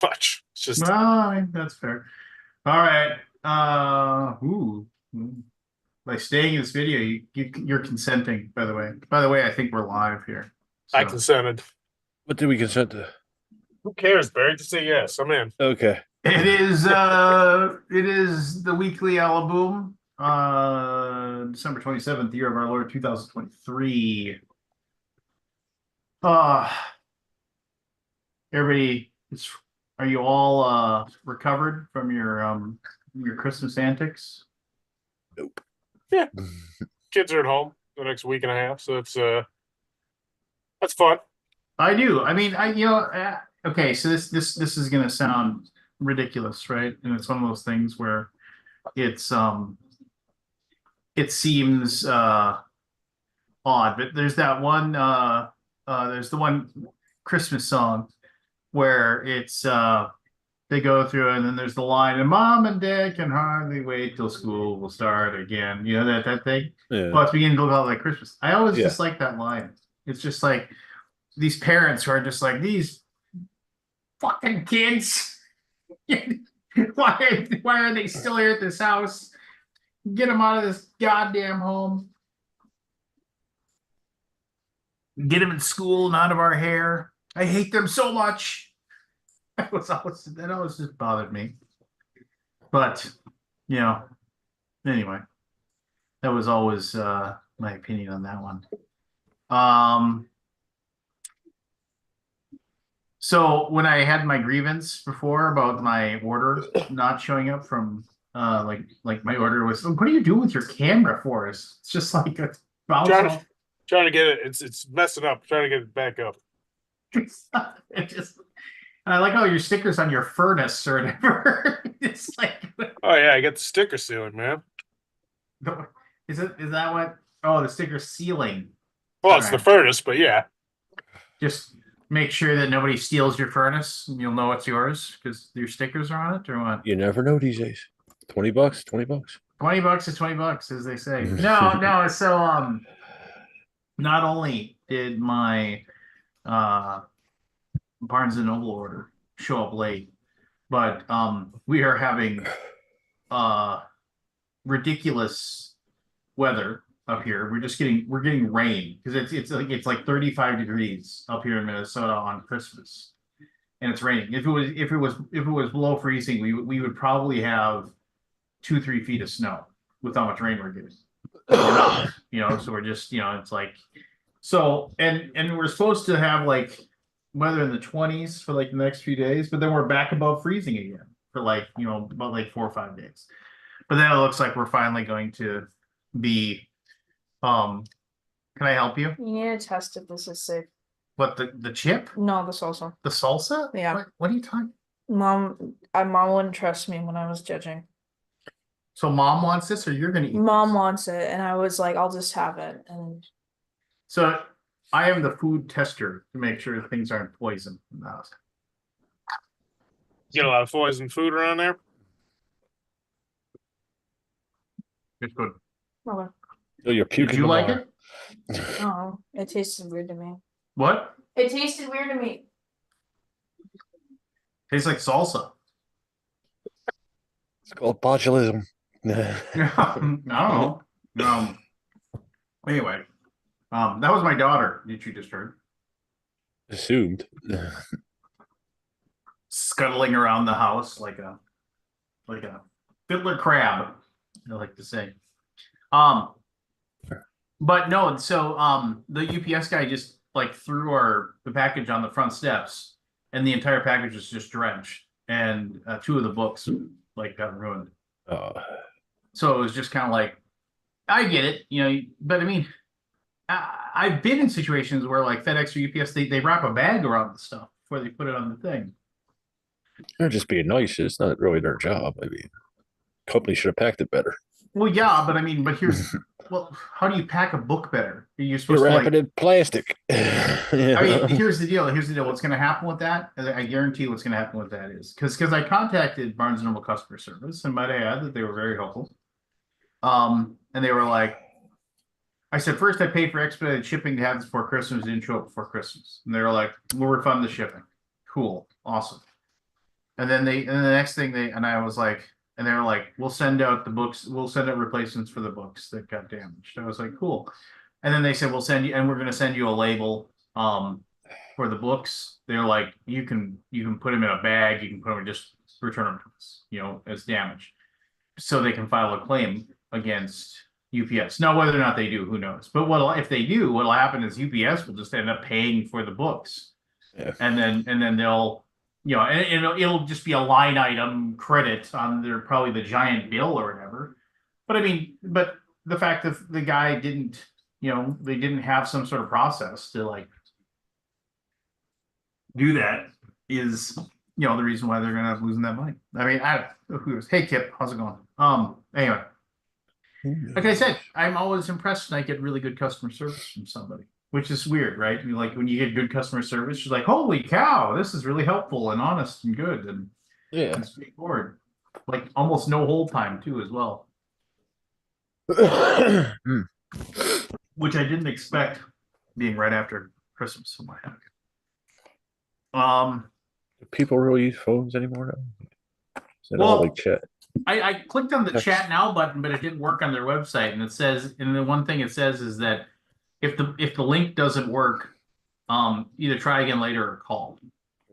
much. It's just Well, that's fair. All right. By staying in this video, you're consenting, by the way. By the way, I think we're live here. I So consented. What did we consent to? Who cares, Barry? Just say yes. I'm in. Okay. it is the weekly Alaboom, December 27th, year of our Lord 2023. Uh everybody is are you all recovered from your Christmas antics? Nope. Yeah, kids are at home the next week and a half, so it's that's fun. I do. I mean, okay, so this is gonna sound ridiculous, right? And it's one of those things where it's it seems odd, but there's the one Christmas song where it's they go through and then there's the line and mom and dad can hardly wait till school will start again. You know that thing? Yeah. Well, it's beginning to look a lot like Christmas. I always Yeah. just like that line. It's just like these parents who are just like these fucking kids. Why are they still here at this house? Get them out of this goddamn home. Get them in school and out of our hair. I hate them so much. That always just bothered me. But you know, anyway, that was always my opinion on that one. So when I had my grievance before about my order not showing up from like my order was, what do you do with your camera for us? It's just like a bounce Trying off. trying to get it. It's messing up. Trying to get it back up. It just I like all your stickers on your furnace or whatever. It's like Oh yeah, I got the sticker ceiling, man. is that what the sticker sealing. Well, All it's the right. furnace, but yeah. Just make sure that nobody steals your furnace and you'll know it's yours because your stickers are on it or what? You never know these days. $20, $20. $20 is $20, as they say. No. So not only did my uh Barnes and Noble order show up late, but we are having uh ridiculous weather up here. We're getting rain because it's like 35 degrees up here in Minnesota on Christmas, and it's raining. If it was below freezing, we would probably have 2-3 feet of snow with how much rain we're getting. But we're not, so we're just, it's like so and we're supposed to have like weather in the 20s for like the next few days, but then we're back above freezing again for like, about like 4 or 5 days. But then it looks like we're finally going to be can I help you? You need to test if this is safe. What, the chip? No, the salsa. The salsa? Yeah. What are you talking? Mom wouldn't trust me when I was judging. So mom wants this or you're gonna eat Mom this? wants it, and I was like, I'll just have it. And So I am the food tester to make sure things aren't poison in the house. You get a lot of poison food around there. It's good. okay. So you're puking. Did you like tomorrow. it? Oh, it tasted weird to me. What? It tasted weird to me. Tastes like salsa. It's called botulism. I don't know. Anyway, that was my daughter that you just heard Assumed. scuttling around the house like a fiddler crab, I like to say. But no, so the UPS guy just like threw the package on the front steps, and the entire package was just drenched, and two of the books like got ruined. So it was just kind of like, I get it, but I mean, I've been in situations where like FedEx or UPS, they wrap a bag around the stuff before they put it on the thing. They're just being nice. It's not really their job. I mean, company should have packed it better. Well, yeah, but here's how do you pack a book better? You're supposed You to wrap it in plastic. I mean, here's the deal. What's going to happen with that? I guarantee what's going to happen with that is because I contacted Barnes and Noble customer service, and might I add that they were very helpful. And they were like, I said, first I paid for expedited shipping to have this before Christmas. It didn't show up before Christmas, and they were like, we'll refund the shipping. Cool, awesome. And then the next thing I was like, and they were like, we'll send out the books, we'll send out replacements for the books that got damaged. I was like, cool. And then they said, we'll send you, and we're gonna send you a label for the books. They're like, you can put them in a bag, you can put them just return them to us, as damaged. So they can file a claim against UPS. Now, whether or not they do, who knows? But if they do, what'll happen is UPS will just end up paying for the books. Yeah. And then they'll, and it'll just be a line item credit on their probably the giant bill or whatever. But I mean, but the fact that the guy didn't, they didn't have some sort of process to like do that is, the reason why they're gonna end up losing that money. I mean, I don't know hey Kip, how's it going? Anyway, like I said, I'm always impressed when I get really good customer service from somebody, which is weird, right? Like when you get good customer service, you're like, holy cow, this is really helpful and honest and good and straightforward. Like almost no hold time too, as well. Which I didn't expect being right after Christmas. So what happened? Do people really use phones anymore now? Is that Well, all like chat? I clicked on the Text. chat now button, but it didn't work on their website. And it says, and the one thing it says is that if the link doesn't work, either try again later or call.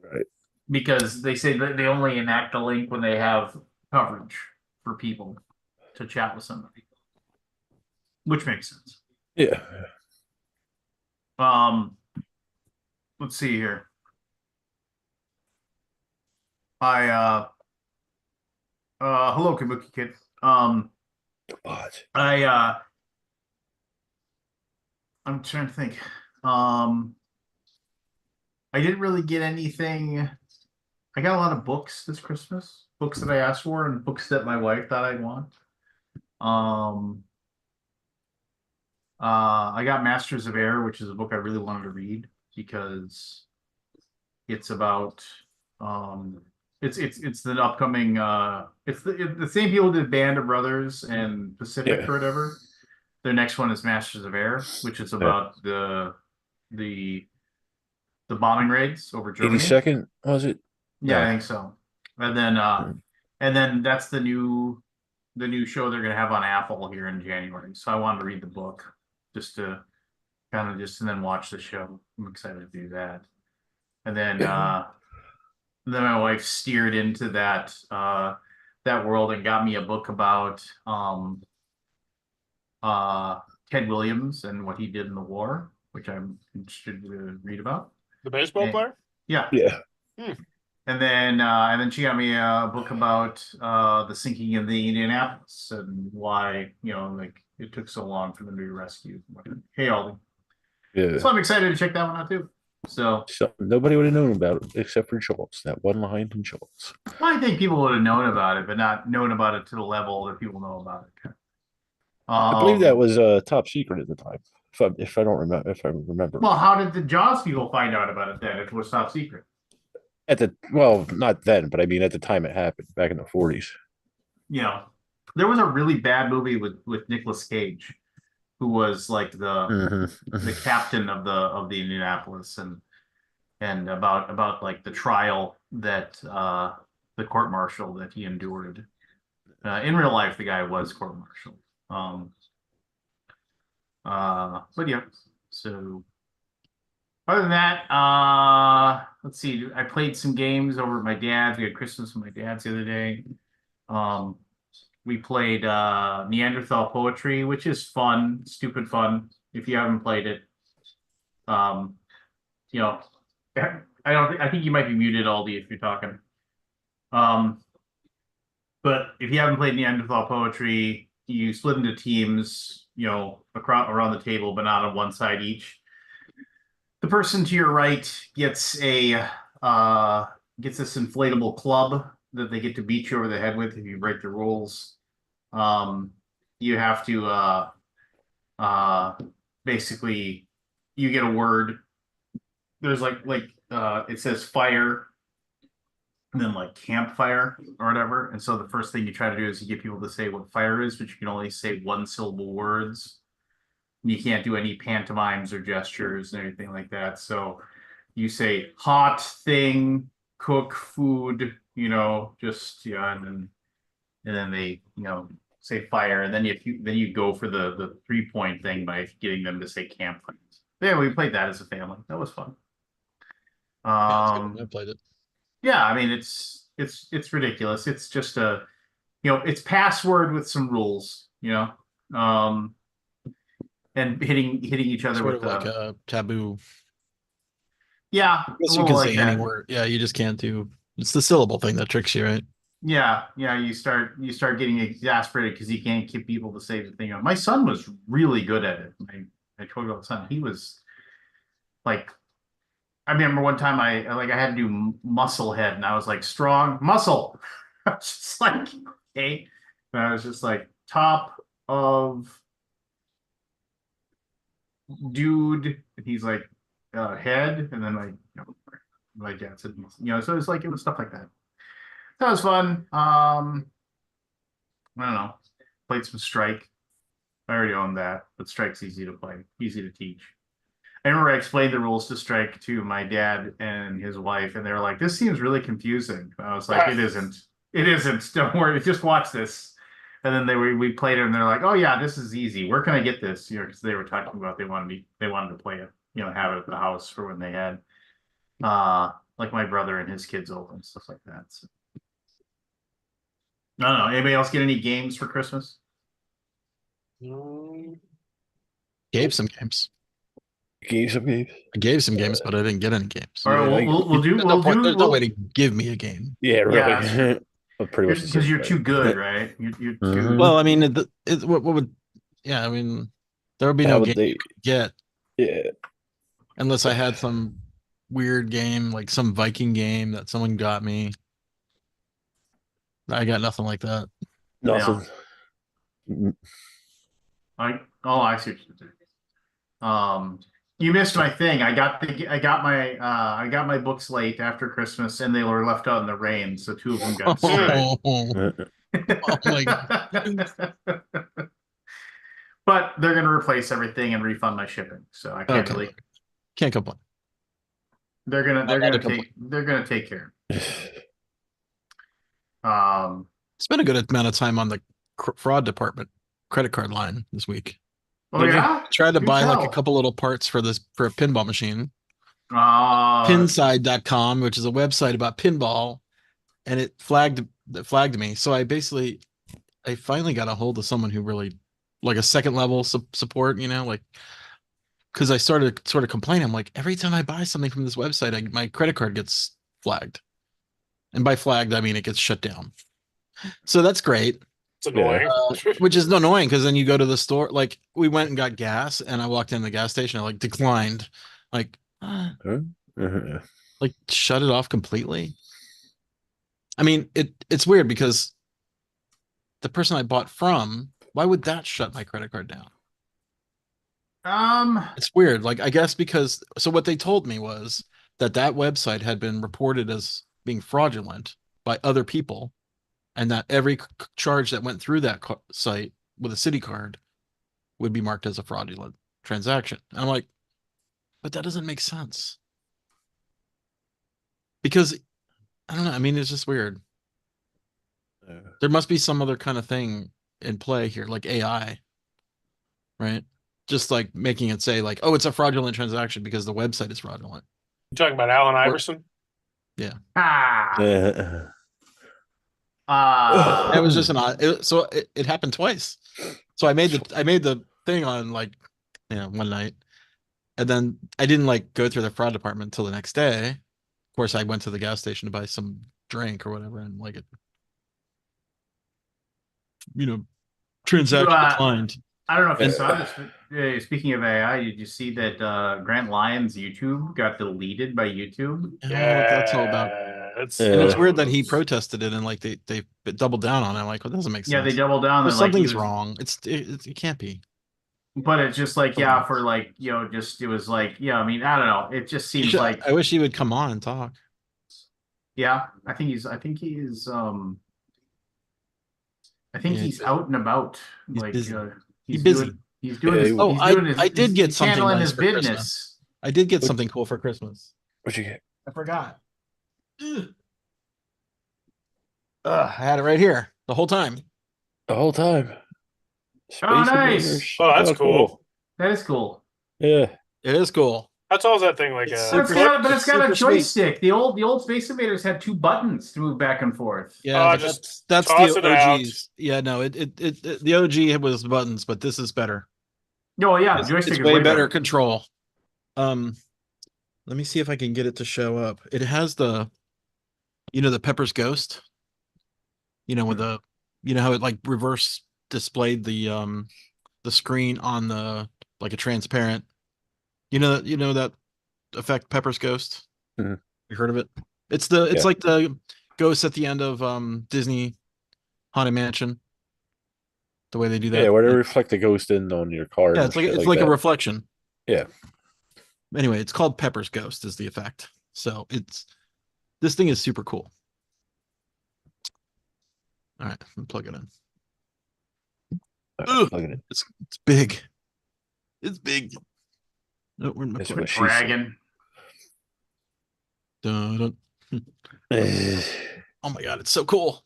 Right. Because they say that they only enact a link when they have coverage for people to chat with somebody, which makes sense. Yeah. Let's see here. Hello, Kabuki Kid. But I'm trying to think. I didn't really get anything. I got a lot of books this Christmas, books that I asked for and books that my wife thought I'd want. I got Masters of Air, which is a book I really wanted to read because it's about it's the upcoming it's the same people who did Band of Brothers and Pacific or whatever. Their next one is Masters of Air, which is about the bombing raids over Germany. 82nd, was it? Yeah, I think so. And then that's the new show they're gonna have on Apple here in January. So I wanted to read the book just to kind of and then watch the show. I'm excited to do that. And then then my wife steered into that world and got me a book about Ted Williams and what he did in the war, which I'm interested to read about. The baseball player? Yeah. Yeah. And then she got me a book about the sinking of the Indianapolis and why, like it took so long for them to be rescued. Hey, Aldi. Yeah. So I'm excited to check that one out too. So nobody would have known about it except for Schultz. That one line from Schultz. I think people would have known about it, but not known about it to the level that people know about it. I believe that was top secret at the time. If I remember. Well, how did the Jaws people find out about it then? If it was top secret. Not then, but I mean at the time it happened back in the 40s. There was a really bad movie with Nicolas Cage, who was like the captain of the Indianapolis and about like the trial that the court martial that he endured. In real life, the guy was court martial. But yeah, so other than that, let's see. I played some games over at my dad's. We had Christmas with my dad's the other day. We played Neanderthal Poetry, which is fun, stupid fun. If you haven't played it, I think you might be muted, Aldi, if you're talking. But if you haven't played Neanderthal Poetry, you split into teams, around the table, but not on one side each. The person to your right gets this inflatable club that they get to beat you over the head with if you break the rules. You have to basically you get a word. There's it says fire and then like campfire or whatever. And so the first thing you try to do is you get people to say what fire is, but you can only say one syllable words. You can't do any pantomimes or gestures and anything like that. So you say hot thing, cook food, just and then they, say fire, and then you go for the 3-point thing by getting them to say campfires. Yeah, we played that as a family. That was fun. Yeah, it's good. I played it. Yeah, I mean it's ridiculous. It's just it's password with some rules, and hitting each other Sort with of like a taboo. yeah, I a guess you little can like say that. any word. Yeah, you just can't do. It's the syllable thing that tricks you, right? Yeah, you start getting exasperated because you can't get people to say the thing. My son was really good at it. My 12-year-old son, he was like, I remember one time I had to do muscle head, and I was like, strong muscle. I was just like, okay, and I was just like, top of dude, and he's like, head, and then like yeah, said, so it's like it was stuff like that. That was fun. I don't know. Played some Strike. I already own that, but Strike's easy to play, easy to teach. I remember I explained the rules to Strike to my dad and his wife, and they were like, "This seems really confusing." I was like, "It isn't. It isn't. Don't worry. Just watch this." And then we played it, and they're like, "Oh yeah, this is easy. Where can I get this?" Because they were talking about they wanted to play it, have it at the house for when they had, like my brother and his kids over and stuff like that. So. I don't know. Anybody else get any games for Christmas? Gave some games. Gave some games. I gave some games, but I didn't get any games. All right, Yeah, we'll do. There's no way to give me a game. Yeah, really. Yeah, Well, pretty much the because same you're too thing. good, right? You're too. Mhm. Well, I mean, what would? Yeah, I mean, there would be How no would game they? you could get Yeah. unless I had some weird game, like some Viking game that someone got me. I got nothing like that. Nothing. I see what you're saying. You missed my thing. I got my books late after Christmas, and they were left out in the rain, so 2 of them got destroyed. Oh my God. But they're gonna replace everything and refund my shipping, so I can't Okay. really. Can't complain. They're Not to gonna take care. Spent a good amount of time on the fraud department credit card line this week. Oh yeah, Tried to Do buy like a tell. couple little parts for a pinball machine. Uh, Pinside.com, which is a website about pinball, and it flagged me. So I finally got a hold of someone who really like a second level support, like because I started sort of complaining. I'm like, every time I buy something from this website, my credit card gets flagged. And by flagged, I mean it gets shut down. So that's great. It's annoying. Which is annoying because then you go to the store. Like we went and got gas, and I walked in the gas station. I declined, like shut it off completely. I mean, it's weird because the person I bought from, why would that shut my credit card down? It's weird. Like I guess because what they told me was that website had been reported as being fraudulent by other people, and that every charge that went through that site with a Citi card would be marked as a fraudulent transaction. And I'm like, but that doesn't make sense. Because, I don't know, I mean, it's just weird. There must be some other kind of thing in play here, like AI, right? Just like making it say like, oh, it's a fraudulent transaction because the website is fraudulent. You talking about Allen Iverson? Yeah. It was just it happened twice. So I made the thing on one night, and then I didn't go through the fraud department until the next day. Of course, I went to the gas station to buy some drink or whatever, and transaction declined. I don't know if you saw this. Speaking of AI, did you see that Grant Lyons' YouTube got deleted by YouTube? Yeah, that's all about. And it's weird that he protested it and they doubled down on it. I'm like, well, that doesn't make sense. Yeah, they doubled down. Something's wrong. It can't be. But it's just for it was I mean, I don't know. It just seems like I wish he would come on and talk. Yeah, I think he's out and about. He's busy. He's busy. He's doing. I did get something nice his for business. Christmas. I did get something cool for Christmas. What'd you get? I forgot. I had it right here the whole time. The whole time. Space nice. Invaders. Oh, that's cool. That is cool. Yeah. It is cool. How tall is that thing? Like It's a super- But it's got a super sweet. joystick. The old Space Invaders had 2 buttons to move back and forth. Yeah, but just that's toss the it out. OGs. Yeah, no, the OG was buttons, but this is better. Oh yeah, the It's, joystick it's is way better control. Let me see if I can get it to show up. It has the Pepper's Ghost. With how it like reverse displayed the screen on the like a transparent. That effect Pepper's Ghost. Mhm. You heard of it? It's like the ghost at the end of Disney Haunted Mansion. The way they do that. Yeah, where they like, reflect the ghost in on your car. yeah, and it's like shit it's like a that. reflection. Yeah. Anyway, it's called Pepper's Ghost is the effect. So this thing is super cool. All right, plug it in. Ugh, Look at it. it's big. It's big. No, we're not That's plugging what she said. dragon. Dun, dun. Oh my god, it's so cool.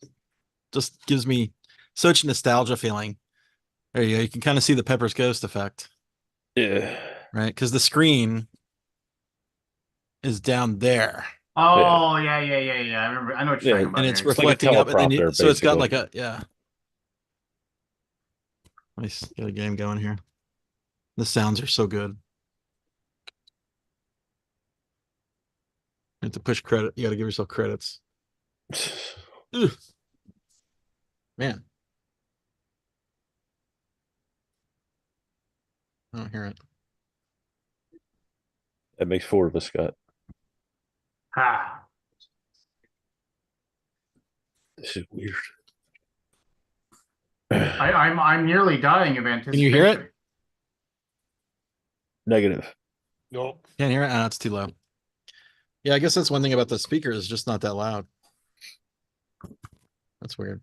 Just gives me such nostalgia feeling. There you go. You can kind of see the Pepper's Ghost effect, Yeah. right? Because the screen is down there, Oh yeah. I remember. I know what you're Yeah, talking about. and it's Eric. like a reflecting up, and then teleprompter, so it's got basically. like Nice, get a game going here. The sounds are so good. You have to push credit. You got to give yourself credits. Ugh. Man, I don't hear it. That makes 4 of us, Scott. Ha. This is weird. I'm nearly dying of anticipation. Can you hear it? Negative. Nope. Can't hear it. Ah, it's too loud. Yeah, I guess that's one thing about the speaker is just not that loud. That's weird.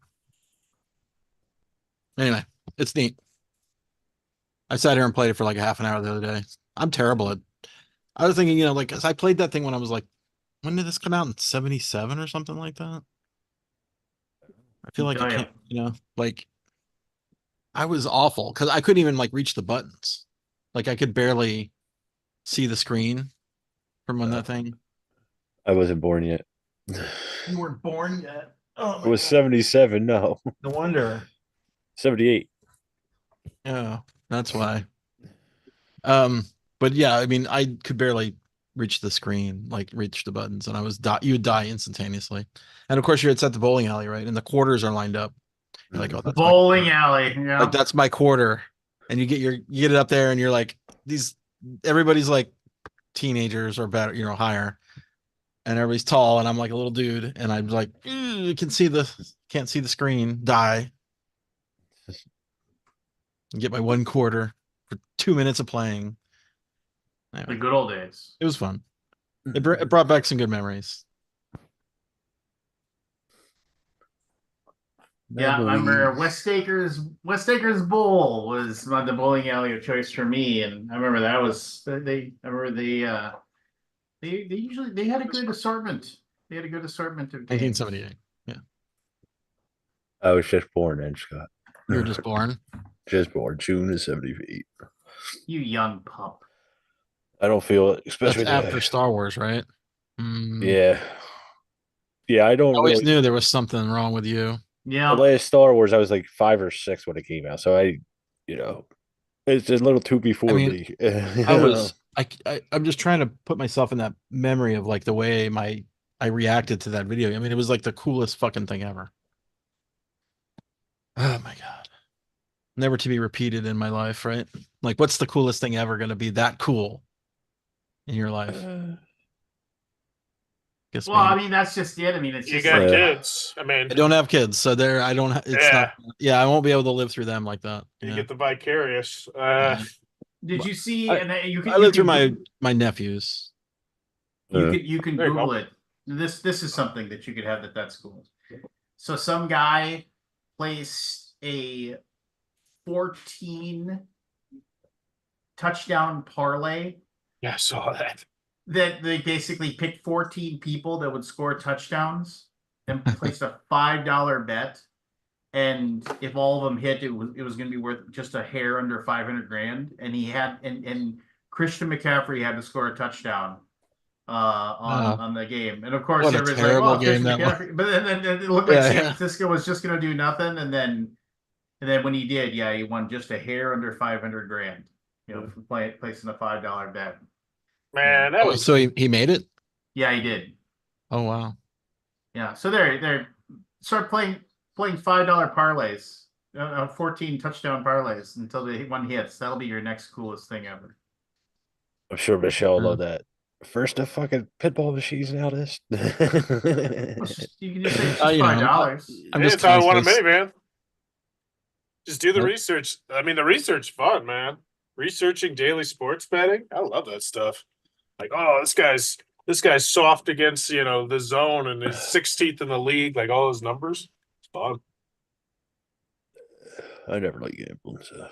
Anyway, it's neat. I sat here and played it for like a half an hour the other day. I'm terrible at. I was thinking, like, 'cause I played that thing when I was like, when did this come out in 77 or something like that? I feel like Oh, it yeah. came, like I was awful because I couldn't even like reach the buttons. Like I could barely see the screen from when that thing. I wasn't born yet. You weren't born yet. Oh It was 77. No, No wonder. 78. Yeah, that's why. But yeah, I mean, I could barely reach the screen, like reach the buttons, and you would die instantaneously. And of course, you're at the bowling alley, right? And the quarters are lined up. You're like, oh, that's my Bowling quarter. alley. Yeah. Like that's my quarter. And you get it up there, and you're like, everybody's like teenagers or better, higher, and everybody's tall, and I'm like a little dude, and I'm like, you can't see the screen, die. And get my 1/4 for 2 minutes of playing. The Anyway, good old days. it was fun. It brought back some good memories. Yeah, I remember West Acres Bowl was the bowling alley of choice for me, and I remember that was they. I remember they had a good assortment. They had a good assortment of games. 1978. Yeah, I was just born then, Scott. you were just born. Just born June of 78. You young pup. I don't feel it, That's especially after Star Wars, right? Mm, Yeah. Yeah, I don't I always really. knew there was something wrong with you. The Yeah, last Star Wars, I was like 5 or 6 when it came out. So it's just a little too before mean, me. I was I'm just trying to put myself in that memory of like the way I reacted to that video. I mean, it was like the coolest fucking thing ever. Oh my god. Never to be repeated in my life, right? Like what's the coolest thing ever going to be that cool in your life? Guess well, I maybe. mean that's just it. I mean it's You just got like, kids. I mean, I don't have kids, so I don't it's Yeah. not I won't be able to live through them like that. you Yeah. get the vicarious. Yeah. Did you see? I- And then you I lived through my nephews. you can There you Google go. it. This is something that you could have at that school. So some guy placed a 14 touchdown parlay Yeah, I saw that. that they basically picked 14 people that would score touchdowns and placed a $5 bet. And if all of them hit, it was going to be worth just a hair under 500 grand. And he had and Christian McCaffrey had to score a touchdown on the game. And of course, What a everybody's like, terrible "Oh, game Christian that was." McCaffrey!" But then it looked like Yeah, San yeah. Francisco was just going to do nothing. And then when he did, yeah, he won just a hair under 500 grand. You know, for placing a $5 bet. Man, that Oh, was so he made it? Yeah, he did. Oh wow. Yeah, so they're start playing $5 parlays, 14 touchdown parlays until the one hits. That'll be your next coolest thing ever. I'm sure Michelle Sure. loved that. First, the fucking pinball machines now. This. You can just say it's Oh, just you know, $5. I'm yeah, just it's how I want a conscious. minivan. Just do the Nope. research. I mean, the research fun, man. Researching daily sports betting. I love that stuff. Like, oh, this guy's soft against, the zone and he's 16th in the league, like all those numbers. It's fun. I never like gambling, so.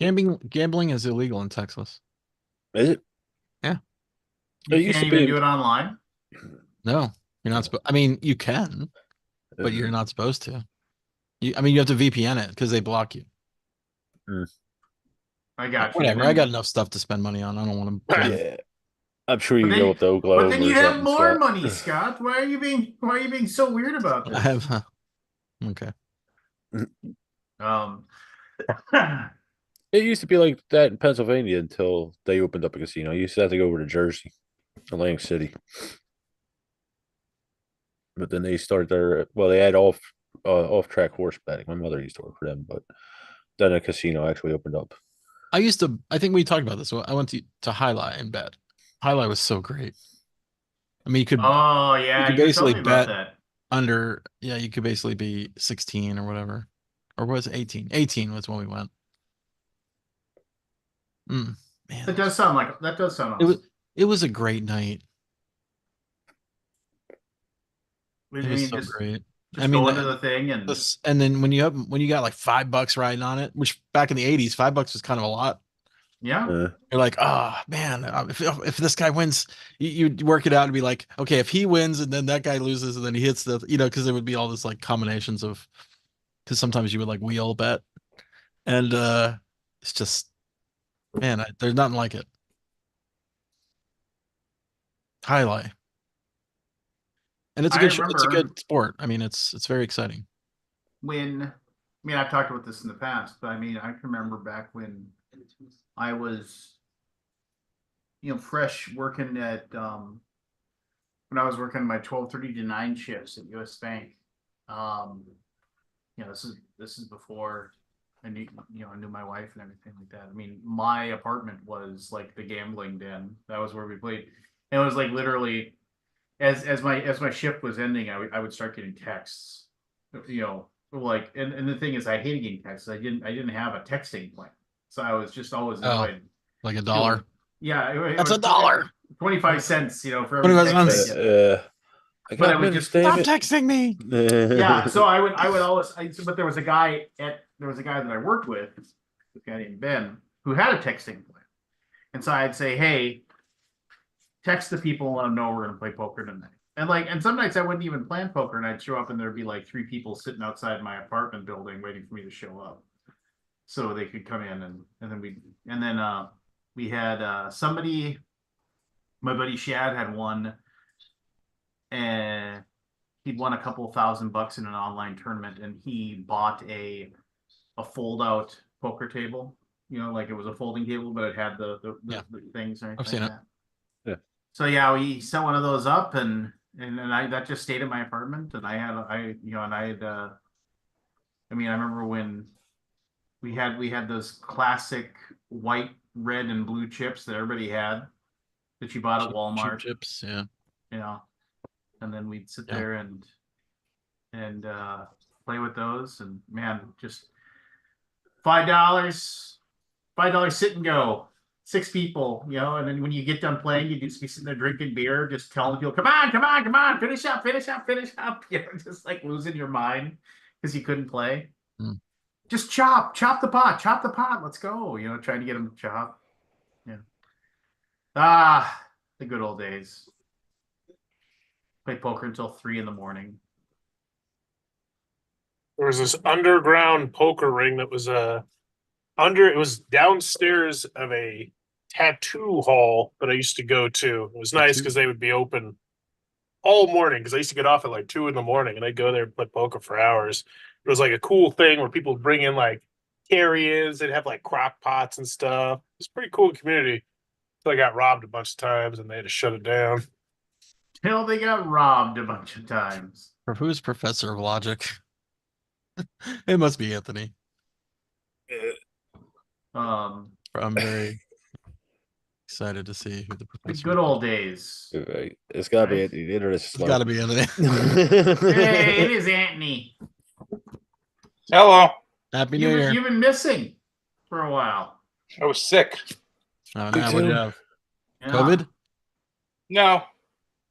Gambling is illegal in Texas. Is it? You It used can't to even be- do it online. No, you're not supposed. I mean, you can, but you're not supposed to. You have to VPN it because they block you. I got you. Whatever. I got enough stuff to spend money on. I don't want to. Yeah. I'm sure you But go then- up to Oklahoma. But then you or have something, more Scott. money, Scott. Why are you being so weird about this? I have. Okay. Um, It used to be like that in Pennsylvania until they opened up a casino. You used to have to go over to Jersey, Atlantic City. But then they started they had off track horse betting. My mother used to work for them, but then a casino actually opened up. I think we talked about this. I went to Highlight and bet. Highlight was so great. I mean, you could oh yeah, could you were basically telling me about bet that. under, yeah, you could basically be 16 or whatever. Or was it 18? 18 was when we went. Man, That does sound awesome. it was a great night. I It mean, was so just great. just go into the thing and And then when you got like $5 riding on it, which back in the 80s, $5 was kind of a lot. yeah. You're like, oh man, if this guy wins, you work it out and be like, okay, if he wins and then that guy loses and then he hits because there would be all this like combinations of, because sometimes you would like wheel bet, and it's just, man, there's nothing like it. Highlight, and it's a I good it's a remember- good sport. I mean, it's very exciting. I've talked about this in the past, but I mean, I can remember back when I was, fresh working at, when I was working my 12:30 to 9 shifts at US Bank. This is before I knew, I knew my wife and everything like that. I mean, my apartment was like the gambling den. That was where we played. And it was like literally as my shift was ending, I would start getting texts, like, and the thing is, I hated getting texts. I didn't have a texting plan, so I was just always annoyed. Like $1. Yeah, That's was $1. 25 cents, for every 25 text cents. I get. I But I got would minutes, just damn Stop it. texting me. Yeah, so I would always, but there was a guy that I worked with, this guy named Ben, who had a texting plan, and so I'd say, hey, text the people and let them know we're gonna play poker tonight. And some nights I wouldn't even plan poker, and I'd show up and there'd be like 3 people sitting outside my apartment building waiting for me to show up, so they could come in, and then we had somebody, my buddy Shad had won, and he'd won a couple $1,000 in an online tournament, and he bought a fold out poker table. Like it was a folding table, but it had the things and everything. I've seen like it. that. Yeah. So yeah, we set one of those up, and that just stayed in my apartment, and I remember when we had those classic white, red, and blue chips that everybody had that you bought at Walmart. Chips, yeah. And then we'd sit Yeah. there and play with those, and man, just $5 sit and go, 6 people, and then when you get done playing, you just be sitting there drinking beer, just telling people, come on, finish up, just like losing your mind because you couldn't play. Just chop the pot, let's go, trying to get them to chop. Ah, the good old days. Play poker until 3 in the morning. There was this underground poker ring that was it was downstairs of a tattoo hall that I used to go to. It was nice because they would be open all morning because I used to get off at like 2 in the morning and I'd go there and play poker for hours. It was like a cool thing where people would bring in like carry-ins, they'd have like crock pots and stuff. It's a pretty cool community. So I got robbed a bunch of times and they had to shut it down. Till they got robbed a bunch of times. For who's professor of logic? It must be Anthony. I'm very excited to see who the The professor. good old days. Right. It's gotta be Right. Anthony. The internet's It's slow. got to be Anthony. Hey, it is Anthony. Hello. Happy New Year. You've been missing for a while. I was sick. Oh, Me no, what'd you too. have? Yeah. COVID? No,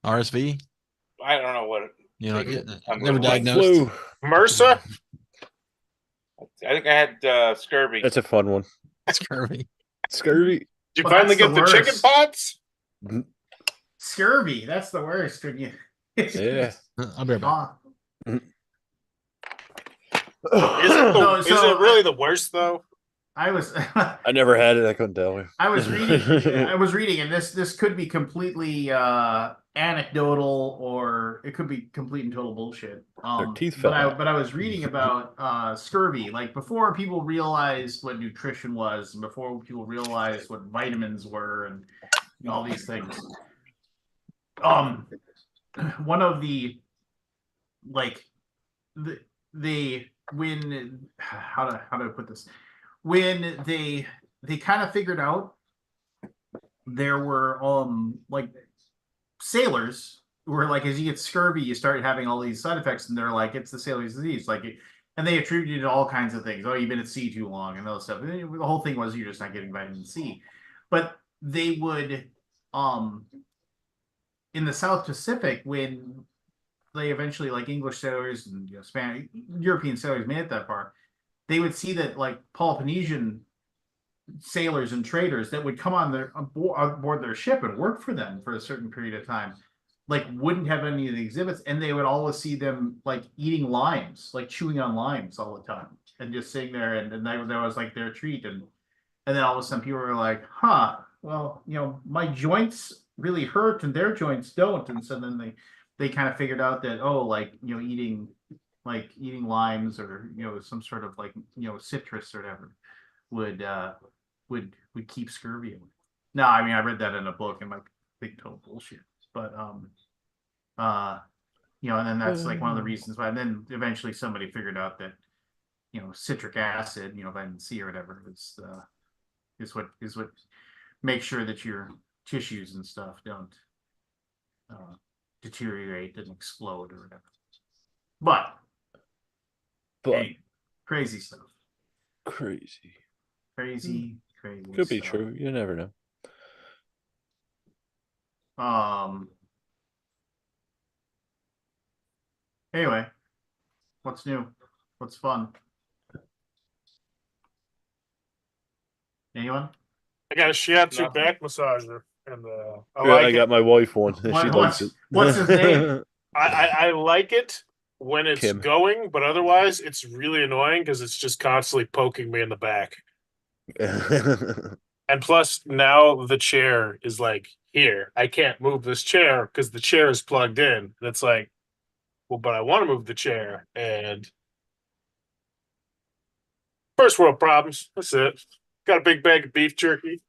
RSV? I don't know what. You know, I'm never like diagnosed. Flu. MRSA? I think I had scurvy. That's a fun one. Scurvy. Scurvy. Did you Well, finally that's get the the chicken worst. pots? Scurvy. That's the worst. When you... Yeah. I'll be right back. Ah. Is it really the worst though? I was I never had it. I couldn't tell you. I was reading, and this could be completely anecdotal, or it could be complete and total bullshit. Their teeth but fell out. I was reading about scurvy, like before people realized what nutrition was, and before people realized what vitamins were, and all these things. One of the like the when how do I put this? When they kind of figured out there were like sailors who were like, as you get scurvy you start having all these side effects, and they're like, it's the sailor's disease, like it, and they attributed all kinds of things. Oh, you've been at sea too long and those stuff. And the whole thing was you're just not getting vitamin C. But they would in the South Pacific, when they eventually, like English sailors and Spanish European sailors made it that far, they would see that like Peloponnesian sailors and traders that would come on aboard their ship and work for them for a certain period of time, like wouldn't have any of the exhibits, and they would always see them like eating limes, like chewing on limes all the time, and just sitting there, and that was like their treat, and then all of a sudden people were like, huh, well, my joints really hurt and their joints don't, and so then they kind of figured out that, oh, like eating limes, or some sort of like citrus or whatever would keep scurvy away. No, I mean, I read that in a book and might think total bullshit, but and then that's like one of the reasons why. And then eventually somebody figured out that citric acid, vitamin C or whatever, is what makes sure that your tissues and stuff don't deteriorate and explode or whatever. But hey, crazy stuff. Crazy. Crazy Could be stuff. true. You never know. Anyway, what's new? What's fun? Anyone? I got a shiatsu Nothing. back massager, and I Yeah, like I it. got my wife one. and What- she likes it. what's his name? I like it when it's Kim. going, but otherwise it's really annoying because it's just constantly poking me in the back. And plus, now the chair is like here. I can't move this chair because the chair is plugged in. And it's like, well, but I want to move the chair. And first world problems. That's it. Got a big bag of beef jerky.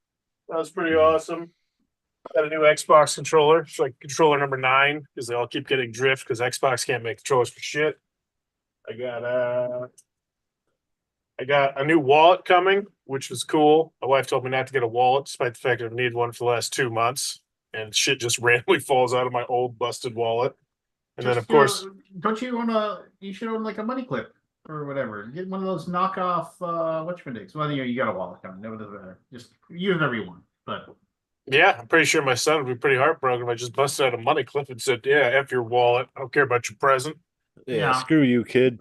That was pretty awesome. Got a new Xbox controller. It's like controller number 9 because they all keep getting drift because Xbox can't make controllers for shit. I got a new wallet coming, which was cool. My wife told me not to get a wallet, despite the fact I've needed one for the last 2 months, and shit just randomly falls out of my old busted wallet. And then, of course, don't you want to? You should own like a money clip or whatever. Get one of those knockoff whatchamadigs. Well, you got a wallet coming. No, it doesn't matter. Just use whatever you want. But yeah, I'm pretty sure my son would be pretty heartbroken if I just busted out a money clip and said, "Yeah, F your wallet. I don't care about your present." Yeah, Yeah. screw you, kid.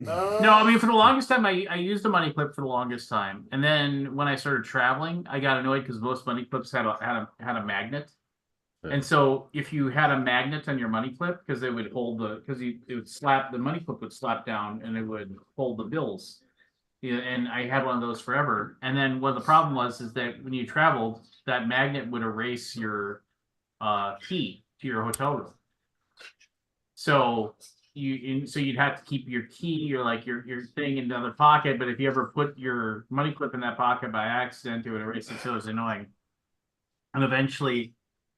No, I mean for the longest time, I used a money clip for the longest time, and then when I started traveling, I got annoyed because most money clips had a magnet, Yeah. and so if you had a magnet on your money clip, because it would hold it would slap the money clip would slap down and it would hold the bills. Yeah, and I had one of those forever. And then what the problem was is that when you traveled, that magnet would erase your key to your hotel room. So so you'd have to keep your key or like your thing in the other pocket. But if you ever put your money clip in that pocket by accident, it would erase it. So it was annoying. And eventually,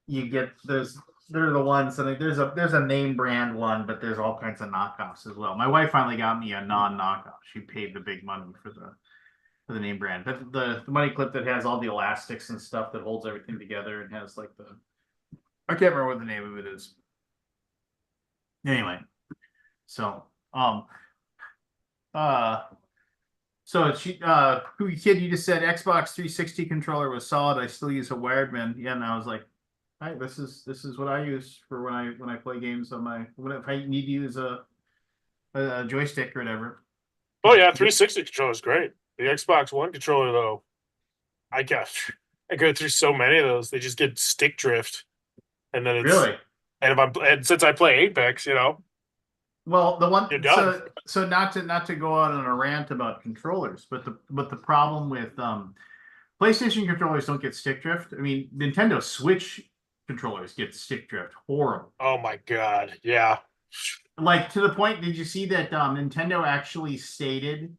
you get they're the ones. And there's a name brand one, but there's all kinds of knockoffs as well. My wife finally got me a non-knockoff. She paid the big money for the name brand, but the money clip that has all the elastics and stuff that holds everything together and has like I can't remember what the name of it is. Anyway, so so kid, you just said Xbox 360 controller was solid. I still use a wired one. Yeah, and I was like, "Hi, this is what I use for when I play games on if I need to use a joystick or whatever." Oh yeah, 360 controller is great. The Xbox One controller though, I go through so many of those. They just get stick drift, and then it's Really. And since I play Apex, Well, the one You're done. so not to go out on a rant about controllers, but the problem with PlayStation controllers don't get stick drift. I mean, Nintendo Switch controllers get stick drift horrible. oh my god, yeah. Like to the point, did you see that Nintendo actually stated,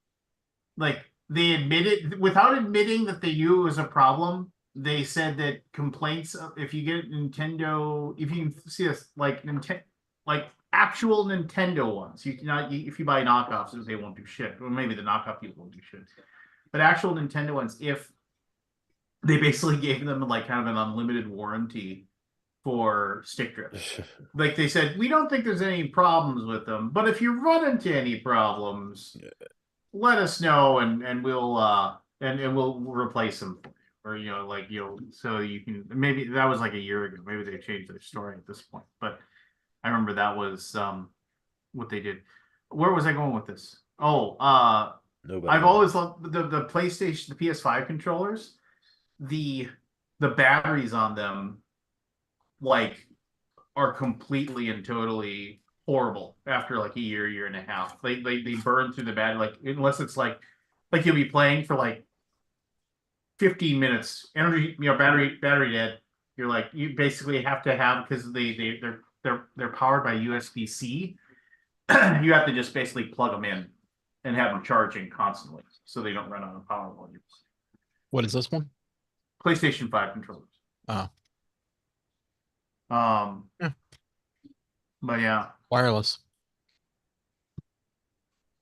like they admitted without admitting that they knew it was a problem. They said that complaints if you get Nintendo, if you can see this like actual Nintendo ones, if you buy knockoffs, they won't do shit. Well, maybe the knockoff people won't do shit, but actual Nintendo ones, if they basically gave them like kind of an unlimited warranty for stick drift. Like they said, we don't think there's any problems with them, but if you run into any problems, let us know and we'll and we'll replace them for you. Or so you can, maybe that was like a year ago. Maybe they changed their story at this point, but I remember that was what they did. Where was I going with this? Oh, Nobody. I've always loved the PlayStation, the PS5 controllers. The batteries on them like are completely and totally horrible after like a year and a half. They burn through the battery, like unless it's like you'll be playing for like 15 minutes, energy, battery dead. You're like, you basically have to have, because they're powered by USB-C. You have to just basically plug them in and have them charging constantly so they don't run out of power while you play. What is this one? PlayStation 5 controllers. Oh. Yeah. But yeah. Wireless.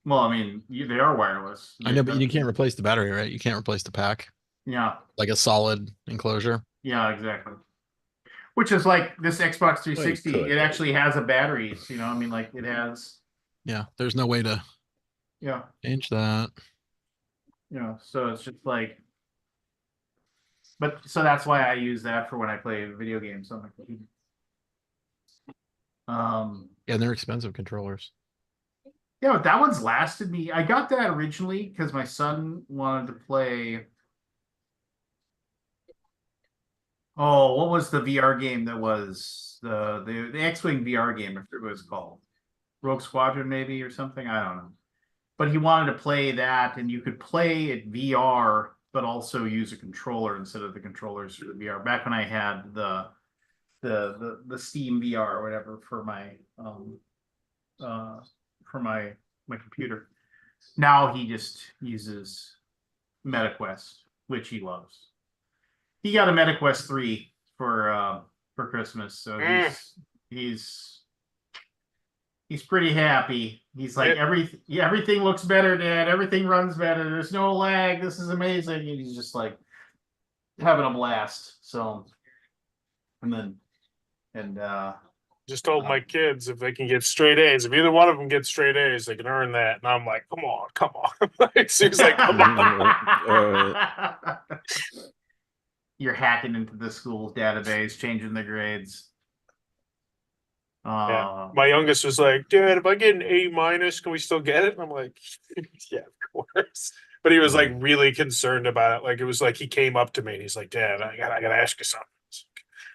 Well, I mean, they are wireless. I know, but you can't replace the battery, right? You can't replace the pack. Yeah. Like a solid enclosure. Yeah, exactly. Which is like this Xbox 360. Well, you could, it actually has a batteries. I mean, like it has. Yeah, there's no way to Yeah. change that. So it's just like. But so that's why I use that for when I play video games on my computer. Yeah, they're expensive controllers. Yeah, but that one's lasted me. I got that originally because my son wanted to play. Oh, what was the VR game that was the X-Wing VR game? I forget what it was called. Rogue Squadron, maybe, or something. I don't know. But he wanted to play that, and you could play it VR, but also use a controller instead of the controllers for the VR. Back when I had the Steam VR or whatever for my computer. Now he just uses MetaQuest, which he loves. He got a MetaQuest 3 for Christmas, so he's pretty happy. He's like, everything looks better, Dad. Everything runs better. There's no lag. This is amazing. And he's just like having a blast. So, Just told my kids if they can get straight A's, if either one of them gets straight A's, they can earn that. And I'm like, come on. She was like, come on. You're hacking into the school's database, changing the grades. Yeah. My youngest was like, Dad, if I get an A minus, can we still get it? And I'm like, yeah, of course. But he was like really concerned about it. Like it was like he came up to me and he's like, Dad, I gotta ask you something.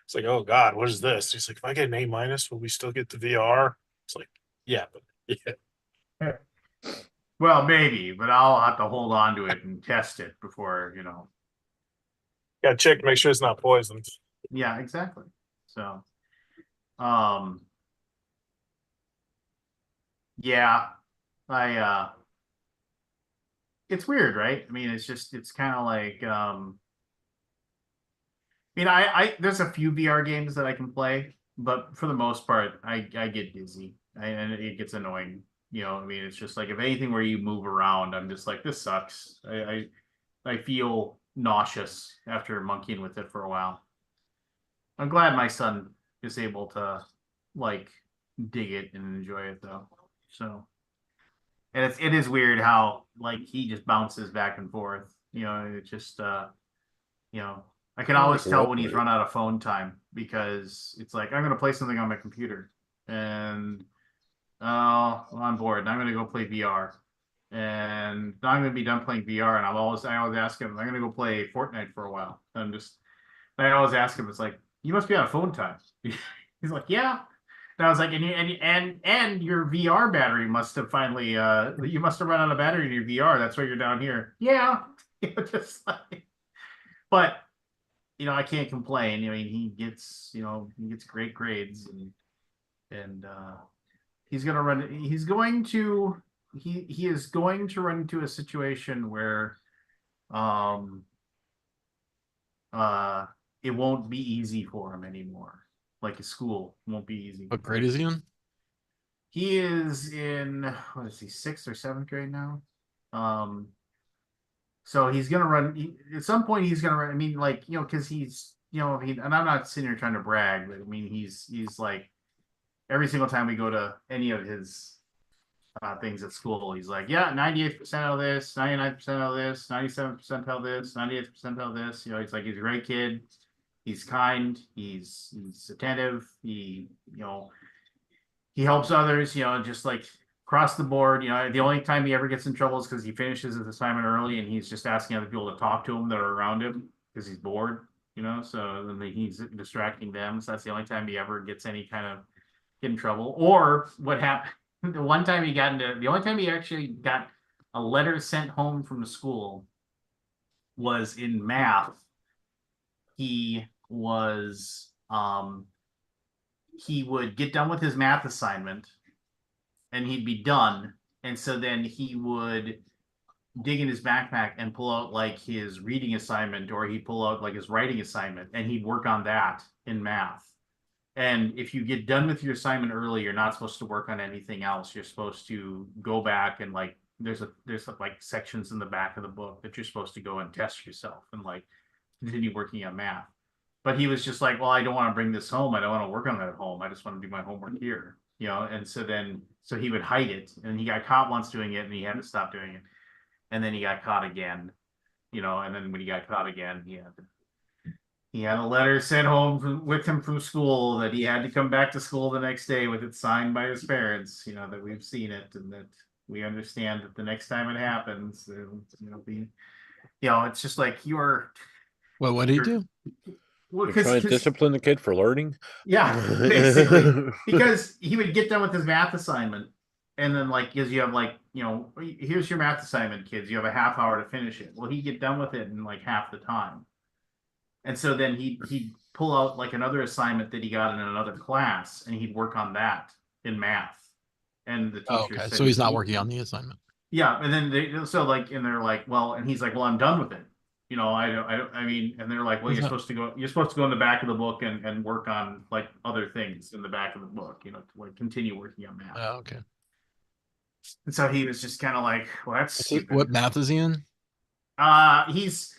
It's like, oh God, what is this? He's like, if I get an A minus, will we still get the VR? It's like, yeah, but yeah. Well, maybe, but I'll have to hold on to it and test it before, Gotta check to make sure it's not poisoned. Yeah, exactly. So, um, yeah, I, it's weird, right? I mean, it's kind of like, there's a few VR games that I can play, but for the most part, I get dizzy and it gets annoying. I mean, it's just like if anything where you move around, I'm just like, this sucks. I feel nauseous after monkeying with it for a while. I'm glad my son is able to like dig it and enjoy it though. So, and it is weird how like he just bounces back and forth. It just I can always tell when he's run out of phone time because it's like I'm gonna play something on my computer and I'm on board and I'm gonna go play VR. And now I'm gonna be done playing VR and I always ask him, I'm gonna go play Fortnite for a while. I always ask him, it's like, you must be on phone time. He's like, yeah. And I was like, and your VR battery must have finally you must have run out of battery in your VR. That's why you're down here. Yeah. Just like, but I can't complain. I mean, he gets great grades and he's going to he is going to run into a situation where it won't be easy for him anymore. Like his school won't be easy. What grade is he in? He is in, what is he, 6th or 7th grade now? So he's gonna run at some point. He's gonna run. I mean, like because he's and I'm not sitting here trying to brag, but I mean he's like every single time we go to any of his things at school, he's like, yeah, 98% of this, 99% of this, 97% of this, 98% of this. He's like he's a great kid. He's kind. He's attentive. He helps others. Just like across the board. The only time he ever gets in trouble is because he finishes his assignment early and he's just asking other people to talk to him that are around him because he's bored. So then he's distracting them. So that's the only time he ever gets any kind of get in trouble. Or what happened? The only time he actually got a letter sent home from the school was in math. He was he would get done with his math assignment and he'd be done. And so then he would dig in his backpack and pull out like his reading assignment, or he'd pull out like his writing assignment and he'd work on that in math. And if you get done with your assignment early, you're not supposed to work on anything else. You're supposed to go back and like there's like sections in the back of the book that you're supposed to go and test yourself and like continue working on math. But he was just like, well, I don't want to bring this home. I don't want to work on that at home. I just want to do my homework here, And so he would hide it, and he got caught once doing it, and he had to stop doing it. And then he got caught again, And then when he got caught again, he had a letter sent home with him from school that he had to come back to school the next day with it signed by his parents. That we've seen it and that we understand that the next time it happens, it's just like you're. Well, what did he do? Well, You're trying to discipline the kid for learning? Yeah, basically. Because he would get done with his math assignment. And then, like, because you have, like, here's your math assignment, kids. You have a half hour to finish it. Well, he'd get done with it in, like, half the time. And so then he'd pull out, like, another assignment that he got in another class, and he'd work on that in math. And the teacher said, so he's not working on the assignment. Yeah, and then they're like, well, and he's like, well, I'm done with it. I mean, and they're like, well, you're supposed to go in the back of the book and work on like other things in the back of the book, to like continue working on math. Oh, okay. And so he was just kind of like, well, that's stupid. What math is he in? He's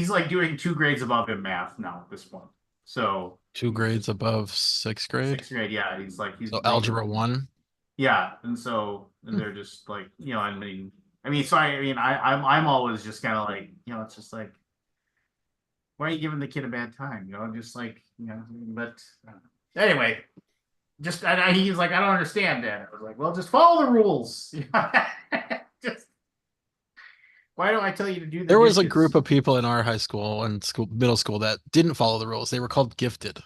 like doing 2 grades above in math now at this point. So 2 grades above 6th grade. 6th grade, yeah. He's so algebra 1. Yeah, and they're just like, I'm always just kind of like, it's just like, why are you giving the kid a bad time? Just like, but anyway, he's like, I don't understand, Dad. I was like, well, just follow the rules. Just why don't I tell you to do the There was a dishes? group of people in our high school and middle school that didn't follow the rules. They were called gifted.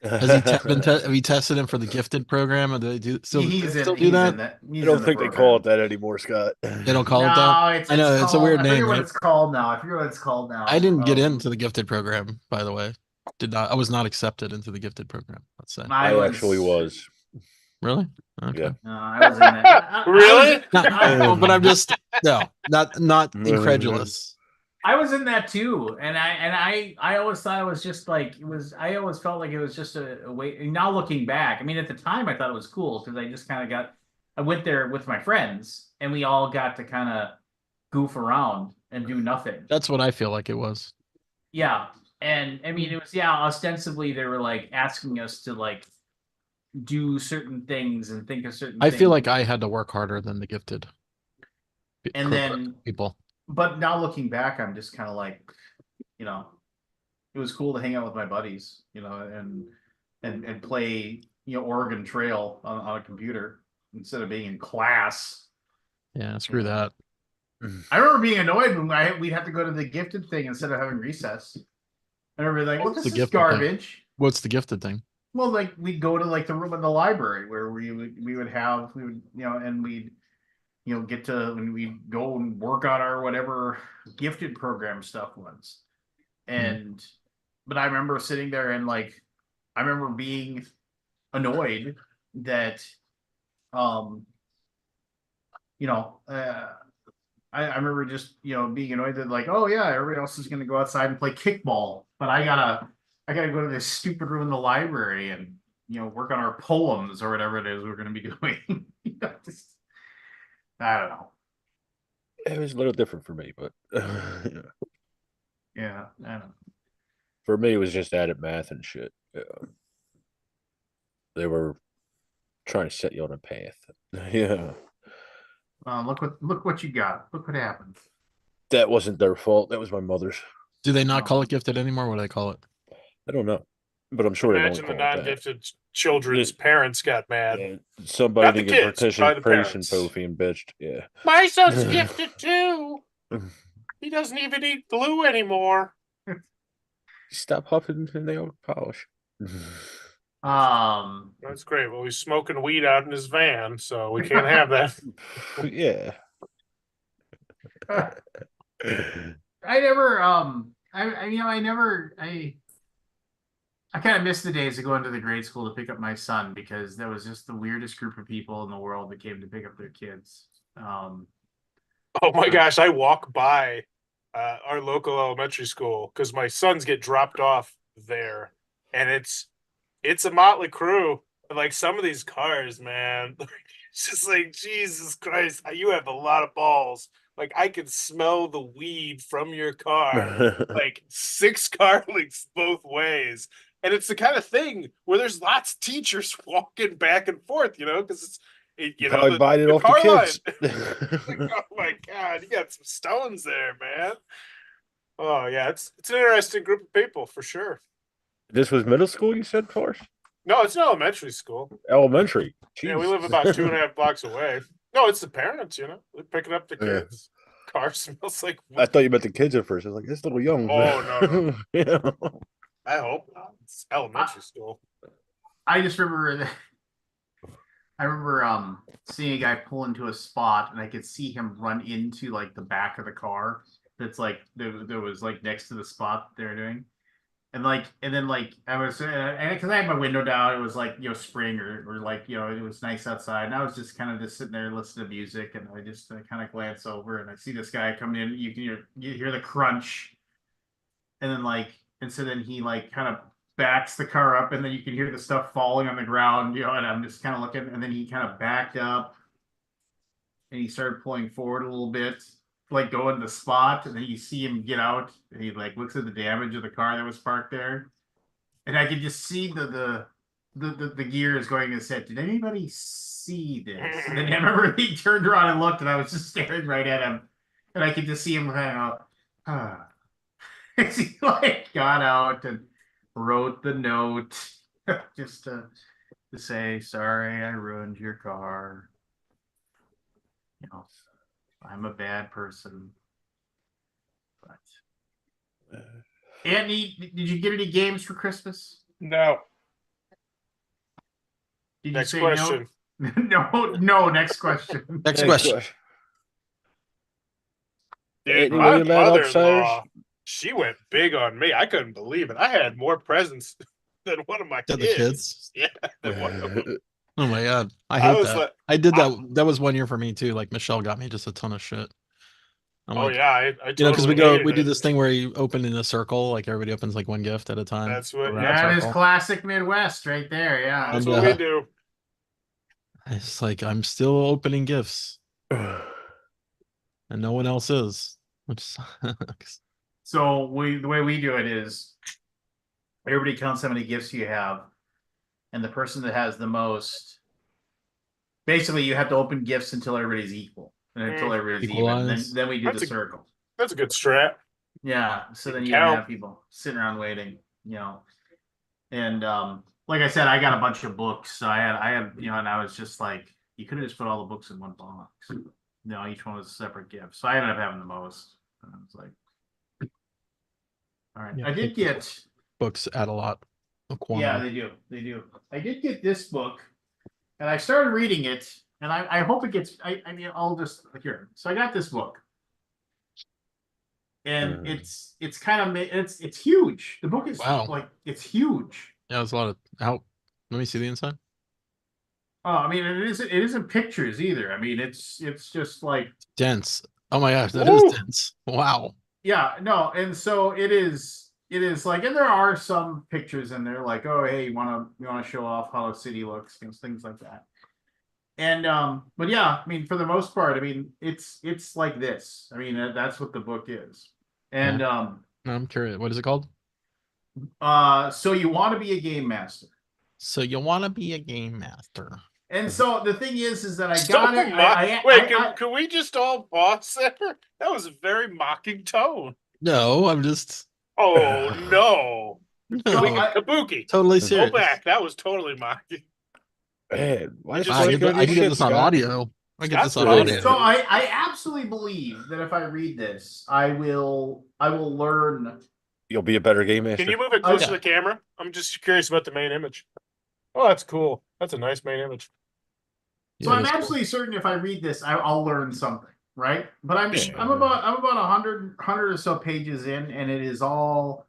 Have you tested him for the gifted program? Or do they do still do that? that. I He's don't in the think they call it program. that anymore, Scott. They don't call it that. No, I know it's a called, weird I name, forget what right? it's called now. I forget what it's called now. I didn't get into the gifted program, by the way. I was not accepted into the gifted program. Let's say. I actually was. Really? Okay. Yeah. No, I was in that. Really? But I'm just not incredulous. I was in that too, and I always thought it was just like it was. I always felt like it was just a way. And now looking back, I mean, at the time I thought it was cool because I just kind of got. I went there with my friends, and we all got to kind of goof around and do nothing. That's what I feel like it was. Yeah, and I mean, it was ostensibly they were like asking us to like do certain things and think of certain. I things. feel like I had to work harder than the gifted. And then people. But now looking back, I'm just kind of like, you know, it was cool to hang out with my buddies, you know, and play, you know, Oregon Trail on a computer instead of being in class. Yeah, screw that. I remember being annoyed when we'd have to go to the gifted thing instead of having recess. I remember like, well, this is garbage. Thing? What's the gifted thing? Well, like we'd go to like the room in the library where we would you know, and we'd you know, get to when we go and work on our whatever gifted program stuff was. And but I remember sitting there and like I remember being annoyed that you know I remember just you know being annoyed that like oh yeah everybody else is gonna go outside and play kickball but I gotta go to this stupid room in the library and you know work on our poems or whatever it is we're gonna be doing. You know, just I don't know. It was a little different for me, but Yeah, I don't know. For me, it was just added math and shit. They were trying to set you on a path. Yeah. Look what you got. Look what happened. That wasn't their fault. That was my mother's. Do they not call it gifted anymore? What do they call it? I don't know, but I'm sure. Imagine the non-gifted children's parents got mad. Yeah, somebody Not the didn't kids, probably the participation parents. trophy and bitched. Yeah. My son's gifted too. He doesn't even eat glue anymore. Stop huffing and nail polish. That's great. Well, he's smoking weed out in his van, so we can't have that. Yeah. I never I kind of miss the days of going to the grade school to pick up my son because that was just the weirdest group of people in the world that came to pick up their kids. Oh my gosh, I walk by our local elementary school because my sons get dropped off there, and it's a motley crew. Like some of these cars, man, it's just like Jesus Christ, you have a lot of balls. Like I can smell the weed from your car, like 6 car lengths both ways. And it's the kind of thing where there's lots of teachers walking back and forth, you know, because you know, probably bite it off car the kids. like, oh my God, you got some stones there, man. Oh yeah, it's an interesting group of people for sure. This was middle school, you said, Forrest? No, it's an elementary school. Elementary. Yeah, we live about 2.5 blocks away. No, it's the parents, you know. They're picking up the kids. Yeah. Car smells like weed. I thought you meant the kids at first. I was like, it's a little young. Oh no. Yeah. I hope not. It's elementary school. I just remember that I remember seeing a guy pull into a spot and I could see him run into like the back of the car that's like there was like next to the spot they're doing. And then I was and because I had my window down, it was like you know spring or like you know it was nice outside, and I was just kind of just sitting there listening to music, and I just kind of glance over and I see this guy coming in. You hear the crunch, and then so then he like kind of backs the car up, and then you can hear the stuff falling on the ground, you know. And I'm just kind of looking, and then he kind of backed up, and he started pulling forward a little bit. Like go in the spot and then you see him get out and he like looks at the damage of the car that was parked there and I could just see the gears going in his head. Did anybody see this? And then I remember he turned around and looked and I was just staring right at him and I could just see him kind of as he like got out and wrote the note just to say, sorry, I ruined your car. You know, I'm a bad person. But Andy, did you get any games for Christmas? No. Did Next you say question. no? No, next question. Next question. Dude, Any my William Mad Outsiders? mother-in-law, she went big on me. I couldn't believe it. I had more presents than one of my To kids. the kids. Yeah, than one of them. Oh my god, I I hate was that. like- I did that. That was 1 year for me too. Like Michelle got me just a ton of shit. I'm Oh like, yeah, I you know, because totally we hated do it. this thing where you open in a circle, like everybody opens like one gift at a time. That's what- around a That is circle. classic Midwest right there. Yeah. That's And, what we do. It's like I'm still opening gifts, and no one else is. Which sucks. So the way we do it is everybody counts how many gifts you have, and the person that has the most, basically you have to open gifts until everybody's equal and until everybody's even. Equalize. Then we do That's the a- circle. That's a good strat. Yeah. So then You you don't count. have people sitting around waiting, you know. And like I said, I got a bunch of books. So I had, you know, and I was just like, you could have just put all the books in one box. You know, each one was a separate gift. So I ended up having the most. And I was like, all right. Yeah, I did get Books add a lot of quantity. yeah, they do. They do. I did get this book, and I started reading it, and I hope it gets. I mean, I'll just here. So I got this book, and it's kind of it's huge. The book is Wow. like it's huge. Yeah, there's a lot of out. Let me see the inside. Oh, I mean, it isn't pictures either. I mean, it's just like Dense. Oh my gosh, that is Woo! dense. Wow. yeah, no, and so it is like, and there are some pictures in there like, oh hey, you wanna show off how a city looks, you know, things like that. And but yeah, I mean, for the most part, I mean, it's like this. I mean, that's what the book is. And No, I'm curious. What is it called? so you want to be a game master. So you want to be a game master. And so the thing is that I So got it. Wait, can we just all pause there? That was a very mocking tone. No, I'm just Oh no. no, We can Kabuki. totally Go serious. back. That was totally mocking. Man, why just is Wow, I like can like get this on audio. I get this on Scott's audio. really- So I absolutely believe that if I read this, I will learn. You'll be a better game master. Can you move it closer yeah. to the camera? I'm just curious about the main image. Oh, that's cool. That's a nice main image. So Yeah, I'm that's cool. absolutely certain if I read this, I'll learn something, right? But I'm Yeah. about 100 or so pages in, and it is all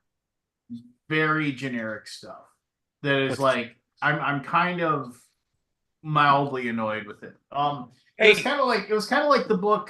very generic stuff. That is like I'm kind of mildly annoyed with it. It was Hey. kind of like the book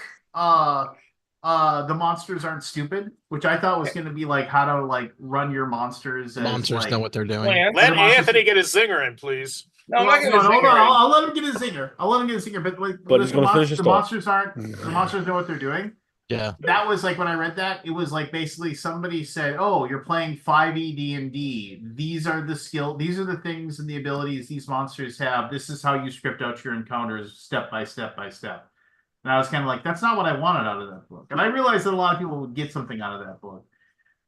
The Monsters Aren't Stupid, which I thought was going to be like how to like run your monsters. As, Monsters like, know what they're doing. Lance? Let The monsters- Anthony get his zinger in, please. No, I'm Well, not gonna no, hold zinger on. it. I'll let him get his zinger. I'll let him get his zinger. But like, But he's gonna finish his the thought. monsters aren't. The monsters know what they're doing. Yeah. That was like when I read that, it was like basically somebody said, "Oh, you're playing 5e D&D. These are the skill. These are the things and the abilities these monsters have. This is how you script out your encounters step by step by step." And I was kind of like, "That's not what I wanted out of that book." And I realized that a lot of people would get something out of that book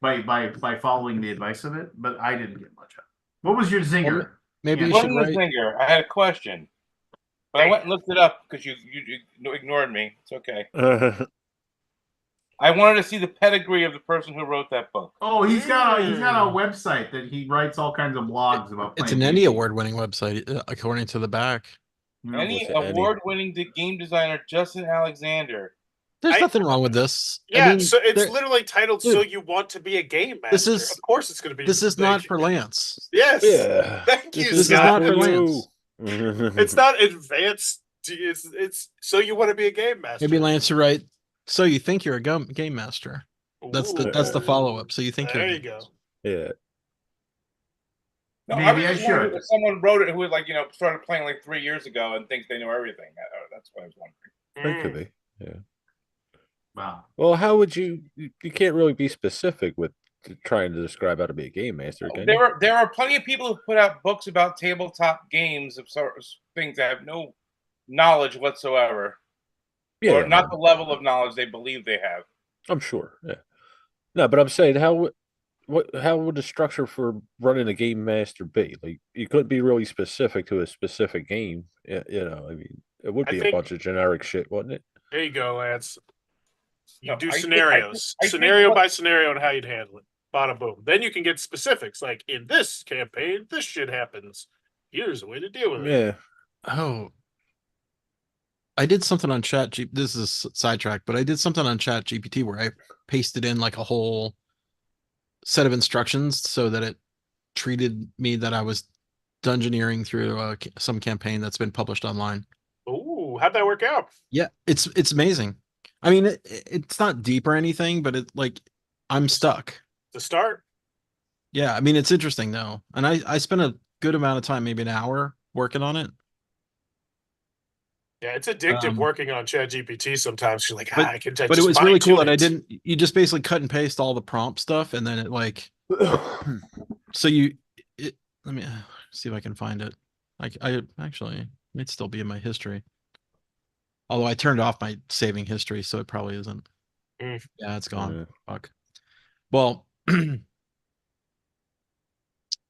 by following the advice of it, but I didn't get much out. What was your zinger? Maybe Yeah. you What should is write. zinger? I had a question, but I went and looked it up because you ignored me. It's okay. I wanted to see the pedigree of the person who wrote that book. Oh, he's got a website that he writes all kinds of blogs about. It's playing an Emmy D&D. award-winning website, according to the back. You know? Any What's it, Andy? award-winning game designer Justin Alexander. There's I- nothing wrong with this. I Yeah, mean, so it's there- literally titled Dude, "So You Want to Be a Game Master." this is- of course, it's going to be. This is big. not for Lance. Yes. Yeah. Thank you. This is Scott. not for Lance. It's not advanced. It's so you want to be a game master. Maybe Lance should write. So you think you're a game master? That's the Ooh. follow-up. So you think There you're? you go. Yeah. No, Maybe was I just wondering should. if someone wrote it who was like, started playing like 3 years ago and thinks they know everything. That's what I was wondering. That could be. Yeah. Wow. Well, how would you can't really be specific with trying to describe how to be a game master, can you? There are plenty of people who put out books about tabletop games of sort of things that have no knowledge whatsoever, Yeah, or not the level of knowledge they believe they have. I'm sure. Yeah. No, but I'm saying how how would the structure for running a game master be? Like, you couldn't be really specific to a specific game. You know, I mean, it would I be a think- bunch of generic shit, wouldn't it? There you go, Lance. You No, do I think- scenarios, I think scenario what- by scenario, and how you'd handle it. Bada boom. Then you can get specifics, like in this campaign, this shit happens. Here's a way to deal with it. Yeah. Oh, I did something on This is a sidetrack, but I did something on Chat GPT where I pasted in like a whole set of instructions so that it treated me that I was dungeoneering through some campaign that's been published online. Ooh, how'd that work out? Yeah, it's amazing. I mean, it's not deep or anything, but it like I'm stuck. To start? Yeah, I mean it's interesting though, and I spent a good amount of time, maybe an hour, working on it. Yeah, it's addictive Um, working on ChatGPT sometimes. You're like, but- I can But just it was really cool that I fine-tune it. didn't. You just basically cut and paste all the prompt stuff, and then it like so you. Let me see if I can find it. I actually it might still be in my history. Although I turned off my saving history, so it probably isn't. Mm. Yeah, it's gone. Yeah. Fuck. Well,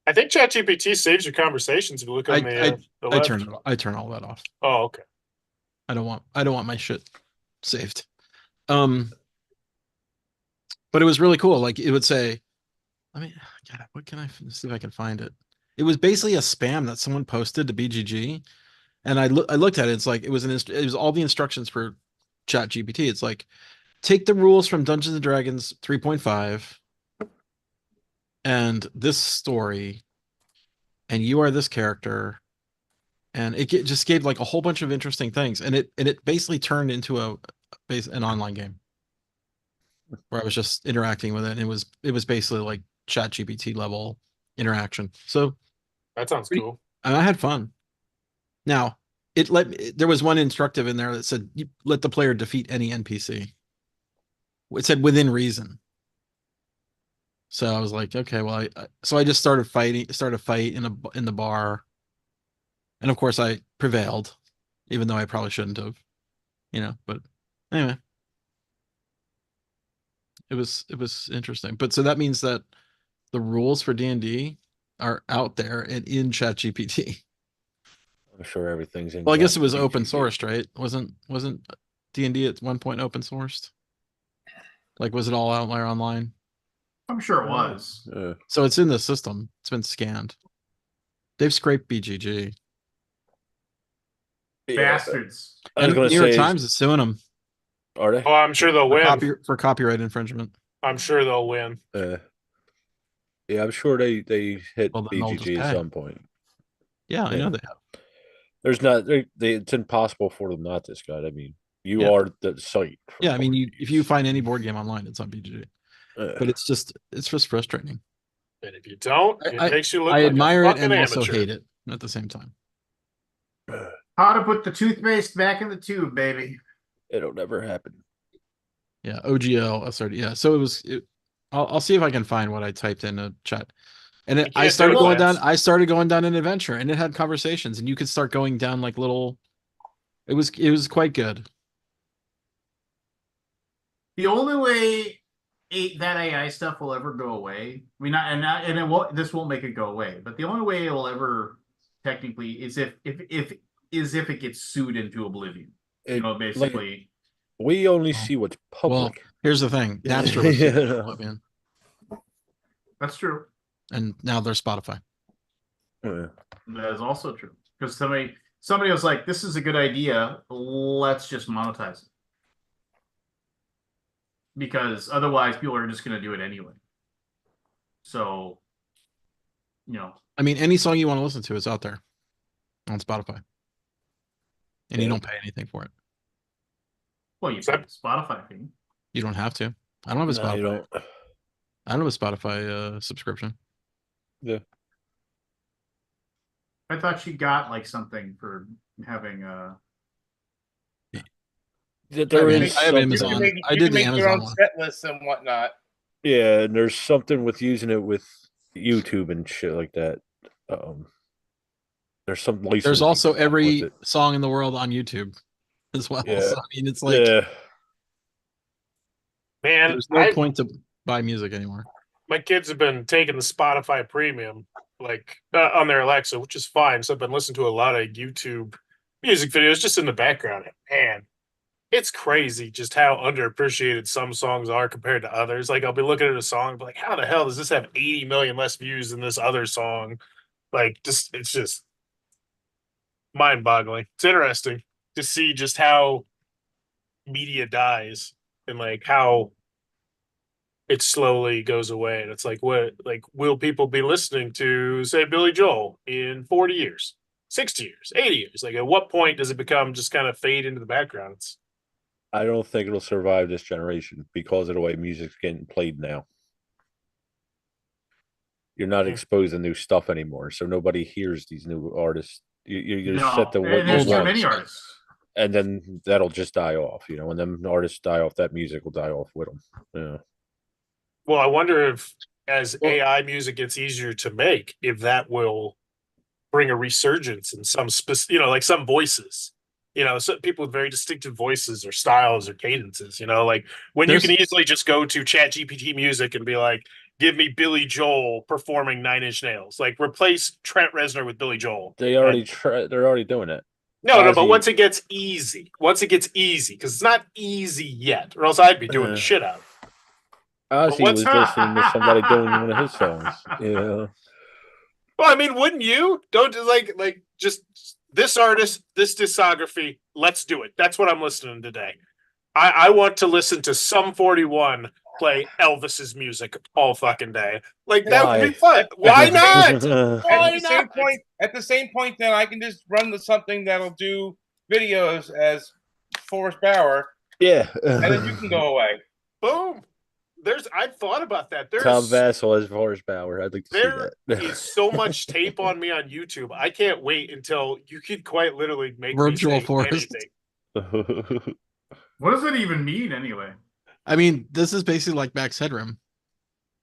I think ChatGPT saves your conversations if you look on the I left. turn all that off. Oh, okay. I don't want my shit saved. But it was really cool. Like it would say, I mean, God, what can I see if I can find it? It was basically a spam that someone posted to BGG, and I looked at it. It's like it was all the instructions for Chat GPT. It's like take the rules from Dungeons and Dragons 3.5 and this story, and you are this character, and just gave like a whole bunch of interesting things, and it basically turned into an online game where I was just interacting with it, and it was basically like Chat GPT level interaction. So That sounds cool. and I had fun. Now, there was one instructive in there that said you let the player defeat any NPC. It said within reason. So I was like, okay, well, so I just started a fight in the bar, and of course I prevailed, even though I probably shouldn't have, But anyway, it was interesting. But so that means that the rules for D&D are out there and in ChatGPT. I'm sure everything's in. Well, I guess it was ChatGPT. open sourced, right? Wasn't D&D at one point open sourced? Like, was it all out there online? I'm sure it was. So it's in the system. It's been scanned. They've scraped BGG. Yeah, Bastards. I was And going New to York say, Times is suing them are they? Oh, I'm sure they'll win. for copyright infringement. I'm sure they'll win. Yeah, I'm sure they hit Well, then they'll just BGG at pay. some point. Yeah, I Yeah. know they have. There's not. It's impossible for them not to, Scott. I mean, you Yeah. are the site. for Yeah, I mean, board if you games. find any board game online, it's on BGG. But it's just frustrating. And if you don't, it makes you look I like admire a it fucking and amateur. also hate it at the same time. How to put the toothpaste back in the tube, baby. It'll never happen. Yeah, OGL. Sorry, yeah. So it was. I'll see if I can find what I typed in a chat. And You I can't started do it, going down. Lance. I started going down an adventure, and it had conversations, and you could start going down like little. It was quite good. The only way that AI stuff will ever go away. I mean, and it won't. This won't make it go away. But the only way it will ever technically is if it gets sued into oblivion. It, Basically. we only Oh. see what's Well, public. here's the thing: Napster was Yeah. Oblivion, That's true. and now there's Spotify. That is also true because somebody was like, "This is a good idea. Let's just monetize it." Because otherwise people are just going to do it anyway. So, I mean, any song you want to listen to is out there on Spotify, and you Yeah. don't pay anything for it. well, you pay the Spotify fee. You don't have to. I don't have a No, you Spotify. don't. I don't have a Spotify subscription. Yeah. I thought she got like something for having There I is have something- Amazon. You I can did the make your Amazon own one. set lists and whatnot. Yeah, and there's something with using it with YouTube and shit like that. There's some licensing There's also stuff every with it. song in the world on YouTube as well. Yeah. So, I mean, it's like Yeah, Man, there's no point to buy music anymore. my kids have been taking the Spotify Premium, like on their Alexa, which is fine. So I've been listening to a lot of YouTube music videos just in the background. Man, it's crazy just how underappreciated some songs are compared to others. Like I'll be looking at a song, and be like, how the hell does this have 80 million less views than this other song? Like, just it's just mind-boggling. It's interesting to see just how media dies and like how it slowly goes away. And it's like, what, like, will people be listening to, say, Billy Joel in 40 years, 60 years, 80 years? Like, at what point does it become just kind of fade into the background? I don't think it'll survive this generation because of the way music's getting played now. You're not Hmm. exposed to new stuff anymore, so nobody hears these new artists. You're No, set to what and there's you too want, many artists. and then that'll just die off. When them artists die off, that music will die off with them. Yeah. Well, I wonder if as Well- AI music gets easier to make, if that will bring a resurgence in some like some voices. Some people with very distinctive voices or styles or cadences. Like when you There's- can easily just go to Chat GPT music and be like, "Give me Billy Joel performing Nine Inch Nails." Like replace Trent Reznor with Billy Joel. They're already doing it. No, but Ozzy- once it gets easy, because it's not easy yet, or else I'd be doing the shit out. Ozzy what's- was listening to somebody doing one of his songs. Yeah. Well, I mean, wouldn't you? Don't just this artist, this discography. Let's do it. That's what I'm listening to today. I want to listen to Sum 41 play Elvis's music all fucking day. Like that would be fun. Why not? Why not? At the same point, then I can just run to something that'll do videos as Forrest Bauer, Yeah. and then you can go away. Boom. I've thought about that. Tom Vassell as Forrest Bauer. I'd like to see There that. is so much tape on me on YouTube. I can't wait until you could quite literally make Virtual me say Forrest. anything. What does it even mean anyway? I mean, this is basically like Max Headroom.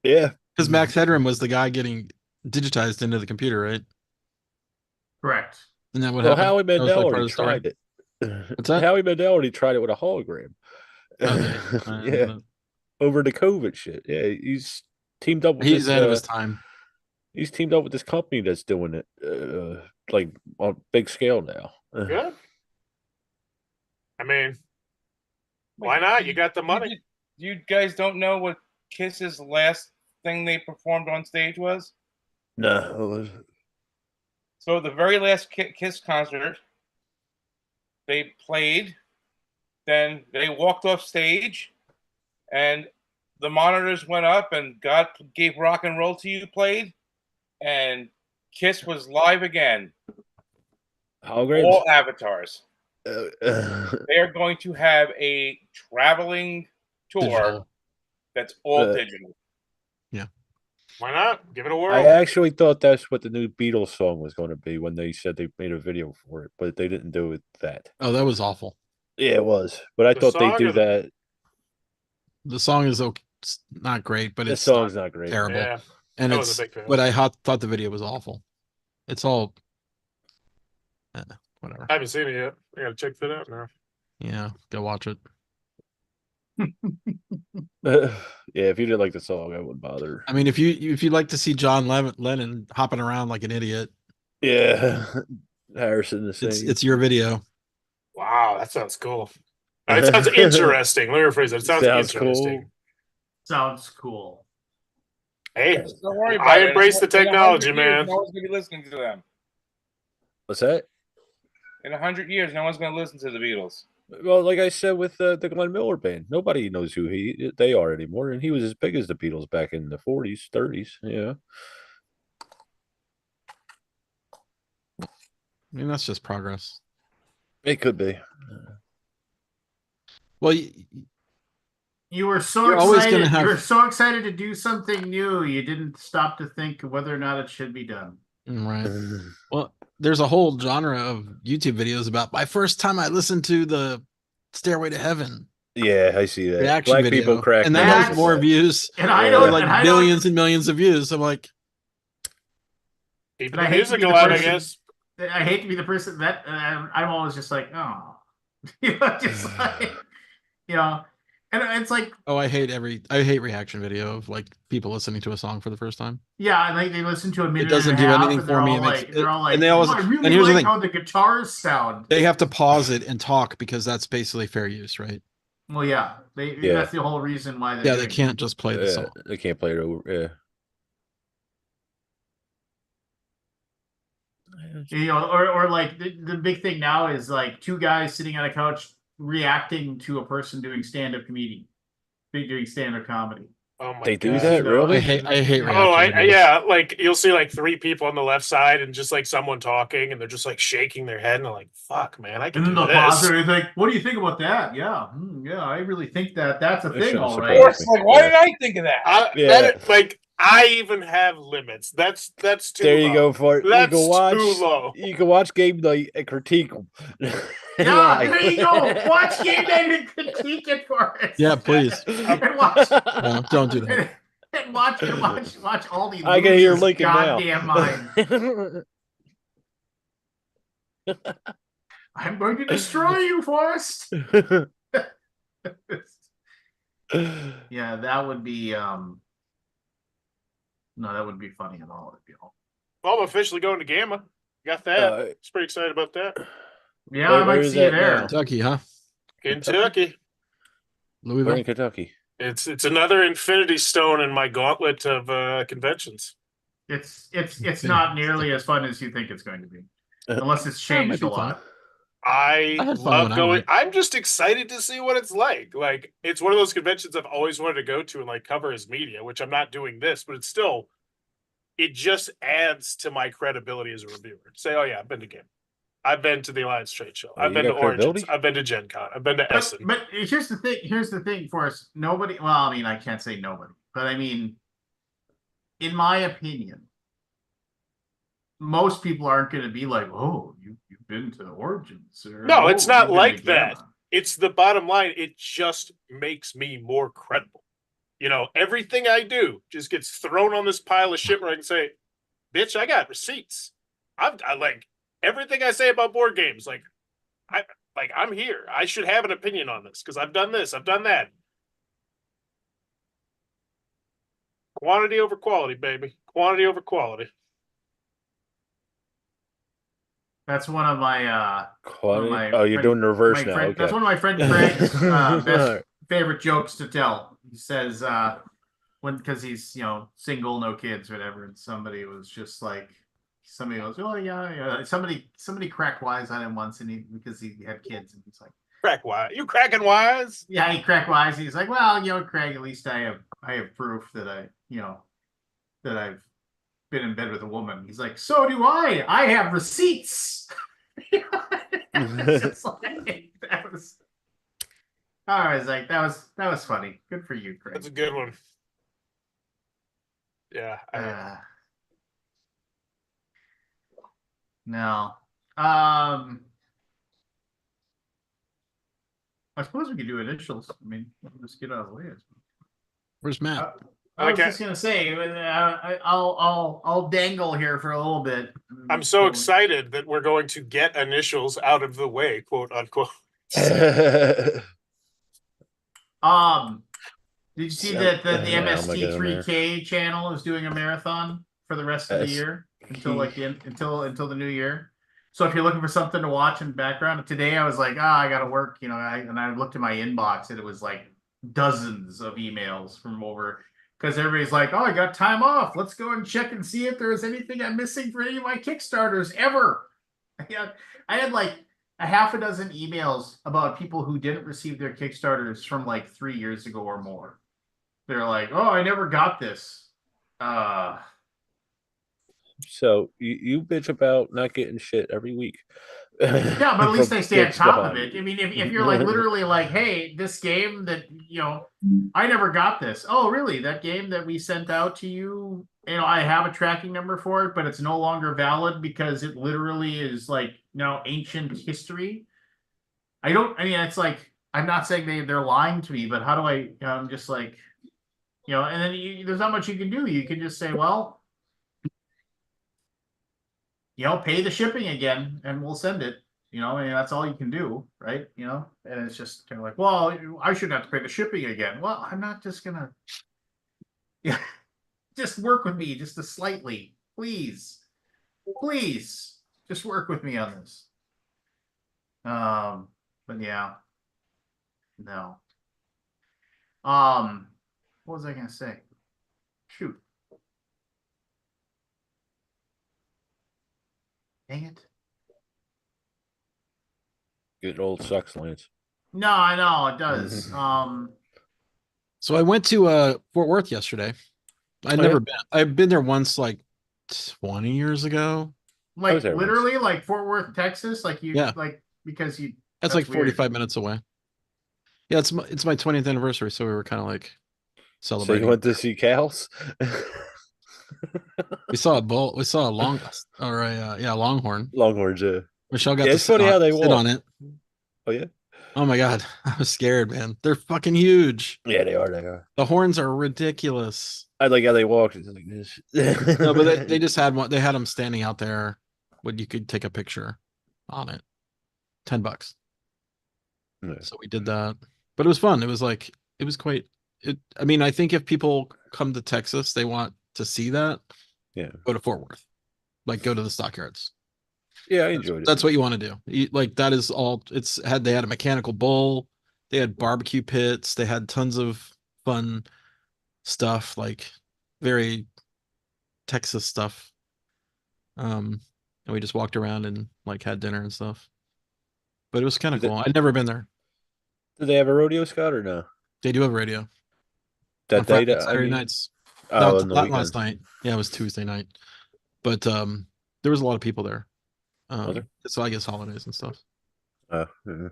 Yeah. Because Max Headroom was the guy getting digitized into the computer, right? Correct. And that what Well, happened? Howie That was Mandel like part of already the story. tried it. What's that? Howie Mandel already tried it with a hologram. Okay. Yeah. Over the COVID shit. Yeah, he's teamed up with He's this, ahead of his time. He's teamed up with this company that's doing it like on big scale now. Good. I mean, why not? You got the money. You guys don't know what Kiss's last thing they performed on stage was? No. So the very last Kiss concert, they played, then they walked off stage, and the monitors went up, and God Gave Rock and Roll to You played, and Kiss was live again. Holograms? All avatars. Uh, They are going to have a traveling tour Digital. that's all digital. Why not? Give it a whirl. I actually thought that's what the new Beatles song was going to be when they said they made a video for it, but they didn't do it that. Oh, that was awful. Yeah, it was. But I The thought they'd song do or the- that. The song is okay. It's not great, but The it's song's not great. terrible. Yeah. And I it's wasn't a big fan. but I thought the video was awful. It's all whatever. I haven't seen it yet. I gotta check that out now. Yeah, go watch it. Yeah, if you didn't like the song, I wouldn't bother. I mean, if you like to see John Lennon hopping around like an idiot, Yeah, Harrison the same. it's your video. Wow, that sounds cool. It sounds interesting. Let me rephrase it. It sounds interesting. cool. Sounds cool. Hey, Don't worry about I it. embrace the In 100 technology, years, man. No one's going to be listening to them. What's that? In 100 years, no one's going to listen to the Beatles. Well, like I said with the Glenn Miller band, nobody knows who they are anymore, and he was as big as the Beatles back in the 40s, 30s. Yeah. I mean, that's just progress. It could be. Well, You were so You're always excited. gonna have- You were so excited to do something new. You didn't stop to think whether or not it should be done. right. Well, there's a whole genre of YouTube videos about my first time I listened to the Stairway to Heaven Yeah, I see that. reaction Black video, people crack and me that up has with more that. views, And I Yeah. don't like and I millions and millions of views. I'm like, keep And I the hate to music be the alive, I person- guess. I hate to be the person that I'm always just like, oh, just like, And it's like, Oh, I hate reaction video of like people listening to a song for the first time. yeah, and like they listen to a minute doesn't and a do half, anything and for me. they're all like, and they always, "Oh, I and really here's the like thing, how the guitars sound." they have to pause it and talk because that's basically fair use, right? Well, yeah, Yeah. that's the whole reason why they're Yeah, doing they it. can't just play the song. They can't play it over. Yeah. You know, or like the big thing now is like two guys sitting on a couch reacting to a person doing stand-up doing stand-up comedy. Oh my They do God. that, You know, really? I hate reaction Oh, videos. yeah, like you'll see like three people on the left side and just like someone talking and they're just like shaking their head and they're like, fuck, man, I can And then do they'll pause this. it and think, "What do you think about that?" Yeah, yeah, I really think that's a That thing, shouldn't all surprise right. Forrest, me. like, why Yeah. did I think of that? Yeah. Like I even have limits. That's too There you low. go for it. That's you can watch. too low. You can watch game night and critique. Yeah, there you go. Watch game night and critique it for us. Yeah, please. And watch. No, don't do that. And watch Aldi I can hear lose his Lincoln goddamn now. mind. I'm going to destroy you, Forrest. Yeah, that would be no, that wouldn't be funny at all. It'd be all... Well, I'm officially going to Gamma. Got that. It's pretty excited about that. Yeah, I might where's see you that there. now? Kentucky, huh? Kentucky. We're Louisville. in Kentucky. It's another infinity stone in my gauntlet of conventions. It's not nearly as fun as you think it's going to be, unless it's Yeah, it might changed be a lot. fun. I had fun love when I going. went. I'm just excited to see what it's like. Like it's one of those conventions I've always wanted to go to and like cover as media, which I'm not doing this, but it's still. It just adds to my credibility as a reviewer. Say, oh yeah, I've been to Game. I've been to the Alliance Trade Show. Oh, I've you been to got credibility? Origins. I've been to Gen Con. I've been to Essen. But here's the thing. Here's the thing for us. Nobody. Well, I mean, I can't say nobody, but I mean, in my opinion, most people aren't going to be like, "Oh, you've been to Origins." Or, No, "Oh, it's not you've been like to that. Gamma." It's the bottom line. It just makes me more credible. You know, everything I do just gets thrown on this pile of shit where I can say, bitch, I got receipts. I like everything I say about board games. I'm here. I should have an opinion on this because I've done this. I've done that. Quantity over quality, baby. Quantity over quality. That's one of my Oh, you're doing the reverse now. Okay. That's one of my friend Craig's best favorite jokes to tell. He says because he's single, no kids, whatever, and somebody goes, oh yeah. Somebody cracked wise on him once, and because he had kids, and he's like, crack wise. You cracking wise? Yeah, he cracked wise. He's like, well, Craig, at least I have proof that that I've been in bed with a woman. He's like, so do I. I have receipts. It's like, I was like, that was funny. Good for you, Craig. That's a good one. Yeah. No. I suppose we could do initials. I mean, let's get out of the way. Where's Matt? I was just gonna say, I'll dangle here for a little bit. I'm so excited that we're going to get initials out of the way, quote unquote. Did you see that the MST3K channel is doing a marathon for the rest of the year until until the new year? So if you're looking for something to watch in the background, today I was like, I gotta work, and I looked at my inbox and it was like dozens of emails from over. Because everybody's like, I got time off. Let's go and check and see if there's anything I'm missing for any of my Kickstarters ever. I had like a half a dozen emails about people who didn't receive their Kickstarters from like 3 years ago or more. They're like, oh, I never got this. So you bitch about not getting shit every week. Yeah, but at least they stay on top of it. I mean, if you're like literally like, hey, this game that I never got this. Oh, really? That game that we sent out to you, I have a tracking number for it, but it's no longer valid because it literally is like ancient history. It's like, I'm not saying they're lying to me, but how do I'm just like, and then there's not much you can do. You can just say, well, pay the shipping again and we'll send it, You know, and that's all you can do, right? You know, and it's just kind of like, well, I shouldn't have to pay the shipping again. Well, I'm not just gonna, yeah, just work with me just a slightly, please, please, just work with me on this. But yeah, no. What was I gonna say? Shoot, dang it. Good old sucks, Lance. No, I know it does. So I went to Fort Worth yesterday. I'd Oh, never yeah? been. I've been there once, like 20 years ago. I like was there once. literally, like Fort Worth, Texas, like you, Yeah. like because you. That's like 45 minutes away. Yeah, it's my 20th anniversary, so we were kind of like So celebrating. you went to see cows? We saw a bull. We saw a longhorn. Longhorns, yeah. Michelle got Yeah, to it's funny how they sit walk. on it. Oh yeah, Oh my god, I was scared, man. They're fucking huge. yeah, they are. They are. The horns are ridiculous. I like how they walk. It's like this. No, but they just had one. They had them standing out there, what you could take a picture on it. $10. Yeah. So we did that, but it was fun. It was like it was quite. It. I mean, I think if people come to Texas, they want to see that. Yeah. Go to Fort Worth, like go to the stockyards. Yeah, I enjoyed it. That's what you want to do. Like that is all. They had a mechanical bull. They had barbecue pits. They had tons of fun stuff, like very Texas stuff. And we just walked around and like had dinner and stuff. But it was kind of Did they- cool. I'd never been there. Do they have a rodeo, Scott, or no? They do have radio on That Friday, day, Saturday nights. Oh, Not on the last weekends. night. Yeah, it was Tuesday night. But there was a lot of people there. Was there? So I guess holidays and stuff. Yeah. Yeah.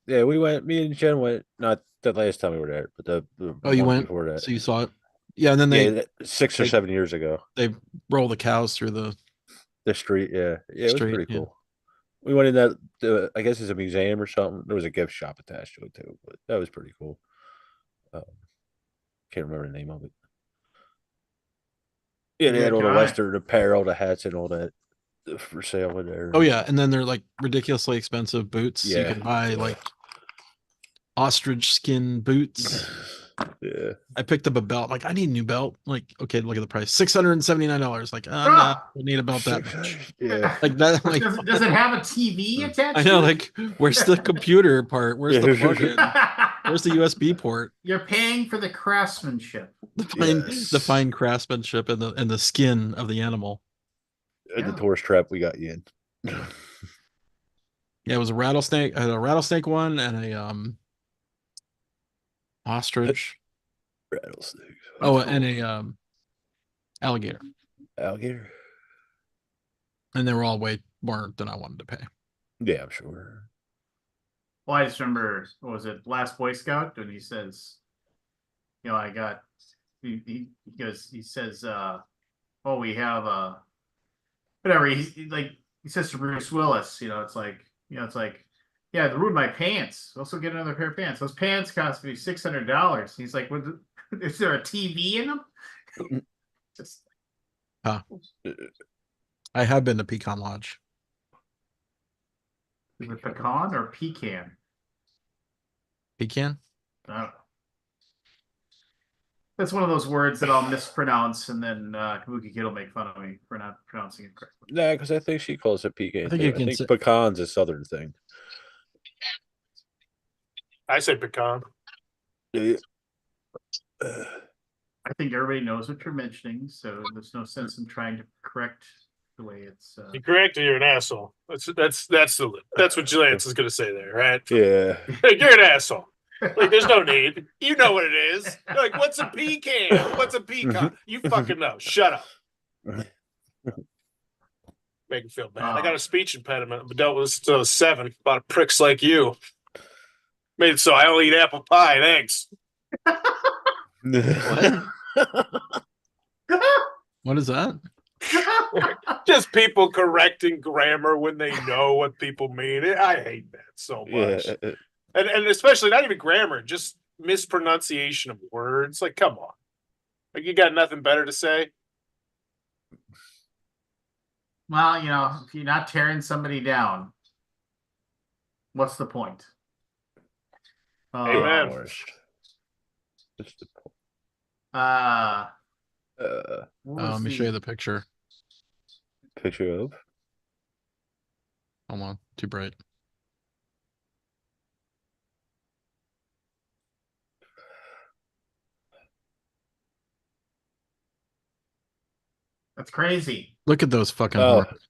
Yeah, we went. Me and Jen went. Not the last time we were there, but the Oh, you one went? before that. So you saw it? Yeah, and then Yeah, 6 or they- 7 years ago. they roll the cows through the The street, yeah, it was Street, pretty yeah. cool. We went in that. I guess it's a museum or something. There was a gift shop attached to it too, but that was pretty cool. Can't remember the name of it. Yeah, they Yeah, had all the God. Western apparel, the hats, and all that for sale in there. Oh yeah, and then they're like ridiculously expensive boots. You Yeah. can buy like ostrich skin boots. Yeah, I picked up a belt. Like, I need a new belt. Like, okay, look at the price. $679. Like, I don't need a belt that much. yeah. Like that. Like, does it have a TV attached? I know. to it? Like, where's the computer part? Where's the plug-in? Where's the USB port? You're paying for the craftsmanship. The fine craftsmanship and the skin of the animal. And the Yeah. tourist trap we got you in. Yeah, it was a rattlesnake. I had a rattlesnake one and a ostrich. Rattlesnakes. Oh, and a alligator. Alligator. And they were all way more than I wanted to pay. Yeah, I'm sure. Well, I just remember, what was it, Last Boy Scout? And he says, you know, I got, he goes, he says, oh, we have, whatever. He says to Bruce Willis, you know, it's like, yeah, they ruined my pants. Also get another pair of pants. Those pants cost me $600. He's like, is there a TV in them? Just I have been to Pecan Lodge. is it pecan or pecan? Pecan? I don't know. That's one of those words that I'll mispronounce, and then Kabuki Kid will make fun of me for not pronouncing it correctly. Nah, because I think she calls it pecan. I think too. you can say- pecan's a southern thing. I say pecan. Yeah. I think everybody knows what you're mentioning, so there's no sense in trying to correct the way it's. You correct or you're an asshole. That's what Lance is gonna say there, right? Yeah. Like, you're an asshole. Like, there's no need. You know what it is. You're like, what's a pecan? What's a pecan? You fucking know. Shut up. Make me feel bad. I got a speech impediment, but dealt with this until I was 7. A lot of pricks like you. Made it so I only eat apple pie. Thanks. What is that? Just people correcting grammar when they know what people mean. I hate that so much. Yeah. And especially not even grammar, just mispronunciation of words. Like, come on. Like, you got nothing better to say? Well, if you're not tearing somebody down, what's the point? Amen. Worst. What's the point? What Let was me show you the picture. Picture of? Hold on, too bright. That's crazy. Look at those fucking Oh, horns.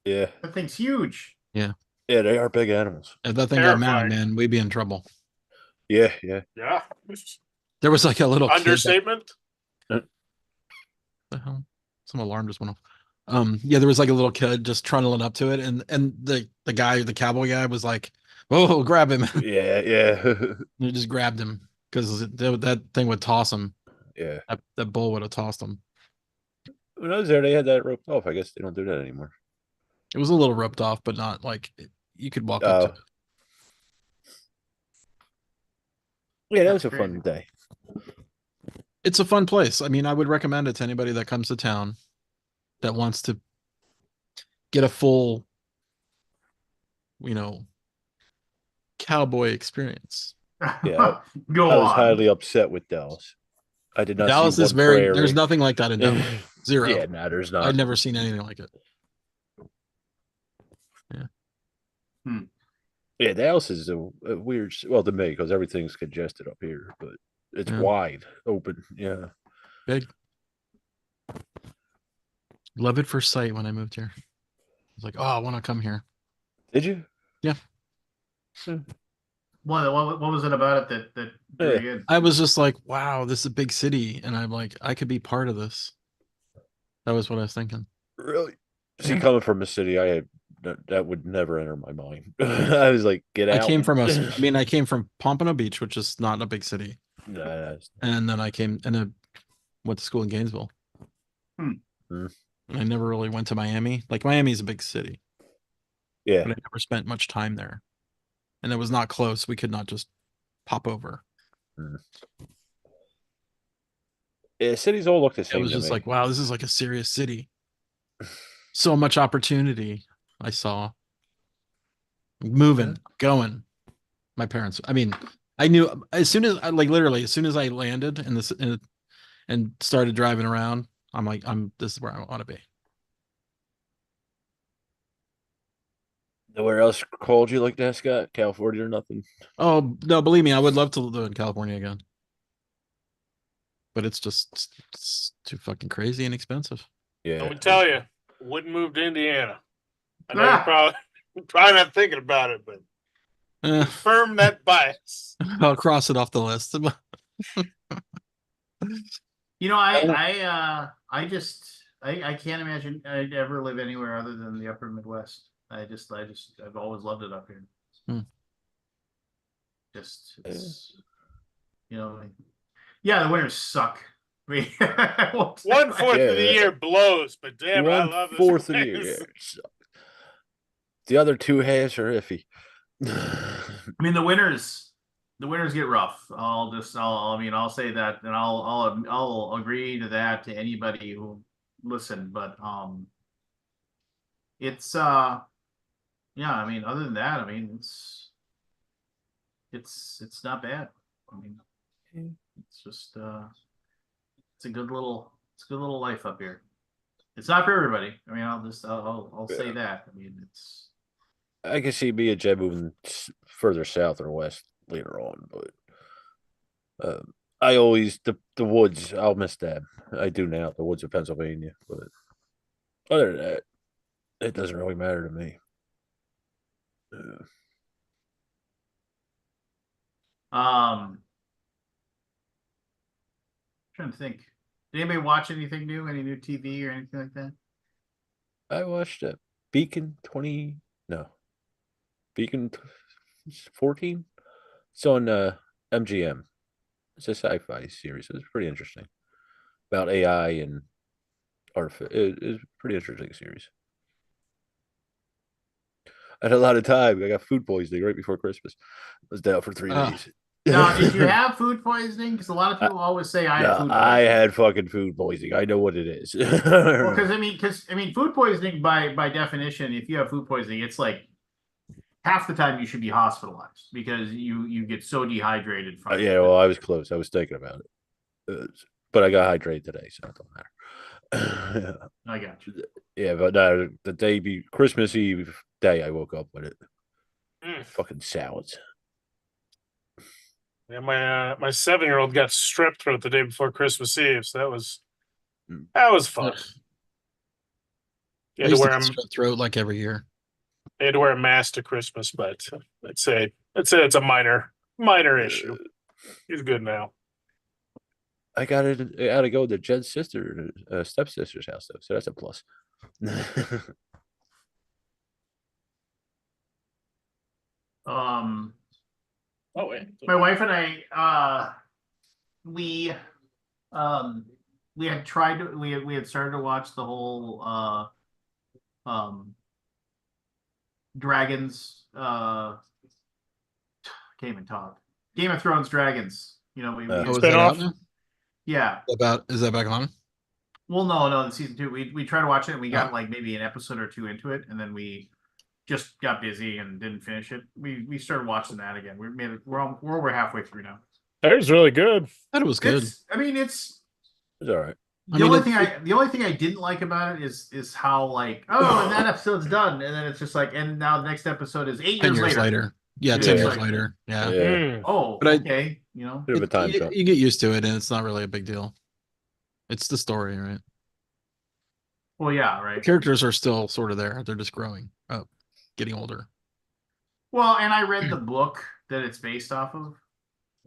yeah. That thing's huge. Yeah, they are big animals. If that thing got mad, Terrifying. man, we'd be in trouble. Yeah, yeah. Yeah. There was like a little kid. Understatement. The hell? Some alarm just went off. Yeah, there was like a little kid just trundling up to it, and the cowboy guy was like, "Oh, grab him!" Yeah, yeah. He just grabbed him because that thing would toss him. Yeah. That bull would have tossed him. When I was there, they had that roped off. I guess they don't do that anymore. It was a little roped off, but not like you could walk up to it. Yeah, that That's was a crazy. fun day. It's a fun place. I mean, I would recommend it to anybody that comes to town that wants to get a full, cowboy experience. Yeah, Go I was on. highly upset with Dallas. I did not Dallas see is one very. prairie. There's nothing like that in Dallas. Zero. Yeah, no, there's not. I've never seen anything like it. Yeah, Dallas is a weird. Well, to me, because everything's congested up here, but it's Yeah. wide open. Yeah. Big. Love it first sight when I moved here. I was like, oh, I want to come here. Did you? Yeah. What was it about it that drew you in? I was just like, wow, this is a big city, and I'm like, I could be part of this. That was what I was thinking. Really? See, Yeah. coming from a city, that would never enter my mind. I was like, get out. I came from Pompano Beach, which is not a big city, Nah, and then I went to school in Gainesville. Hmm. Hmm. And I never really went to Miami. Like Miami's a big city, yeah. but I never spent much time there, and it was not close. We could not just pop over. Yeah, cities all look the It same. was to just me. like, wow, this is like a serious city. So much opportunity I saw. Moving, going. My parents. I mean, I knew as soon as as soon as I landed and started driving around, I'm like, this is where I want to be. Nowhere else called you like that, Scott? California or nothing? Oh no, believe me, I would love to live in California again. But it's too fucking crazy and expensive. Yeah. Let me tell you, wouldn't move to Indiana. I know Ah. you're probably not thinking about it, but confirm that bias. I'll cross it off the list. I can't imagine I'd ever live anywhere other than the upper Midwest. I've always loved it up here. Yeah, the winters suck. I mean, 1/4 of the year blows, but damn, I love this 1/4 of the year. place. The other 2 halves are iffy. I mean, the winters get rough. I'll say that, and I'll agree to that to anybody who listen. But it's yeah. I mean, other than that, I mean, it's not bad. I mean, it's just it's a good little life up here. It's not for everybody. I mean, I'll say that. I mean, it's. I can see me and Jed moving further south or west later on, but I always the woods. I'll miss them. I do now. The woods of Pennsylvania, but other than that, it doesn't really matter to me. Trying to think. Did anybody watch anything new? Any new TV or anything like that? I watched Beacon 14. It's on MGM. It's a sci-fi series. It's pretty interesting about AI and it's a pretty interesting series. I had a lot of time. I got food poisoning right before Christmas. I was down for 3 days. Now, did you have food poisoning? Because a lot of people always say I had No, food I poisoning. had fucking food poisoning. I know what it is. Well, because I mean, food poisoning by definition, if you have food poisoning, it's like half the time you should be hospitalized because you get so dehydrated from it. Yeah, well, I was close. I was thinking about it, but I got hydrated today, so it don't matter. I got you. Yeah, but no, the day be Christmas Eve day, I woke up with it. Mm. Fucking salads. Yeah, my 7-year-old got strep throat the day before Christmas Eve, so that was fun. Ugh. You I had to used to wear get strep throat like every year. they had to wear a mask to Christmas, but I'd say it's a minor issue. He's good now. I got it. I had to go to Jed's sister, stepsister's house though, so that's a plus. Um, Oh wait, my wife and I, we um we had tried to we had started to watch the whole dragons can't even talk. Game of Thrones dragons. You know, Oh, Oh, is Spin that out off? now? yeah. Is that back on? Well, no, the season 2. We tried to watch it and we got Oh. like maybe an episode or two into it, and then we just got busy and didn't finish it. We started watching that again. We're over halfway through now. That was really good. Thought it was good. It's I mean it's it's all right. the I mean, the only thing I didn't like about it is how like, oh, and that episode's done, and then it's just like, and now the next episode is 10 8 years years later. later. Yeah, Yeah, 10 it's years like- later. Yeah. Yeah, Mm. Oh, But okay, you know. bit of a time you, jump. you get used to it, and it's not really a big deal. It's the story, right? Well, yeah, The right. characters are still sort of there. They're just growing up, getting older. Well, and I read the book that it's based off of,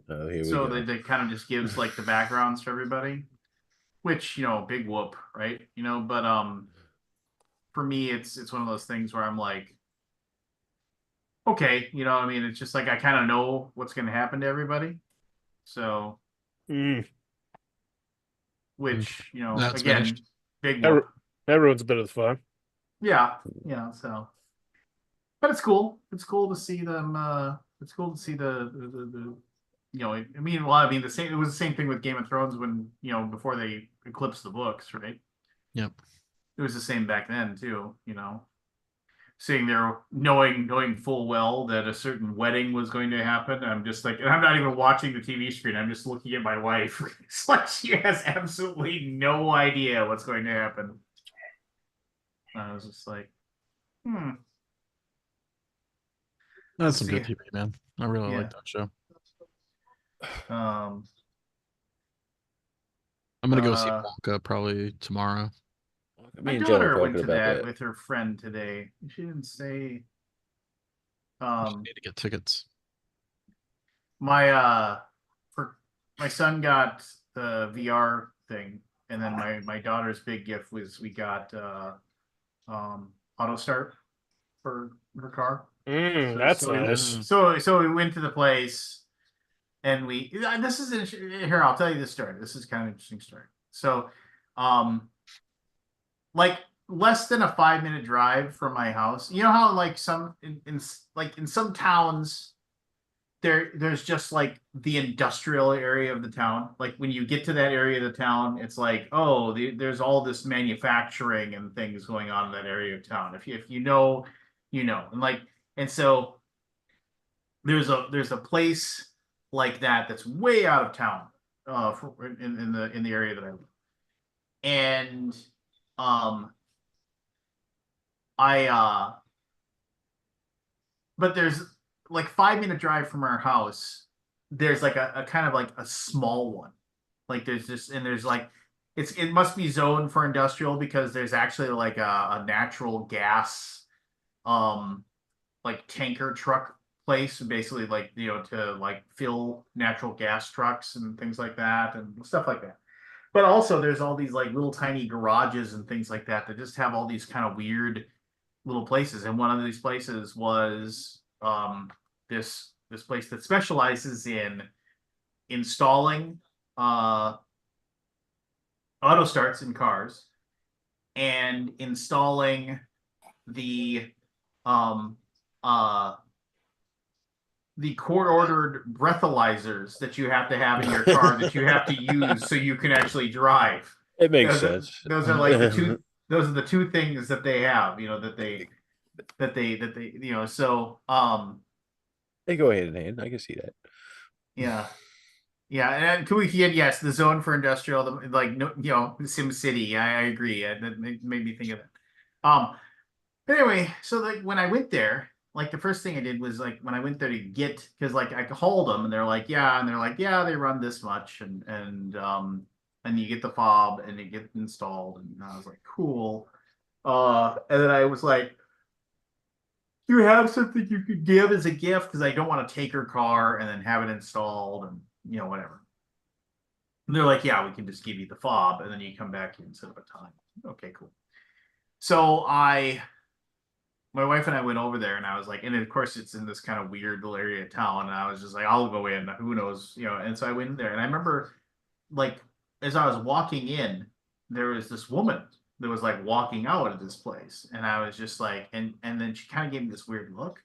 Oh, here we so go. that kind of just gives like the backgrounds to everybody, which big whoop, right? But for me, it's one of those things where I'm like, okay, I mean, it's just like I kind of know what's going to happen to everybody, so Mm. which That's again, finished. big That, whoop. ru- that ruins a bit of the fun. Yeah, so, but it's cool. It's cool to see them. It's cool to see the I mean, well, I mean, the same. It was the same thing with Game of Thrones when before they eclipsed the books, right? Yep. It was the same back then too. Sitting there knowing full well that a certain wedding was going to happen. I'm just like, and I'm not even watching the TV screen. I'm just looking at my wife. It's like she has absolutely no idea what's going to happen. I was just like, That's some See. good TV, man. I really Yeah. like that show. um, I'm gonna go see Uh, Wonka probably tomorrow. Me my and Jen were daughter went talking to about that that. with her friend today. She didn't say. I need to get tickets. My for my son got the VR thing, and then my daughter's big gift was we got auto start for her car. That's so nice. So we went to the place, and this is here. I'll tell you this story. This is kind of an interesting story. So, like less than a 5-minute drive from my house. You know how like some in some towns there's just like the industrial area of the town. Like when you get to that area of the town, it's like, oh, there's all this manufacturing and things going on in that area of town. If you know, and so there's a place like that that's way out of town, in the area that I live, and I but there's like 5-minute drive from our house. There's like a kind of like a small one. Like there's like it must be zoned for industrial because there's actually like a natural gas like tanker truck place, basically like to like fill natural gas trucks and things like that and stuff like that. But also there's all these like little tiny garages and things like that that just have all these kind of weird little places, and one of these places was this place that specializes in installing auto starts in cars and installing the the court-ordered breathalyzers that you have to have in your car that you have to use so you can actually drive. It makes Those are- sense. Those are like the two. Those are the two things that they have. So They go hand in hand. I can see that. yeah. Yeah, and can we yes, the zone for industrial, like no, Sim City. I agree. That made me think of it. But anyway, so like when I went there, like the first thing I did was like when I went there to get because like I called them and they're like yeah they run this much and you get the fob and it gets installed and I was like cool. And then I was like, do you have something you could give as a gift because I don't want to take her car and then have it installed and whatever. And they're like, yeah, we can just give you the fob and then you come back and set up a time. Okay, cool. So my wife and I went over there and I was like, and of course it's in this kind of weird little area of town. And I was just like, I'll go in, who knows, And so I went in there and I remember like, as I was walking in, there was this woman that was like walking out of this place. And I was just like, and then she kind of gave me this weird look.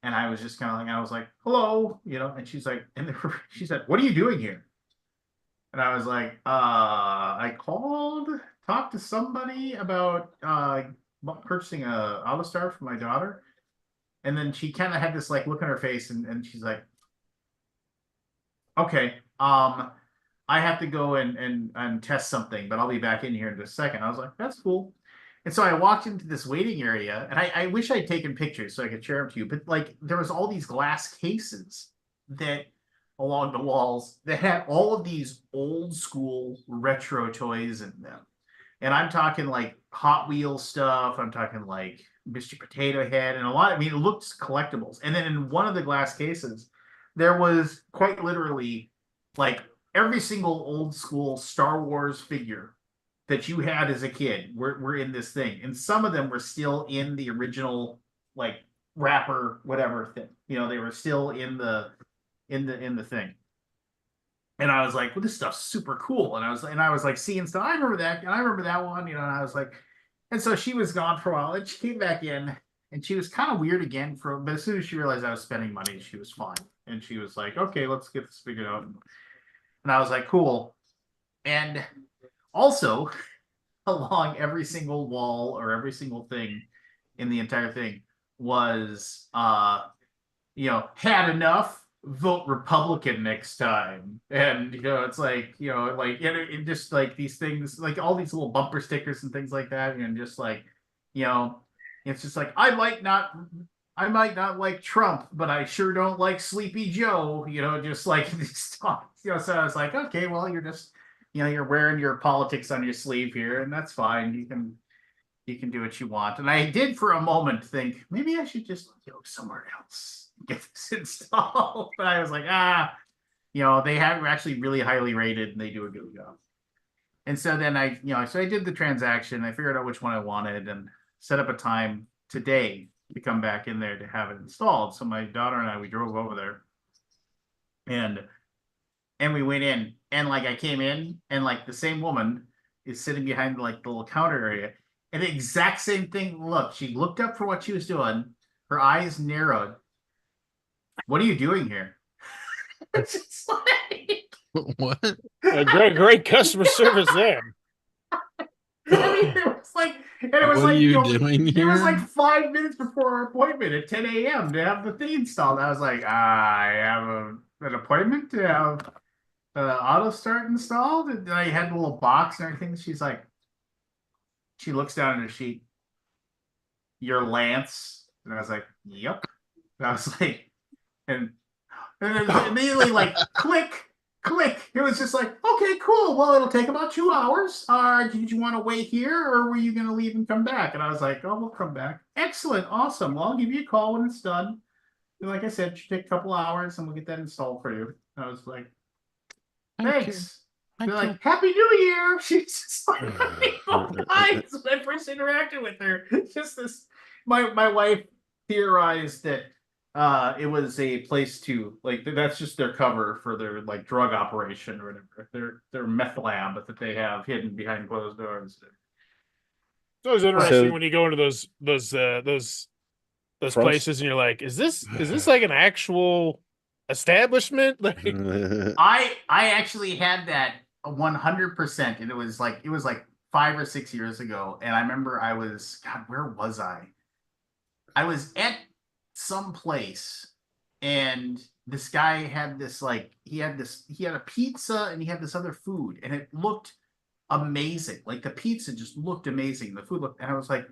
And I was just kind of like, I was like, hello, and she's like, she said, what are you doing here? And I was like, I called, talked to somebody about purchasing a AutoStar for my daughter. And then she kind of had this like look on her face and she's like, okay, I have to go and test something, but I'll be back in here in just a second. I was like, that's cool. And so I walked into this waiting area and I wish I'd taken pictures so I could share them to you, but like there was all these glass cases that along the walls that had all of these old school retro toys in them. And I'm talking like Hot Wheels stuff. I'm talking like Mr. Potato Head and a lot. I mean, it looked collectibles. And then in one of the glass cases, there was quite literally like every single old school Star Wars figure that you had as a kid were in this thing. And some of them were still in the original like wrapper, whatever thing. They were still in the thing. And I was like, well, this stuff's super cool. And I was like seeing stuff. I remember that, and I remember that one, and I was like, and so she was gone for a while, and she came back in, and she was kind of weird again but as soon as she realized I was spending money, she was fine. And she was like, okay, let's get this figured out. And I was like, cool. And also, along every single wall or every single thing in the entire thing was had enough, vote Republican next time. And it's like it just like these things, like all these little bumper stickers and things like that, and just like it's just like I might not like Trump, but I sure don't like Sleepy Joe, just like these stuff. So I was like, okay, well, you're just you're wearing your politics on your sleeve here, and that's fine. You can do what you want. And I did for a moment think maybe I should just go somewhere else, get this installed. But I was like, they have actually really highly rated and they do a good job. And so then I did the transaction. I figured out which one I wanted and set up a time today to come back in there to have it installed. So my daughter and I, we drove over there and we went in and like I came in and like the same woman is sitting behind like the little counter area. And the exact same thing. Look, she looked up for what she was doing. Her eyes narrowed. What are you doing here? It's just like, What? Great customer service there. I mean, it was like, and it was What like, are you doing it was here? like 5 minutes before our appointment at 10 a.m. to have the thing installed. I was like, I have an appointment to have auto start installed. And then I had the little box and everything. She's like, she looks down at her sheet. Your Lance. And I was like, yep. And I was like, and then immediately like click. It was just like, okay, cool. Well, it'll take about 2 hours. Did you want to wait here or were you going to leave and come back? And I was like, oh, we'll come back. Excellent. Awesome. Well, I'll give you a call when it's done. And like I said, it should take a couple hours and we'll get that installed for you. And I was like, thanks. They're like, Happy New Year. She's just like, guys, when I first interacted with her. Just this, my wife theorized that it was a place to like that's just their cover for their like drug operation or whatever. Their meth lab that they have hidden behind closed doors. It's always interesting So- when you go into those those From- places, and you're like, is this like an actual establishment? Like, I actually had that 100%, and it was like 5 or 6 years ago, and I remember I was, God, where was I? I was at some place, and this guy had this like he had a pizza and he had this other food, and it looked amazing. Like the pizza just looked amazing. The food looked, and I was like,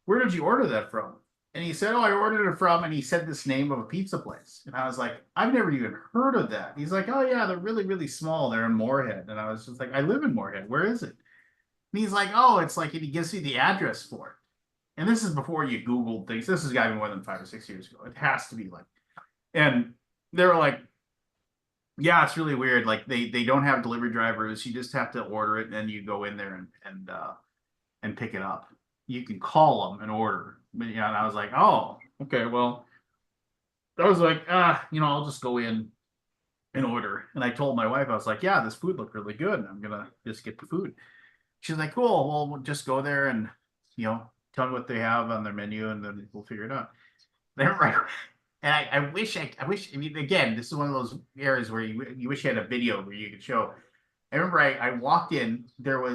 "Where did you order that from?" And he said, "Oh, I ordered it from," and he said this name of a pizza place. And I was like, "I've never even heard of that." He's like, "Oh yeah, they're really, really small. They're in Moorhead." And I was just like, "I live in Moorhead. Where is it?" And he's like, "Oh, it's like," and he gives me the address for it. And this is before you Googled things. This has got to be more than 5 or 6 years ago. It has to be like, and they were like, "Yeah, it's really weird. Like they don't have delivery drivers. You just have to order it, and then you go in there and pick it up. You can call them and order." But yeah, and I was like, "Oh, okay, well," I was like, I'll just go in and order." And I told my wife, I was like, "Yeah, this food looked really good, and I'm gonna just get the food." She's like, "Cool, well, we'll just go there and tell me what they have on their menu, and then we'll figure it out." They're right. And I wish. I mean, again, this is one of those areas where you wish you had a video where you could show. I remember I walked in. There were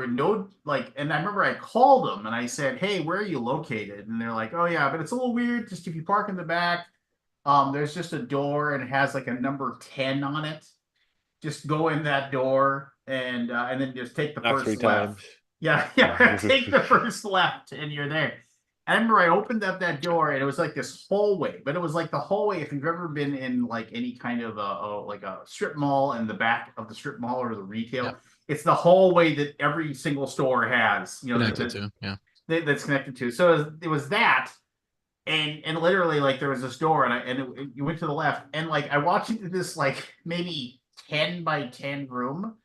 no and I remember I called them and I said, "Hey, where are you located?" And they're like, "Oh yeah, but it's a little weird. Just if you park in the back, there's just a door and it has like a number 10 on it. Just go in that door and then just take the Knock first 3 left." times. Yeah. Take the first left and you're there. I remember I opened up that door and it was like this hallway, but it was like the hallway if you've ever been in like any kind of a strip mall, in the back of the strip mall or the retail. Yep. It's the hallway that every single store has, Connected to, yeah. that's connected to. So it was that, and literally like there was this door, and you went to the left, and like I walked into this like maybe 10 by 10 room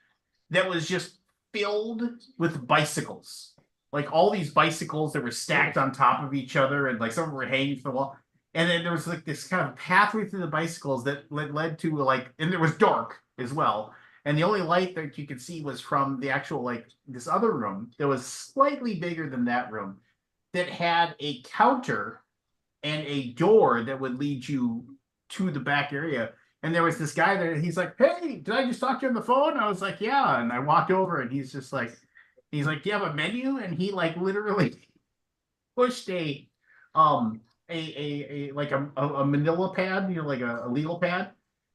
that was just filled with bicycles. Like all these bicycles that were stacked on top of each other, and like some of them were hanging from the wall. And then there was like this kind of pathway through the bicycles that led to and it was dark as well. And the only light that you could see was from the actual this other room that was slightly bigger than that room, that had a counter and a door that would lead you to the back area. And there was this guy there, and he's like, "Hey, did I just talk to you on the phone?" I was like, "Yeah." And I walked over, and he's like, "Do you have a menu?" And he like literally pushed a manila pad, like a legal pad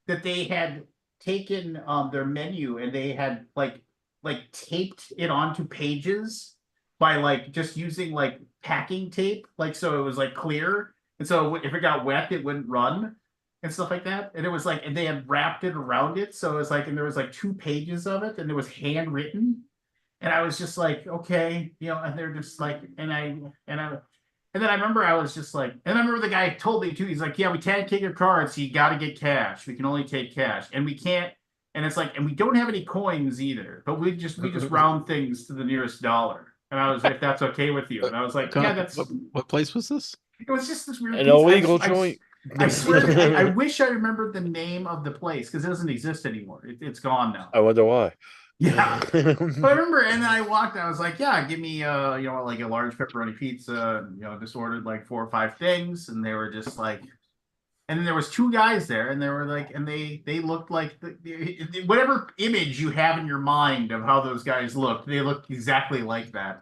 that they had taken their menu, and they had like taped it onto pages by just using packing tape, so it was clear, and so if it got wet it wouldn't run and stuff like that. And it was and they had wrapped it around it, so it was and there was 2 pages of it, and it was handwritten. And I was just like, okay, and they're just and then I remember I was just and I remember the guy told me too, he's like, "Yeah, we can't take your card, so you got to get cash. We can only take cash, and we can't." And it's and we don't have any coins either, but we just round things to the nearest dollar. And I was like, "If that's okay with you." And I was like, "Yeah, that's." What place was this? It was just this weird An piece. illegal joint. I swear, I wish I remembered the name of the place because it doesn't exist anymore. It's gone now. I wonder why. Yeah. But I remember, and then I walked, and I was like, "Yeah, give me a large pepperoni pizza." And, just ordered 4 or 5 things, and they were just and then there was 2 guys there, and they were and they looked like whatever image you have in your mind of how those guys looked, they looked exactly like that.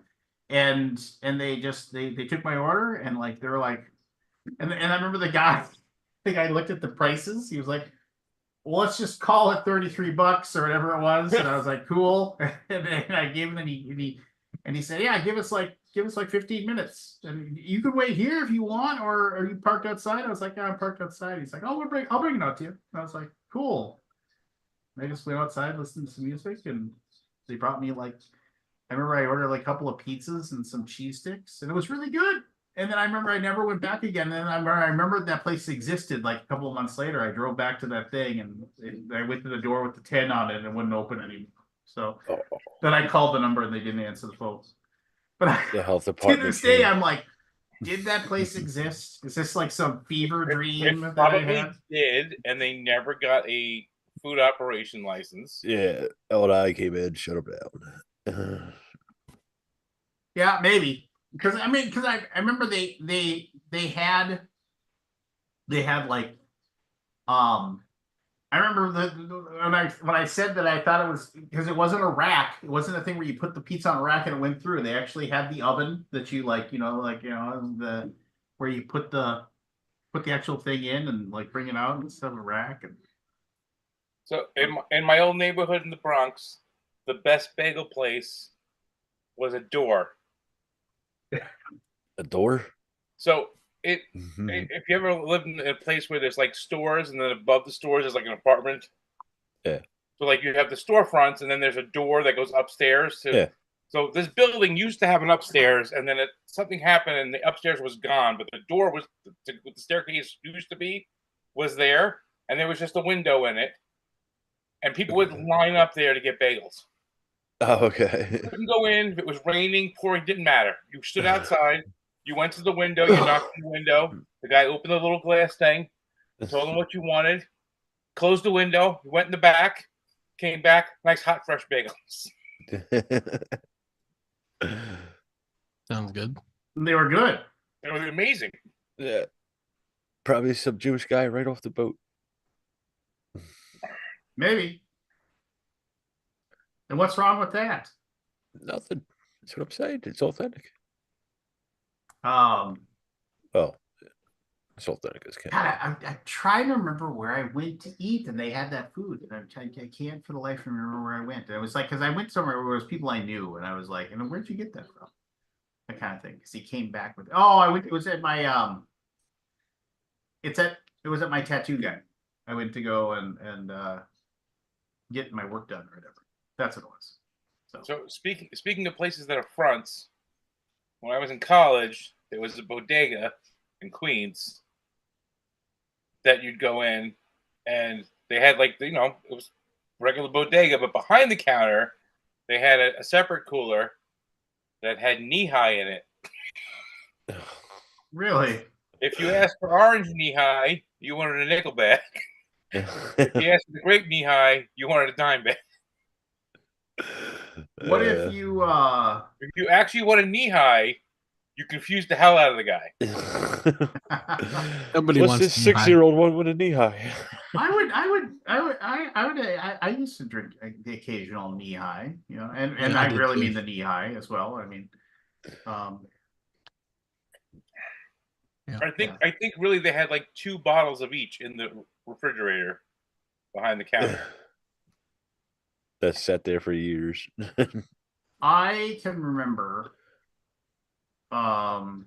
And they took my order, and they were and I remember the guy looked at the prices. He was like, "Well, let's just call it $33 or whatever it was." And I was like, "Cool." And then I gave him, and he said, "Yeah, give us 15 minutes, and you can wait here if you want, or are you parked outside?" I was like, "Yeah, I'm parked outside." He's like, "Oh, I'll bring it out to you." And I was like, "Cool." And I just went outside, listened to some music, and they brought me I remember I ordered a couple of pizzas and some cheese sticks, and it was really good. And then I remember I never went back again. And then I remember that place existed. A couple of months later, I drove back to that thing, and I went to the door with the 10 on it, and it wouldn't open anymore. So then I called the number, and they didn't answer the phone. But The health to department. this day, I'm like, did that place exist? Is this some fever dream It that I probably had? did, and they never got a food operation license. Yeah, LI came in, shut him down. Yeah, maybe. because I remember they had like I remember when I said that I thought it was because it wasn't a rack. It wasn't a thing where you put the pizza on a rack and it went through. They actually had the oven that you the where you put the actual thing in and like bring it out instead of a rack. And So in my old neighborhood in the Bronx, the best bagel place was a door. A door. So Mhm. if you ever lived in a place where there's like stores and then above the stores is like an apartment. Yeah. So like you have the storefronts and then there's a door that goes upstairs to. Yeah. So this building used to have an upstairs, and then something happened, and the upstairs was gone, but the door was the staircase used to be was there, and there was just a window in it, and people would line up there to get bagels. Oh, okay. You couldn't go in if it was raining, pouring, didn't matter. You stood outside, you went to the window, you knocked on the window, the guy opened the little glass thing, told him what you wanted, closed the window, you went in the back, came back, nice hot fresh bagels. Sounds good. they were good. It was amazing. Yeah. Probably some Jewish guy right off the boat. Maybe. And what's wrong with that? Nothing. That's what I'm saying. It's authentic. Um, Well, it's authentic as can. God, I'm trying to remember where I went to eat and they had that food. And I can't for the life of me remember where I went. And it was like, because I went somewhere where there was people I knew. And I was like, and where'd you get that from? That kind of thing. Because he came back with, it was at my, it was at my tattoo guy. I went to go and get my work done or whatever. That's what it was. So speaking of places that are fronts, when I was in college, there was a bodega in Queens that you'd go in, and they had it was regular bodega, but behind the counter, they had a separate cooler that had knee high in it. Really? If you asked for orange knee high, you wanted a nickel bag. If you asked for the grape knee high, you wanted a dime bag. What if you If you actually wanted knee high, you confused the hell out of the guy. Nobody What's wants this knee high. 6-year-old one with a knee high? I used to drink the occasional knee high, and Yeah, I I did really too. mean the knee high as well. I mean, I think really they had like 2 bottles of each in the refrigerator behind the counter. That sat there for years. I can remember, and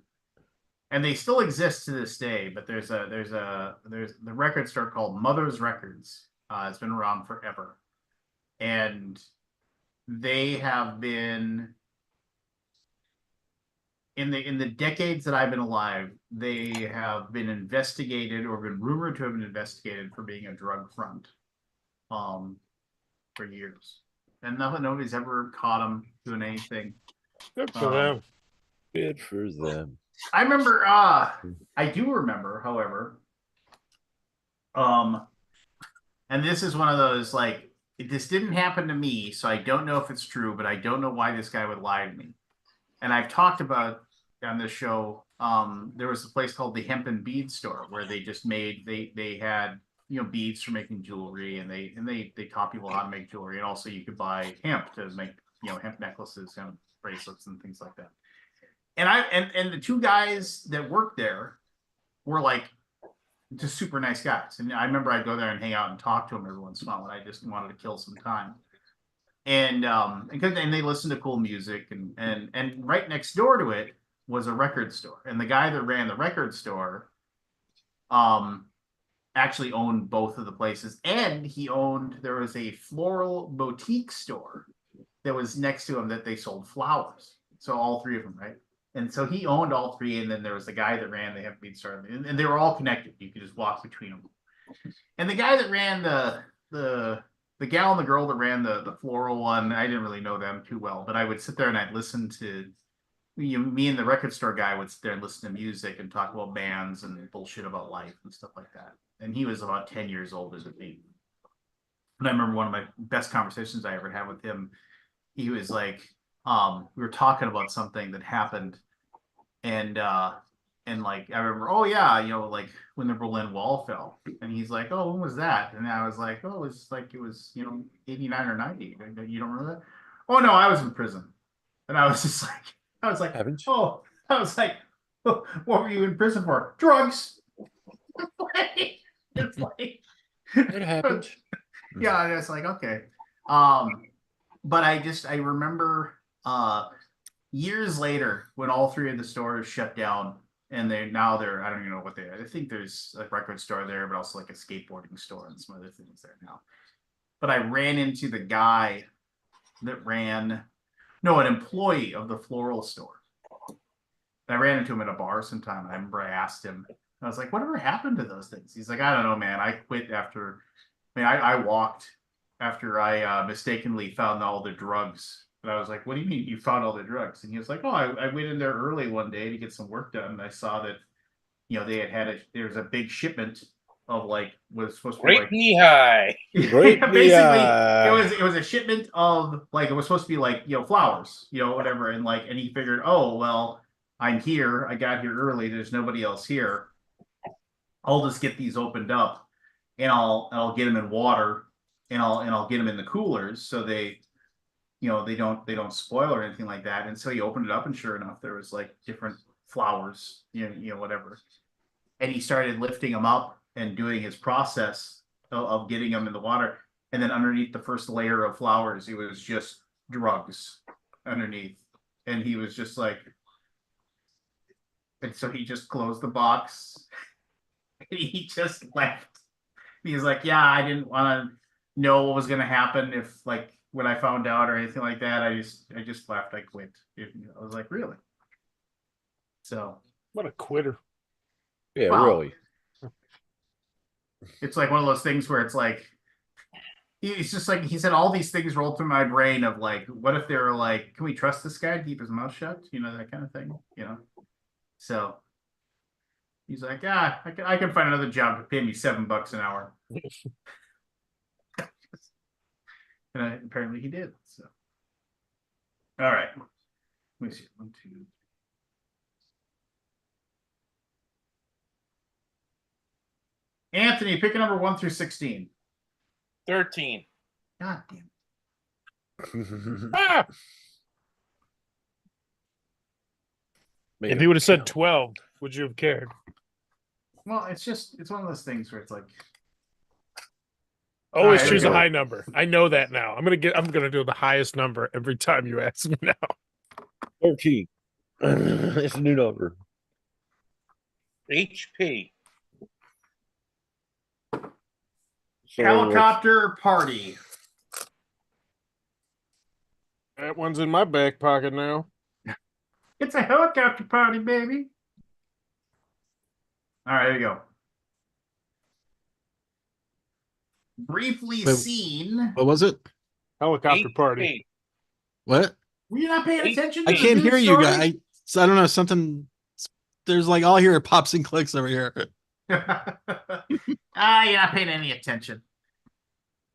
they still exist to this day. But there's the record store called Mother's Records. It's been around forever, and they have been in the decades that I've been alive. They have been investigated or been rumored to have been investigated for being a drug front, for years, and nobody's ever caught them doing anything. Good for them. Good for them. I remember, I do remember, however, and this is one of those, like, this didn't happen to me, so I don't know if it's true, but I don't know why this guy would lie to me. And I've talked about on this show, there was a place called the Hemp and Bead Store where they just they had, beads for making jewelry, and they taught people how to make jewelry. And also you could buy hemp to make, hemp necklaces, hemp bracelets and things like that. And the 2 guys that worked there were like just super nice guys. And I remember I'd go there and hang out and talk to them every once in a while when I just wanted to kill some time. And they listened to cool music, and right next door to it was a record store. And the guy that ran the record store actually owned both of the places. And there was a floral boutique store that was next to him that they sold flowers. So all 3 of them, right? And so he owned all 3, and then there was the guy that ran the Hemp Bead Store, and they were all connected. You could just walk between them. And the guy that ran the gal and the girl that ran the floral one, I didn't really know them too well, but I would sit there and I'd listen to, me and the record store guy would sit there and listen to music and talk about bands and bullshit about life and stuff like that. And he was about 10 years older than me. And I remember one of my best conversations I ever had with him. He was like, we were talking about something that happened and like I remember, oh yeah, like when the Berlin Wall fell, and he's like, oh, when was that? And I was like, oh, it was 89 or 90. You don't remember that? Oh no, I was in prison, and I was just like, Haven't you? oh, I was like, what were you in prison for? Drugs. It's like It happened. yeah, and it's like okay. But I remember years later when all three of the stores shut down and they're I don't even know what I think there's a record store there, but also like a skateboarding store and some other things there now. But I ran into the guy that an employee of the floral store. I ran into him at a bar sometime. I remember I asked him, I was like, whatever happened to those things? He's like, I don't know, man. I quit after, I walked after I mistakenly found all the drugs. And I was like, what do you mean you found all the drugs? And he was like, oh, I went in there early one day to get some work done. And I saw that, there was a big shipment of like, was supposed to be Great like knee high. Great basically yeah. it was a shipment of like, it was supposed to be like, flowers, whatever. And like, and he figured, oh, well, I'm here. I got here early. There's nobody else here. I'll just get these opened up and I'll get them in water and I'll get them in the coolers so they they don't spoil or anything like that. And so he opened it up and sure enough there was like different flowers, whatever. And he started lifting them up and doing his process of getting them in the water. And then underneath the first layer of flowers, it was just drugs underneath. And he was just like, and so he just closed the box and he just left. He's like, yeah, I didn't want to know what was going to happen if like when I found out or anything like that. I just left. I quit. I was like, really? So What a quitter. Yeah, Wow. really. It's like one of those things where it's like, it's just like he said, all these things rolled through my brain of like, what if they were like, can we trust this guy to keep his mouth shut? That kind of thing, So he's like, I can find another job to pay me $7 an hour. And apparently he did. So, all right. Let me see. 1, 2. Anthony, pick a number 1 through 16. 13. God damn. Ah! Make If it he would have said count. 12, would you have cared? Well, it's one of those things where it's like, Always All right, choose here a we go. high number. I know that now. I'm gonna do the highest number every time you ask me now. 13. It's a new number. HP. So helicopter party. That one's in my back pocket now. It's a helicopter party, baby. All right, here we go. Briefly Wait. seen. What was it? Helicopter party. What? Were you not paying attention? I to the can't news hear you story? guys. I don't know. Something. There's like all here pops and clicks over here. You're not paying any attention.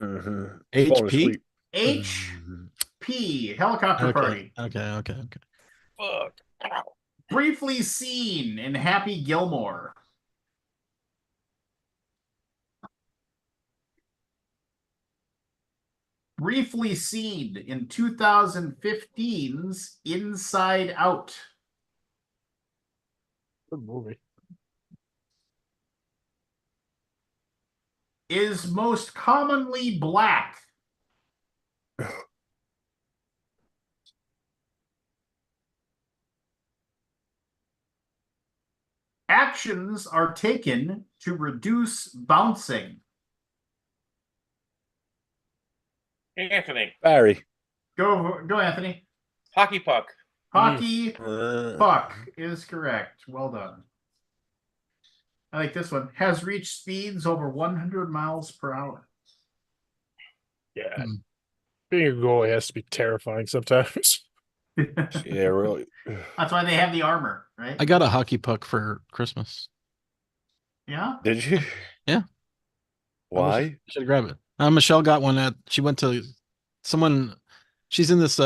Falling HP. asleep. HP helicopter party. Okay. Fuck. Ow. Briefly seen in Happy Gilmore. Briefly seen in 2015's Inside Out. Good movie. Is most commonly black. Actions are taken to reduce bouncing. Anthony. Barry. Go, Anthony. Hockey puck. Hockey puck is correct. Well done. I like this one. Has reached speeds over 100 miles per hour. Yeah. Being a goalie has to be terrifying sometimes. Yeah, really. That's why they have the armor, right? I got a hockey puck for Christmas. Yeah. Did you? Yeah. Why? I should grab it. Michelle got one she went to someone. She's in this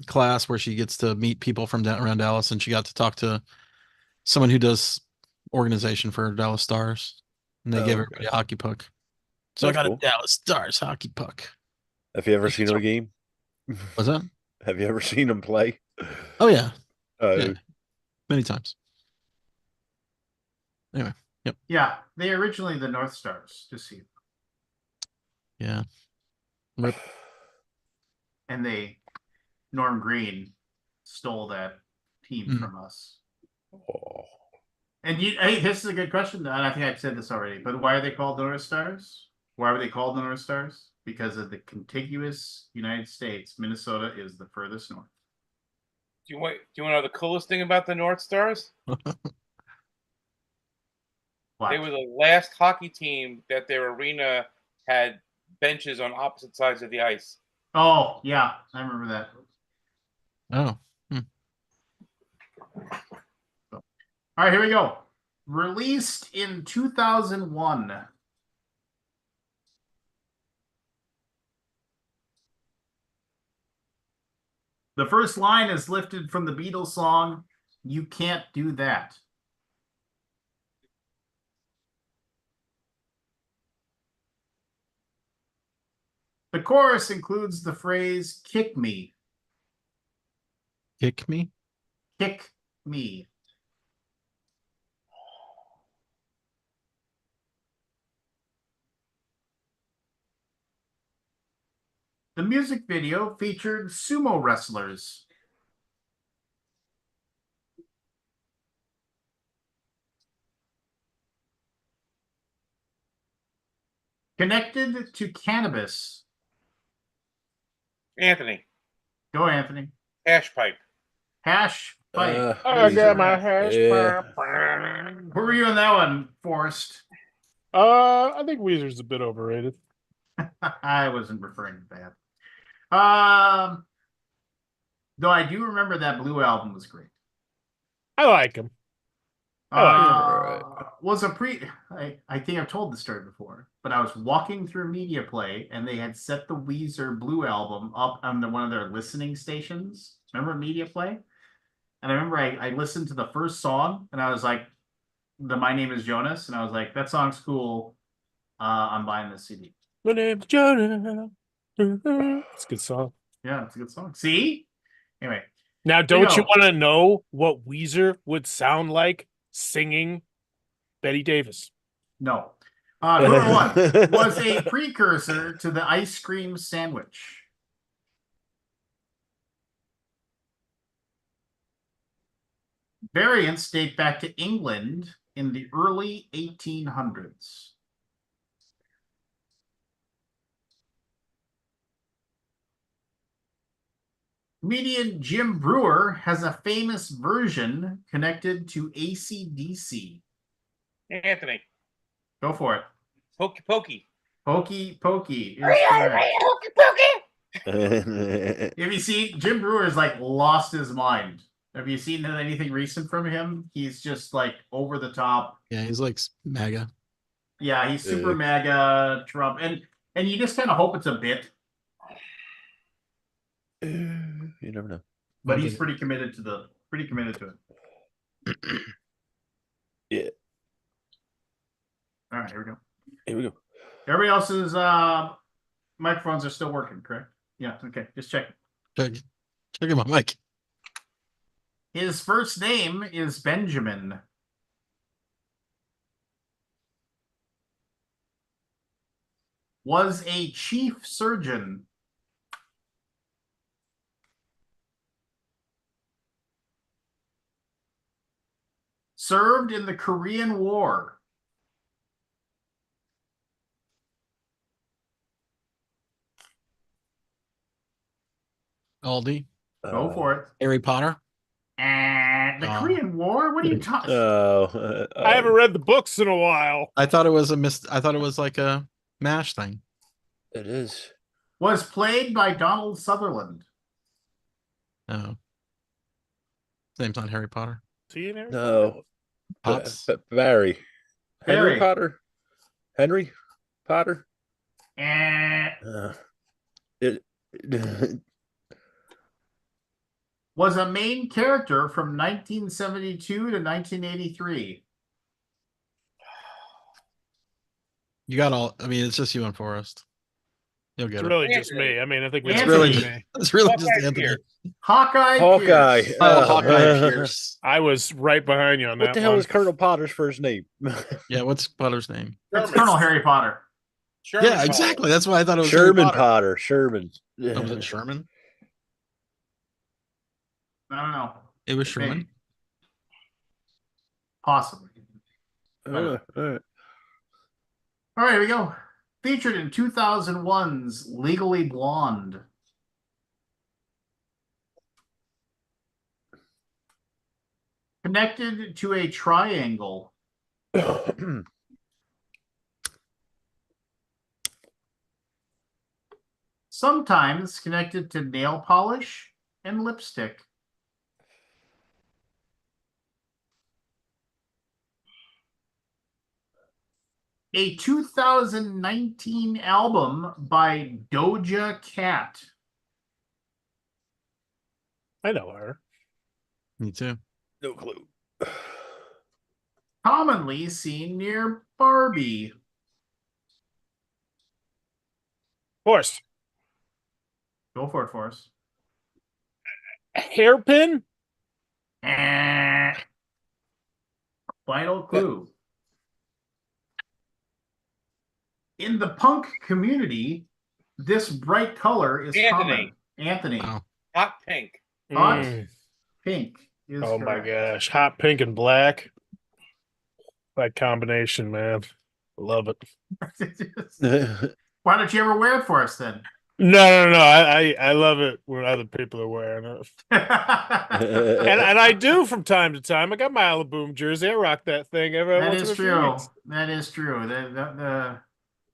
class where she gets to meet people from around Dallas, and she got to talk to someone who does organization for Dallas Stars, and they Oh, gave okay. everybody a hockey puck. So I That's got cool. a Dallas Stars hockey puck. Have you ever seen him a game? What's that? Have you ever seen him play? Oh yeah, Uh, yeah, many times. Anyway, Yeah, they originally the North Stars, just see, yeah. Rip. and Norm Green stole that team Mm. from us. oh. And hey, this is a good question, and I think I've said this already. But why are they called the North Stars? Why were they called the North Stars? Because of the contiguous United States. Minnesota is the furthest north. Do you want to know the coolest thing about the North Stars? What? They were the last hockey team that their arena had benches on opposite sides of the ice. Oh, yeah, I remember that. Oh, All right, here we go. Released in 2001. The first line is lifted from the Beatles song, "You Can't Do That." The chorus includes the phrase, "Kick me, kick me. kick me." The music video featured sumo wrestlers. Connected to cannabis. Anthony, Go, Anthony. hash pipe. Hash pipe. I Is got my correct. hash Yeah. pipe. Where were you on that one, Forrest? I think Weezer's a bit overrated. I wasn't referring to that. Though I do remember that Blue album was great. I like him. I like him. Was a I think I've told the story before, but I was walking through Media Play and they had set the Weezer Blue album up on one of their listening stations. Remember Media Play? And I remember I listened to the first song and I was like, "My Name is Jonas," and I was like, "That song's cool. I'm buying this CD." My name's Jonah. It's a good song. Yeah, it's a good song. See? Anyway, Now, don't you go. want to know what Weezer would sound like singing Betty Davis? No. Number one was a precursor to the ice cream sandwich. Variants date back to England in the early 1800s. Comedian Jim Brewer has a famous version connected to AC/DC. Anthony, Go for it. Pokey Pokey. Pokey Pokey is correct. Pokey Pokey. Have you seen Jim Brewer's like lost his mind? Have you seen anything recent from him? He's just like over the top. Yeah, he's like MAGA. Yeah, he's super MAGA Trump, and you just kind of hope it's a bit. You never know. But I'll he's dig pretty committed to it. Yeah. All right, here we go. Here we go. Everybody else's microphones are still working, correct? Yeah, okay, just check. Check my mic. His first name is Benjamin. Was a chief surgeon. Served in the Korean War. Aldi. Go for it. Harry Potter. The Korean War? What are you talking? I haven't read the books in a while. I thought it was I thought it was like a MASH thing. It is. Was played by Donald Sutherland. Oh. His name's not Harry Potter. See you there? No. Pops. Barry. Barry. Henry Potter. Henry Potter. Eh, It, was a main character from 1972 to 1983. You got all. I mean, it's just you and Forrest. You'll It's get it. really just Anthony. me. I mean, I think we It's know really me. It's really just Hawkeye Anthony. Pierce. Hawkeye. Hawkeye. Pierce. Oh, Uh, Hawkeye Pierce. I was right behind you on What that the hell one. is Colonel Potter's first name? Yeah, what's Butter's name? It's Colonel Harry Potter. Sherman Yeah, Potter. exactly. That's why I thought it was Harry Sherman Potter. Potter. Sherman. Oh, was it Sherman? I don't know. It was Sherman. Maybe. Possibly. All right. All right, here we go. Featured in 2001's Legally Blonde. Connected to a triangle. Sometimes connected to nail polish and lipstick. A 2019 album by Doja Cat. I know her. Me too. No clue. Commonly seen near Barbie. Forrest. Go for it, Forrest. Hairpin? Final clue. In the punk community, this bright color is common. Anthony. Wow. Hot pink. Hot Mm. pink is Oh my correct. gosh. Hot pink and black. That combination, man. Love it. Why don't you ever wear it for us then? No. I love it when other people are wearing it. And I do from time to time. I got my Alaboom jersey. I rock that thing every That once is in a few true. weeks. That is true.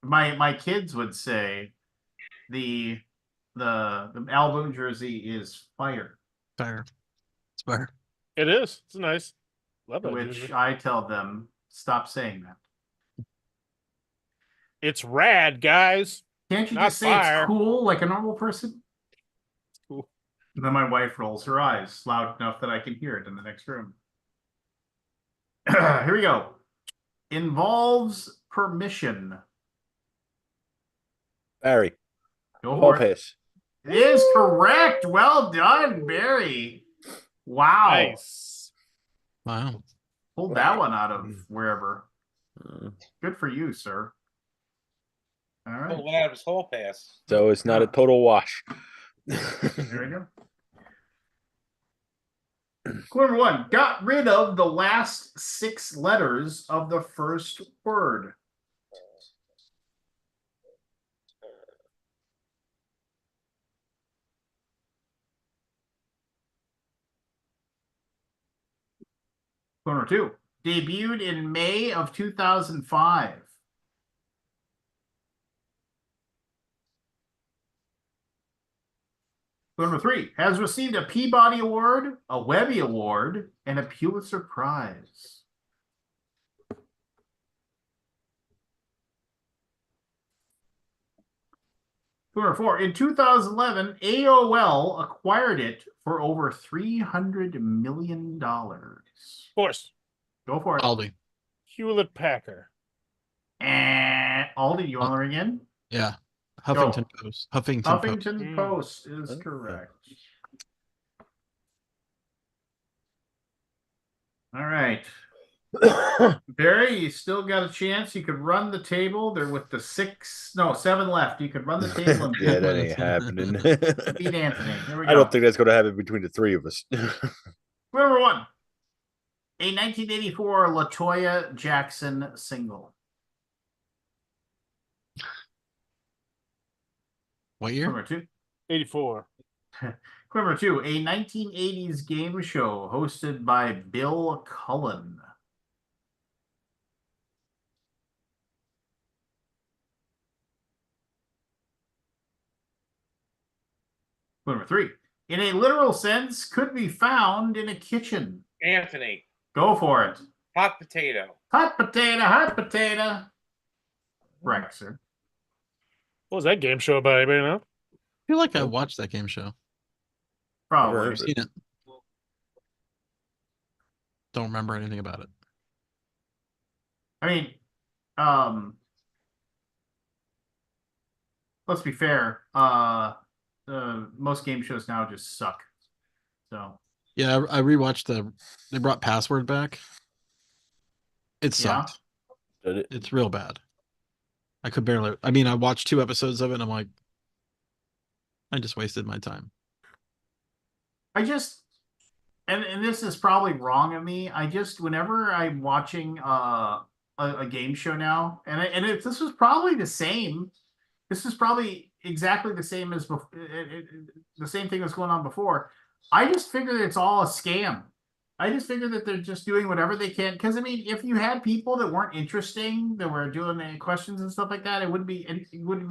My kids would say the album jersey is fire, Fire. It's fire. It is. It's nice. Love that which jersey. I tell them stop saying that. It's rad, guys. Can't you Not just say fire. it's cool like a normal person? Cool. And then my wife rolls her eyes loud enough that I can hear it in the next room. Here we go. Involves permission. Barry. Go Hall for it. pass. It is correct. Well done, Barry. Wow. Nice. Wow. Pulled that one out of wherever. Uh, Good for you, sir. All right. Pulled one out of his hall pass. So it's not a total wash. There we go. Clue number one. Got rid of the last 6 letters of the first word. Clue number 2. Debuted in May of 2005. Clue number 3. Has received a Peabody Award, a Webby Award, and a Pulitzer Prize. Clue number 4. In 2011, AOL acquired it for over $300 million. Forrest. Go for it. Aldi. Hewlett Packard. Aldi, you want to ring in? Yeah. Huffington Post. Huffington Post. Huffington Mm. Post is Okay. correct. All right. Barry, you still got a chance. You could run the table. They're with the 7 left. You could run the table and Yeah, that ain't happening. beat Anthony. Here we go. I don't think that's going to happen between the three of us. Clue number 1. A 1984 LaToya Jackson single. What Clue year? number 2. 84. Clue number 2. A 1980s game show hosted by Bill Cullen. Clue number 3. In a literal sense, could be found in a kitchen. Anthony. Go for it. Hot potato. Hot potato, hot potato. Right, sir. What was that game show about? Anybody know? I feel like I watched that game show. Probably. Never I've seen it. don't remember anything about it. I mean, um, let's be fair. Most game shows now just suck. So Yeah, I rewatched they brought Password back. It yeah, sucked. Did it? It's real bad. I could barely. I mean, I watched 2 episodes of it, and I'm like, I just wasted my time. I just and this is probably wrong of me. I just whenever I'm watching a game show now, and if this was probably the same, this is probably exactly the same as before, the same thing that's going on before. I just figure that it's all a scam. I just figure that they're just doing whatever they can. Because I mean, if you had people that weren't interesting, that were doing questions and stuff like that, it wouldn't be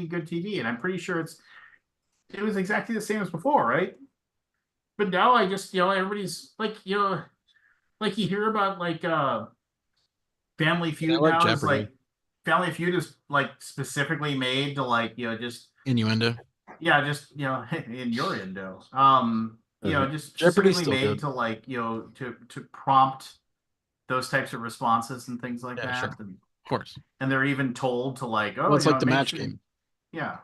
good TV. And I'm pretty sure it was exactly the same as before, right? But now I just everybody's like like you hear about like Family Feud like now is Jeopardy. like Family Feud is like specifically made to like just Innuendo. yeah, just in your endo. Just Jeopardy's specifically still made good. to like to prompt those types of responses and things like Yeah, that. sure. And, Of course. and they're even told to like, oh, Well, it's like the make match sure, game. yeah,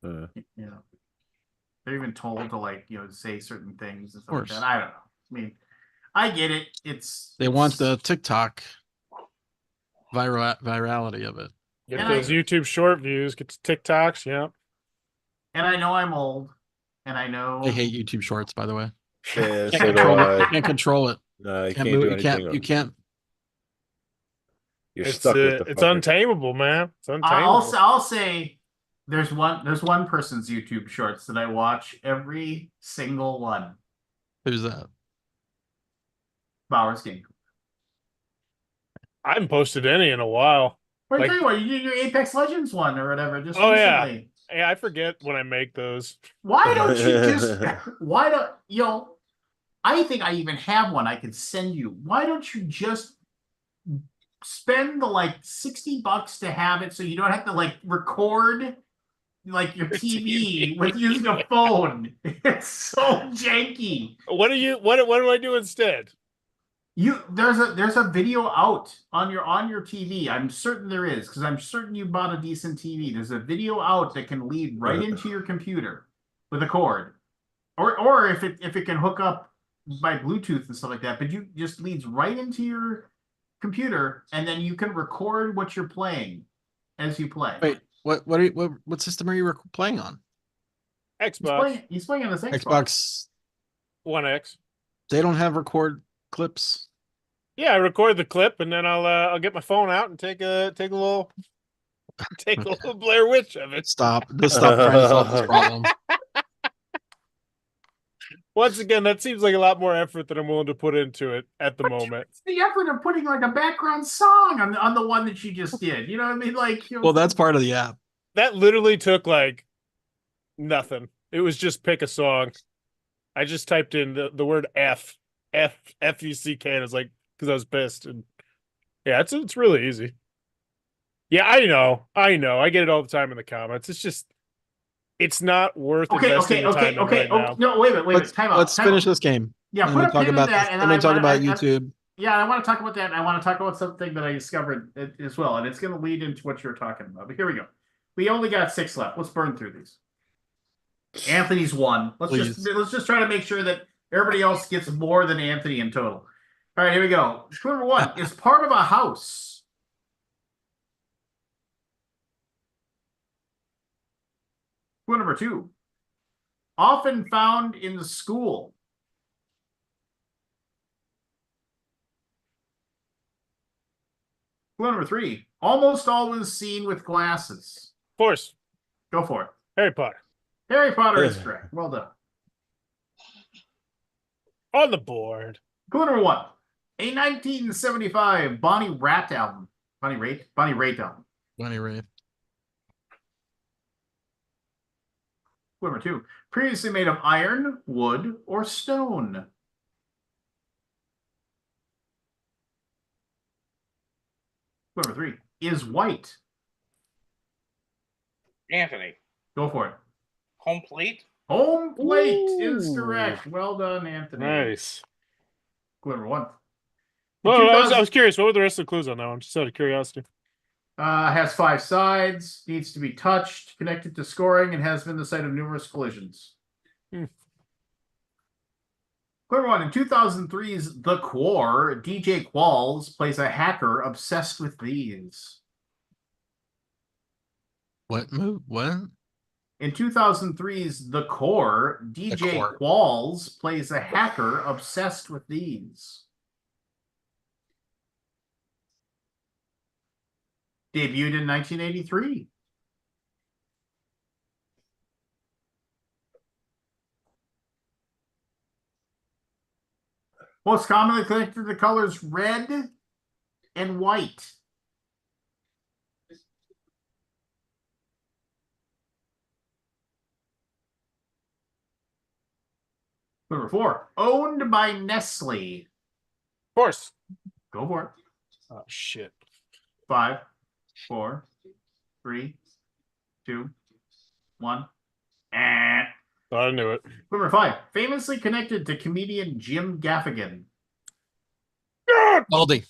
Uh, they're even told to like say certain things and stuff like course. that. I don't know. I mean, I get it. They want the TikTok virality of it. Get And those YouTube short views, get the TikToks. Yeah. and I know I'm old, and I know I hate YouTube Shorts, by the way. yeah, Can't so do control it. I. Can't control it. No, you Can't can't move. do You anything. can't. You can't. You're It's stuck with the it's fucker. untamable, man. It's untamable. I'll say there's one person's YouTube shorts that I watch every single one. Who's that? Bowers Game. I haven't posted any in a while. What Like- tell you what, you did your Apex Legends one or whatever just Oh, yeah. recently. Hey, I forget when I make those. Why don't you just why don't I think I even have one I could send you. Why don't you just spend the like $60 to have it so you don't have to like record like your TV with using a phone? It's so janky. What do I do instead? There's a video out on your TV. I'm certain there is because I'm certain you bought a decent TV. There's a video out that can lead right into your computer with a cord, or if it can hook up by Bluetooth and stuff like that. But you just leads right into your computer, and then you can record what you're playing as you play. Wait, what system are you playing on? Xbox He's playing on this Xbox. Xbox. One X. They don't have record clips. Yeah, I record the clip and then I'll get my phone out and take a little Blair Witch of it. Stop. Just stop trying to solve this problem. Once again, that seems like a lot more effort than I'm willing to put into it at the moment. It's the effort of putting like a background song on the one that you just did. You know what I mean? Like, Well, that's part of the app. That literally took like nothing. It was just pick a song. I just typed in the word F-U-C-K, and it's like, because I was pissed. And yeah, it's really easy. Yeah, I know. I get it all the time in the comments. It's just, it's not worth investing the time in right now. No, wait a minute. Time out. Let's finish this game. Yeah, And put then a pin in about that, and and then talk about I YouTube. want to talk about that. And I want to talk about something that I discovered as well, and it's going to lead into what you're talking about. But here we go. We only got 6 left. Let's burn through these. Anthony's won. Let's just try to make sure that everybody else gets more than Anthony in total. All right, here we go. Clue number 1 is part of a house. Clue number 2, often found in the school. Clue number 3, almost always seen with glasses. Of course, Go for it. Harry Potter. Harry Potter is correct. Well done. On the board. Clue number 1, a 1975 Bonnie Raitt album. Bonnie Raitt album. Bunny Ray. Clue number 2, previously made of iron, wood, or stone. Clue number 3, is white. Anthony. Go for it. Home plate. Home plate is Ooh. correct. Well done, Anthony. Nice. Clue number 1, Well, I was 2000 curious. What were the rest of the clues on that one? Just out of curiosity. Has 5 sides, needs to be touched, connected to scoring, and has been the site of numerous collisions. Clever one. In 2003's The Core, DJ Qualls plays a hacker obsessed with these. What move? What? In 2003's The Core, DJ Core. Qualls plays a hacker obsessed with these. Debuted in 1983. Most commonly connected to the colors red and white. Number 4, owned by Nestle. Of course. Go for it. Oh shit. 5, 4, 3, 2, 1. I knew it. Number 5, famously connected to comedian Jim Gaffigan. Aldi.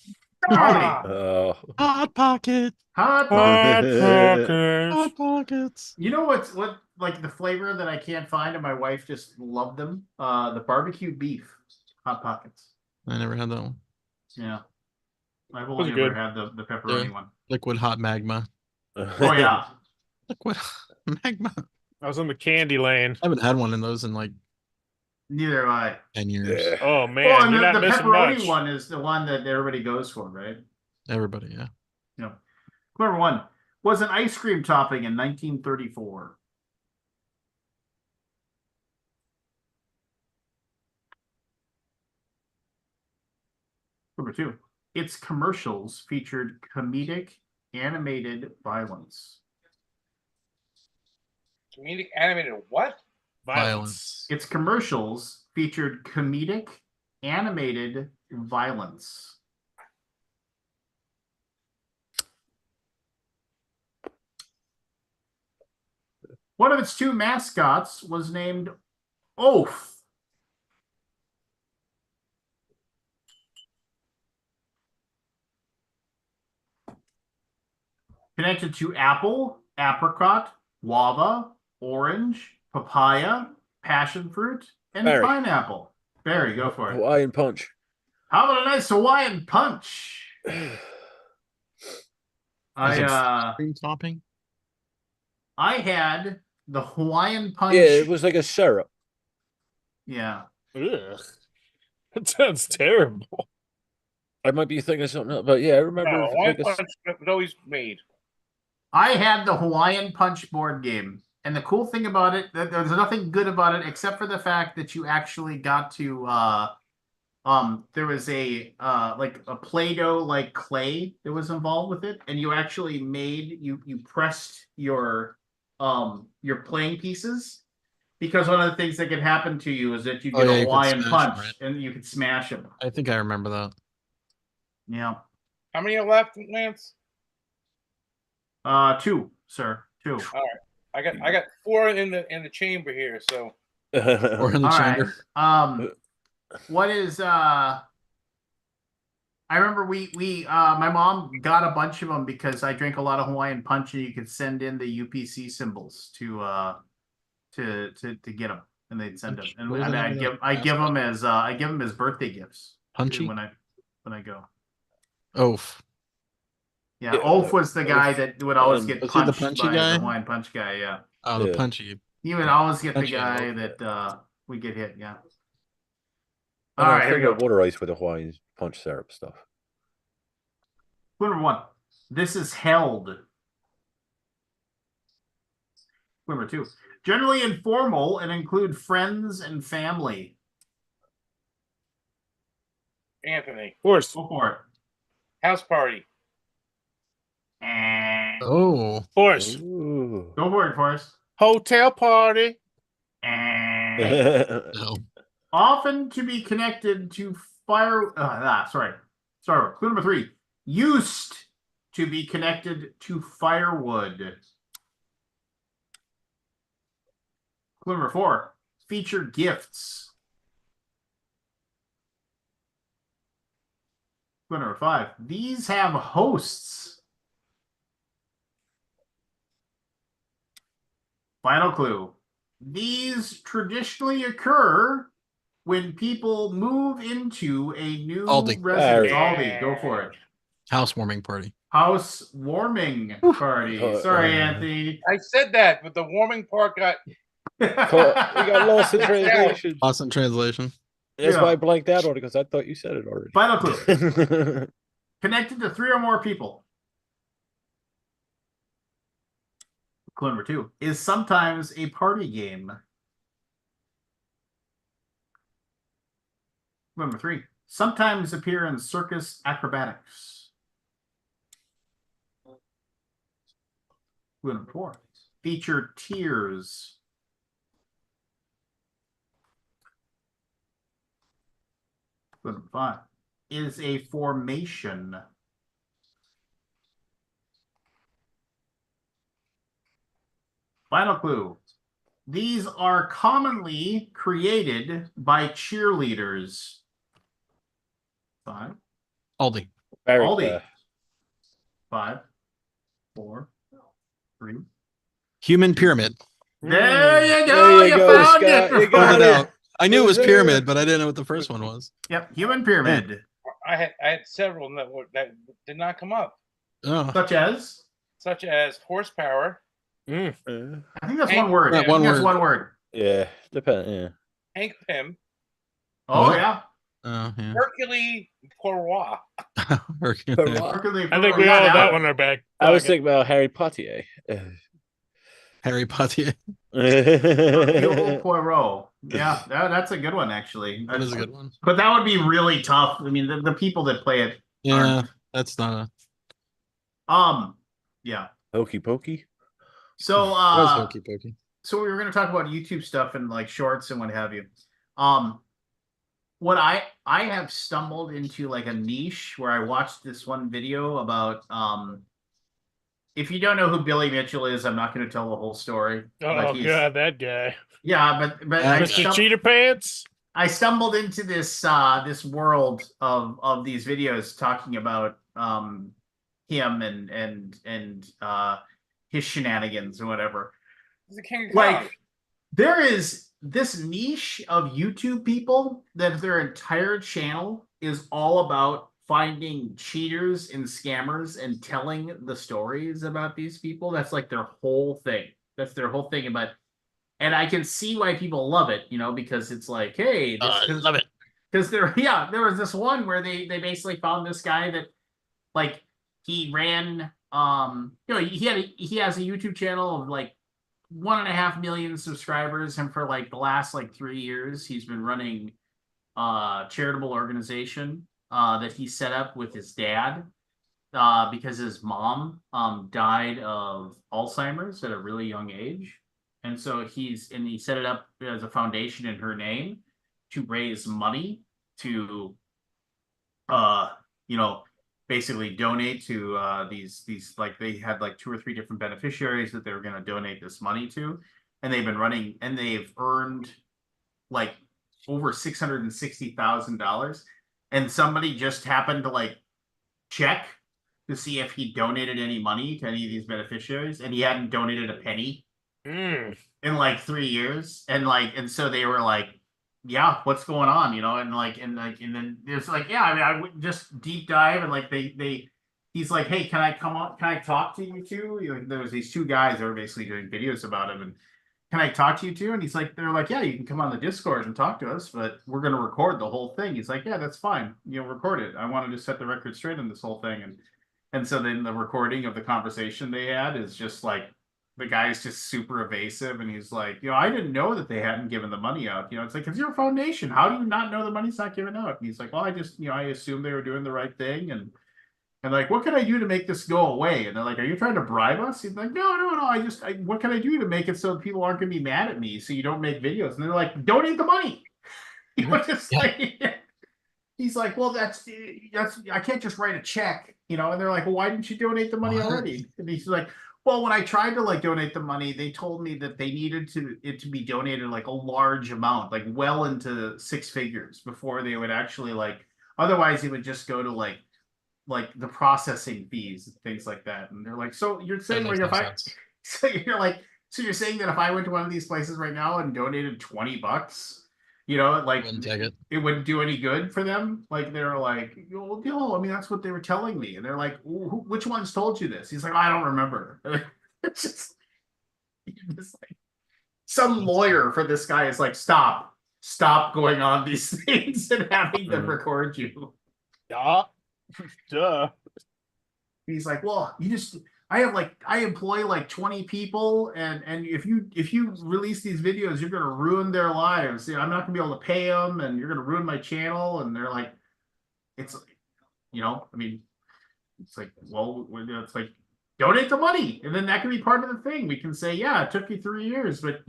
Aldi. Hot Pocket. Hot Hot Pockets. Pockets. Hot Pockets. You know what like the flavor that I can't find and my wife just loved them? The barbecue beef Hot Pockets. I never had that one. Yeah. I've Those only are ever good. had the pepperoni Yeah. one. Liquid hot magma. Oh yeah. Liquid magma. I was in the candy lane. I haven't had one in those in like Neither have I. 10 years. Yeah. Oh man, Well, and you're not the missing pepperoni much. one is the one that everybody goes for, right? Everybody, yeah. Yeah. Number 1 was an ice cream topping in 1934. Number 2, its commercials featured comedic animated violence. Comedic animated what? Violence. Its commercials featured comedic animated violence. One of its 2 mascots was named Oaf. Connected to apple, apricot, guava, orange, papaya, passion fruit, and Berry. pineapple. Barry, go for it. Hawaiian punch. How about a nice Hawaiian punch? Cream topping. I had the Hawaiian punch. Yeah, it was like a syrup. Yeah. Ugh. That sounds terrible. I might be thinking something else, but yeah, I remember. No, one like a- punch was always made. I had the Hawaiian punch board game. And the cool thing about it, that there's nothing good about it except for the fact that you actually got to there was a like a Play-Doh like clay that was involved with it, and you actually made you pressed your playing pieces, because one of the things that could happen to you is that you Oh, get yeah, a you could Hawaiian smash punch 'em, right? and you could smash them. I think I remember that. Yeah. How many are left, Lance? 2, sir. 2. I got 4 in the chamber here. So Or in the All right. chamber. What is I remember we my mom got a bunch of them because I drank a lot of Hawaiian punch, and you could send in the UPC symbols to get them, and they'd send them. And What was the I name of give that I give them as birthday gifts Punchy? when I go. Oaf. Yeah, Yeah, Ulf was the guy Ulf. that would always get Was he the punched punchy by guy? the Hawaiian punch guy. Yeah, Oh, the Yeah. punchy. he would always get the Punchy guy Ulf. that would get hit. Yeah. I All know, right, here we think go. of water ice with the Hawaiian punch syrup stuff. Number 1, this is held. Number 2, generally informal and include friends and family. Anthony, Of course. Go for it. house party. Oh. Of course. Ooh. Go for it, Forrest. Hotel party. No. Often to be connected to fire. Sorry. Clue number 3, used to be connected to firewood. Clue number 4, feature gifts. Clue number 5. These have hosts. Final clue. These traditionally occur when people move into a new Aldi. residence. Barry. Aldi, go for it. Housewarming party. House warming party. Sorry, Anthony. I said that, but the warming part got. We got lost in translation. Lost in translation. That's Yeah. why I blanked out on it because I thought you said it already. Final clue. Connected to 3 or more people. Clue number 2 is sometimes a party game. Clue number 3 sometimes appear in circus acrobatics. Clue number 4 feature tiers. Clue number 5 is a formation. Final clue. These are commonly created by cheerleaders. 5. Aldi. Aldi. 5, 4, 3. Human pyramid. There you go. There you go, found Scott. it. You Found got it it. out. I knew it was Yes, sir. pyramid, but I didn't know what the first one was. Yep, human pyramid. I had several that did not come up, Oh, Such as, such as horsepower, I think that's one word. That I think one that's word. one word. Yeah, depend. Yeah. Hank Pym, Oh, What? yeah. oh yeah. Hercule Poirot. Hercules. Hercule I think we Poirot, all yeah, that one are back. I was thinking about Harry Potter. Harry Potter. Hercule Poirot. Yeah, that's a good one, actually. That is a good one. But that would be really tough. I mean, the people that play it. Yeah, that's not Yeah. Hokey pokey. So, a. Was hokey pokey. so we were going to talk about YouTube stuff and like shorts and what have you. What I have stumbled into like a niche where I watched this one video about if you don't know who Billy Mitchell is, I'm not going to tell the whole story. Oh but he's- god, that guy, Yeah, but I, Mr. Cheetah Pants. I stumbled into this this world of these videos talking about him and his shenanigans or whatever. He's the king of Like, comedy. there is this niche of YouTube people that their entire channel is all about finding cheaters and scammers and telling the stories about these people. That's like their whole thing. That's their whole thing about. And I can see why people love it, because it's like, hey, Love it. because there was this one where they basically found this guy that, like, he ran he has a YouTube channel of like 1.5 million subscribers, and for like the last like 3 years he's been running charitable organization that he set up with his dad because his mom died of Alzheimer's at a really young age. And so he set it up as a foundation in her name to raise money to, basically donate to these like they had like 2 or 3 different beneficiaries that they were going to donate this money to, and they've been running and they've earned like over $660,000, and somebody just happened to like check to see if he donated any money to any of these beneficiaries, and he hadn't donated a penny in like 3 years, and so they were like, yeah, what's going on, and then it's like, yeah, I mean, I would just deep dive, and like he's like, hey, can I come on, can I talk to you two? There was these 2 guys that were basically doing videos about him, and can I talk to you two? And he's like, they're like, yeah, you can come on the Discord and talk to us, but we're going to record the whole thing. He's like, yeah, that's fine, record it. I wanted to set the record straight on this whole thing. And so then the recording of the conversation they had is just like, the guy's just super evasive, and he's like, I didn't know that they hadn't given the money out. It's like, it's your foundation. How do you not know the money's not given out? And he's like, well, I just, I assumed they were doing the right thing. And like, what can I do to make this go away? And they're like, are you trying to bribe us? He's like, no. What can I do to make it so people aren't going to be mad at me so you don't make videos? And they're like, donate the money. Just like, he's like, well, that's I can't just write a check, and they're like, well, why didn't you donate the money already? And he's like, well, when I tried to like donate the money, they told me that they needed it to be donated like a large amount, like well into 6 figures before they would actually like, otherwise it would just go to like like the processing fees and things like that. And they're like, so you're That saying makes like no if I sense. so you're like so you're saying that if I went to one of these places right now and donated $20, like Wouldn't take it. it wouldn't do any good for them? Like they're like, well, no, I mean that's what they were telling me. And they're like, which ones told you this? He's like, I don't remember. It's just like some lawyer for this guy is like, stop going on these things and having them record you. Yeah. Duh. He's like, well, I employ like 20 people, and if you release these videos, you're gonna ruin their lives. I'm not gonna be able to pay them, and you're gonna ruin my channel. And they're like, it's, I mean, it's like, well, it's like, donate the money, and then that can be part of the thing. We can say, yeah, it took you 3 years, but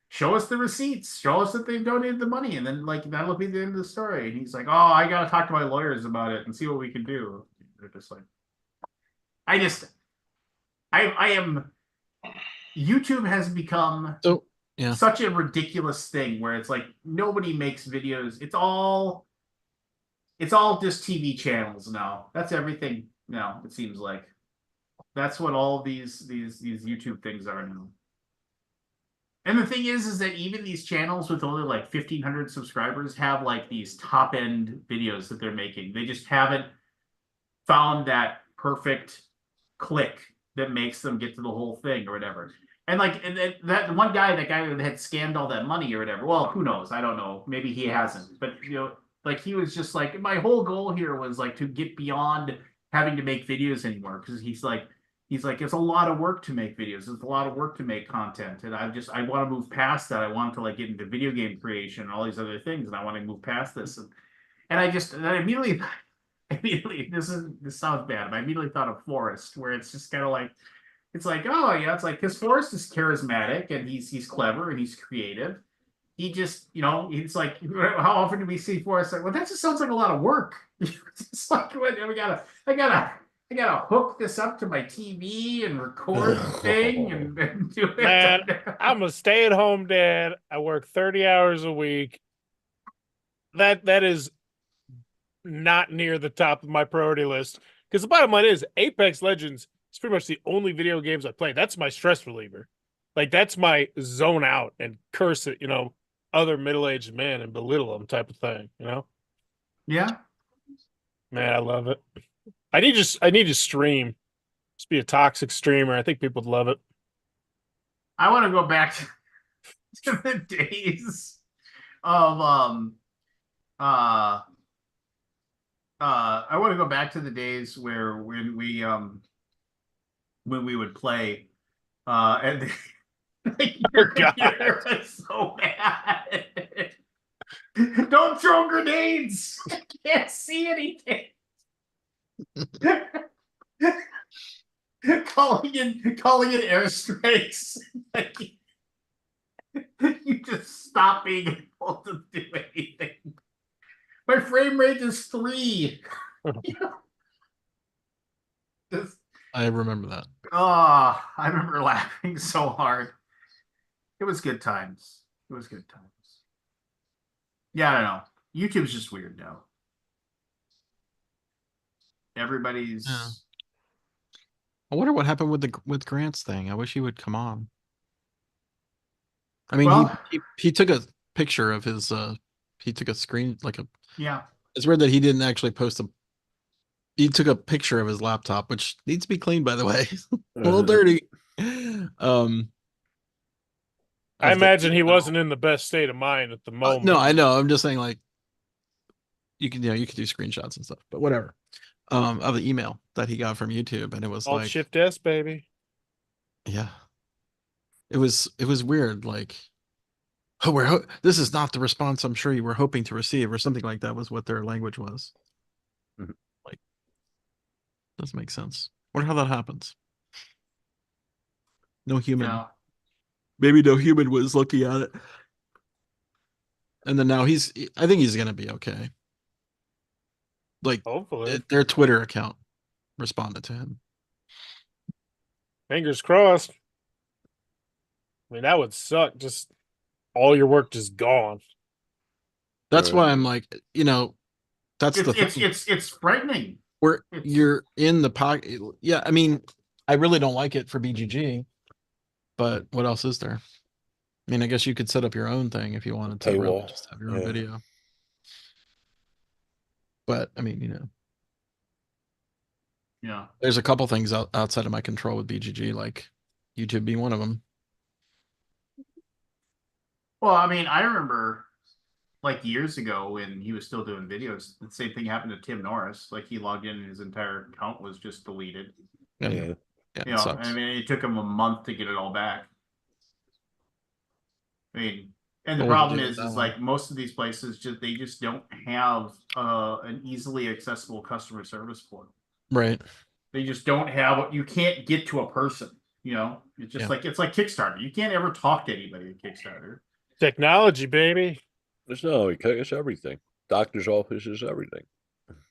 show us the receipts, show us that they've donated the money, and then like that'll be the end of the story. And he's like, oh, I gotta talk to my lawyers about it and see what we can do. They're just like, I am. YouTube has become So yeah, such a ridiculous thing where it's like nobody makes videos. It's all just TV channels now. That's everything now. It seems like that's what all these YouTube things are now. And the thing is that even these channels with only like 1,500 subscribers have like these top end videos that they're making. They just haven't found that perfect click that makes them get to the whole thing or whatever. And like that one guy, that had scammed all that money or whatever. Well, who knows? I don't know. Maybe he hasn't. But like he was just like, my whole goal here was like to get beyond having to make videos anymore, because he's like it's a lot of work to make videos. It's a lot of work to make content, and I want to move past that. I want to like get into video game creation and all these other things, and I want to move past this. And I immediately this sounds bad, but I immediately thought of Forrest, where it's just kind of like, it's like, oh yeah, it's like, because Forrest is charismatic and he's clever and he's creative. He just, it's like, how often do we see Forrest like, well, that just sounds like a lot of work. It's like, I gotta hook this up to my TV and record the thing and do it. Man, I'm a stay-at-home dad. I work 30 hours a week. That is not near the top of my priority list. Because the bottom line is, Apex Legends is pretty much the only video games I play. That's my stress reliever. Like, that's my zone out and curse at, other middle-aged men and belittle them type of thing, Yeah. Man, I love it. I need to stream. Just be a toxic streamer. I think people would love it. I want to go back to the days of I want to go back to the days where when we would play and your computer was so bad. Don't throw grenades. I can't see anything. calling in airstrikes. You just stop being able to do anything. My frame rate is 3. I remember that. Oh, I remember laughing so hard. It was good times. Yeah, I don't know. YouTube's just weird now. Everybody's. Yeah. I wonder what happened with Grant's thing. I wish he would come on. I mean, Well- he took a picture of his he took a screen Yeah. It's weird that he didn't actually post he took a picture of his laptop, which needs to be cleaned, by the way. A little dirty. I imagine he wasn't in the best state of mind at the moment. No, I know. I'm just saying, like, you can do screenshots and stuff, but whatever. Of the email that he got from YouTube, and it was Alt like, Shift S, baby. yeah, it was weird. Like, oh, this is not the response I'm sure you were hoping to receive, or something like that was what their language was. Mhm. Like, doesn't make sense. Wonder how that happens. No human. Yeah. Maybe no human was looking at it. And then now I think he's gonna be okay. Like, Hopefully. their Twitter account responded to him. Fingers crossed. I mean, that would suck. Just all your work just gone. That's why I'm like, that's the thing. It's frightening. Where It's- you're in the pocket. Yeah, I mean, I really don't like it for BGG, but what else is there? I mean, I guess you could set up your own thing if you wanted to really Paywall, just have your own yeah. video. But I mean, Yeah. there's a couple things outside of my control with BGG, like YouTube being one of them. Well, I mean, I remember like years ago when he was still doing videos, the same thing happened to Tim Norris. Like he logged in and his entire account was just deleted. Yeah, Yeah. yeah, You it know, sucks. I mean, it took him a month to get it all back. I mean, and the What would you problem do with is that one? like most of these places they just don't have an easily accessible customer service for them. Right. They just don't have. You can't get to a person. You know, it's just Yeah. like Kickstarter. You can't ever talk to anybody at Kickstarter. Technology, baby. It's not only it's everything. Doctor's offices, everything.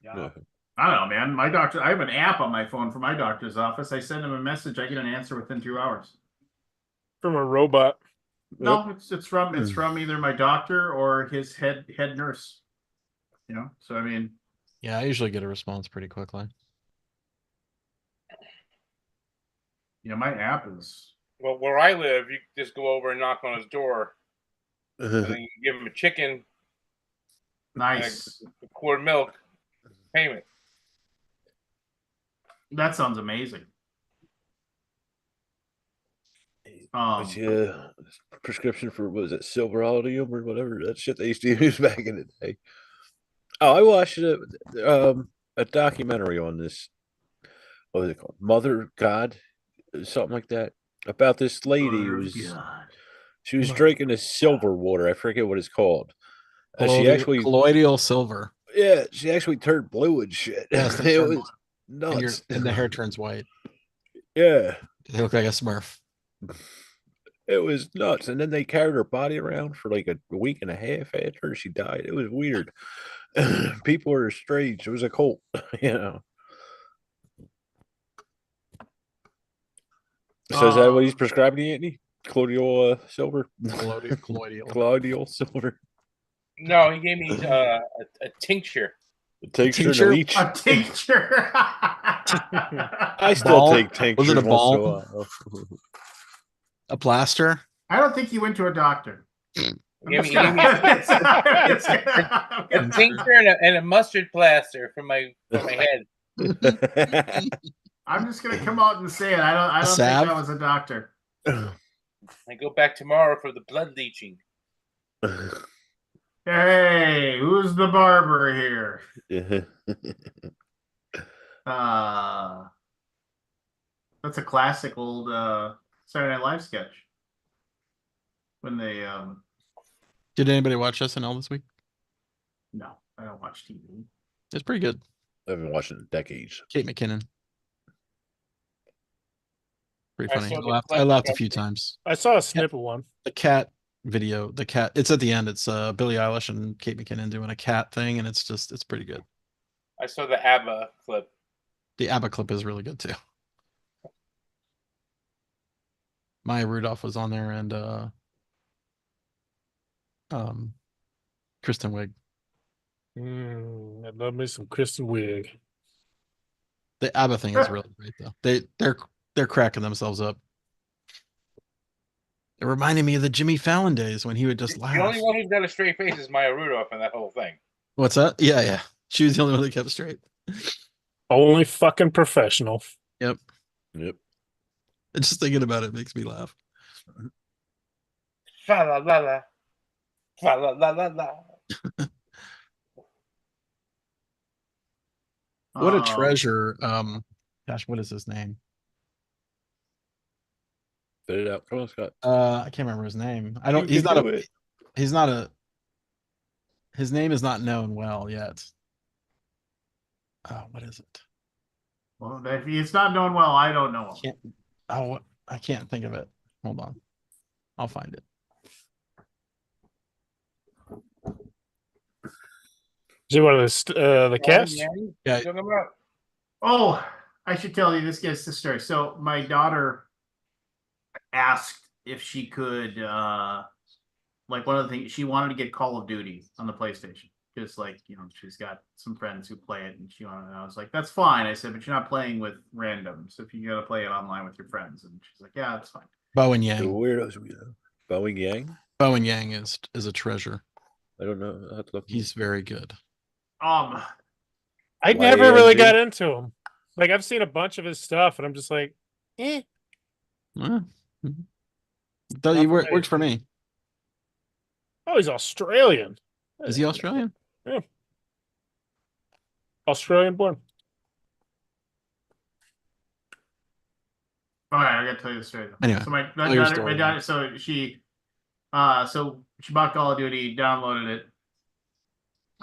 Yeah. I don't know, man. My doctor, I have an app on my phone for my doctor's office. I send him a message, I get an answer within 2 hours. From a robot. No, it's from either my doctor or his head nurse. You know, so I mean, Yeah, I usually get a response pretty quickly. you know, my app is Well, where I live, you just go over and knock on his door, and then you give him a chicken nice. and a quart of milk payment. That sounds amazing. But yeah, prescription for what was it, silver Aldium or whatever that shit they used to use back in the day. Oh, I watched a documentary on this. What was it called? Mother God, something like that. About this lady who was she was drinking this silver water. I forget what it's called. She actually colloidal silver. yeah, she actually turned blue and shit. Yes, it was and, nuts. and the hair turns white. Yeah. They look like a Smurf. It was nuts. And then they carried her body around for like a week and a half after she died. It was weird. People are strange. It was a cult, you know. So is that what he's prescribing to Anthony? Colloidal silver? Colloidal. Colloidal silver. No, he gave me a tincture. A tincture Tincture? to leech. A tincture. I still Ball? take tinctures Was it a once in a ball? while. A plaster? I don't think you went to a doctor. He gave me a tincture and a mustard plaster for my head. I'm just gonna come out and say it. I don't think salve? that was a doctor. I go back tomorrow for the blood leaching. Hey, who's the barber here? That's a classic old Saturday Night Live sketch. When they Did anybody watch SNL this week? no, I don't watch TV. It's pretty good. I haven't watched it in decades. Kate McKinnon. Pretty I funny. saw the I clip. laughed a few times. I saw a snip of one. The cat video, it's at the end. It's Billie Eilish and Kate McKinnon doing a cat thing, and it's pretty good. I saw the ABBA clip. The ABBA clip is really good too. Maya Rudolph was on there, and Kristen Wiig. I love me some Kristen Wiig. The ABBA thing is really great though. They're cracking themselves up. It reminded me of the Jimmy Fallon days when he would just laugh. The only one who's got a straight face is Maya Rudolph in that whole thing. What's that? Yeah. She was the only one that kept it straight. Only fucking professional. Yep. Just thinking about it makes me laugh. Fa la la la. Fa la la la la. What a treasure. Gosh, what is his name? Spit it out. Come on, Scott. I can't remember his name. He's not his name is not known well yet. Oh, what is it? Well, if it's not known well, I don't know. I can't think of it. Hold on. I'll find it. Is he one of the cast? Yeah. Talking about? Oh, I should tell you, this gets the story. So my daughter asked if she could, like one of the things, she wanted to get Call of Duty on the PlayStation. because like she's got some friends who play it, and I was like, that's fine. I said, but you're not playing with randoms. If you gotta play it online with your friends, and she's like, yeah, that's fine. Bow and The Yang. weirdos we know. Bowing Yang? Bow and Yang is a treasure. I don't know. I have to look. He's very good. I Why never really AMG? got into him. Like I've seen a bunch of his stuff, and I'm just like, eh. Mhm. Not for me. Works for me. Oh, he's Australian. Is he Australian? Australian born. All right, I gotta tell you the story. Anyway, So my tell your daughter, story. so she bought Call of Duty, downloaded it.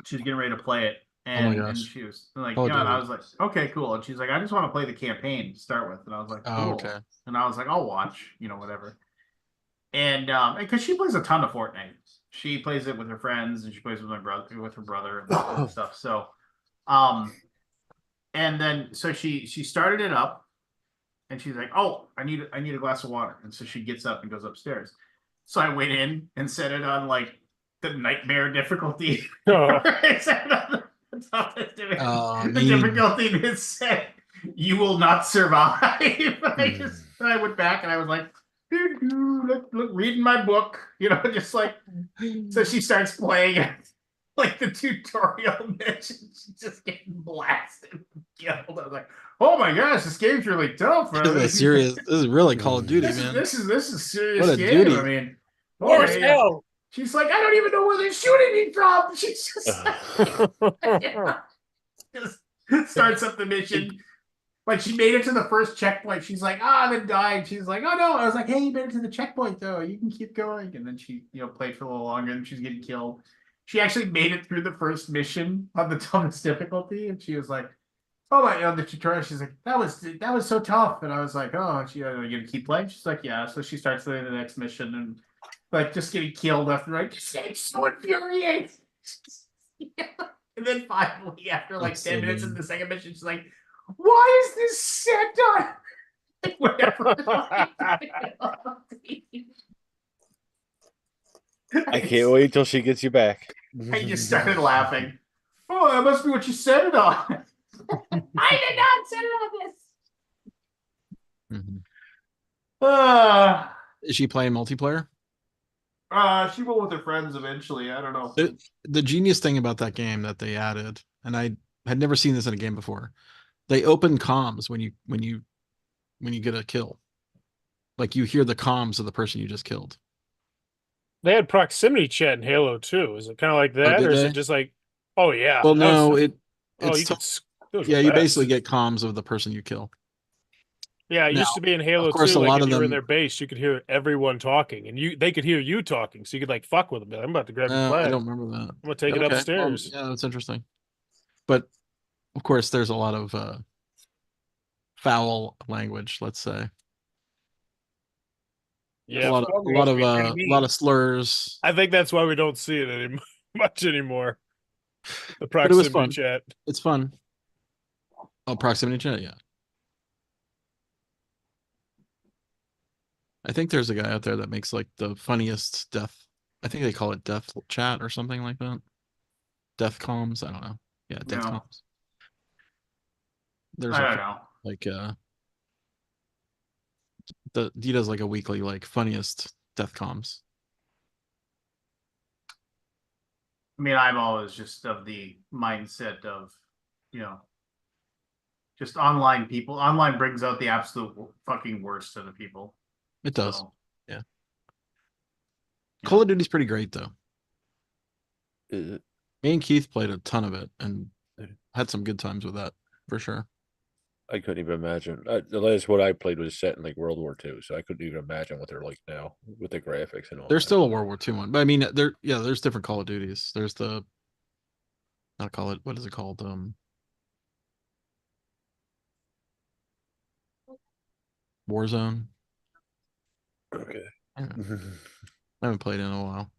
She was getting ready to play it, and gosh. she was like, Call of and I Duty. was like, okay, cool. And she's like, I just want to play the campaign to start with, and I was like, cool. Oh, okay. And I was like, I'll watch, whatever. And because she plays a ton of Fortnite, she plays it with her friends, and she plays with her brother, and that kind of stuff. So, and then so she started it up, and she's like, oh, I need a glass of water, and so she gets up and goes upstairs. So I went in and set it on like the nightmare difficulty. Oh. I set it on the toughest difficulty. Oh, The mean. difficulty is said, you will not survive. I went back and I was like, look, reading my book, just like, so she starts playing like the tutorial mission. She's just getting blasted and killed. I was like, oh my gosh, this game's really tough. This is serious. This is really Call of Duty, man. This is serious What a game. duty. I mean, Or hell. she's like, I don't even know where they're shooting me from. She's just just starts up the mission. Like she made it to the first checkpoint. She's like, then died. She's like, oh no. I was like, hey, you made it to the checkpoint though. You can keep going. And then she, played for a little longer, and she's getting killed. She actually made it through the first mission on the toughest difficulty, and she was like, oh my, the tutorial. She's like, that was so tough. And I was like, oh, are you gonna keep playing? She's like, yeah. So she starts doing the next mission, and like just getting killed left and right. It's so infuriating. And then finally, after like That's 10 so minutes mean. of the second mission, she's like, why is this set on? Whatever. I can't wait till she gets you back. I just started laughing. Oh, that must be what you set it on. I did not set it on this. Mhm. Uh, Is she playing multiplayer? she went with her friends eventually. I don't know. The genius thing about that game that they added, and I had never seen this in a game before, they open comms when you get a kill. Like you hear the comms of the person you just killed. They had proximity chat in Halo too. Is it kind of like that, did or is they? it just like, oh yeah? Well, that no, was- you those were yeah, you best. basically get comms of the person you kill. Yeah, it Now, used to be in Halo of course, 2, a like lot if of you were in them- their base, you could hear everyone talking, and they could hear you talking, so you could like fuck with them. I'm about to grab your flag. I don't remember that. I'm gonna take it Okay, well, upstairs. yeah, that's interesting. But of course, there's a lot of foul language. Let's say Yeah, a lot of slurs. I think that's why we don't see it much anymore. The But it was proximity fun. chat. It's fun. Oh, proximity chat, yeah. I think there's a guy out there that makes like the funniest death. I think they call it death chat or something like that. Death comms. I don't know. Yeah, death No. comms. There's I a don't know. like he does like a weekly like funniest death comms. I mean, I'm always just of the mindset of, just online people. Online brings out the absolute fucking worst of the people. It does. So, Yeah. Yeah. Call of Duty's pretty great though. Is it? Me and Keith played a ton of it and had some good times with that for sure. I couldn't even imagine. The last one I played was set in like World War II, so I couldn't even imagine what they're like now with the graphics and all. There's that. still a World War II one, but I mean, there's different Call of Duties. There's the, not call it, what is it called? Warzone. Okay. I haven't played in a while.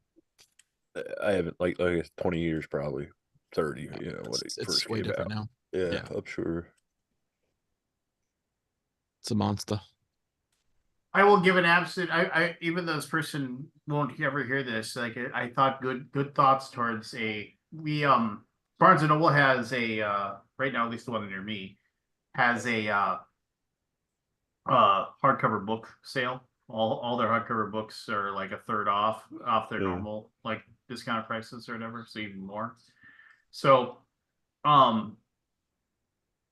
I haven't like 20 years, probably 30. You know what it It's first way came different out. now. Yeah, Yeah. I'm sure. It's a monster. I will give an absolute. Even though this person won't ever hear this, like I thought good thoughts towards a we Barnes and Noble has a right now, at least the one near me, has a hardcover book sale. All their hardcover books are like a third off their normal like discount prices or whatever, so even more. So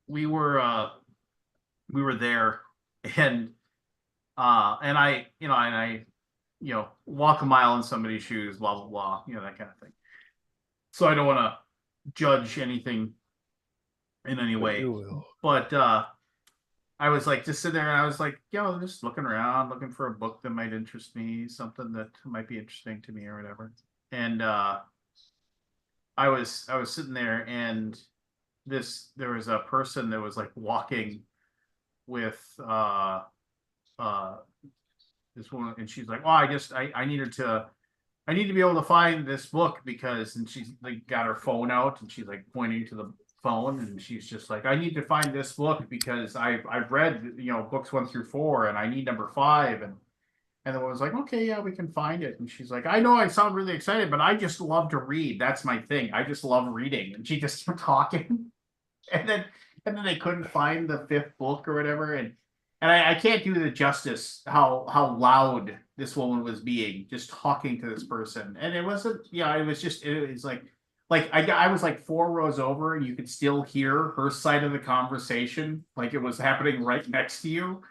we were there, and I walk a mile in somebody's shoes, blah blah blah, that kind of thing. So I don't want to judge anything in any way, but I was like just sitting there, and I was like, just looking around, looking for a book that might interest me, something that might be interesting to me or whatever. And I was sitting there, and there was a person that was like walking with this woman, and she's like, I needed to be able to find this book because, and she's like got her phone out, and she's like pointing to the phone, and she's just like, I need to find this book because I've read books 1 through 4, and I need number 5. And the woman's like, okay, yeah, we can find it. And she's like, I know I sound really excited, but I just love to read. That's my thing. I just love reading. And she just started talking, and then they couldn't find the 5th book or whatever. And I can't do the justice how loud this woman was being, just talking to this person. And it wasn't, it was like I was like 4 rows over, and you could still hear her side of the conversation, like it was happening right next to you.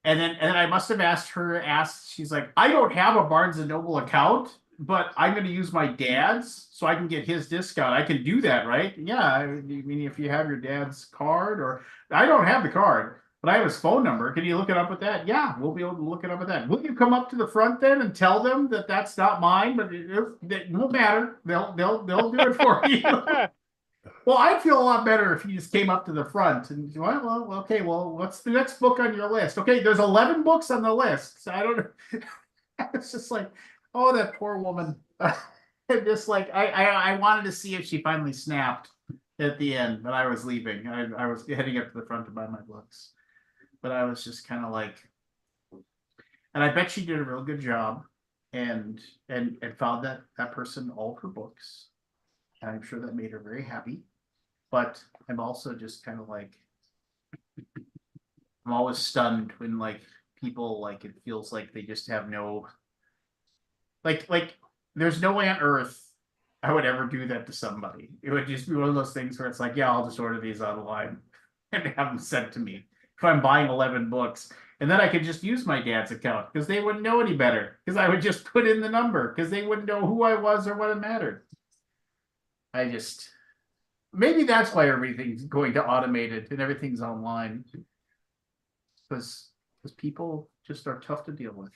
And then I must have asked, she's like, I don't have a Barnes and Noble account, but I'm going to use my dad's so I can get his discount. I can do that, right? Yeah. I mean, if you have your dad's card, or I don't have the card, but I have his phone number. Can you look it up with that? Yeah, we'll be able to look it up with that. Will you come up to the front then and tell them that that's not mine, but it won't matter. They'll do it for you. Well, I'd feel a lot better if you just came up to the front and, okay, what's the next book on your list? Okay, there's 11 books on the list. So I don't know. It's just like, oh, that poor woman. Just like, I wanted to see if she finally snapped at the end, but I was leaving. I was heading up to the front to buy my books. But I was just kind of like, and I bet she did a real good job and found that person all of her books. And I'm sure that made her very happy. But I'm also just kind of like, I'm always stunned when like people, like, it feels like they just have no, like there's no way on earth I would ever do that to somebody. It would just be one of those things where it's like, yeah, I'll just order these online and have them sent to me if I'm buying 11 books. And then I could just use my dad's account because they wouldn't know any better, because I would just put in the number because they wouldn't know who I was or what it mattered. Maybe that's why everything's going to automated and everything's online, because people just are tough to deal with.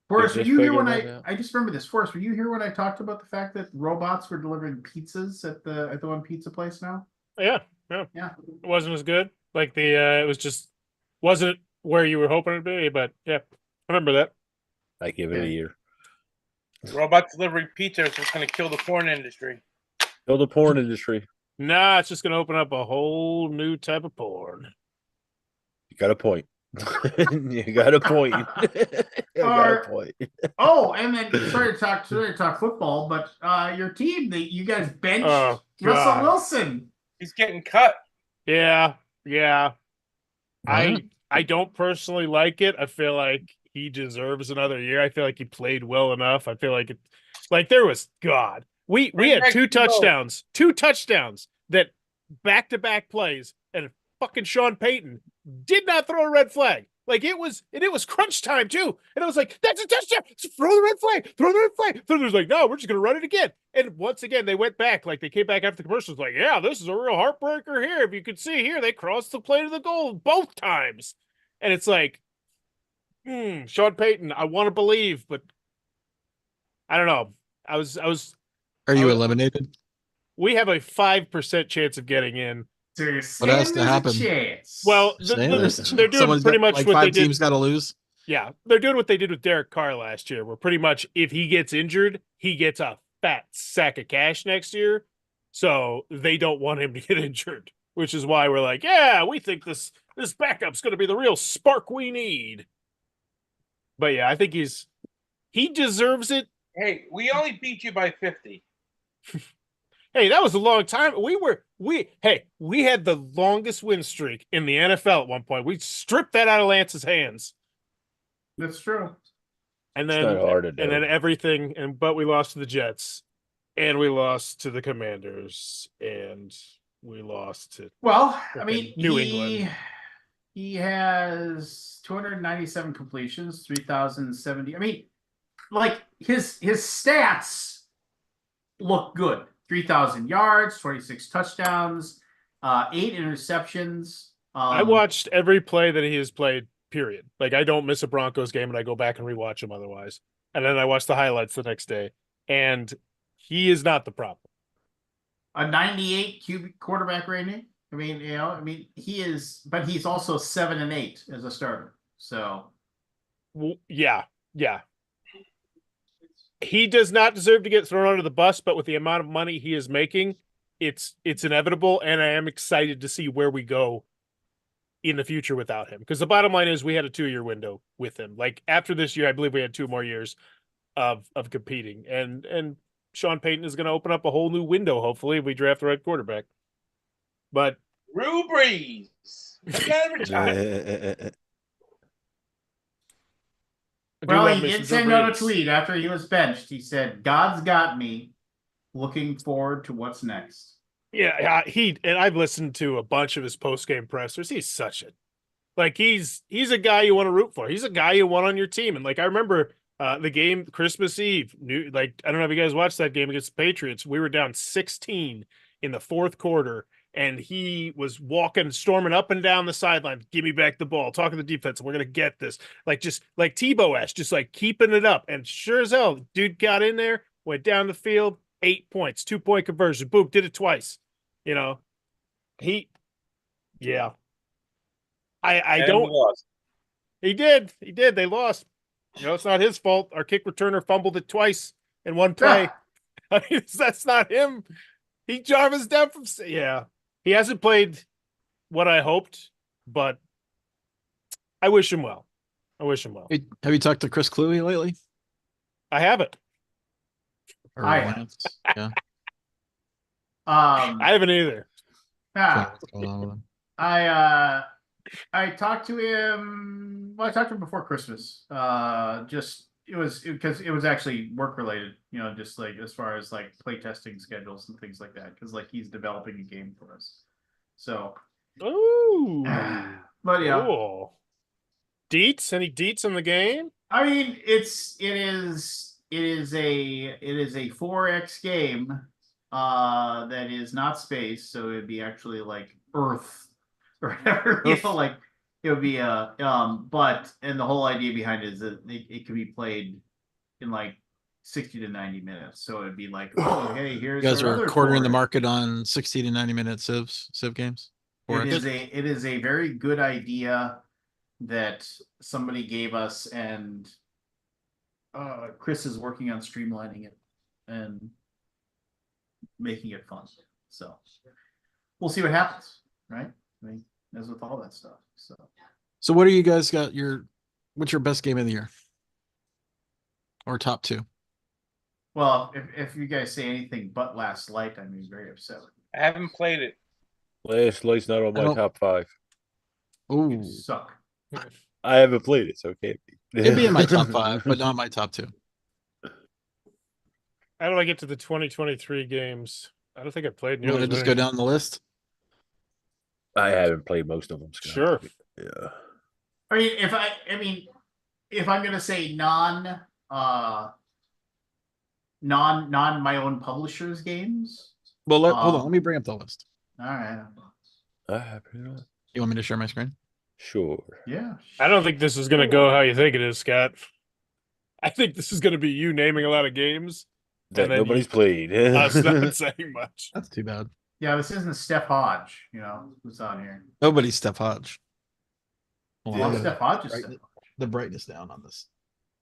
Forrest, were you here when I just remember this? Forrest, were you here when I talked about the fact that robots were delivering pizzas at the one pizza place now? Yeah. It wasn't as good. Like it was just wasn't where you were hoping it'd be, but yeah, I remember that. I give it a year. Robot delivering pizza is just going to kill the porn industry. Kill the porn industry. Nah, it's just going to open up a whole new type of porn. You got a point. You got a point. Oh, and then sorry to talk football, but your team, you guys benched Russell Wilson. He's getting cut. Yeah. I don't personally like it. I feel like he deserves another year. I feel like he played well enough. I feel like there was we had 2 touchdowns that back-to-back plays, and fucking Sean Payton did not throw a red flag. Like it was crunch time too. And I was like, that's a touchdown. Throw the red flag. So there's like, no, we're just going to run it again. And once again, they went back. Like they came back after the commercials. Like, yeah, this is a real heartbreaker here. If you could see here, they crossed the plate of the goal both times. And it's like, Sean Payton, I want to believe, but I don't know. Are you eliminated? We have a 5% chance of getting in. So what has to happen? Well, they're doing pretty much like what 5 they did. Teams got to lose. Yeah, they're doing what they did with Derek Carr last year, where pretty much if he gets injured, he gets a fat sack of cash next year. So they don't want him to get injured, which is why we're like, yeah, we think this backup's going to be the real spark we need. But yeah, I think he deserves it. Hey, we only beat you by 50. Hey, that was a long time. We had the longest win streak in the NFL at one point. We stripped that out of Lance's hands. That's true. And It's then not hard to do. everything, but we lost to the Jets, and we lost to the Commanders, and we lost to Well, I Frickin' mean, New England. He has 297 completions, 3,070. I mean, like his stats look good. 3,000 yards, 26 touchdowns, 8 interceptions. I watched every play that he has played, period. Like, I don't miss a Broncos game, and I go back and rewatch them otherwise. And then I watch the highlights the next day, and he is not the problem. a 98 QB quarterback rating. I mean, he is, but he's also 7-8 as a starter. So, Yeah. He does not deserve to get thrown under the bus, but with the amount of money he is making, it's inevitable, and I am excited to see where we go in the future without him. Because the bottom line is we had a 2-year window with him. Like, after this year, I believe we had 2 more years of competing. And Sean Payton is going to open up a whole new window, hopefully, if we draft the right quarterback. But Drew Brees. Again, retired. I do well, love he me did some send Drew out a Brees. tweet after he was benched. He said, "God's got me. Looking forward to what's next." Yeah, and I've listened to a bunch of his post-game pressers. He's such he's a guy you want to root for. He's a guy you want on your team. And like, I remember the game Christmas Eve. I don't know if you guys watched that game against the Patriots. We were down 16 in the fourth quarter, and he was storming up and down the sideline. Give me back the ball. Talking to the defense. We're gonna get this. Like, just like Tebow-esque, just like keeping it up. And sure as hell, dude got in there, went down the field, 8 points, 2-point conversion. Boom, did it twice. Yeah. I And don't. we lost. He did. They lost. It's not his fault. Our kick returner fumbled it twice in one play. I mean, that's not him. He Jarvis down from. Yeah. He hasn't played what I hoped, but I wish him well. Hey, have you talked to Chris Cluey lately? I haven't. Or I have. Lance? Yeah. I haven't either. Yeah. What's going on with him? I talked to him. Well, I talked to him before Christmas. It was actually work related. Just like as far as like play testing schedules and things like that. Because like he's developing a game for us. So. Ooh. But yeah. Cool. Deets? Any deets in the game? I mean, it is a 4X game. That is not space, so it'd be actually like Earth or whatever. Like it would be but and the whole idea behind it is that it could be played in like 60 to 90 minutes. So it'd be like, oh, hey, here's You guys our are other cornering the 4X. market on 60 to 90-minute civ games. It is a very good idea that somebody gave us, and Chris is working on streamlining it and making it fun. So we'll see what happens, right? I mean, as with all that stuff. So what do you guys got what's your best game of the year? Or top 2? Well, if you guys say anything but Last Light, I'm very upset. I haven't played it. Last Light's not on I my don't- top 5. Ooh. You suck. I haven't played it, so it can't be. It'd be in my top 5, but not my top 2. How do I get to the 2023 games? I don't think I played You want nearly to as just many. go down the list? I haven't played most of them. Scott. Sure. Yeah. I mean, if I'm gonna say non my own publishers games. Well, hold on. Let me bring up the list. All right. I haven't. You want me to share my screen? Sure. Yeah. I don't think this is going to go how you think it is, Scott. I think this is going to be you naming a lot of games. That And then nobody's played. Us not saying much. That's too bad. Yeah, this isn't Steph Hodge, who's on here. Nobody's Steph Hodge. Hold on, Oh, I'm gonna Steph Hodge is brighten Steph Hodge. the brightness down on this.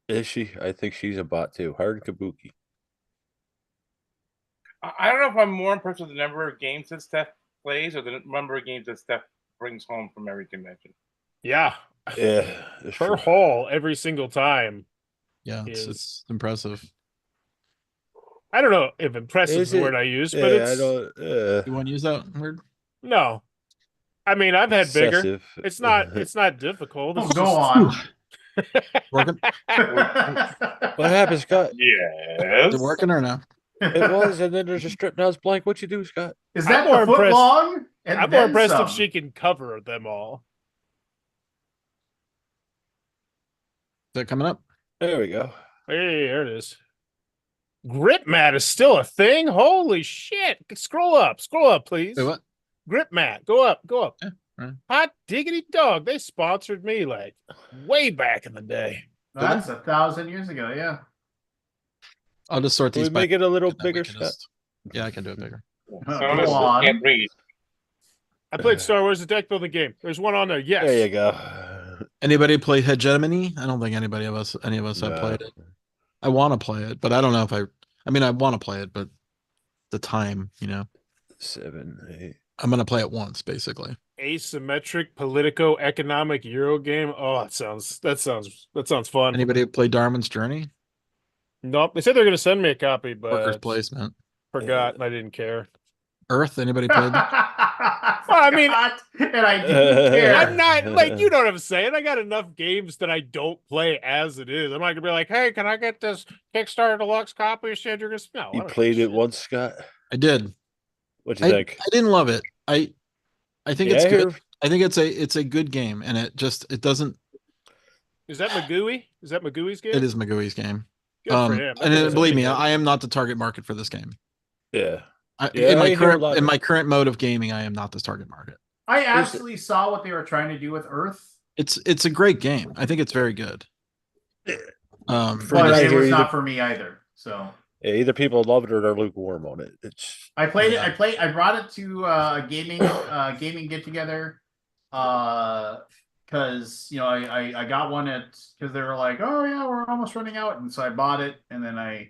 Is she? I think she's a bot too. Her and Kabuki. I don't know if I'm more impressed with the number of games that Steph plays or the number of games that Steph brings home from every convention. Yeah. Yeah. that's Her true. haul every single time. Yeah, Is- it's impressive. I don't know if impressive is the it? word I use, Yeah, but I it's don't. You want to use that word? no. I mean, I've had bigger. Excessive. It's not difficult. Oh, It's go just on. Working? What happened, Scott? Yes. Is it working or no? It was, and then there's a strip. Now it's blank. What you do, Scott? Is I'm that more the foot impressed- long? And I'm more then impressed some. if she can cover them all. Is that coming up? There we go. Hey, there it is. Grip mat is still a thing. Holy shit! Scroll up, please. Wait, what? Grip mat, go up. Yeah, right. Hot diggity dog. They sponsored me like way back in the day. That's 1,000 years ago. Yeah. I'll just sort Can these. we make it a little and then we bigger, can Scott? just- Yeah, I can do it bigger. Some of us Go on. can't read. I played Star Wars: The Deck Building Game. There's one on there. Yes. There you go. Anybody play Hegemony? I don't think any of us have No. played it. I want to play it, but I don't know if I mean, I want to play it, but the time, 7, 8. I'm gonna play it once, basically. Asymmetric politico-economic Euro game. Oh, that sounds fun. Anybody play Darwin's Journey? Nope. They said they're going to send me a copy, Workers but Placement. forgot and I didn't care. Earth? Anybody played that? well, I mean- and I didn't care. I'm not like, you know what I'm saying. I got enough games that I don't play as it is. I'm not gonna be like, hey, can I get this Kickstarter deluxe copy? Said you're gonna no. I You don't played give a it shit. once, Scott. I did. What'd you think? I didn't love it. I think Yeah, it's I good. hear- I think it's a good game, and it doesn't. Is that Magooey? Is that Magooey's game? It is Magooey's game. Good for him. That And game's believe me, really good. I am not the target market for this game. Yeah. In I hear a lot of- my current mode of gaming, I am not this target market. I actually saw what they were trying to do with Earth, It's a great game. I think it's very good. For but me, I it hear was either- not for me either. So Yeah, either people love it or they're lukewarm on it. It's I played Yeah. it. I brought it to a gaming get together, because I got one because they were like, oh yeah, we're almost running out, and so I bought it, and then I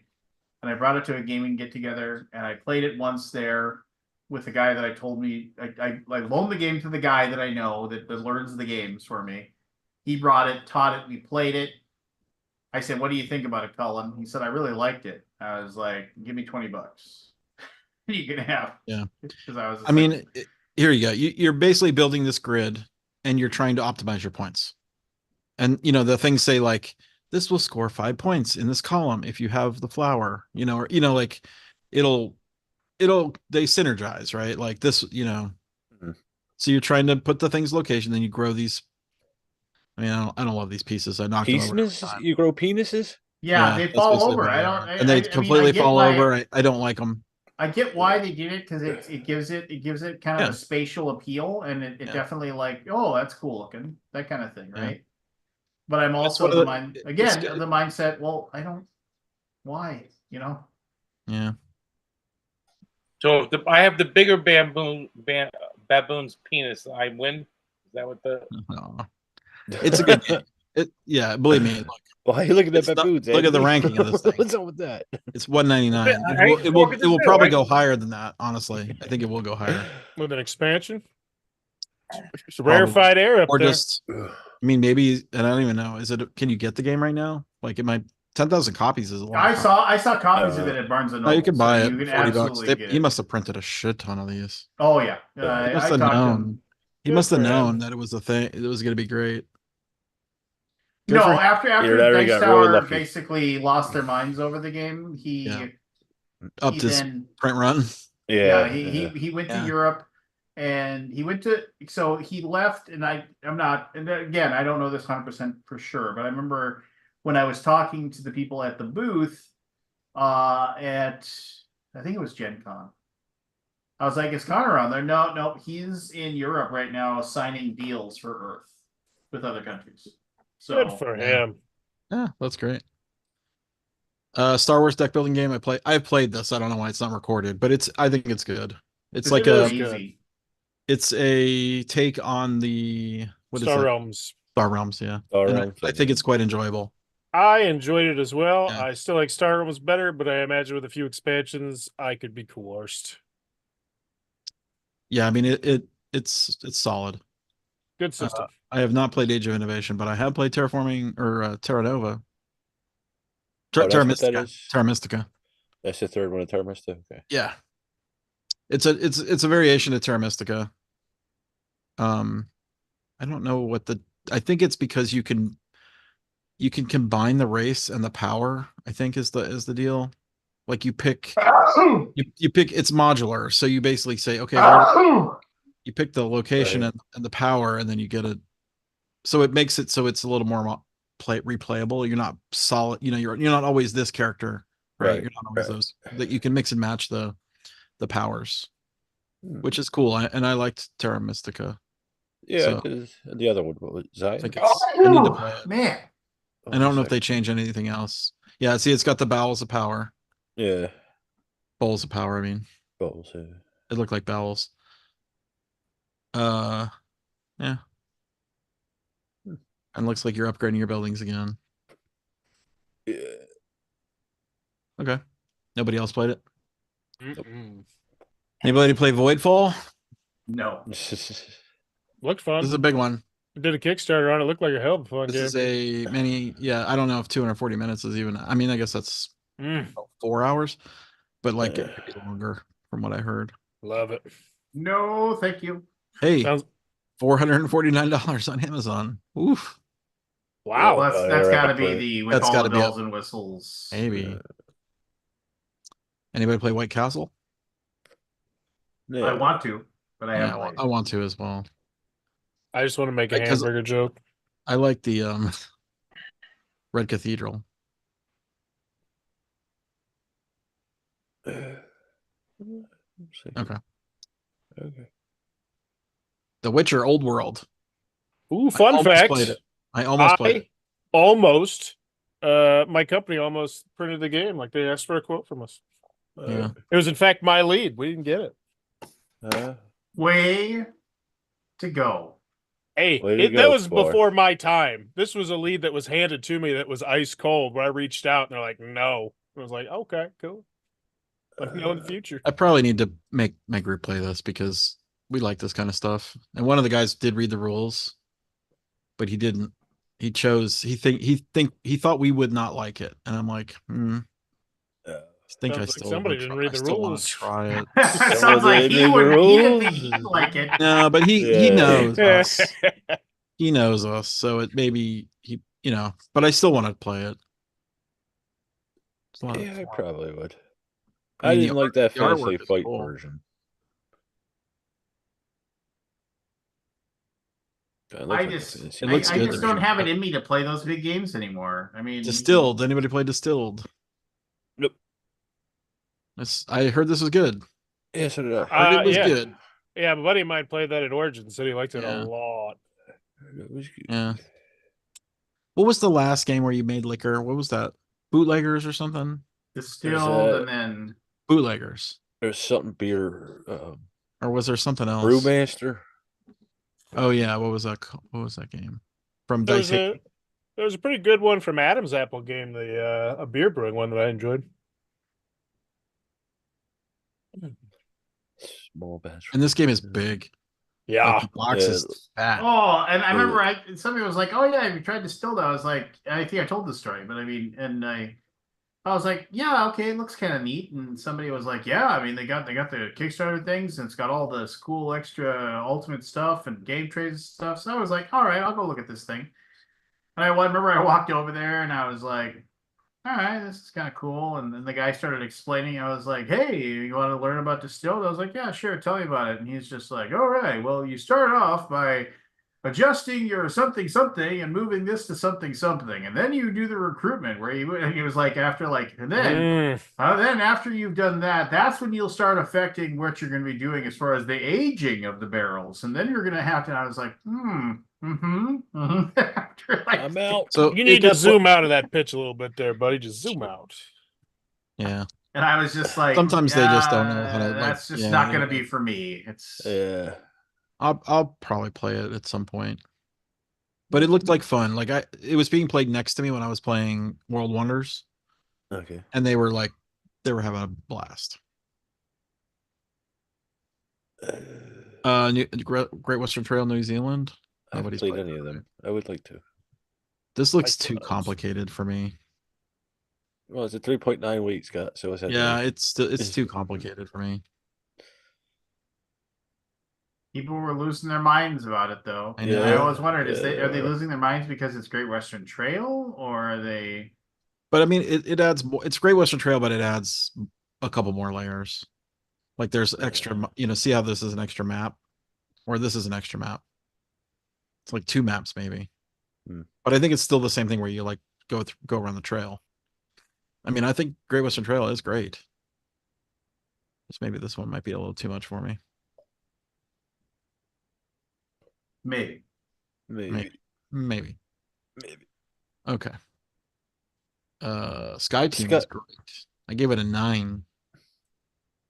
brought it to a gaming get together, and I played it once there with the guy that I loaned the game to the guy that I know that learns the games for me. He brought it, taught it, we played it. I said, what do you think about it, Cullen? He said, I really liked it. I was like, give me $20. You can have. Yeah. Because I was just I mean, here you go. You're basically building this grid, and you're trying to optimize your points. And the things say like this will score 5 points in this column if you have the flower. Or like it'll they synergize, right? Like this, Mhm. So you're trying to put the things location, then you grow these. I mean, I don't love these pieces. I knocked them over every penises. time. You grow penises? yeah, they that's fall basically over. what I they don't. are. I, And they I mean, completely I get fall why- over. I don't like them. I get why they did it because it gives it kind of Yeah. a spatial appeal, and it Yeah. definitely like, oh, that's cool looking, that kind of thing, Yeah. right? But I'm That's also one of the the- mind it's again good. the mindset. Well, I don't. Why? Yeah. So if I have the bigger baboon's penis, I win. Is that what the? No. It's a good game. Yeah, believe me. Look, Why are you looking at It's not- baboons? look at the Anthony? ranking of this thing. What's up with that? it's $199. I ain't It will talking to probably you. go higher than that. Honestly, I think it will go higher. With an expansion. It's a Probably. rarefied air up Or there. just, I mean, maybe, and I don't even know. Can you get the game right now? Like, it might 10,000 copies is a lot. I saw copies of it at Barnes and No, Noble. you can buy so it You for can 40 bucks. absolutely get He it. must have printed a shit ton of these. Oh yeah, He I must have talked to him. known. He Good must have for him. known that it was a thing. It was going to be great. Good No, for him. after You're already Dice got really Tower lucky. basically lost their minds over the game, Yeah. Upped he his then print run. yeah, he went to Yeah. Europe, and so he left, and I'm not, and again, I don't know this 100% for sure, but I remember when I was talking to the people at the booth at I think it was Gen Con. I was like, is Connor on there? No, he's in Europe right now signing deals for Earth with other countries. So Good for yeah. him. Yeah, that's great. Star Wars deck building game. I've played this. I don't know why it's not recorded, but I think it's good. It's like is a good. it's a take on the what is Star it? Realms. Star Realms, yeah. Star And Realms, I think it's quite enjoyable. I enjoyed it as well. Yeah. I still like Star Realms better, but I imagine with a few expansions, I could be coerced. Yeah, I mean it's solid. Good system. I have not played Age of Innovation, but I have played Terraforming or Terra Nova. Oh, that's Terra what that Mystica. is? Terra Mystica. That's the third one of Terra Mystica. Okay. Yeah. It's a variation of Terra Mystica. I don't know what I think it's because you can combine the race and the power, I think is the deal. Like you pick it's modular. So you basically say, okay, you pick the location Right. and the power, and then you get so it makes it so it's a little more replayable. You're not solid, you're not always this character, right? Right, You're not always right. those, that you can mix and match the powers, Hmm. which is cool. And I liked Terra Mystica. Yeah, So- the other one, what was I Zion? think I need to play it. Man, Oh, I don't know if second. they change anything else. Yeah, see, it's got the bowels of power. Yeah, Bowls of power, I mean. bowls. It looked like bowels. Yeah. Hmm. And looks like you're upgrading your buildings again. Yeah. Okay. Nobody else played it? Mm-mm. Anybody play Voidfall? no. Looked fun. This is a big one. Did a Kickstarter on it. Looked like a hell of a fun This game. is a mini, yeah, I don't know if 240 minutes is even, I mean, I guess that's Mm, 4 hours, but like it could be longer from what I heard. love it. No, thank you. Hey, Sounds $449 on Amazon. Oof. wow. Well, that's yeah, got to right, be right. the with That's all gotta the be bells and whistles. Maybe. Anybody play White Castle? Yeah. I want to, but I Yeah, haven't played. I want to as well. I just want to make a Because- hamburger joke. I like the Red Cathedral. Okay. Okay. Okay. The Witcher Old World. Ooh, I fun almost fact. played it. I almost played it. Almost. My company almost printed the game. Like they asked for a quote from us. Yeah. It was in fact my lead. We didn't get it. Way to go. Hey, Way to that go, was Spar. before my time. This was a lead that was handed to me that was ice cold. Where I reached out and they're like, "No." I was like, "Okay, cool." Let me know in the future. I probably need to make my group play this because we like this kind of stuff. And one of the guys did read the rules, but he didn't. He thought we would not like it, and I'm like, I think Sounds I like still somebody wanna didn't try- read I the still want rules. to try it. Sounds like didn't he read the wouldn't. He didn't think rules. he'd like it. No, but he Yeah. knows us. He knows us, so it maybe he but I still want to play it. It's a lot of Yeah, I fun. probably would. I I mean, the didn't like that the artwork Fantasy is Fight cool. version. I like the just, Fantasy It I, looks I good just to don't me. have it in me to play those big games anymore. I mean, Distilled. Anybody play Distilled? Nope. I heard this was good. Yeah, so did I. Heard it was yeah. good. Yeah, my buddy of mine played that at Origin. Said he liked it Yeah. a lot. It was good. Yeah. What was the last game where you made liquor? What was that? Bootleggers or something? distilled and then Bootleggers. There's something beer, Or was there something else? Brewmaster. Oh yeah, what was that? What was that game? From There Dice. was a pretty good one from Adam's Apple game, the a beer brewing one that I enjoyed. Small batch. And this game is big. Yeah. Like, the box is fat. oh, and I remember somebody was like, "Oh yeah, have you tried distilled?" I was like, I think I told the story, but I mean, and I was like, "Yeah, okay, it looks kind of neat." And somebody was like, "Yeah, I mean, they got the Kickstarter things, and it's got all this cool extra ultimate stuff and game trades and stuff." So I was like, "All right, I'll go look at this thing." And I remember I walked over there and I was like, all right, this is kind of cool. And then the guy started explaining. I was like, hey, you want to learn about distilled? I was like, yeah, sure. Tell me about it. And he's just like, all right, well, you start off by adjusting your something something and moving this to something something. And then you do the recruitment where he was like, after like, and then after you've done that, that's when you'll start affecting what you're going to be doing as far as the aging of the barrels. And then you're going to have to, I was like, After, like, I'm out. So You need to zoom out of that pitch a little bit there, buddy. Just zoom out. Yeah. And I was just like, Sometimes they just don't know how to, like, that's just yeah, not going to yeah. be for me. It's Yeah. I'll probably play it at some point. But it looked like fun. Like it was being played next to me when I was playing World Wonders, Okay. and they were having a blast. Great Western Trail, New Zealand. I haven't Nobody's played played any of that, them. I would like to. This looks Like too those. complicated for me. Well, it's a 3.9 weeks, Scott. So what's that? Yeah, do? it's too complicated for me. People were losing their minds about it, though. I know. I always wondered: are they Yeah. losing their minds because it's Great Western Trail, or are they? But I mean, it adds more. It's Great Western Trail, but it adds a couple more layers. Like there's extra, see how this is an extra map, or this is an extra map. It's like 2 maps maybe. Hmm. But I think it's still the same thing where you like go around the trail. I mean, I think Great Western Trail is great. Just maybe this one might be a little too much for me. Maybe. Maybe. Maybe. Okay. Sky Team is great. I gave it a 9.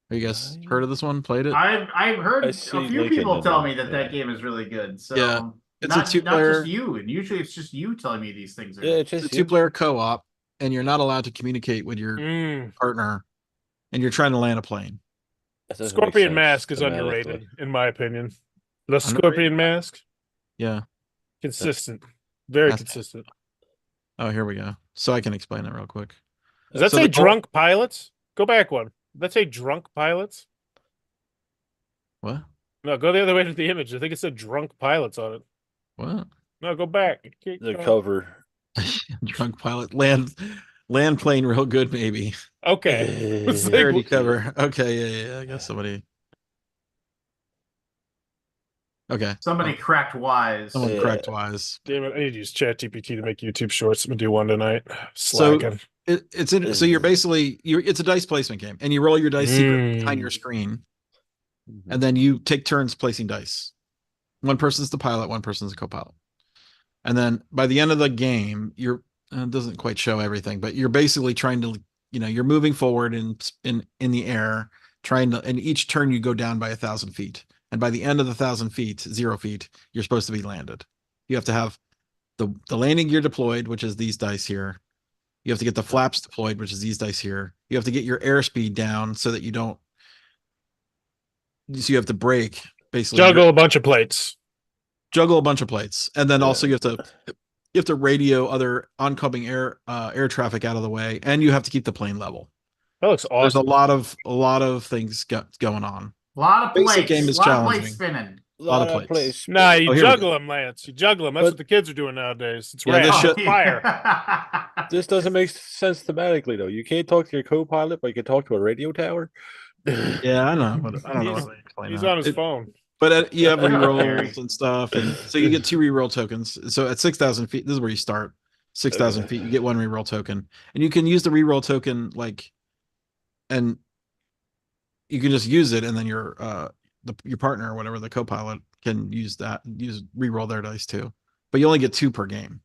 Have you guys heard of this one? Played it? I've heard I a see few Lincoln people in tell there, me that yeah. that game is really good. So Yeah. It's a not two-player. just you, and usually it's just you telling me these things are Yeah, good. it's It's just a you. 2-player co-op, and you're not allowed to communicate with your partner, and you're trying to land a plane. That doesn't make Scorpion sense Mask is thematically. underrated, in my opinion. The Underrated? Scorpion Mask, Yeah. consistent, very That's- consistent. Oh, here we go. So I can explain it real quick. Does that So say the goal- drunk pilots? Go back one. Does that say drunk pilots? What? No, go the other way to the image. I think it said drunk pilots on it. What? No, go back. Keep The going. cover. Drunk pilot land plane real good maybe. Okay. It's like, Parody cover. Okay, yeah. I guess somebody. Okay. Somebody cracked wise. Someone Yeah. correct wise. damn it, I need to use ChatGPT to make YouTube shorts. I'm gonna do one tonight. So Slacking. so you're basically it's a dice placement game, and you roll your dice secret behind your screen, and then you take turns placing dice. One person's the pilot, one person's the co-pilot, and then by the end of the game, it doesn't quite show everything, but you're basically trying to you're moving forward in the air, trying to, and each turn you go down by 1,000 feet, and by the end of the 1,000 feet, 0 feet, you're supposed to be landed. You have to have the landing gear deployed, which is these dice here. You have to get the flaps deployed, which is these dice here. You have to get your airspeed down so that you don't. So you have to brake, basically Juggle a bunch of plates. juggle a bunch of plates, and then also Yeah. you have to radio other oncoming air traffic out of the way, and you have to keep the plane level. That looks There's awesome. a lot of things going on. A lot of Basic plates. game is a lot of challenging. plates spinning. Lot of plates. Nah, you Oh, here we juggle them, Lance. You juggle them. That's But- what the kids are doing nowadays. It's Yeah, rad. this It's should- fire. This doesn't make sense thematically, though. You can't talk to your co-pilot, but you can talk to a radio tower. Yeah, I know. I don't know. He's- How to explain He's that. on his phone. But you have Gary. rerolls and stuff, and so you get 2 reroll tokens. So at 6,000 feet, this is where you start. 6,000 feet, you get 1 reroll token, and you can use the reroll token and you can just use it, and then your partner or whatever, the co-pilot, can reroll their dice too. But you only get 2 per game,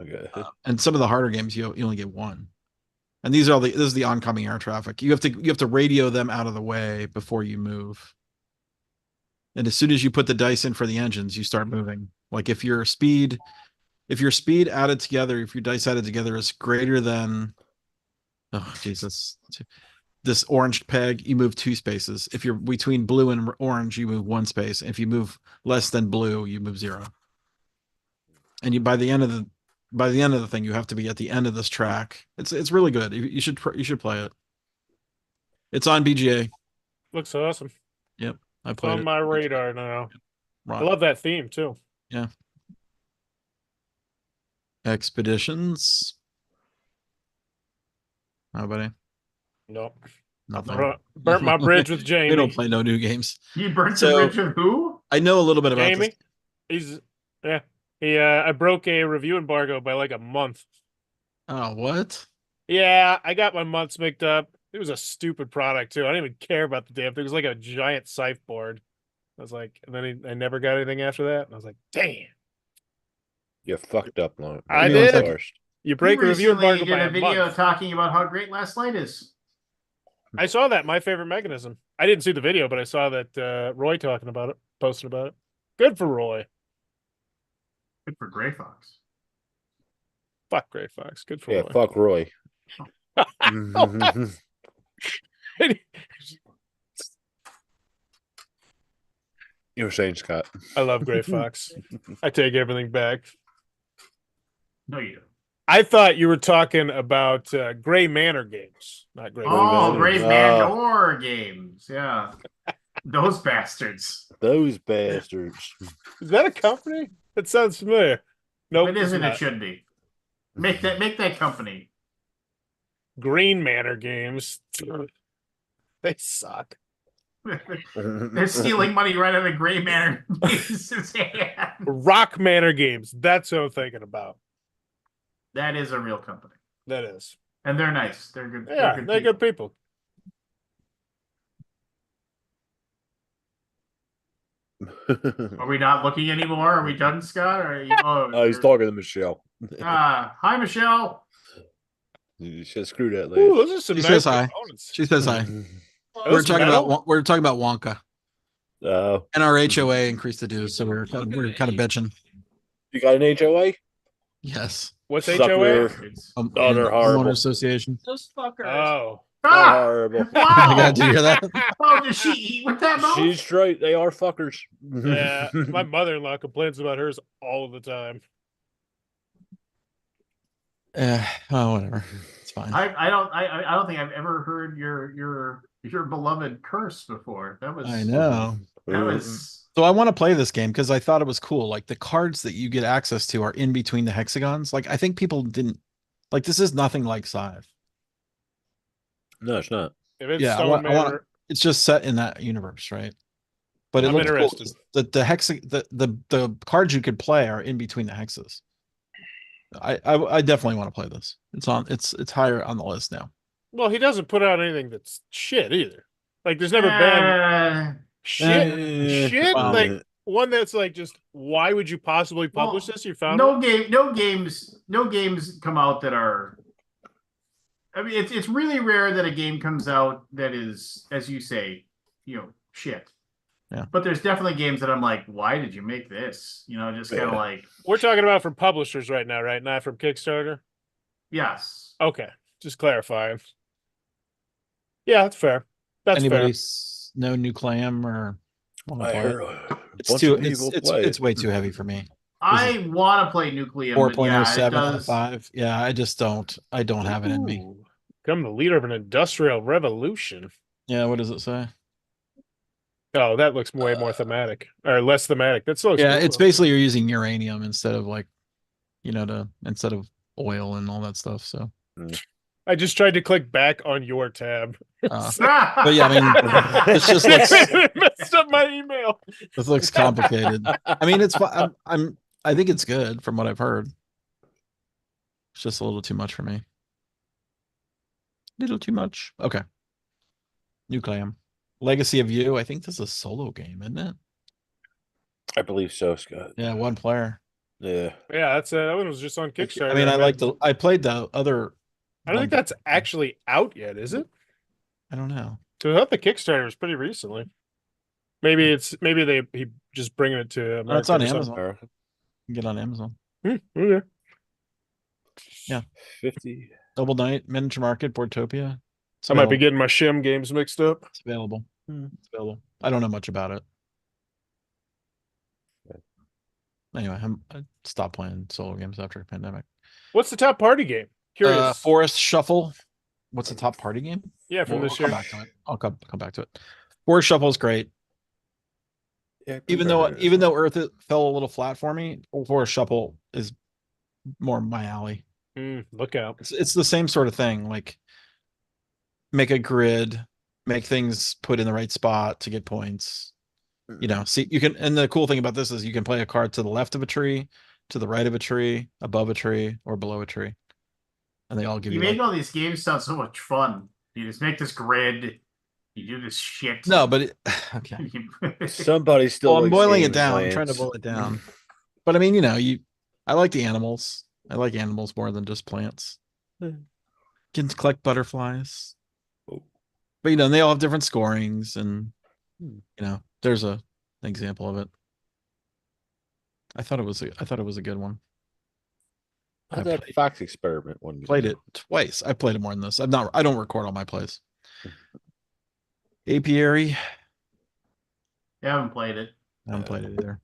Okay. and some of the harder games you only get 1. And this is the oncoming air traffic. You have to radio them out of the way before you move. And as soon as you put the dice in for the engines, you start moving. Like if your speed added together, if your dice added together is greater than, oh Jesus, this orange peg, you move 2 spaces. If you're between blue and orange, you move 1 space. If you move less than blue, you move 0. And by the end of the thing, you have to be at the end of this track. It's really good. You should play it. It's on BGA. Looks awesome. I It's played on it. my radar now. I Right. love that theme too. Expeditions. Nobody. Nope. Nothing. Burnt my bridge with We Jamie. don't play no new games. You burnt So- the bridge with who? I know a little bit about Jamie. this. I broke a review embargo by like a month. Oh, what? Yeah, I got my months mixed up. It was a stupid product too. I didn't even care about the damn thing. It was like a giant scythe board. I was like, and then I never got anything after that. And I was like, damn. You fucked up, Lawrence. I did. First. You break a review recently embargo did by a a video month. talking about how great Last Light is. I saw that. My favorite mechanism. I didn't see the video, but I saw that Roy talking about it, posting about it. Good for Roy. Good for Gray Fox. Fuck Gray Fox. Good for Yeah, Roy. fuck Roy. You were saying, Scott. I love Gray Fox. I take everything back. No, you don't. I thought you were talking about Gray Manor games, not Gray. Oh, Manor. Grave Ah. Mandor games. Yeah. Those bastards. Those bastards. Is that a company? That sounds familiar. Nope, If it it's isn't, it not. should be. Make that company. Green Manor games. They suck. They're stealing money right out of Gray Manor Games' hand. Rock Manor games. That's what I'm thinking about. That is a real company. That is. And they're nice. They're good. Yeah, they're good people. Are we not looking anymore? Are we done, Scott? Or are you, Oh, he's talking to Michelle. hi, Michelle. You should screw that Ooh, lady. those are some She nice says hi. components. She says hi. Are those metal? We're talking about Wonka, Oh, and our HOA increased the dues, so we're kind of bitching. you got an HOA? Yes, What's Sucker. HOA? Oh, they're horrible. Homeowner Association. Those fuckers. Oh. Ah! Horrible. I Wow! got to hear that. Oh, does she eat with that mouth? She's straight. They are fuckers. Yeah, my mother-in-law complains about hers all the time. Oh, whatever. It's fine. I don't think I've ever heard your beloved curse before. That was I know. That was So I want to play this game because I thought it was cool. Like the cards that you get access to are in between the hexagons. Like I think people didn't like this is nothing like Scythe. No, it's not. If it's Yeah, I Stone want- Manor, It's just set in that universe, right? But it I'm looks interested. cool. The cards you could play are in between the hexes. I definitely want to play this. It's higher on the list now. well, he doesn't put out anything that's shit either. Like, there's never been shit. Wow. Like one that's like just why would you possibly publish Well, this? You found no one? games come out that are. I mean, it's really rare that a game comes out that is, as you say, shit. Yeah. But there's definitely games that I'm like, why did you make this? Just kind of Yeah. like, We're talking about from publishers right now, right? Not from Kickstarter. yes. Okay, just clarifying. Yeah, that's fair. That's Anybody know Nucleum or want to I play heard it? a It's bunch too of people it's play it's it. way too heavy for me. I want to play Nucleum, but yeah, it 4.07 does. 5. Yeah, I just don't. I don't have it in me. Ooh, become the leader of an industrial revolution. Yeah, what does it say? Oh, that looks way more thematic or less thematic. That still looks Yeah, cool, it's though. basically you're using uranium instead of instead of oil and all that stuff. So, I just tried to click back on your tab. but yeah, I mean, it's just looks It messed up my email. it looks complicated. I mean, it's fine. I think it's good from what I've heard. It's just a little too much for me. Little too much. Okay. Nucleum. Legacy of You. I think this is a solo game, isn't it? I believe so, Scott. Yeah, one player. Yeah. Yeah, that's that one was just on Kickstarter. I mean, man. I played the other. I don't think one. that's actually out yet, is it? I don't know. So I thought the Kickstarter was pretty recently. Maybe he just bringing it to America. No, it's on or something. Amazon. You can get on Amazon. Okay. Yeah. 50. Double Night, Miniature Market, Boardtopia. It's I might be available. getting my Shim games mixed up. It's available. It's available. I don't know much about it. Anyway, I stopped playing solo games after the pandemic. What's the top party game? Curious. Forest Shuffle. What's the top party game? Yeah, from We'll this come year. back to it. I'll come back to it. Forest Shuffle is great. Yeah, Even though Earth fell a little flat for me, Forest Shuffle is more my alley. Look out. It's the same sort of thing. Like make a grid, make things put in the right spot to get points. See you can, and the cool thing about this is you can play a card to the left of a tree, to the right of a tree, above a tree, or below a tree. And they all give You you make like, all these games sound so much fun. You just make this grid. You do this shit. no, but okay. somebody still. Well, I'm likes boiling Game it down. I'm Plants. trying to boil it down. But I mean, I like the animals. I like animals more than just plants. Can collect butterflies. Oh. But they all have different scorings, and there's an example of it. I thought it was a good one. How'd that Fox Experiment one? Played it twice. I played it more than this. I don't record all my plays. Apiary. I haven't played it. I haven't played it either.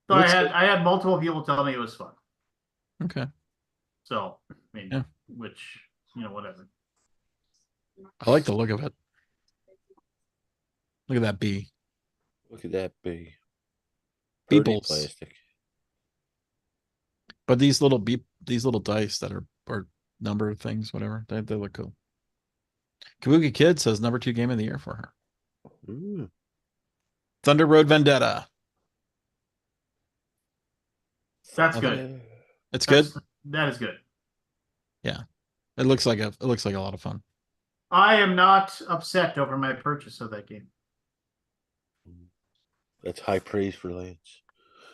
So Looks I had multiple people tell me it was fun. Okay. So, I mean, Yeah. which, whatever. I like the look of it. Look at that bee. Look at that bee. Birdie Beeples. plastic. But these little dice that are number things, whatever, they look cool. Kabuki Kid says #2 game of the year for her. Ooh. Thunder Road Vendetta. That's good. It's good. That is good. Yeah. It looks like a lot of fun. I am not upset over my purchase of that game. That's high praise for Lance.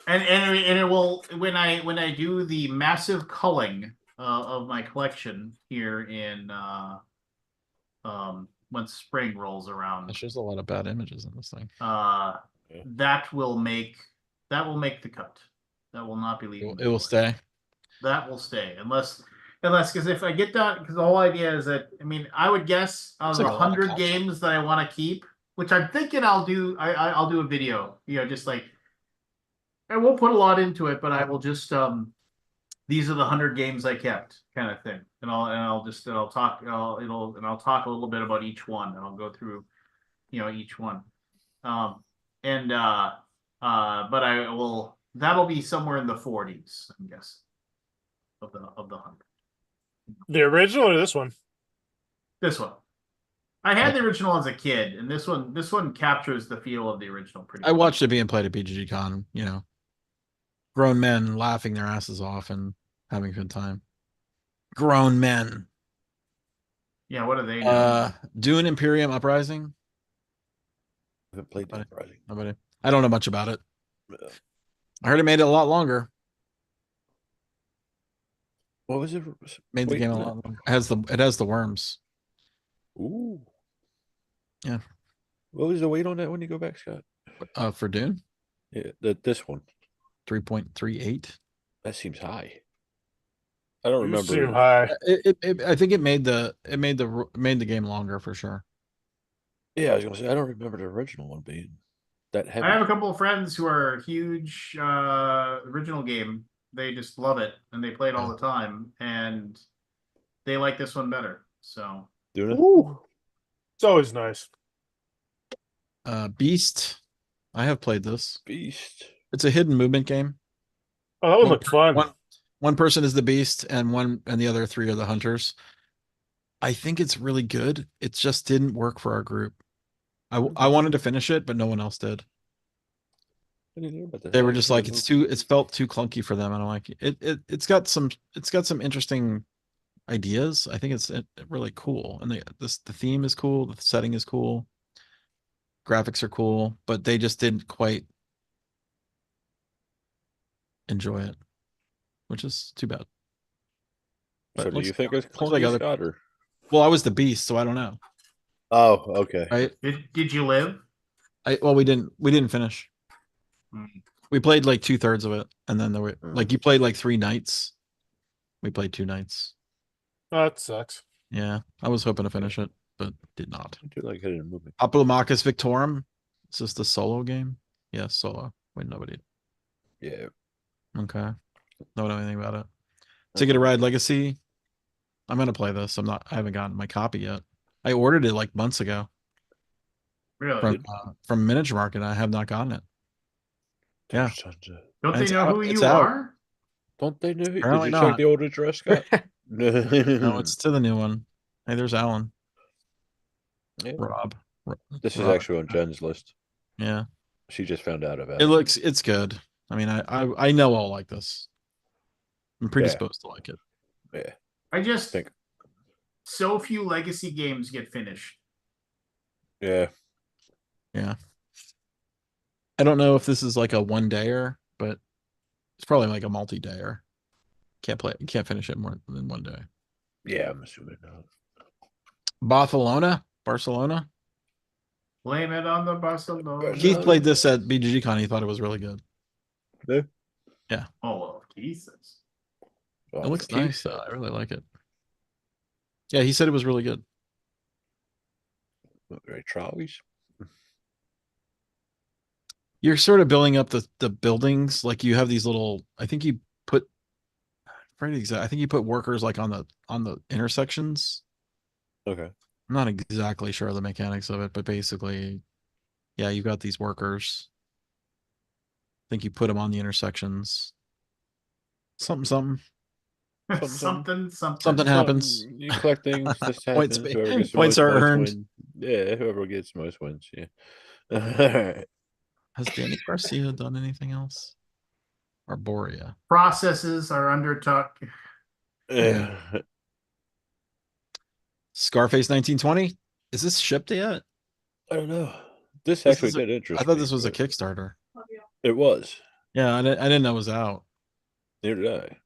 And it will when I do the massive culling of my collection here in when spring rolls around, Gosh, there's a lot of bad images in this thing. that will make the cut. That will not be leaving. It will stay. That will stay unless because if I get done, because the whole idea is that I would guess out of Looks the like a lot of 100 culture. games that I want to keep, which I'm thinking I'll do. I'll do a video. Just like I won't put a lot into it, but I will just these are the 100 games I kept kind of thing, and I'll talk a little bit about each one, and I'll go through each one, but that'll be somewhere in the 40s, I'm guessing, of the 100. The original or this one? This one. I had the original as a kid, and this one captures the feel of the original pretty I well. watched it being played at BGG Con, grown men laughing their asses off and having a good time. Grown men. Yeah, what are they now? Dune Imperium Uprising. I haven't played that Nobody. Uprising. Nobody. I don't know much about it. Yeah. I heard it made it a lot longer. What was it? Made the Wait, game a lot longer. It has the worms. Ooh. Yeah. What was the weight on that when you go back, Scott? For Dune, Yeah, this one. 3.38. That seems high. I don't You seem remember. high. I think it made the game longer for sure. Yeah, I was gonna say I don't remember the original one being that heavy. I have a couple of friends who are huge original game. They just love it, and they play it all the time, and they like this one better. So Doing it? Ooh. It's always nice. Beast. I have played this. Beast. It's a hidden movement game. Oh, that would look fun. One person is the beast, and the other three are the hunters. I think it's really good. It just didn't work for our group. I wanted to finish it, but no one else did. I didn't hear about that. They were just like, it's felt too clunky for them. And I'm like, it's got some interesting ideas. I think it's really cool. And the theme is cool. The setting is cool. Graphics are cool, but they just didn't quite enjoy it, which is too bad. So do you think it's looks like clunky, other- Scott, or? Well, I was the beast, so I don't know. Oh, okay. Right? did you live? We didn't finish. Hmm. We played like 2/3 of it, and then there were like you played like 3 nights. We played 2 nights. Oh, that sucks. Yeah, I was hoping to finish it, but did not. I do like hitting a movie. Apollomachus Victorum. Is this the solo game? Yeah, solo. Wait, nobody. Yeah. Okay. Don't know anything about it. Ticket to Ride Legacy. I'm gonna play this. I haven't gotten my copy yet. I ordered it like months ago Really? from Miniature Market. I have not gotten it. Yeah. There's tons of- Don't they It's know out- who it's you out. are? Don't they know? Did you Apparently check not. the old address, Scott? No, it's to the new one. Hey, there's Alan. Yeah. Rob. This is Rob. actually on Jen's list. Yeah. She just found out about It's good. I mean, I know I'll like this. I'm predisposed to like it. Yeah. I just Think. so few legacy games get finished. Yeah. Yeah. I don't know if this is like a 1-dayer, but it's probably like a multi-dayer. Can't finish it more than 1 day. Yeah, I'm assuming not. Barcelona. Blame it on the Barcelona. Keith played this at BGG Con. He thought it was really good. Yeah. Oh, well, Jesus. It looks nice. I really like it. Yeah, he said it was really good. Right, trolleys. You're sort of building up the buildings. Like you have these little, I think you put, I forget exact. I think you put workers like on the intersections. Okay. I'm not exactly sure of the mechanics of it, but basically, yeah, you got these workers. I think you put them on the intersections. Something, something, something happens. You collect things. This Points, happens. Whoever gets the points most are points earned. win. Yeah, whoever gets the most wins. Yeah. Alright. Has Danny Garcia done anything else? Arborea. Processes are undertook. Yeah. Scarface 1920. Is this shipped yet? I don't know. This This actually is a- did interest I thought me, this was a but Kickstarter. it was. Yeah, I didn't know it was out Neither did I.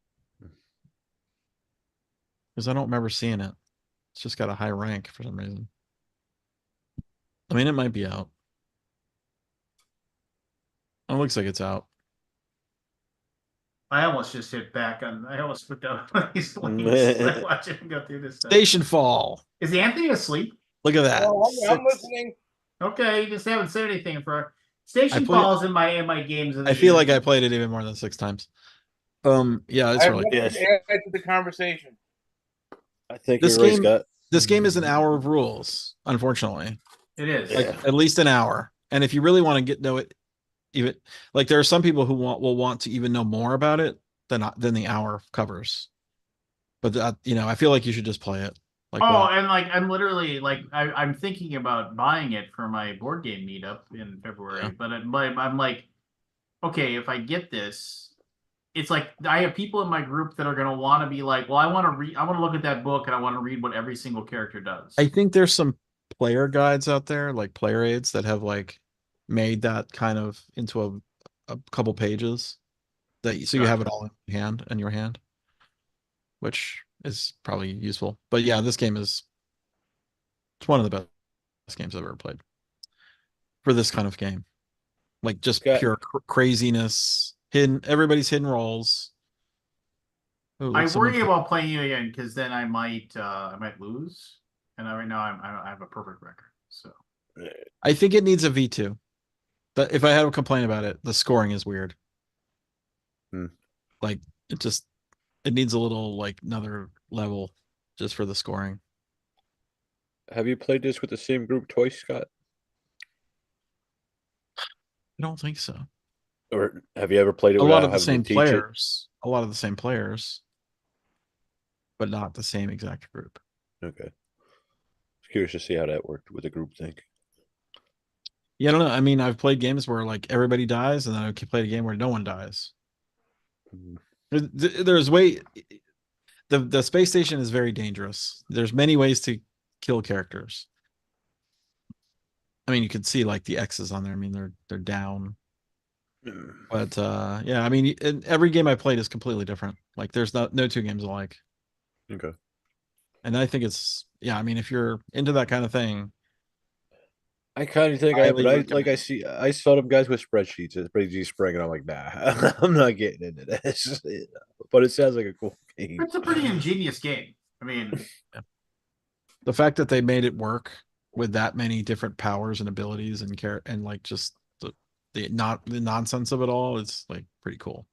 because I don't remember seeing it. It's just got a high rank for some reason. I mean, it might be out. It looks like it's out. I almost just hit back on. I almost put down these links. I watch him go through this stuff. Station Fall. Is Anthony asleep? Look at that. Oh, I'm Six- listening. Okay, you just haven't said anything for Station played- Falls in my games. Of the I feel year. like I played it even more than 6 times. Yeah, I it's have really. nothing Yes. to add to the conversation. I think This you're right, game- Scott. This game is an hour of rules, unfortunately. It is. Like Yeah. at least an hour. And if you really want to know it, even like there are some people who will want to even know more about it than the hour covers. But that, I feel like you should just play it. Like Oh, wow. and like I'm literally like I'm thinking about buying it for my board game meetup in February. Yeah. But I'm like, okay, if I get this, it's like I have people in my group that are gonna want to be like, well, I want to look at that book and I want to read what every single character does. I think there's some player guides out there, like player aids that have like made that kind of into a couple pages so you have it all in your hand, which is probably useful. But yeah, this game it's one of the best games I've ever played for this kind of game. Like just Got- pure craziness, everybody's hidden roles. Ooh, I someone- worry about playing you again because then I might lose. And right now I have a perfect record. So I think it needs a V2. But if I had a complaint about it, the scoring is weird. Like it needs a little like another level just for the scoring. Have you played this with the same group twice, Scott? I don't think so. Or have you ever played it A without lot of the having same to teach players. A lot of the same players, but not the same exact group. it? Okay. Just curious to see how that worked with the group think. Yeah, I don't know. I mean, I've played games where like everybody dies, and then I played a game where no one dies. Mhm. There's the space station is very dangerous. There's many ways to kill characters. I mean, you can see like the X's on there. I mean, they're down. But yeah, I mean, every game I played is completely different. Like, there's no two games alike. Okay. And I think I mean, if you're into that kind of thing, I kind of think I am, highly but recommend. I saw them guys with spreadsheets and spreadsheet spring, and I'm like, nah, I'm not getting into this. But it sounds like a cool game. it's a pretty ingenious game. I mean, the fact that they made it work with that many different powers and abilities and like just the nonsense of it all is like pretty cool.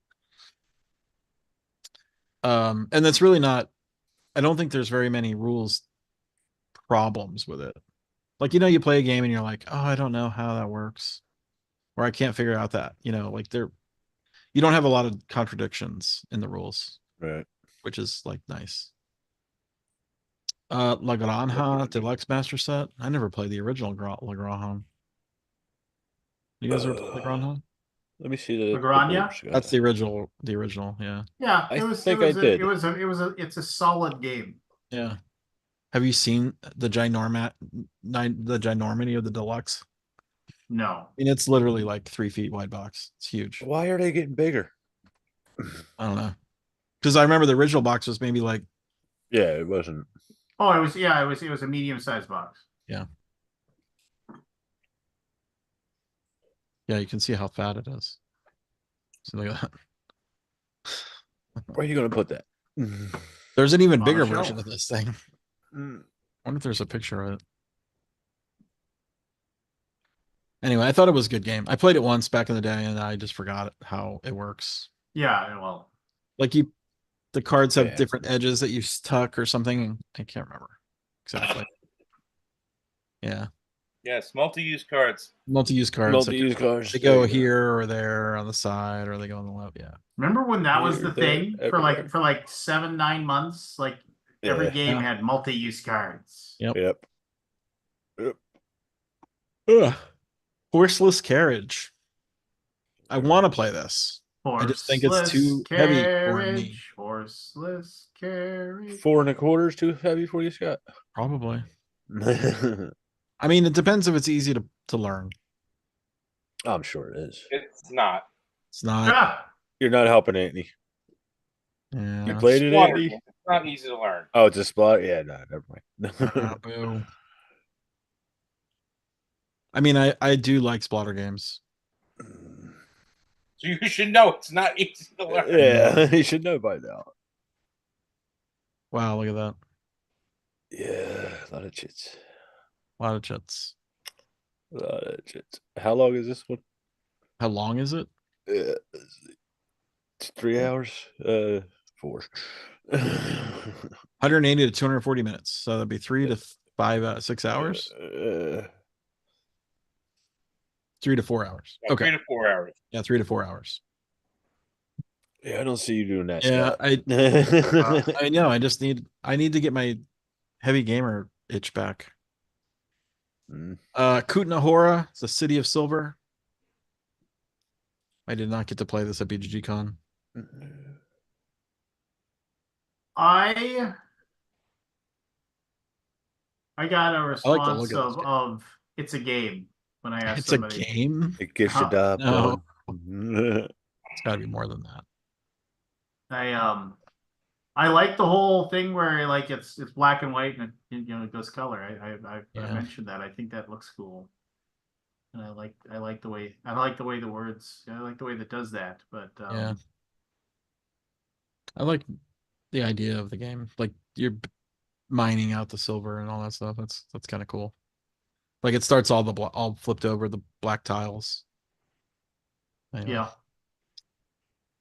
And that's really not. I don't think there's very many rules problems with it. Like, you play a game and you're like, oh, I don't know how that works, or I can't figure out that, like you don't have a lot of contradictions in the rules, Right. which is like nice. La Granja Deluxe Master Set. I never played the original La Granja. You guys ever played La Granja? Let me see the Lagranja? board, Scott. That's the original. The original, yeah. yeah, I think I did. It's a solid game. Yeah. Have you seen the ginormity of the deluxe? No. I mean, it's literally like 3 feet wide box. It's huge. Why are they getting bigger? I don't know. Because I remember the original box was maybe like, Yeah, it wasn't. Oh, it was a medium sized box. yeah, you can see how fat it is. So look at that. Where are you going to put that? There's an even On bigger the shelf. version of this thing. I wonder if there's a picture of it. Anyway, I thought it was a good game. I played it once back in the day and I just forgot how it works. Yeah, well, Like The cards have Yeah. different edges that you tuck or something. I can't remember exactly. Yeah, Yes, multi-use cards. multi-use cards. Multi-use cards. They there go you here or there on the side, or they go on the left. Yeah. Remember when that was Here, the there, thing everywhere. for like 7-9 months? Like every Yeah. game Yeah. had multi-use cards. Yep. Yep. Ugh. Horseless carriage. I want to play this. I just think it's too heavy for me. Horseless carriage. 4 1/4 is too heavy for you, Scott. Probably. I'm I mean, it depends if it's easy to learn. sure it is. It's not. It's not. Ah, You're not helping Anthony. You Yeah. played it, Slaughter Andy? game. It's not easy to learn. Oh, it's a spot. Yeah, no, never mind. Boo. I mean, I do like splatter games. So you should know it's not easy to learn. Yeah, you should know by now. Wow, look at that. Yeah, a lot of chits. A lot of chits. A lot of chits. How long is this one? How long is it? It's 3 hours. 4. 180 to 240 minutes. So that'd be 3 to 5, 6 hours. 3 to 4 hours. Yeah, Okay. 3 to 4 hours. Yeah, 3 to 4 hours. Yeah, I don't see you doing that. Yeah, Scott. I know. I need to get my heavy gamer itch back. Mm. Kutna it's a City of Silver. I did not get to play this at BGG Con. I got a I like the look response of this game. of it's a game when I asked It's somebody. a game. It gets your job No. done. It's got to be more than that. I like the whole thing where like it's black and white and it goes color. I Yeah. mentioned that. I think that looks cool. And I like the way the words. I like the way that does that. But Yeah. I like the idea of the game. Like you're mining out the silver and all that stuff. That's kind of cool. Like it starts all flipped over the black tiles. Anyway. yeah.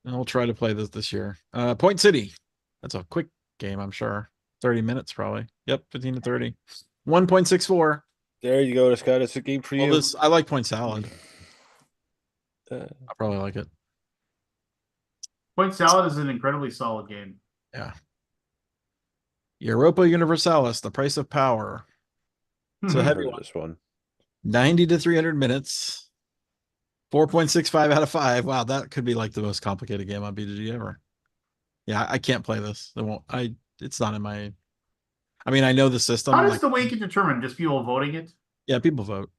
And we'll try to play this year. Point City. That's a quick game, I'm sure. 30 minutes probably. Yep, 15 to 30. 1.64. There you go, Scott. It's a game for Well, you. I like Point Salad. Uh, I probably like it. Point Salad is an incredibly solid game. Yeah. Europa Universalis, The Price of Power. It's a I've heavy heard of one. this one. 90 to 300 minutes. 4.65 out of 5. Wow, that could be like the most complicated game on BGG ever. Yeah, I can't play this. It's not in my. I mean, I know the system. How does like, the weight get determined? Just people voting it? yeah, people vote.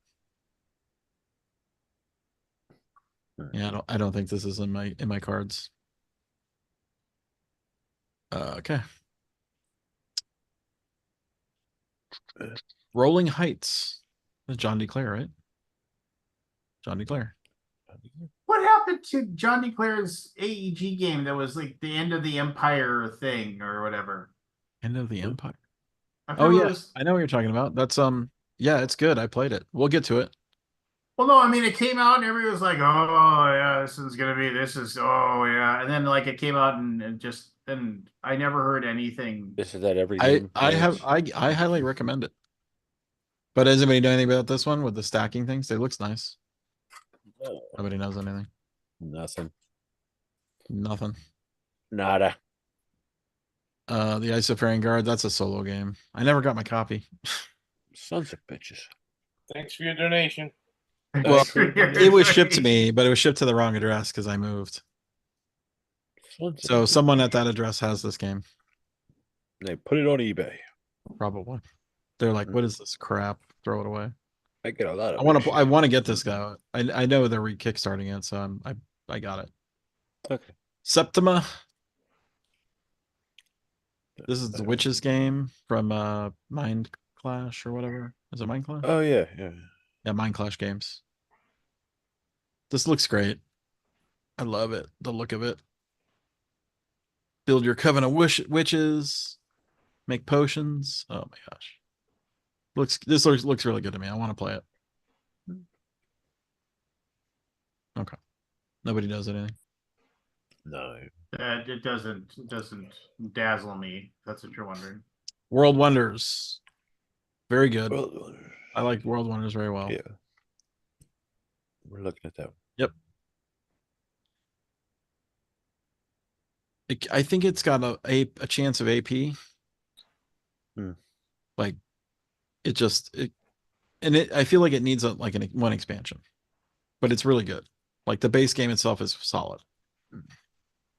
Yeah, I don't think this is in my cards. Okay. Rolling Heights. That's John DeClaire, right? John DeClaire. What happened to John DeClare's AEG game that was like the end of the Empire thing or whatever? End of the Empire. I Oh forget what yeah, it was. I know what you're talking about. That's yeah, it's good. I played it. We'll get to it. Well, no, I mean it came out and everybody was like, "Oh yeah, this is oh yeah," and then like it came out and I never heard anything. This is that every I game. I highly recommend it. But does anybody know anything about this one with the stacking things? It looks nice. Nobody knows anything. Nothing. Nothing. Nada. The Isofarian Guard, that's a solo game. I never got my copy. Sons of bitches. Thanks for your donation. Well, it was shipped to me, but it was shipped to the wrong address because I moved. Sons of So bitches. someone at that address has this game. They put it on eBay. Probably. They're like, what is this crap? Throw it away. I get a lot of. I want to get this guy. I know they're kickstarting it, so I got it. Okay. Septima. This is the Witches game from Mind Clash or whatever. Is it Mind Clash? Oh yeah, yeah. Yeah, Mind Clash games. This looks great. I love it. The look of it. Build your coven of witches. Make potions. Oh my gosh. This looks really good to me. I want to play it. Okay. Nobody knows anything. No. It doesn't dazzle me. That's what you're wondering. World Wonders. Very good. Well, I like World Wonders very well. yeah. We're looking at that. Yep. I think it's got a chance of AP. Hmm. Like it just I feel like it needs one expansion, but it's really good. Like the base game itself is solid,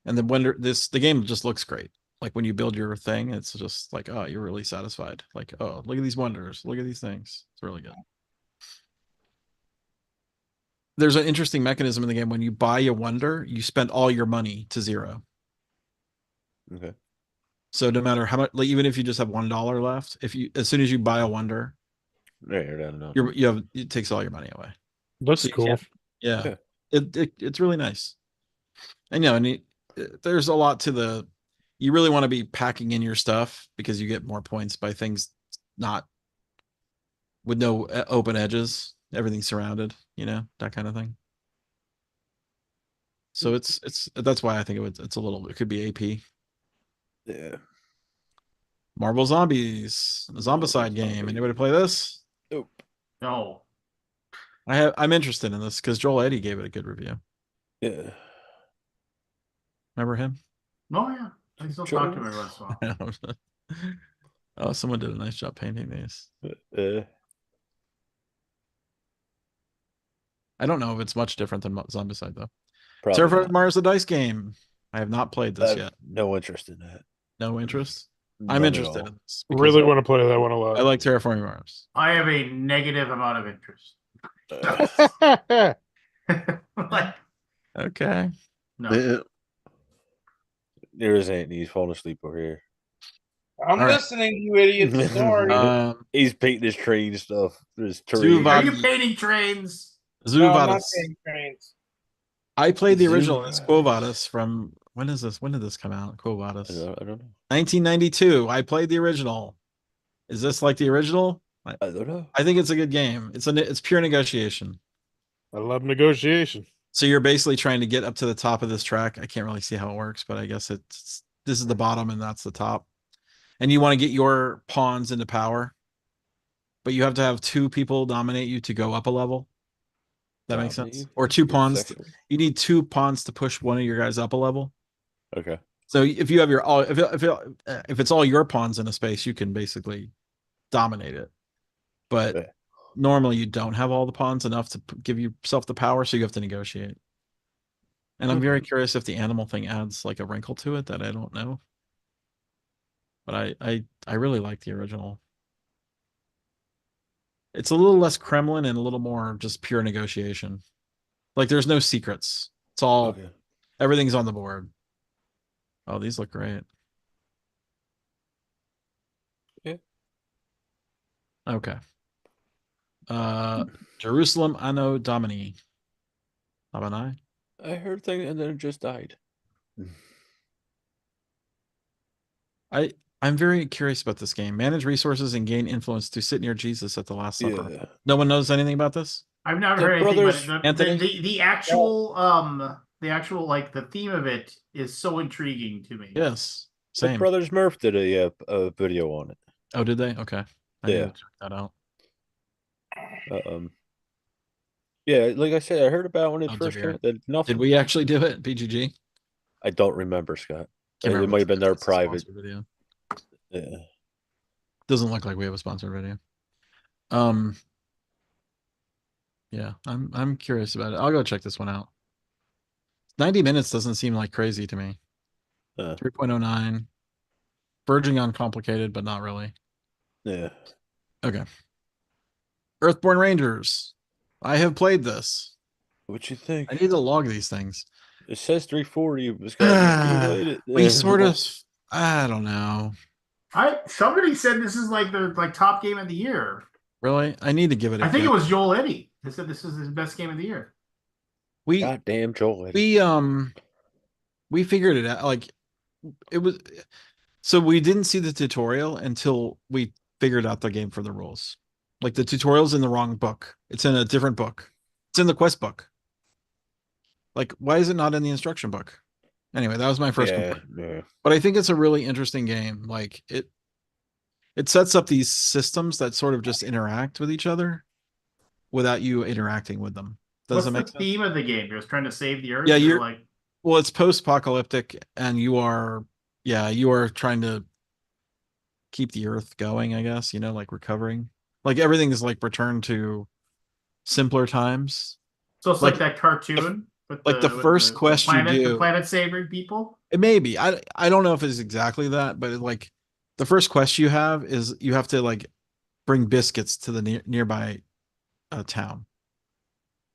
and the game just looks great. Like when you build your thing, it's just like, oh, you're really satisfied. Like, oh, look at these wonders, look at these things. It's really good. There's an interesting mechanism in the game. When you buy a wonder, you spend all your money to zero. Okay. So no matter how much, like even if you just have $1 left, as soon as you buy a wonder, Yeah, you're down enough. it takes all your money away. That's So you cool. can't- Yeah. Yeah. It's really nice. And there's a lot to you really want to be packing in your stuff because you get more points by things not with no open edges, everything's surrounded, that kind of thing. So that's why I think it could be AP. Yeah. Marvel Zombies, a Zombicide game. Anybody play this? Nope. No. I'm interested in this because Joel Eddy gave it a good review. Yeah. Remember him? Oh yeah. I still talk to him every once in a while. Oh, someone did a nice job painting these. I don't know if it's much different than Zombicide though. Probably Terraforming not. Mars, the dice game. I have not played this yet. No interest in that. No interest. I'm None at interested all. in this. because Really want to play that one a lot. I like Terraforming Mars. I have a negative amount of interest. Like, Okay. no. There is Anthony. He's falling asleep over here. I'm All right. listening, you idiots. Sorry. He's painting his train and stuff. There's Zuva- Are you painting trains? No, I'm not Zuvadis. paying trains. I played the original. Zuva- It's Quo Vadis from when is this? When did this come out? Quo Vadis. I don't know. 1992. I played the original. Is this like the original? I don't know. I think it's a good game. It's pure negotiation. I love negotiation. So you're basically trying to get up to the top of this track. I can't really see how it works, but I guess this is the bottom and that's the top. And you want to get your pawns into power. But you have to have 2 people dominate you to go up a level. That makes Dominate sense. you? Or 2 pawns. Sexual? You need 2 pawns to push one of your guys up a level. Okay. So if you have if it's all your pawns in a space, you can basically dominate it. But Yeah. normally you don't have all the pawns enough to give yourself the power, so you have to negotiate. And I'm very curious if the animal thing adds like a wrinkle to it that I don't know. But I really like the original. It's a little less Kremlin and a little more just pure negotiation. Like there's no secrets. It's all Okay. everything's on the board. Oh, these look great. Yeah. Okay. Jerusalem Anno Domini. Domini? I heard things and then it just died. I'm very curious about this game. Manage resources and gain influence to sit near Jesus at the Last Supper. Yeah. No one knows anything about this? I've never The heard anything brothers- about it. Anthony? The actual like the theme of it is so intriguing to me. Yes. The Same. Brothers Murph did a video on it. Oh, did they? Okay. I need Yeah. to check that out. Yeah, like I said, I heard about it when it Oh, first did came we- out. Then nothing. Did we actually do it? BGG? I don't remember, Scott. Can't It remember might have been their if it's a private. sponsored video. Yeah. Doesn't look like we have a sponsored video. Yeah, I'm curious about it. I'll go check this one out. 90 minutes doesn't seem like crazy to me. 3.09. Verging on complicated, but not really. Yeah. Okay. Earthborn Rangers. I have played this. What you think? I need to log these things. It says 340. It's gotta be related. We sort of, I don't know. Somebody said this is like the top game of the year. Really? I need to give it a I think go. it was Joel Eddy. They said this is his best game of the year. We Goddamn Joel. we figured it out. Like it was so we didn't see the tutorial until we figured out the game for the rules. Like the tutorial's in the wrong book. It's in a different book. It's in the quest book. Like, why is it not in the instruction book? Anyway, that was my first Yeah, complaint. yeah. But I think it's a really interesting game. Like it sets up these systems that sort of just interact with each other without you interacting with them. Does What's that the make sense? theme of the game? You're just trying to save the earth. Yeah, You're you're like, well, it's post-apocalyptic, and you are trying to keep the earth going, I guess, like recovering. Like everything is like returned to simpler times. so it's Like like that cartoon with like the first quest you the do, planet saving people. it may be. I don't know if it's exactly that, but like the first quest you have is you have to like bring biscuits to the nearby town.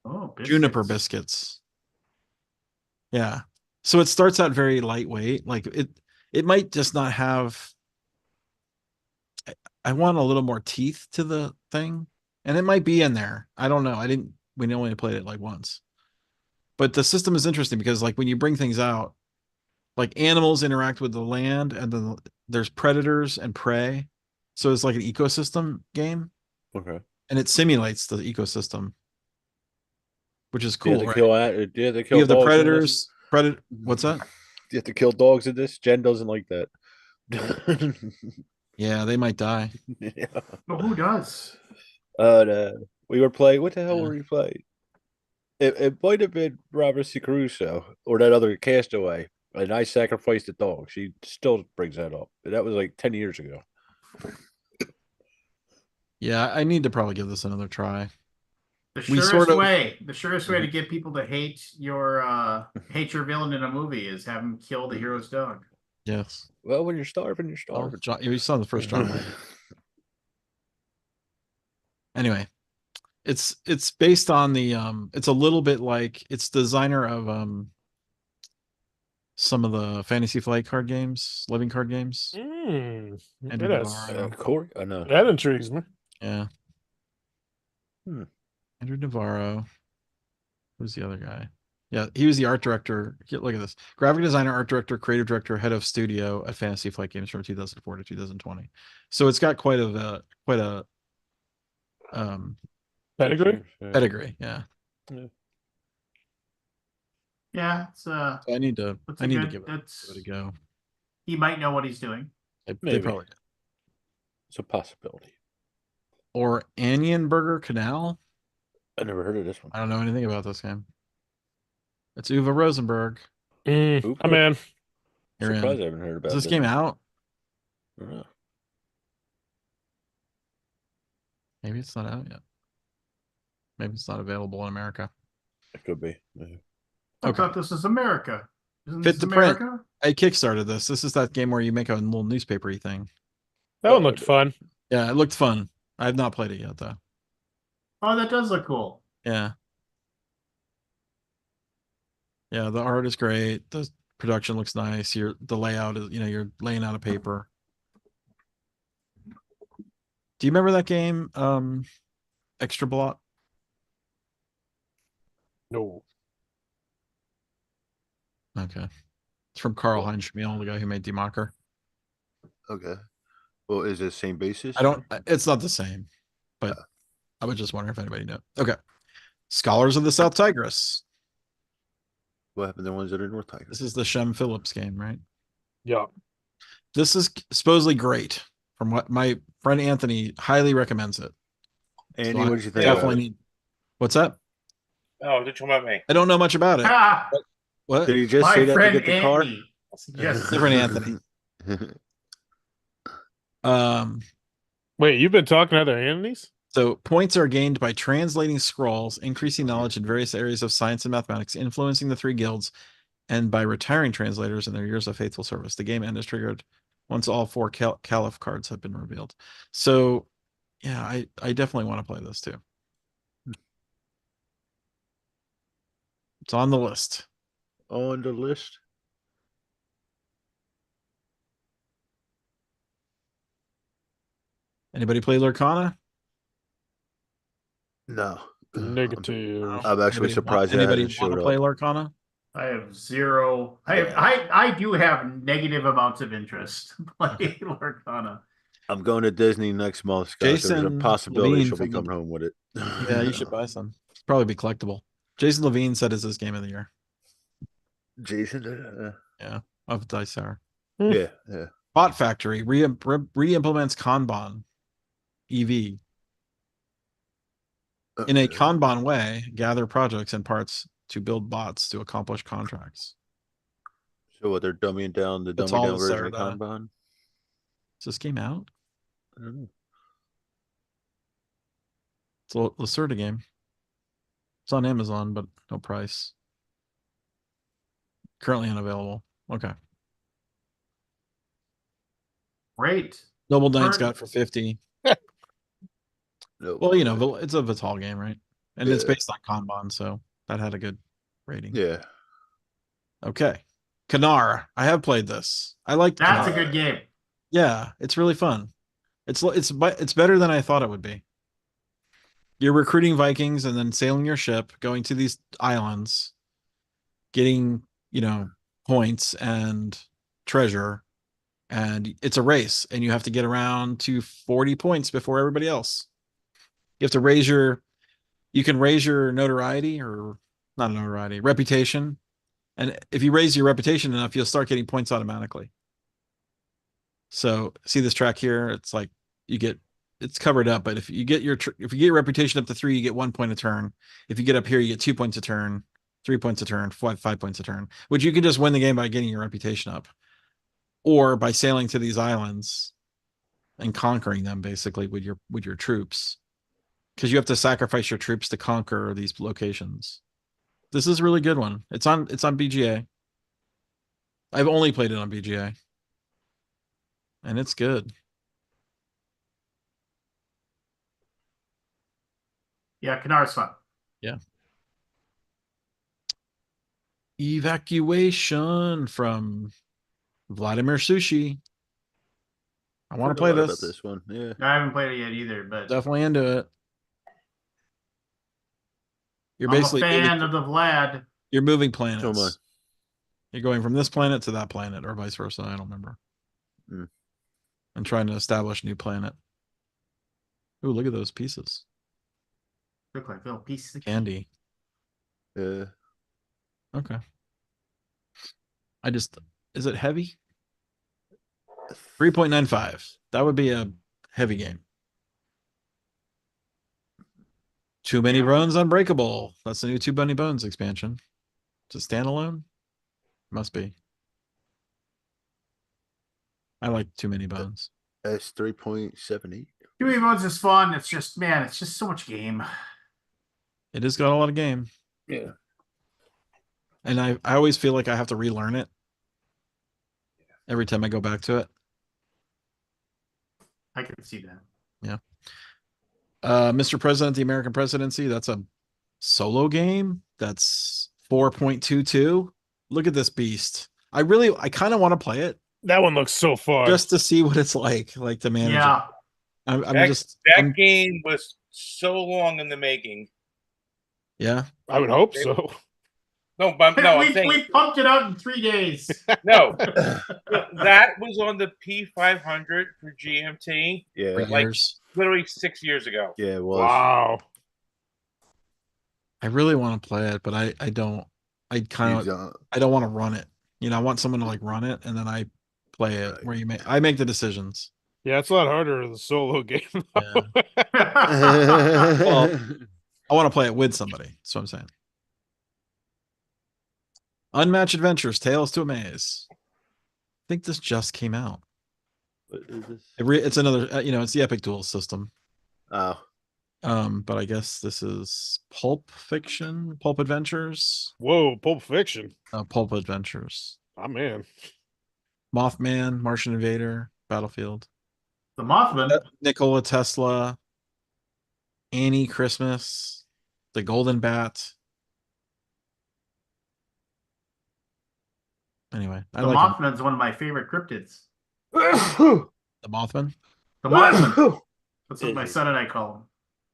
Oh, Juniper biscuits. biscuits. Yeah. So it starts out very lightweight. Like it might just not have I want a little more teeth to the thing. And it might be in there. I don't know. We only played it like once. But the system is interesting because like when you bring things out, like animals interact with the land and then there's predators and prey. So it's like an ecosystem game Okay. and it simulates the ecosystem, which is Do you have cool, to right? do you have to You kill have the dogs in this? predators. What's that? Do you have to kill dogs in this? Jen doesn't like that. Yeah, they might die. Yeah. But who does? We were playing. What the hell Yeah. were we playing? It might have been Robinson Crusoe or that other Castaway, and I sacrificed a dog. She still brings that up. That was like 10 years ago. Yeah, I need to probably give this another try. The We surest sort of- way, the surest way to get people to hate your villain in a movie is have him kill the hero's dog. Yes. Well, when you're starving, you're Well, starving. John, you saw the first John Wick. Anyway, it's based on the it's a little bit like it's designer of some of the Fantasy Flight card games, living card games. It Andrew is. Navarro. Corey, I know. That intrigues me. Yeah. Hmm. Andrew Navarro. Who's the other guy? Yeah, he was the art director. Look at this. Graphic designer, art director, creative director, head of studio at Fantasy Flight Games from 2004 to 2020. So it's got quite a Pedigree? pedigree. Yeah. Yeah, it's So I need to that's a give good. it a go. He might know what he's doing. They Maybe. probably do. It's a possibility. Or Anionburger Canal. I never heard of this one. I don't know anything about this game. It's Uwe Rosenberg. I'm in. You're in. Surprised I haven't heard about Is this game out? I don't know. Maybe it's not out yet. Maybe it's not available in America. It could be. Yeah. I Okay. thought this is America. Isn't Fit this the print. America? I kickstarted this. This is that game where you make a little newspapery thing. That one looked fun. Yeah, it looked fun. I have not played it yet though. Oh, that does look cool. Yeah. Yeah, the art is great. The production looks nice. The layout is, you're laying out a paper. Do you remember that game, Extra Blot? No. Okay. It's from Karl Heinz Schmiel, the guy who made Democker. Okay. Well, is it the same basis? It's not the same, but I was just wondering if anybody knew. Okay. Scholars of the South Tigris. What happened to the ones that are North Tigers? This is the Shem Phillips game, right? Yeah. This is supposedly great. From what my friend Anthony highly recommends it. Andy, So what did you think? definitely About it? need. What's that? Oh, did you about me? I don't know much about it. Ah, What? Did he just my say that to friend get the car? Anthony. Yes. Different Anthony. Wait, you've been talking to other Anthony's? So points are gained by translating scrolls, increasing knowledge in various areas of science and mathematics, influencing the three guilds, and by retiring translators in their years of faithful service. The game end is triggered once all four Caliph cards have been revealed. So, yeah, I definitely want to play this too. It's on the list. On the list. Anybody play Lurkana? No. Negative. I'm actually surprised that Anybody hasn't want showed to play up. Lurkana? I have zero. I do have negative amounts of interest in playing Lorcana. I'm going to Disney next month, Scott. There's a Jason possibility Levine she'll be from the- coming home with it. Yeah, you should buy some. Probably be collectible. Jason Levine said it's his game of the year. Jason. of Dice Tower. Yeah. Bot Factory re-implements Kanban EV. In a Okay. Kanban way, gather projects and parts to build bots to accomplish contracts. So what, they're dumbing down the That's dumbing all down version of Lacerda. Kanban? Is this game out? I don't know. It's a Lacerda game. It's on Amazon, but no price. Currently unavailable. Okay. Great. Noble Knights Burn. got it for 50. No. Well, you know, it's a Vital game, right? And it's Yeah. based on Kanban, so that had a good rating. Yeah. Okay. Kanar. I have played this. I like That's Kanar. a good game. Yeah, it's really fun. It's better than I thought it would be. You're recruiting Vikings and then sailing your ship, going to these islands, getting, points and treasure, and it's a race, and you have to get around to 40 points before everybody else. You have to you can raise your notoriety, or not notoriety, reputation. And if you raise your reputation enough, you'll start getting points automatically. So see this track here, it's like it's covered up, but if you get your reputation up to 3, you get 1 point a turn. If you get up here, you get 2 points a turn, 3 points a turn, 5 points a turn, which you can just win the game by getting your reputation up, or by sailing to these islands and conquering them basically with your troops, because you have to sacrifice your troops to conquer these locations. This is a really good one. It's on BGA. I've only played it on BGA, and it's good. Yeah, Kanar's fun. Evacuation from Vladimir Sushi. I want to play Heard a lot this. about this one. Yeah. I haven't played it yet either, but Definitely into it. You're I'm a basically fan of the Vlad. you're moving So am I. planets. You're going from this planet to that planet, or vice versa. I don't remember. Mm. And trying to establish a new planet. Ooh, look at those pieces. Look like little pieces of Candy. Yeah. Okay. Is it heavy? 3.95. That would be a heavy game. Too Many Bones Unbreakable. That's the new Too Many Bones expansion. It's a standalone? Must be. I like Too Many Bones. That's 3.78. Too Many Bones is fun. It's just so much game. It has got a lot of game. Yeah. And I always feel like I have to relearn it every time I go back to it. I can see that. Yeah. Mr. President, the American Presidency, that's a solo game. That's 4.22. Look at this beast. I kind of want to play it That one looks so fun. just to see what it's like to manage Yeah. it. That game was so long in the making. Yeah. I would hope so. No, but no, I'm saying we pumped it out in 3 days. no. That was on the P500 for GMT, Yeah. For like years. literally 6 years ago. Yeah, it was. Wow. I really want to play it, but I don't. I don't want to run it. I want someone to like run it, and then I play it. Right. Where I make the decisions. Yeah, it's a lot harder in the solo game. Yeah. Well, I want to play it with somebody. That's what I'm saying. Unmatched Adventures: Tales to Amaze. I think this just came out. what is this? It's another. It's the Epic Duel system. Oh. But I guess this is Pulp Adventures. Whoa, Pulp Fiction. Pulp Adventures. I'm in. Mothman, Martian Invader, Battlefield. The Mothman. Nikola Tesla, Annie Christmas, The Golden Bat. Anyway, The Mothman's one of my favorite cryptids. The Mothman. The Mothman. That's what my son and I call him.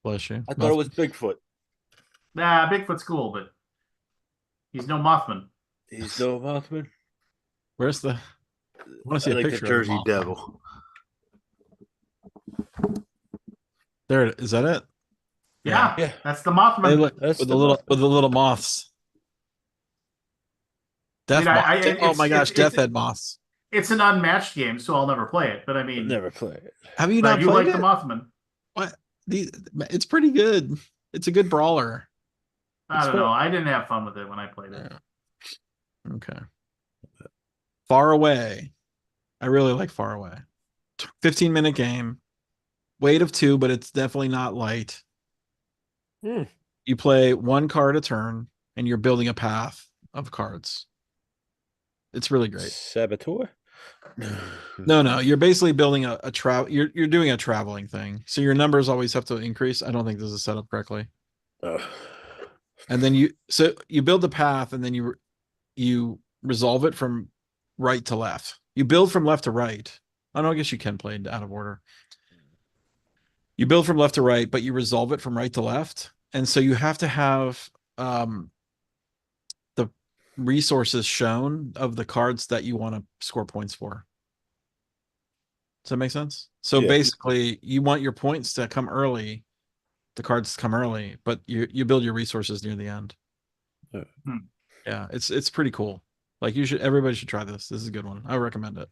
Bless you. I thought it was Bigfoot. Nah, Bigfoot's cool, but he's no Mothman. He's no Mothman. Where's the? I want to see I a like picture the Jersey of the Mothman. Devil. There is that it? Yeah, Yeah. that's the Mothman. They look That's with the the little Mothman. with the little moths. Death mean, Moth. Oh it's- my gosh, it's- Death it's- Head Moths. It's an unmatched game, so I'll never play it. But I I'll mean, never play it. Have you but not you played like the it? Mothman. What? It's pretty good. It's a good brawler. I It's don't fun. know. I didn't have fun with it when I played it. Yeah. Okay. Far Away. I really like Far Away. 15-minute game. Weight of 2, but it's definitely not light. Hmm. You play 1 card a turn, and you're building a path of cards. It's really great. Saboteur? No, you're basically building a travel. You're doing a traveling thing, so your numbers always have to increase. I don't think this is set up correctly. Ugh. And then you build the path, and then you resolve it from right to left. You build from left to right. I don't know, I guess you can play it out of order. You build from left to right, but you resolve it from right to left, and so you have to have the resources shown of the cards that you want to score points for. Does that make sense? So Yeah. basically, you want your points to come early, the cards to come early, but you build your resources near the end. Yeah. Yeah, it's pretty cool. Like everybody should try this. This is a good one. I recommend it.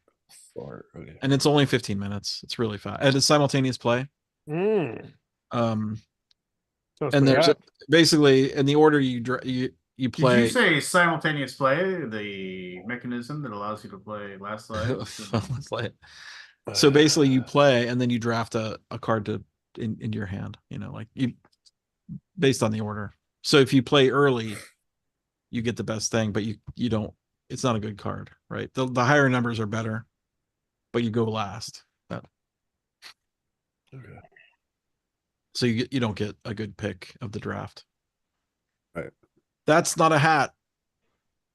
Fart. Okay. And it's only 15 minutes. It's really fast. And it's simultaneous play. Mm. Um, Sounds and pretty there's hot. basically in the order you Did play. you say simultaneous play, the mechanism that allows you to play last lives? Let's play it. So basically, you play and then you draft a card to into your hand. You know, like you based on the order. So if you play early, you get the best thing, but you don't. It's not a good card, right? The higher numbers are better, but you go last. Okay. So you don't get a good pick of the draft. Right. That's not a hat.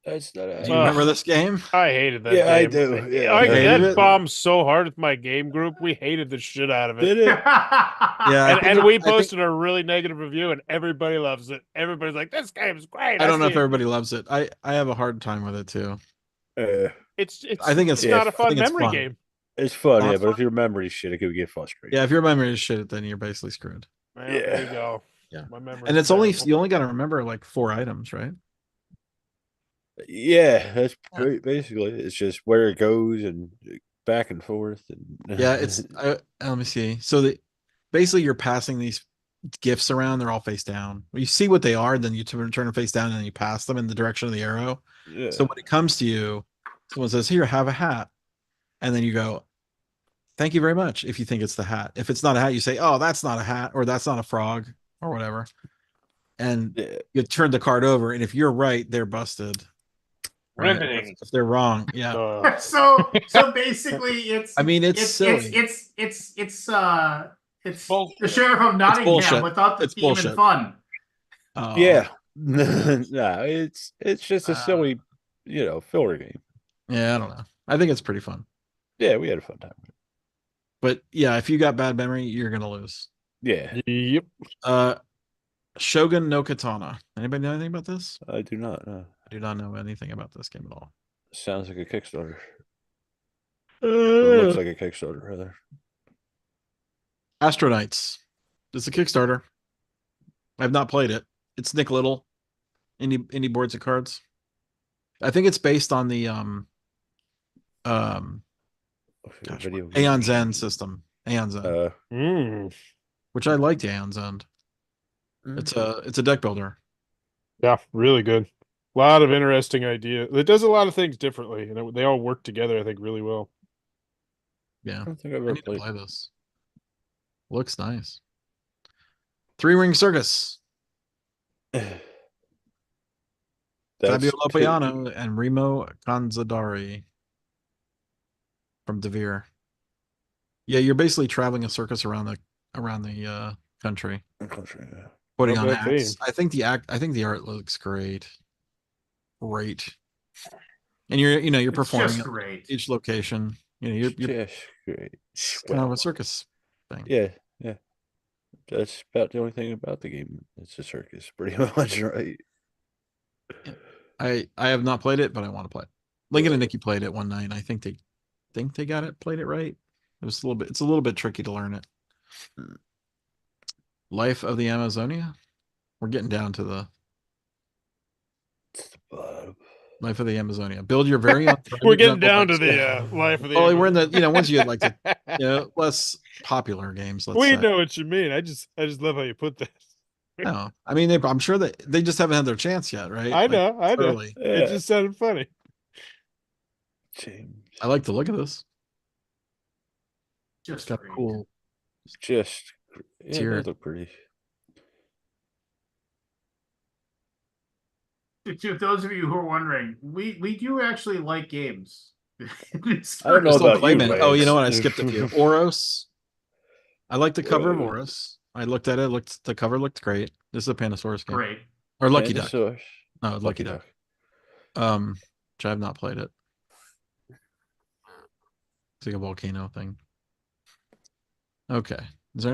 That's not Do you remember Ugh. this game? I hated that Yeah, I game. do. Yeah, I, I hated that it. bombed so hard with my game group. We hated the shit out of it. Did it? Yeah, I think And we I think- posted a really negative review, and everybody loves it. Everybody's like, "This game's great." I don't know see if it." everybody loves it. I have a hard time with it too. It's. I think it's- not a I fun think it's memory fun. game. It's fun, Not yeah, but fun? if your memory's shit, it could get frustrating. Yeah, if your memory is shit, then you're basically screwed. Well, there Yeah. you go. Yeah. My memory. And it's only you only got to remember like 4 items, right? Yeah, that's Yeah. basically it's just where it goes and back and forth. And Yeah, it's let me see. So basically you're passing these gifts around. They're all face down. You see what they are, then you turn them face down, and then you pass them in the direction of the arrow. yeah. So when it comes to you, someone says, "Here, have a hat," and then you go, "Thank you very much." If you think it's the hat, if it's not a hat, you say, "Oh, that's not a hat," or "That's not a frog," or whatever. And Yeah. you turn the card over, and if you're right, they're busted. Right? Riveting. If they're wrong, yeah. so basically, it's. I mean, it's silly. It's Bullshit. the sheriff of Nottingham bullshit. without the It's theme bullshit. and fun. Yeah. No, it's just a silly, filler game. Yeah, I don't know. I think it's pretty fun. Yeah, we had a fun time. But yeah, if you got bad memory, you're gonna lose. Yeah, Yep. Shogun no Katana. Anybody know anything about this? I do not know. I do not know anything about this game at all. Sounds like a Kickstarter. Or looks like a Kickstarter, rather. Astronauts. It's a Kickstarter. I've not played it. It's Nick Little. Indie boards and cards. I think it's based on the gosh, Video Aeon game. Zen system. Aeon Zen. Which I liked Aeon Zen. It's a deck builder. Yeah, really good. A lot of interesting ideas. It does a lot of things differently, and they all work together, I think, really well. Yeah. I don't think I've I ever need to played. play this. Looks nice. 3-Ring Circus. Fabio Lopiano and Remo Canzadari from Devere. Yeah, you're basically traveling a circus around the country, putting Love on that acts. theme. I think the art looks great. Great. And you're It's performing just at great. each location. You're Yes, great. kind of a circus thing. Yeah. That's about the only thing about the game. It's a circus, pretty much, right? I have not played it, but I want to play it. Lincoln and Nikki played it one night. And I think they played it right. It's a little bit tricky to learn it. Life of the Amazonia. We're getting down to the It's the bottom. Life of the Amazonia. Build your very own. We're private getting jungle down to lifestyle. the life of the. Well, we're in the Amazon. once you get like the less popular games. Let's We say. know what you mean. I just love how you put that. No, I mean I'm sure that they just haven't had their chance yet, right? I Like, know, I it's know. early. It just sounded funny. James. I like the look of this. It's Just got great. cool. Just yeah, Tier. they look pretty. To those of you who are wondering, we do actually like games. It's I don't know Crystal about you, Clayman. Oh, you know what? I Lance. skipped a few. Oros. I like the cover of Oros. I looked at it. The cover looked great. This is a Panasaurus game. great. Or Lucky Duck. Pandasaurus. No, Lucky Duck. Which I have not played it. It's like a volcano thing. Okay.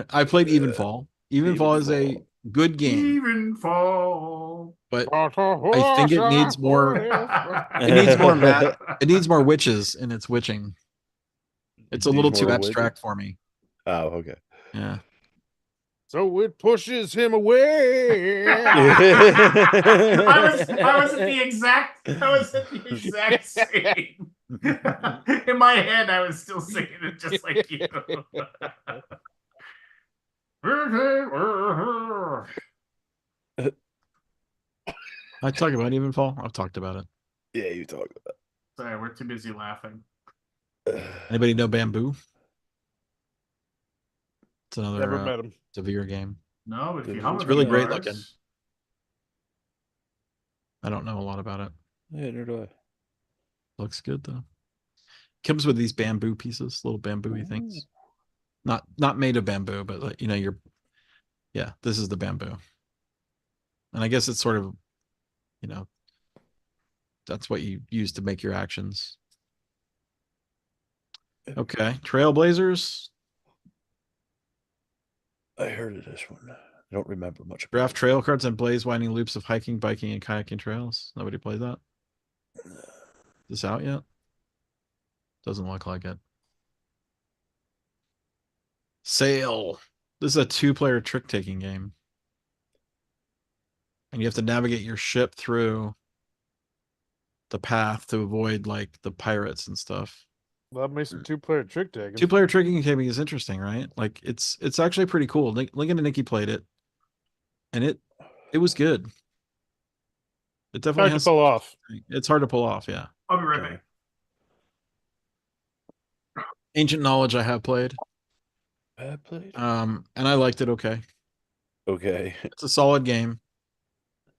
I played Evenfall. Evenfall is a good game, Even fall. but I think it needs more. It needs more It needs more witches in its witching. It's a Needs little too more abstract for me. Oh, okay. Yeah. So it pushes him away. I was at the exact same. In my head, I was still singing it just like you. I talk about Evenfall. I've talked about it. Yeah, you talk Sorry, we're too busy laughing. about. Anybody know Bamboo? It's another Never met him. severe game. No, if you It's hum It's a really few great bars. looking. I don't know a lot about it. Yeah, neither do I. Looks good though. Comes with these bamboo pieces, little bamboo-y things. Not made of bamboo, but like, this is the bamboo. And I guess it's sort of, that's what you use to make your actions. Okay. Trailblazers. I heard of this one. I don't remember much. about Draft it. trail cards and blaze winding loops of hiking, biking, and kayaking trails. Nobody played that? Is this out yet? Doesn't look like it. Sail. This is a 2-player trick-taking game. And you have to navigate your ship through the path to avoid like the pirates and stuff. Love me some 2-player trick taking. 2-player tricking gaming is interesting, right? Like it's actually pretty cool. Lincoln and Nikki played it, and it was good. It definitely Hard to has pull off. It's hard to pull off, yeah. I'll be right back. Ancient Knowledge I have played. I played. And I liked it okay. Okay. It's a solid game.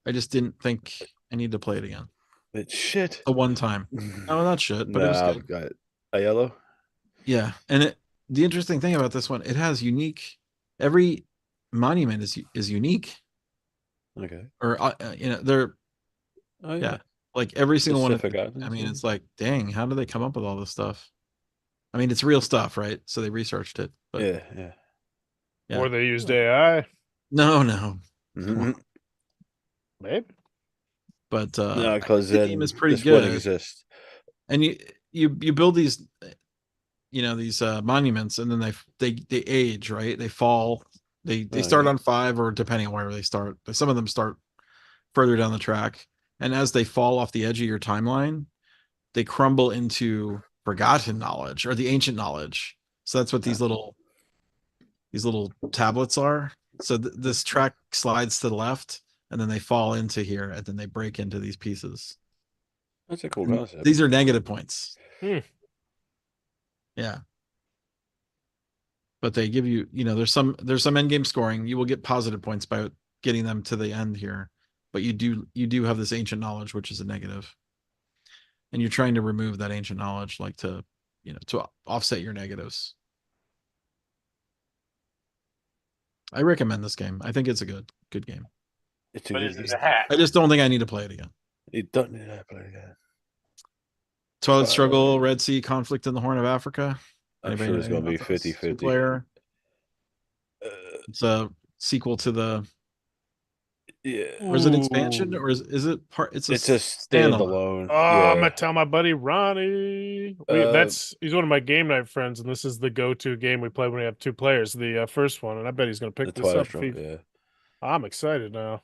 I just didn't think I need to play it again. It's shit. The one time. No, not shit, but it was good. Got it. A yellow. Yeah, and the interesting thing about this one, it has unique. Every monument is unique, Okay. or they're Oh, yeah, like every single Specific one. items, I mean, yeah. it's like, dang, how do they come up with all this stuff? I mean, it's real stuff, right? So they researched it. But Yeah. yeah. Or they used AI. No, Mhm. Maybe. but No, because the game is pretty this wouldn't good. exist. And you build these, these monuments, and then they age, right? They fall. They Oh, start yeah. on 5, or depending on where they start. Some of them start further down the track, and as they fall off the edge of your timeline, they crumble into forgotten knowledge or the ancient knowledge. So that's what these little tablets are. So this track slides to the left, and then they fall into here, and then they break into these pieces. That's a cool And concept. these are negative points. Yeah. But they give you, there's some end game scoring. You will get positive points by getting them to the end here. But you do have this ancient knowledge, which is a negative. And you're trying to remove that ancient knowledge, like to offset your negatives. I recommend this game. I think it's a good game. It's a But good it's game. a hat. I just don't think I need to play it again. You don't need to play again. Twilight Struggle, Red Sea Conflict in the Horn of Africa. I'm Anybody sure it's know going to be anything about this? 50-50. 2-player. It's a sequel to the. Yeah. Or is it expansion, or is it part? It's a standalone. Oh, I'm Yeah. gonna tell my buddy Ronnie. He's one of my game night friends, and this is the go-to game we play when we have 2 players. The first one, and I bet he's gonna pick The this Twilight up. Struggle, yeah. I'm excited now.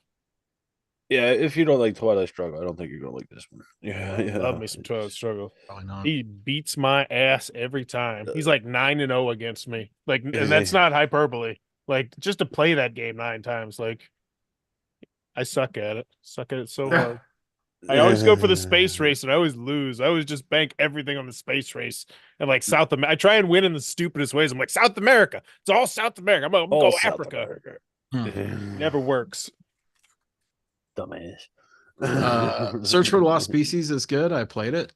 Yeah, if you don't like Twilight Struggle, I don't think you're gonna like this one. Yeah, yeah. Love me some Twilight Struggle. Probably not. He beats my ass every time. He's like 9-0 against me. Like, and Is that's he? not hyperbole. Like, just to play that game 9 times, like, I suck at it. Suck at it so hard. I always go for the space race and I always lose. I always just bank everything on the space race and like South America. I try and win in the stupidest ways. I'm like, South America. It's all South America. I'm gonna All go South Africa. America. Never works. Dumbass. Search for Lost Species is good. I played it.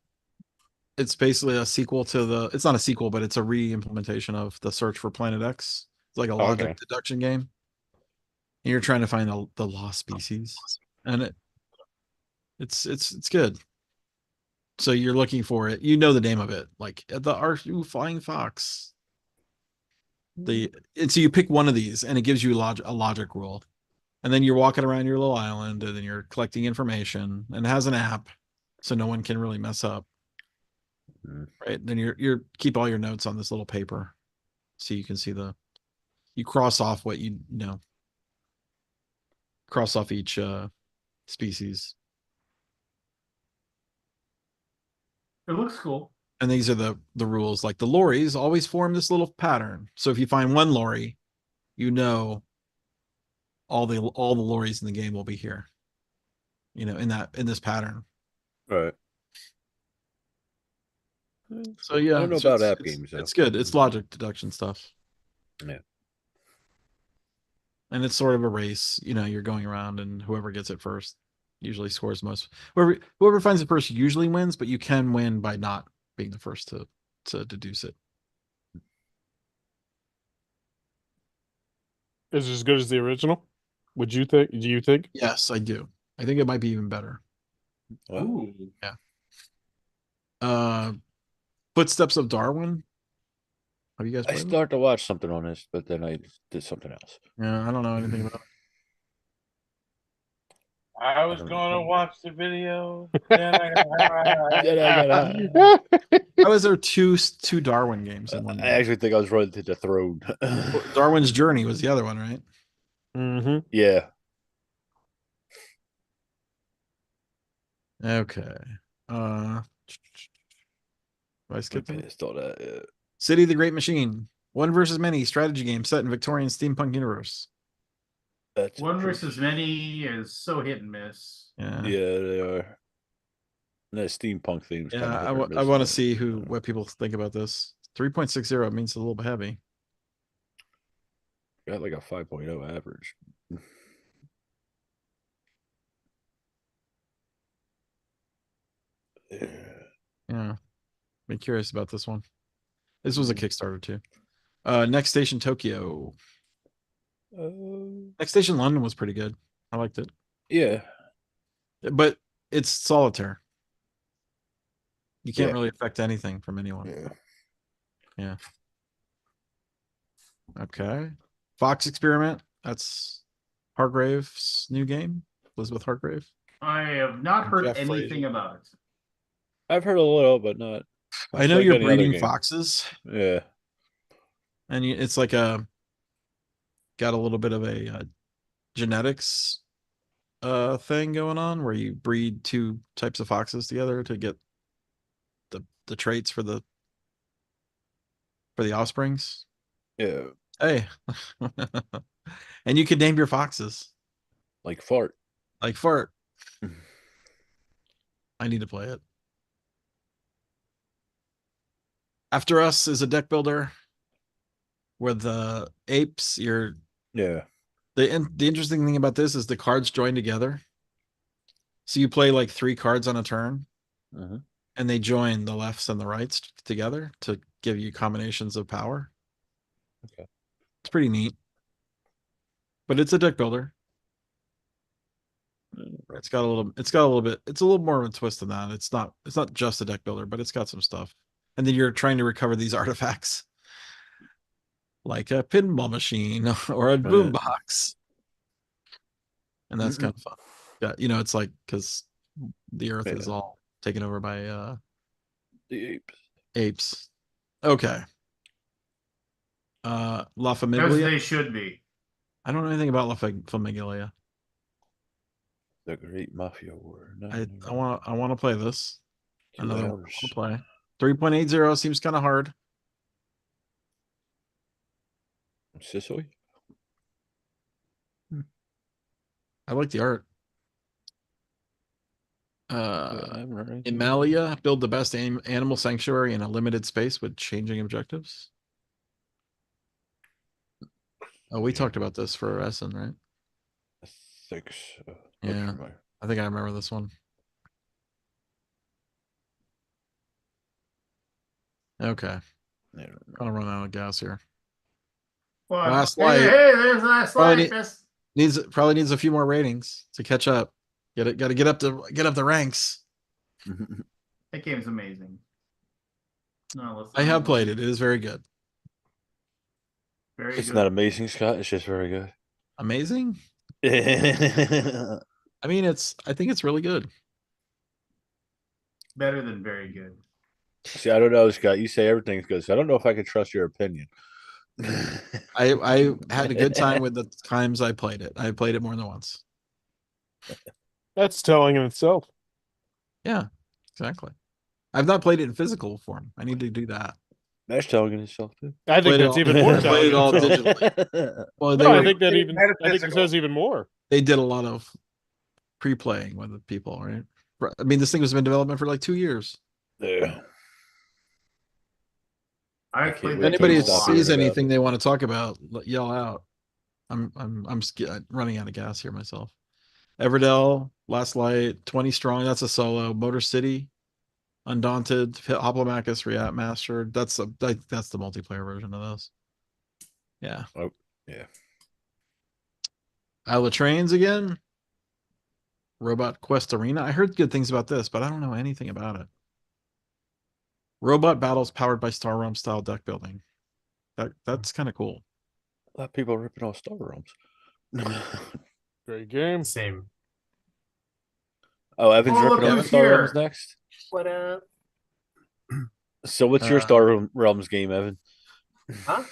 It's basically a sequel to the. It's not a sequel, but it's a re-implementation of the Search for Planet X. It's like a logic Okay. deduction game. And you're trying to find the lost species, and it's good. So you're looking for it. You know the name of it, like the Arshu Flying Fox. And so you pick one of these, and it gives you a logic rule, and then you're walking around your little island, and then you're collecting information, and it has an app, so no one can really mess up. Right? Then you're keep all your notes on this little paper, so you can see you cross off what you know. Cross off each species. It looks cool. And these are the rules. Like the lorries always form this little pattern. So if you find one lorry, you know all the lorries in the game will be here. You know, in this pattern. Right. So yeah, I don't know about app games, though. It's good. It's logic deduction stuff. Yeah. And it's sort of a race. You know, you're going around, and whoever gets it first usually scores most. Whoever finds it first usually wins, but you can win by not being the first to deduce it. Is it as good as the original? Would you think? Do you think? Yes, I do. I think it might be even better. Well, Ooh. Footsteps of Darwin. Have you guys I played it? started to watch something on this, but then I did something else. Yeah, I don't know anything about it. I was don't going know. to watch the video. Then I got Then I got How is there two Darwin games in one I game? actually think I was running to the throne. Darwin's Journey was the other one, right? Mm-hmm. Yeah. Okay. I skipped it. Pissed on that. Yeah. City of the Great Machine. One versus many strategy game set in Victorian steampunk universe. That's One true. versus many is so hit and miss. Yeah. Yeah, they are. That steampunk theme is Yeah, kind of I want to see what people think about this. 3.60 means a little bit heavy. got like a 5.0 average. Yeah. Yeah. Be curious about this one. This was a Mhm. Kickstarter too. Next Station Tokyo. Uh, Next Station London was pretty good. I liked it. yeah. But it's solitaire. You can't Yeah. really affect anything from anyone. Yeah. Yeah. Okay. Fox Experiment. That's Hargrave's new game. Elizabeth Hargrave. I have not And heard Jeff anything Frazier. about it. I've heard a little, but not. I know like you're any other breeding game. foxes, Yeah. and it's like got a little bit of a genetics thing going on where you breed two types of foxes together to get the traits for the offsprings. Yeah. Hey. And you could name your foxes Like fart. like Fart. I need to play it. After Us is a deck builder where the apes, the interesting thing about this is the cards join together. So you play like 3 cards on a turn, Mhm. and they join the lefts and the rights together to give you combinations of power. Okay. It's pretty neat. But it's a deck builder. It's got a little bit, it's a little more of a twist than that. It's not just a deck builder, but it's got some stuff. And then you're trying to recover these artifacts like a pinball machine or a boombox. And that's kind of fun. Yeah, it's like because the earth is all taken over by The apes. Okay. La As Famiglia. they should be. I don't know anything about La Famiglia. The Great Mafia War. I want to play this. 2 Another one I hours. wanna play. 3.80 seems kind of hard. Sicily. I like the art. I haven't heard anything. Imalia, build the best animal sanctuary in a limited space with changing objectives. Oh, we talked about this for Essen, right? I think so. Looks Yeah. familiar. I think I remember this one. Okay. Yeah, Gonna run out of gas here. Well, Last hey, light. hey, there's last Probably light. need- That's Probably needs a few more ratings to catch up. Got to get up the ranks. that game's amazing. No, let's I have not- played it. It is very good. Very it's good. not amazing, Scott. It's just very good. Amazing. I I mean, I think it's really good. Better than very good. See, I don't know, Scott. You say everything's good, so I don't know if I can trust your opinion. I had a good time with the times I played it. I played it more than once. That's telling in itself. Yeah, exactly. I've not played it in physical form. I need to do that. That's telling in itself too. I think Played it that's all- even more I telling. played it in all itself. digitally. Well, No, I were- think that even. I think it Metaphysical. says even more. they did a lot of pre-playing with the people, right? I mean, this thing has been in development for like 2 years. Yeah. I can't played wait that till If anybody game a stop lot. hearing sees about anything they want to talk about, yell out. I'm running out of gas here myself. Everdell, Last Light, 20 Strong. That's a solo. Motor City, Undaunted, Hoplomachus, React Mastered. That's the multiplayer version of this. Yeah. Oh, yeah. Isle of Trains again. Robot Quest Arena. I heard good things about this, but I don't know anything about it. Robot battles powered by Star Realm style deck building. That's kind of cool. A lot of people ripping off Star Realms. Great game. Same. Oh, Evan's Oh, look ripping off who's Star Realms here. next. What up? So, what's your Realms game, Evan? Huh?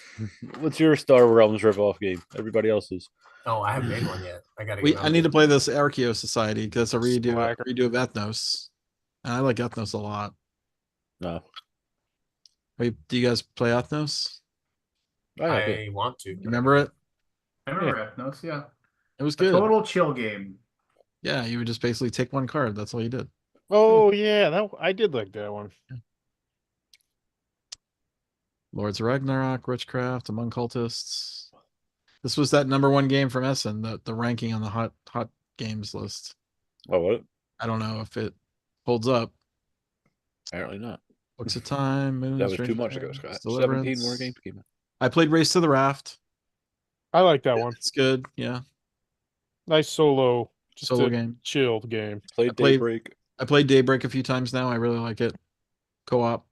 What's your Star Realms ripoff game? Everybody else's. Oh, I haven't made one yet. I gotta. I need to play this Archeo Society because it's a Slacker. redo of Ethnos. And I like Ethnos a lot. No. Wait, do you guys play Ethnos? Oh, yeah, good. I want to. You remember it? I remember Ethnos, yeah. It was A good. total chill game. Yeah, you would just basically take one card. That's all you did. Oh yeah, that I did like that one. Lords of Ragnarok, Witchcraft, Among Cultists. This was that #1 game from Essen, the ranking on the hot games list. Oh, what? I don't know if it holds up. Apparently not. Books of Time, Moon, That was Stranger 2 months ago, Things, Scott. Deliverance. 17 more games came out. I played Race to the Raft. I like that one. It's good. Yeah. Nice solo, just Solo a game. chilled game. Played played- Daybreak. I played Daybreak a few times now. I really like it. Co-op.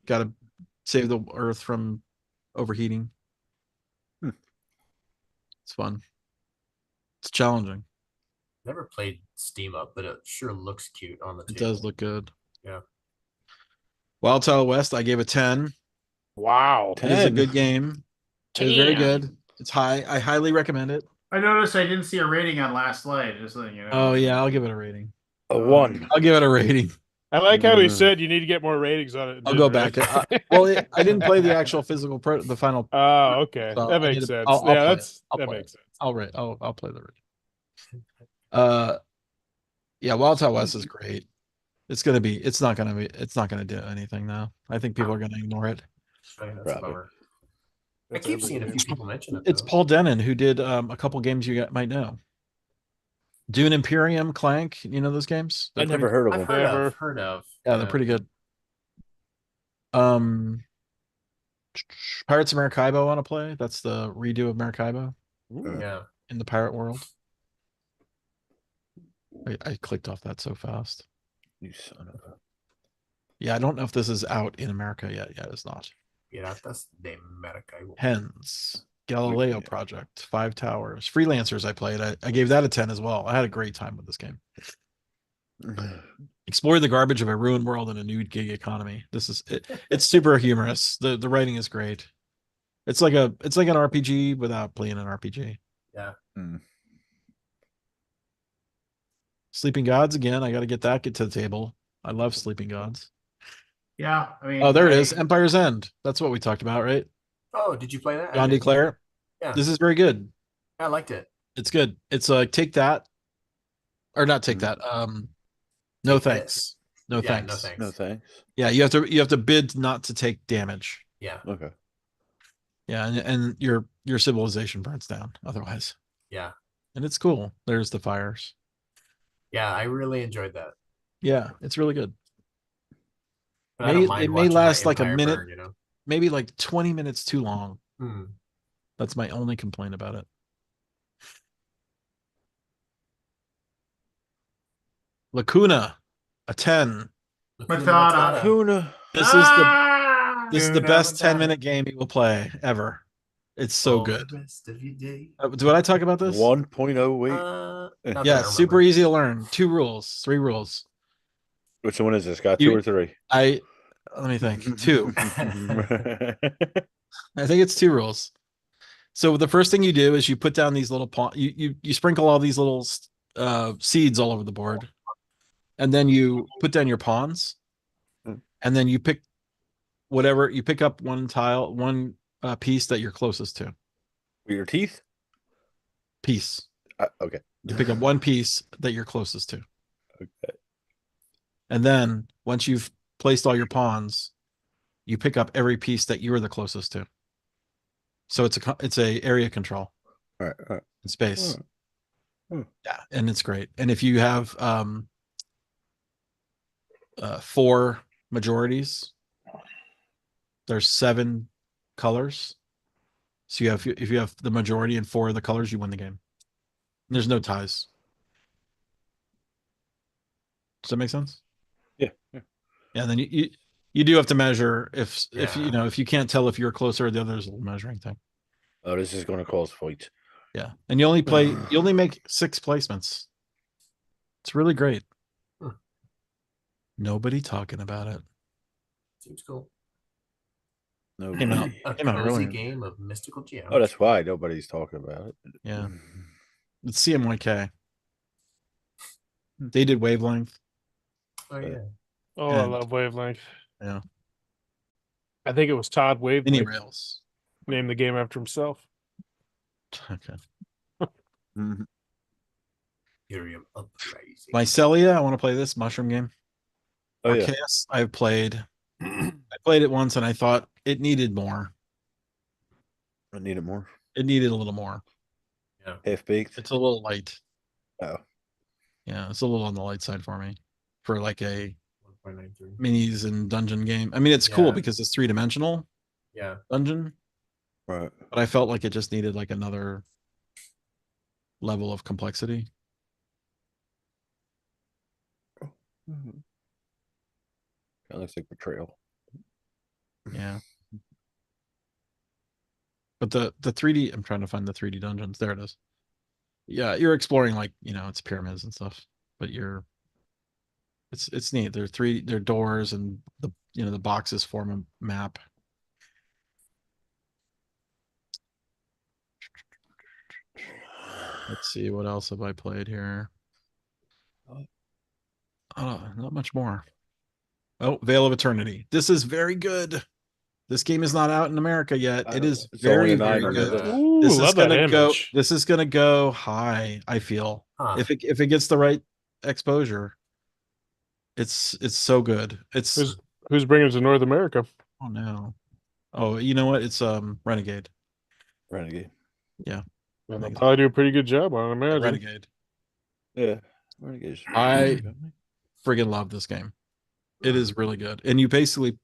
Got to save the Earth from overheating. Hmm. It's fun. It's challenging. Never played Steam Up, but it sure looks cute on the It table. does look good. Yeah. Wild Tile West, I gave a 10. Wow. It is a 10. good game. It's very 10. good. It's high. I highly recommend it. I noticed I didn't see a rating on Last Light, just letting you know. Oh yeah, I'll give it a rating. A 1. I'll give it a rating. I like how he Mm. said you need to get more ratings on it. I'll go back. I didn't play the actual physical the final. Oh, okay. So That I need makes to- sense. I'll Yeah, play it. that's I'll that play makes sense. I'll play the rating. Yeah, Wild Tile West is great. It's not gonna do anything now. I think people are gonna ignore it. Right, that's a Probably. bummer. I That's keep every seeing a game. few people mention it. It's though. Paul Denon who did a couple games might know. Dune Imperium, Clank. You know those games? I They're never pretty- heard of I've them. heard Never. of. Heard of. Yeah, they're pretty good. Pirates of Maracaibo I want to play. That's the redo of Maracaibo Yeah. in the pirate world. I clicked off that so fast. You son of a. Yeah, I don't know if this is out in America yet. Yeah, it's not. Yeah, that's the name America. Hens, Galileo Yeah. Project, 5 Towers, Freelancers. I played. I gave that a 10 as well. I had a great time with this game. Explore the garbage of a ruined world in a new gig economy. This is it. It's super humorous. The writing is great. It's like an RPG without playing an RPG. Yeah. Hmm. Sleeping Gods again. I got to get to the table. I love Sleeping Gods. Yeah, I mean, Oh, there it is. Empire's End. That's what we talked about, right? Oh, did you play that? I John didn't. DeClaire. Yeah. This is very good. I liked it. It's good. It's like take that, or not take that. No Take this. thanks. No Yeah, thanks. no thanks. No thanks. Yeah, you have to bid not to take damage. Yeah, Okay. Yeah, and your civilization burns down otherwise. yeah, And it's cool. There's the fires. yeah. I really enjoyed that. Yeah, it's really good. But I don't It mind may watching last my like a empire minute, burn, you know. maybe like 20 minutes too long. Hmm. That's my only complaint about it. Lacuna, a 10. Matata. Kuna. This is the Good best Matata. 10-minute game you will play ever. It's so For good. the rest of your day. Did I talk about this? 1.08. Not that I Yeah, super remember. easy to learn. 2 rules, 3 rules. Which one is this? Got You- 2 or 3? Let me think. 2. I think it's 2 rules. So the first thing you do is you put down these little you sprinkle all these little seeds all over the board, and then you put down your pawns, and then you pick up one tile, one piece that you're closest to. With your teeth? Piece. Okay. You pick up one piece that you're closest to, Okay. and then once you've placed all your pawns, you pick up every piece that you're the closest to. So it's a area control All right. All right. in space. Hmm. Yeah, and it's great. And if you have 4 majorities, there's 7 colors. So if you have the majority in 4 of the colors, you win the game. There's no ties. Does that make sense? Yeah. Yeah. Yeah. And then you do have to measure if Yeah. if you can't tell if you're closer or the other, there's a little measuring thing. Oh, this is going to cause fights. Yeah. And you only make 6 placements. It's really great. Hmm. Nobody talking about it. Seems cool. No. Came out. A Came out cozy earlier. game of mystical geometry. Oh, that's why nobody's talking about it. Yeah. It's CMYK. They did Wavelength. Oh yeah. Oh, I And- love Wavelength. Yeah. I think it was Todd Mini Wavelength Rails. named the game after himself. Okay. Mhm. Imperium Uprising. Mycelia, I want to play this mushroom game. Oh, yeah. Arceus, I've played. I played it once and I thought it needed more. I need it more. It needed a little more. Half baked. It's a little light. Oh. Yeah, it's a little on the light side for me. For like a 1.93. minis and dungeon game. I mean, it's cool Yeah. because it's 3-dimensional Yeah. dungeon, Right. but I felt like it just needed like another level of complexity. Kind of looks like betrayal. Yeah. But the 3D, I'm trying to find the 3D dungeons. There it is. Yeah, you're exploring like, it's pyramids and stuff, but it's neat. They're doors and the boxes form a map. Let's see, what else have I played here? Oh, not much more. Oh, Veil of Eternity. This is very good. This game is not out in America yet. It is It's only very, a very 900. good. Ooh, This is love that gonna go. image. This is gonna go high. I feel Huh. if it gets the right exposure, it's so good. It's Who's bringing it to North America? oh no, oh you know what? It's Renegade. Renegade. Yeah, And they'll probably do a pretty good job on it, I imagine. Renegade. Yeah. Renegade's I friggin' love this game. It is really good, and you basically.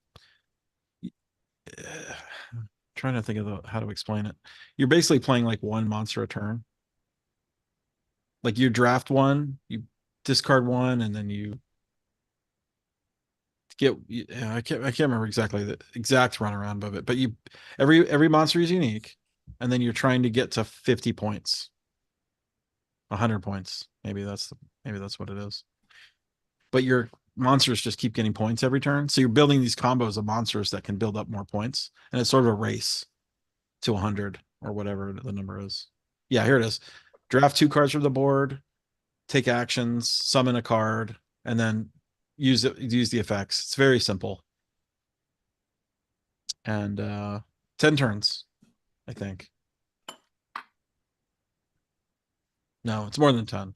Trying to think of how to explain it. You're basically playing like one monster a turn. Like you draft one, you discard one, and then you get. I can't remember exactly the exact runaround of it, but every monster is unique, and then you're trying to get to 50 points, 100 points. Maybe that's what it is. But your monsters just keep getting points every turn, so you're building these combos of monsters that can build up more points, and it's sort of a race to 100 or whatever the number is. Yeah, here it is. Draft 2 cards from the board, take actions, summon a card, and then use the effects. It's very simple. And 10 turns, I think. No, it's more than 10.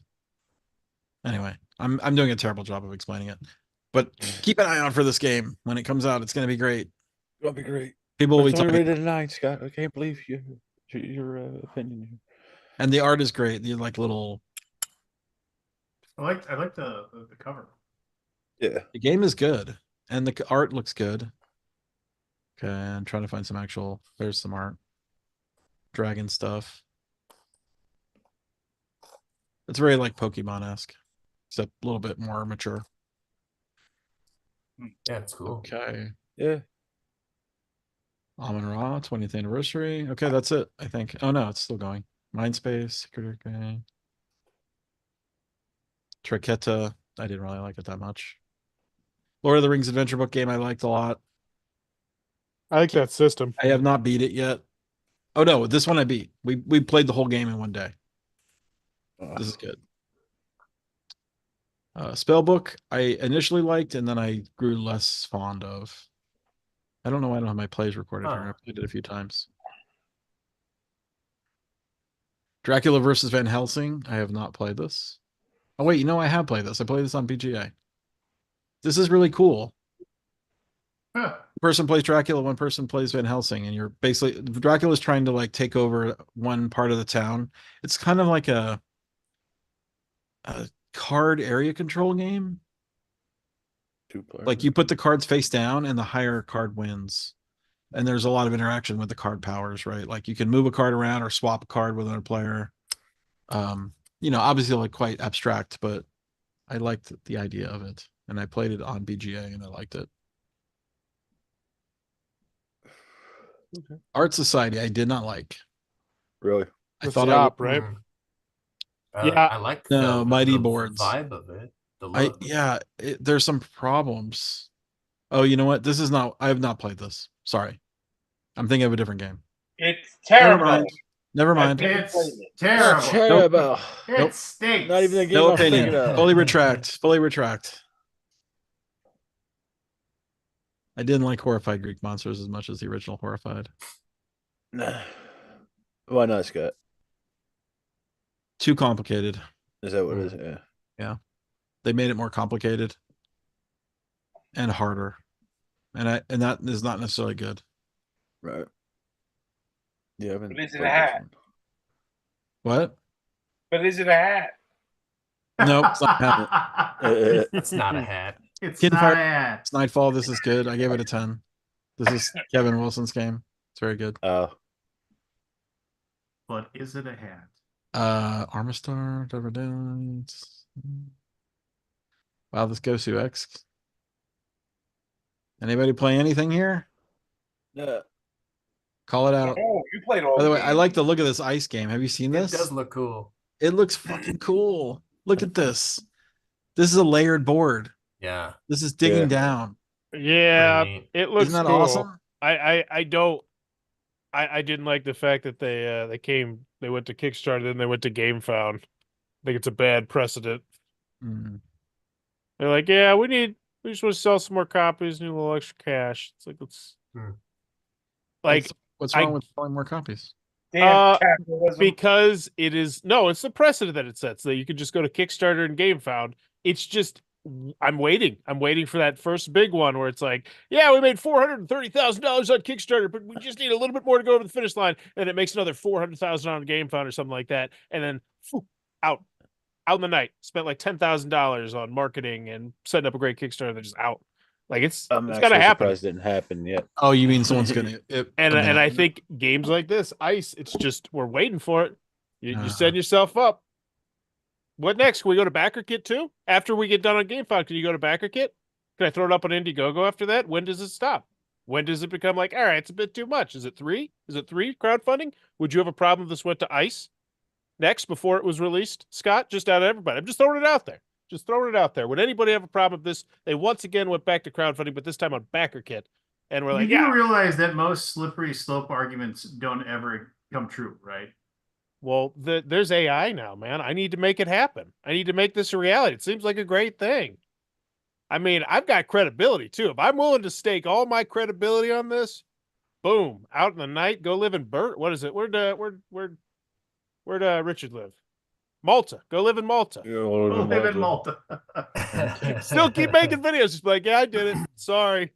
Anyway, I'm doing a terrible job of explaining it. But keep an eye out for this game. When it comes out, it's gonna be great. That'll be great. People will be It's only talking, rated a 9, Scott. I can't believe your opinion here. and the art is great. The like little I like the cover. Yeah. the game is good, and the art looks good. Okay, I'm trying to find some actual. There's some art. Dragon stuff. It's very like Pokemon-esque, except a little bit more mature. Yeah, it's cool. Okay. Yeah. Amon Ra, 20th anniversary. Okay, that's it, I think. Oh no, it's still going. Mindspace, Secret Arcane. Triqueta. I didn't really like it that much. Lord of the Rings adventure book game I liked a lot. I like that system. I have not beat it yet. Oh no, this one I beat. We played the whole game in one day. This is good. Spellbook I initially liked and then I grew less fond of. I don't know why I don't have my plays recorded here. I played it a few times. Dracula versus Van Helsing. I have not played this. Oh wait, you know I have played this. I played this on BGA. This is really cool. Huh. One person plays Dracula, one person plays Van Helsing, and you're basically Dracula's trying to like take over one part of the town. It's kind of like a card area control game. 2-player. Like you put the cards face down and the higher card wins. And there's a lot of interaction with the card powers, right? Like you can move a card around or swap a card with another player. Obviously like quite abstract, but I liked the idea of it. And I played it on BGA and I liked it. Okay. Art Society, I did not like. Really? I That's thought the I op, would, right? Yeah, I like No, Mighty the Boards. vibe of it. The look. There's some problems. Oh, you know what? This is not. I have not played this. Sorry, I'm thinking of a different game. It's Never terrible. mind. Never mind. It's terrible. Terrible. It Nope. stinks. Not even a game No I'm thinking opinion. of. Fully retract. Fully retract. I didn't like Horrified Greek Monsters as much as the original Horrified. Nah. Why not, Scott? Too complicated. Is that what it is? Yeah. They made it more complicated and harder, and that is not necessarily good. Right. Yeah, I haven't But is it played a this hat? one. What? But is it a hat? Nope. It's not happening. It's not a hat. It's Kid not Fire- a hat. It's Nightfall. This is good. I gave it a 10. This is Kevin Wilson's game. It's very good. But is it a hat? Armistar, Dever Downs. Wow, this goes to X. Anybody play anything here? Yeah. Call it out. Oh, you played all By the way, I games. like the look of this ice game. Have you seen It this? does look cool. It looks fucking cool. Look at this. This is a layered board. Yeah. This is digging Yeah. down. Yeah, Pretty neat. it looks Isn't that cool. awesome? I didn't like the fact that they went to Kickstarter, then they went to GameFound. I think it's a bad precedent. Mm. They're like, yeah, we just want to sell some more copies, need a little extra cash. It's like let's like What's I- wrong with selling more copies? Damn capitalism. because it's the precedent that it sets that you can just go to Kickstarter and GameFound. It's just I'm waiting for that first big one where it's like, yeah, we made $430,000 on Kickstarter, but we just need a little bit more to go over the finish line, and it makes another $400,000 on GameFound or something like that, and then out in the night, spent like $10,000 on marketing and setting up a great Kickstarter. They're just out. Like it's I'm gotta actually happen. surprised it didn't happen yet. Oh, you mean someone's gonna And I think games like this, Ice, it's just we're waiting for it. You Uh-huh. setting yourself up. What next? Can we go to BackerKit too? After we get done on GameFound, can you go to BackerKit? Can I throw it up on Indiegogo after that? When does it stop? When does it become like, all right, it's a bit too much? Is it 3? Is it 3 crowdfunding? Would you have a problem if this went to Ice next before it was released? Scott, just out of everybody. I'm just throwing it out there. Just throwing it out there. Would anybody have a problem with this? They once again went back to crowdfunding, but this time on BackerKit. And we're like, you do yeah. realize that most slippery slope arguments don't ever come true, right? well, there's AI now, man. I need to make it happen. I need to make this a reality. It seems like a great thing. I mean, I've got credibility too. If I'm willing to stake all my credibility on this, boom, out in the night, go live in what is it? Where'd Richard live? Malta. Go live in Malta. We'll live in Malta. Still keep making videos. Just like, yeah, I did it. Sorry.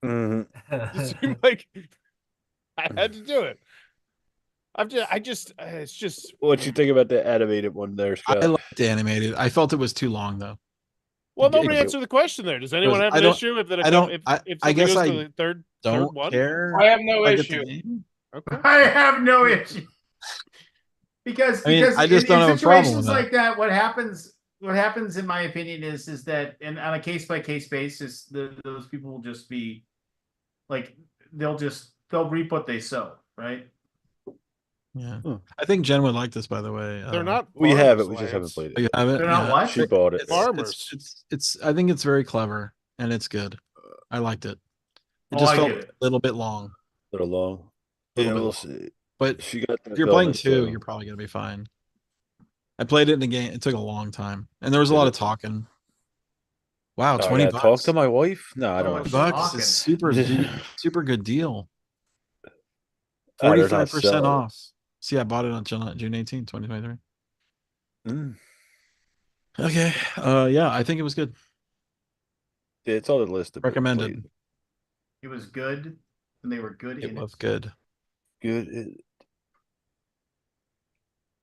Mhm. It seemed like I had to do it. It's just. What you think about the animated one there, Scott? I liked the animated. I felt it was too long though. Well, It- nobody it- answered the question there. Does anyone have I an don't- issue if I don't- if I something guess goes I to the third Don't one? care. I have no if I get the issue. game. Okay. I have no issue. Because I mean, because I just in don't have a problem situations with like that, what happens in my opinion is that and on a case by case basis, those people will just be like they'll reap what they sow, right? Yeah, Hmm. I think Jen would like this. By the way, They're not. We have it. farmers, We just Lance. haven't played Oh, it. you have it? They're not Yeah. what? She bought it. It's, Farmers. It's. I think it's very clever and it's good. I liked it. It Oh, just I felt get a it. little bit long. A little long. Little Yeah, bit we'll long. see. But She got if you're playing two, you're probably gonna be fine. I played it in the game. It took a long time, and there was a Did lot it? of talking. Wow, I 20 gotta talk bucks. to my wife. No, I don't Oh, have $20 talking. is super good deal. Oh, they're not 45% selling. off. See, I bought it on June 18th, 2023. Mm. Okay. Yeah, I think it was good. Yeah, it's on the list. Recommended. It was good, and they were good It in was it. good. Good.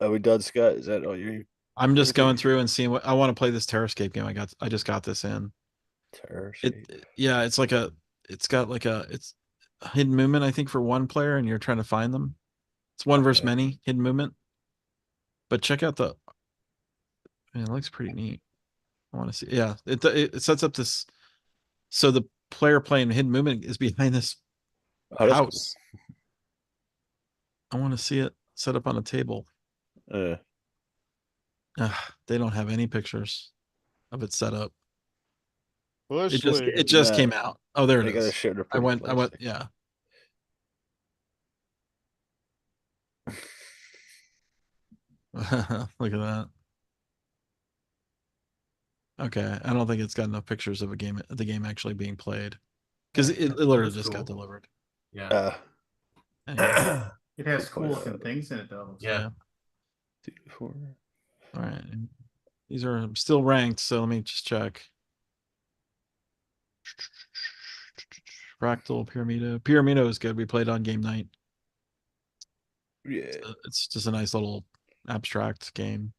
Are we done, Scott? Is that all you? I'm just Okay. going through and seeing what I want to play this Terrascape game. I just got this in. Yeah, it's got like it's a hidden movement, I think, for one player, and you're trying to find them. It's one versus Okay. many hidden movement. But check out the it looks pretty neat. I want to see. Yeah, it sets up this so the player playing hidden movement is behind this Oh, that's house. I want to see it set up on a table. cool. They don't have any pictures of it set up. Bush It just Nah, came out. Oh, there it they gotta is. show their I pretty went, plastic. yeah. Look at that. Okay, I don't think it's got enough pictures of the game actually being played. Because it literally That's just got cool. delivered. Yeah. Anyway, It has cool looking things in it though. Yeah. 2, 4. all right. These are still ranked, so let me just check. Fractal, Pyramido. Pyramido is good. We played on game night. Yeah. It's just a nice little abstract game.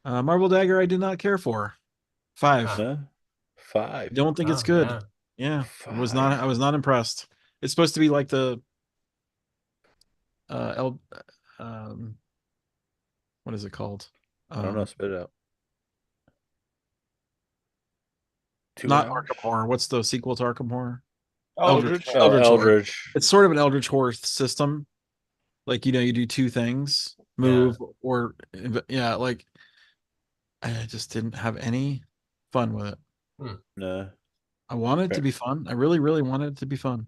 Marble Dagger, I did not care for. 5. Huh? 5. Don't think it's Oh, good. yeah. Yeah, I was 5. not impressed. It's supposed to be like the what is it called? I don't know. Spit it out. 2 Not hours? Arkham Horror. What's the sequel to Arkham Horror? Eldritch. Oh, Eldritch Horror. Eldritch. It's sort of an Eldritch Horror system. Like, you do 2 things, move or yeah, like I just didn't have any fun with it. Nah. I wanted it to Fair. be fun. I really, really wanted it to be fun.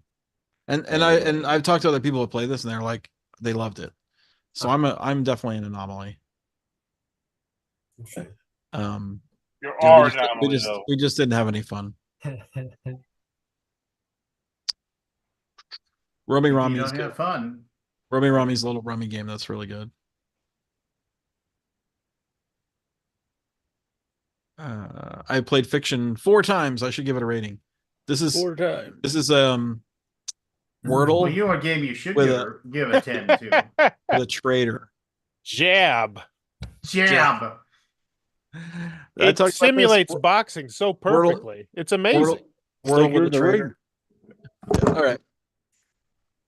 And I've talked to other people who play this and they're like they loved it. So I'm definitely an anomaly. Interesting. You're Yeah, our anomaly, though. we just didn't have any fun. Rummy You Rummy's don't good. have fun. Rummy Rummy's a little rummy game that's really good. I played Fiction 4 times. I should give it a rating. This is 4 times. Wordle Well, you know what game you should With give a 10 to? with a traitor. Jab. Jab. I It talked about this. simulates boxing so perfectly. It's amazing. Wordle like you're with a in the ring. traitor. Yeah, all right.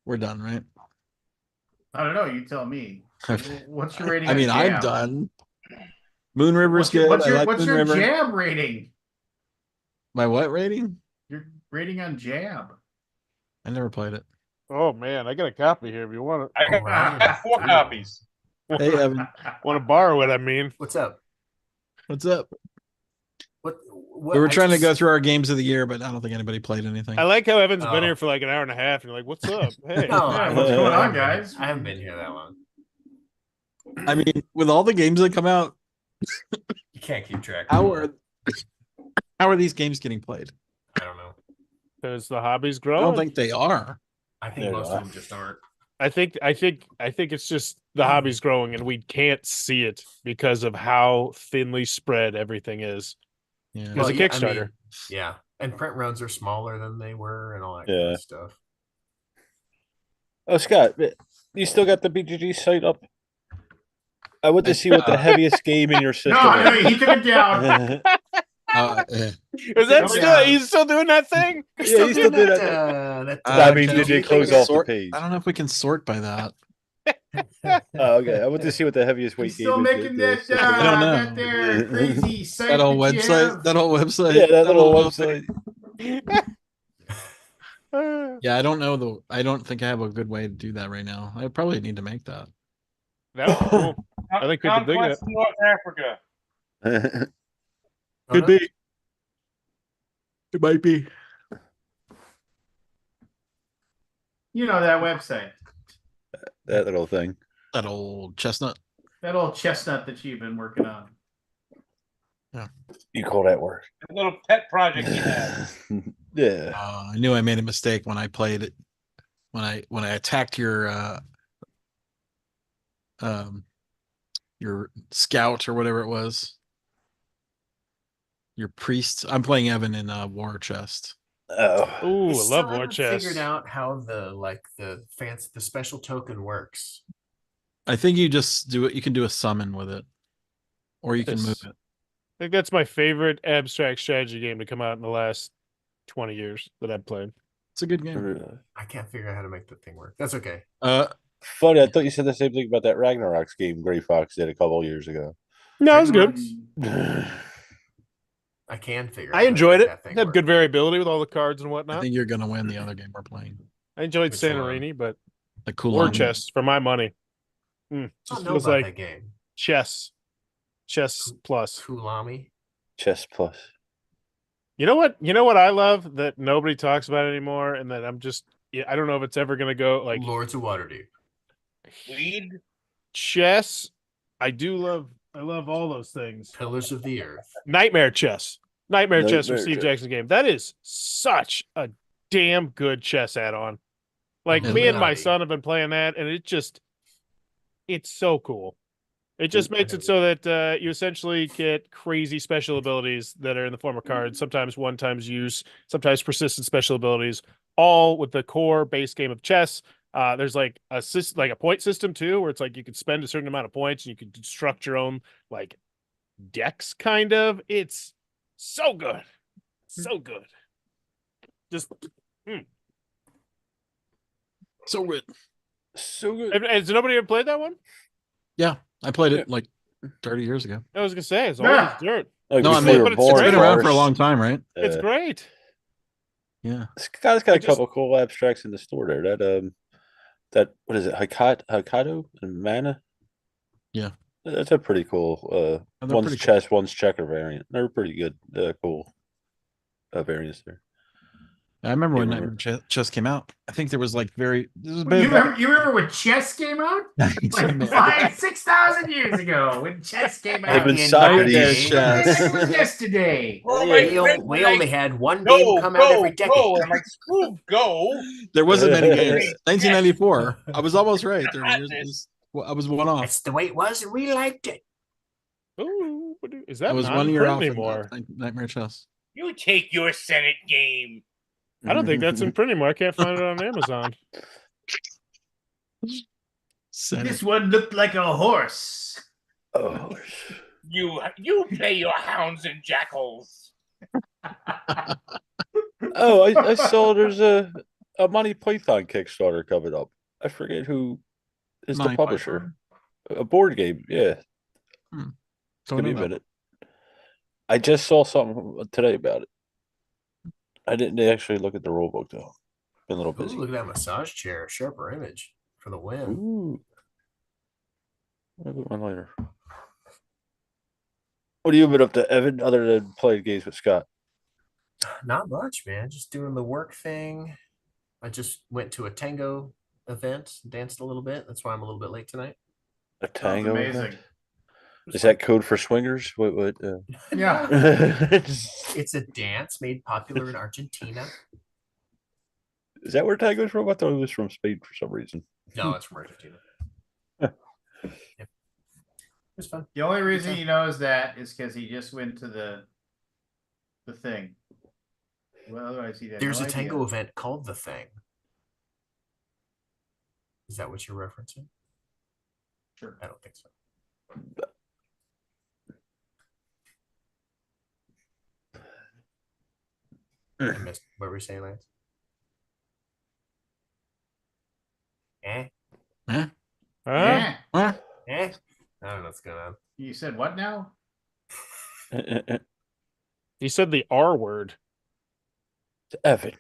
We're done, right? I don't know. You tell me. What's your rating? I mean, on I'm Jab? done. Moon River's good. What's I your, like what's Moon your River. Jab rating? My what rating? Your rating on Jab. I never played it. Oh man, I got a copy here if you want I got 4 copies. to. Hey, Evan, Want to borrow it? I mean, What's up? what's up? What We were I trying to just- go through our games of the year, but I don't think anybody played anything. I like how Evan's been Oh. here for like an hour and a half, and you're like, "What's up? Hey, No, Yeah, I- what's going on, guys? I haven't been here that long. I mean, with all the games that come out, You can't keep track. how of are these games getting played? I don't know. Because the hobby's I growing. don't think they are. I think They're most not. of them just aren't. I think it's just the hobby's growing and we can't see it because of how thinly spread everything is. Yeah. Because of yeah, I Kickstarter. mean, yeah, and print runs are smaller than they were, and all that kind Yeah. of stuff. Oh, Scott, you still got the BGG site up? I want to see what the heaviest game in your system No, is. he took it down. Is that Oh, still yeah. he's still doing that thing? Yeah, you still did that. I mean, did you close off the page? I don't know if we can sort by that. Oh, okay. I want to see what the heaviest He's weight still game making is. that, I don't know. that there crazy site That whole that you website. have. That whole website. Yeah, that little website. Yeah, I don't know I don't think I have a good way to do that right now. I probably need to make that. That was cool. I think people dig Conquest that. North Africa. Could be. It might be. You know that website. That little thing. That old chestnut. That old chestnut that you've been working on. You call that work? A little pet project he had. Yeah. I knew I made a mistake when I played it. When I attacked your scout or whatever it was. Your priest. I'm playing Evan in War Chest. Oh. Ooh, I still love War haven't Chess. figured out how the special token works. I think you just do it. You can do a summon with it, or you can move Yes. it. I think that's my favorite abstract strategy game to come out in the last 20 years that I've played. It's a good game. I can't figure out how to make the thing work. That's okay. Funny, I thought you said the same thing about that Ragnarok's game Gray Fox did a couple years ago. No, it was good. I can figure out I how to enjoyed make it. that thing Had work. good variability with all the cards and I whatnot. think you're gonna win the other game we're playing. I enjoyed Which one? Santorini, but The cool War Chess for my money. I Just don't know feels about like that game. chess. Chess plus. Kulami. Chess Plus. You know what? You know what I love that nobody talks about anymore, and that I don't know if it's ever gonna go like Lords of Waterdeep. Lead. chess. I love all those things. Pillars of the Earth. Nightmare Chess. Nightmare Chess from Nightmare Steve Chess. Jackson's game. That is such a damn good chess add-on. Like me and my Illuminati. son have been playing that, and it's so cool. It just makes it so that you essentially get crazy special abilities that are in the form of cards, sometimes one times use, sometimes persistent special abilities, all with the core base game of chess. There's like a point system too, where it's like you can spend a certain amount of points and you can construct your own like decks, kind of. It's so good. So good. Just So good. So good. has nobody ever played that one? Yeah, I played it like 30 years ago. I was gonna say it's old Yeah. as dirt. Like No, I before mean, you but were it's born, great. It's been around for a Boris. long time, right? It's great. Yeah. This guy's got I a just- couple cool abstracts in the store there. That what is it? Hokkaido and Mana. Yeah. That's a pretty cool. they're One's pretty cool. chess, one's checker variant. They're pretty good. Cool. Variants there. I remember You when remember? Nightmare Chess came out. I think there was like this was You remember when chess came out? Like 6,000 years ago when chess came Like out. when in Socrates. Nightmare This chess. was yesterday. Well, Yeah. We only had one game Go, come out every go, decade. go. I'm like, screw go. There wasn't many games. Yes. 1994. I was almost right. 30 Got years. this. I was one off. That's the way it was, and we liked it. Ooh, is I that was not 1 in year print off in anymore? Nightmare Chess. You take your Senate game. I don't think that's in print anymore. I can't find it on Amazon. This one looked like a horse. Oh, You play your hounds and jackals. oh! I saw there's a Monty Python Kickstarter coming up. I forget who is Monty the publisher. Python? A board game, yeah. Don't Give me a know that minute. I just saw something today about it. I didn't actually look at the rule book though. Been a little Ooh, busy. look at that massage chair, sharper image for the win. Ooh. I'll put one later. What have you been up to, Evan, other than playing games with Scott? Not much, man. Just doing the work thing. I just went to a tango event, danced a little bit. That's why I'm a little bit late tonight. A Sounds tango. amazing. event? Is that code for swingers? What? Yeah. It's a dance made popular in Argentina. Is that where tango's from? I thought it was from Spain for some reason. No, it's from Argentina. Yeah. It was fun. The only reason he knows that is because he just went to the thing. Well, otherwise he had There's no a tango idea. event called The Thing. Is that what you're referencing? Sure. I don't think so. I missed what were you saying, Lance? Eh? Huh? Yeah. Huh? Eh? I don't know what's going on. You said what now? He said the R word. Evan.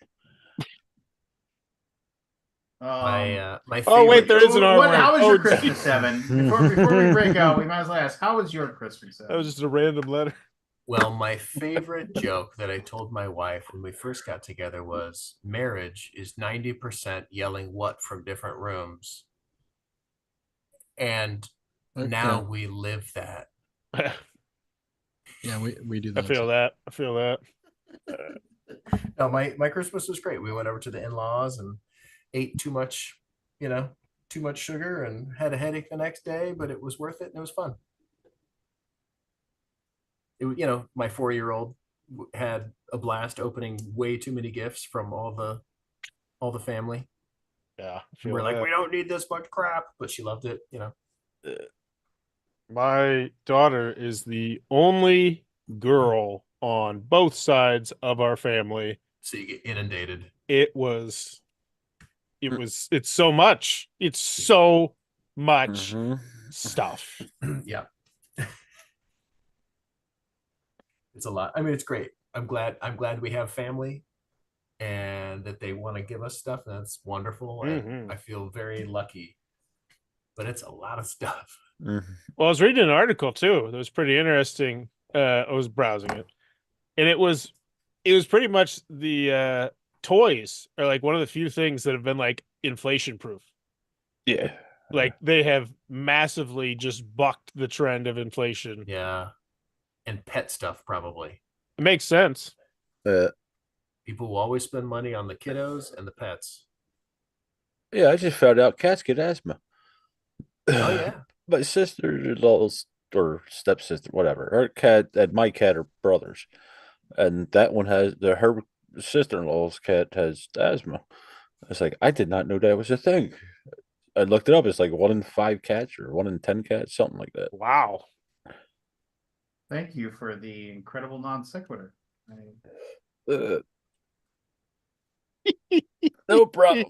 My Oh, wait, favorite- there is an R word. How was your Oh, Christmas, Evan? Before we break out, we might as well ask, how was your Christmas, Evan? That was just a random letter. Well, my favorite joke that I told my wife when we first got together was marriage is 90% yelling what from different rooms. And now we live that. Yeah, we do I that. feel that. I feel that. No, my Christmas was great. We went over to the in-laws and ate too much sugar and had a headache the next day, but it was worth it and it was fun. My 4-year-old had a blast opening way too many gifts from all the family. Yeah. I feel We're like, that. we don't need this much crap, but she loved it. My daughter is the only girl on both sides of our family. So you get inundated. It's so much. It's so much stuff. Yeah. It's a lot. I mean, it's great. I'm glad we have family and that they want to give us stuff. That's wonderful. And I feel very lucky. But it's a lot of stuff. Well, I was reading an article too. That was pretty interesting. I was browsing it, and it was pretty much the toys are like one of the few things that have been like inflation proof. Yeah. Like they have massively just bucked the trend of inflation. Yeah. And pet stuff, probably. It makes sense. People will always spend money on the kiddos and the pets. Yeah, I just found out cats get asthma. Oh yeah. My sister-in-law's or stepsister, whatever, her cat and my cat are brothers, and that one has her sister-in-law's cat has asthma. It's like I did not know that was a thing. I looked it up. It's like 1 in 5 cats or 1 in 10 cats, something like that. Wow. Thank you for the incredible non sequitur. No problem.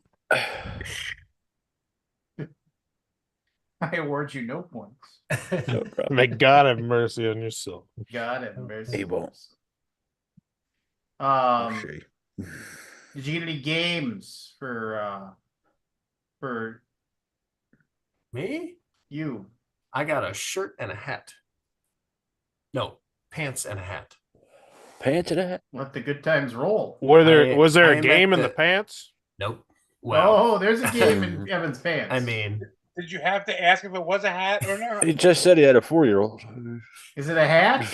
I award you no points. No problem. May God have mercy on your soul. God have mercy. He won't. Did you get any games for Me? you? I got a shirt and a hat. No, pants and a hat. Pants and a hat. Let the good times roll. Was there a I'm game at in the pants? Nope. Well, Oh, there's a game in Evan's pants. I mean, Did you have to ask if it was a hat or not? He just said he had a 4-year-old. is it a hat?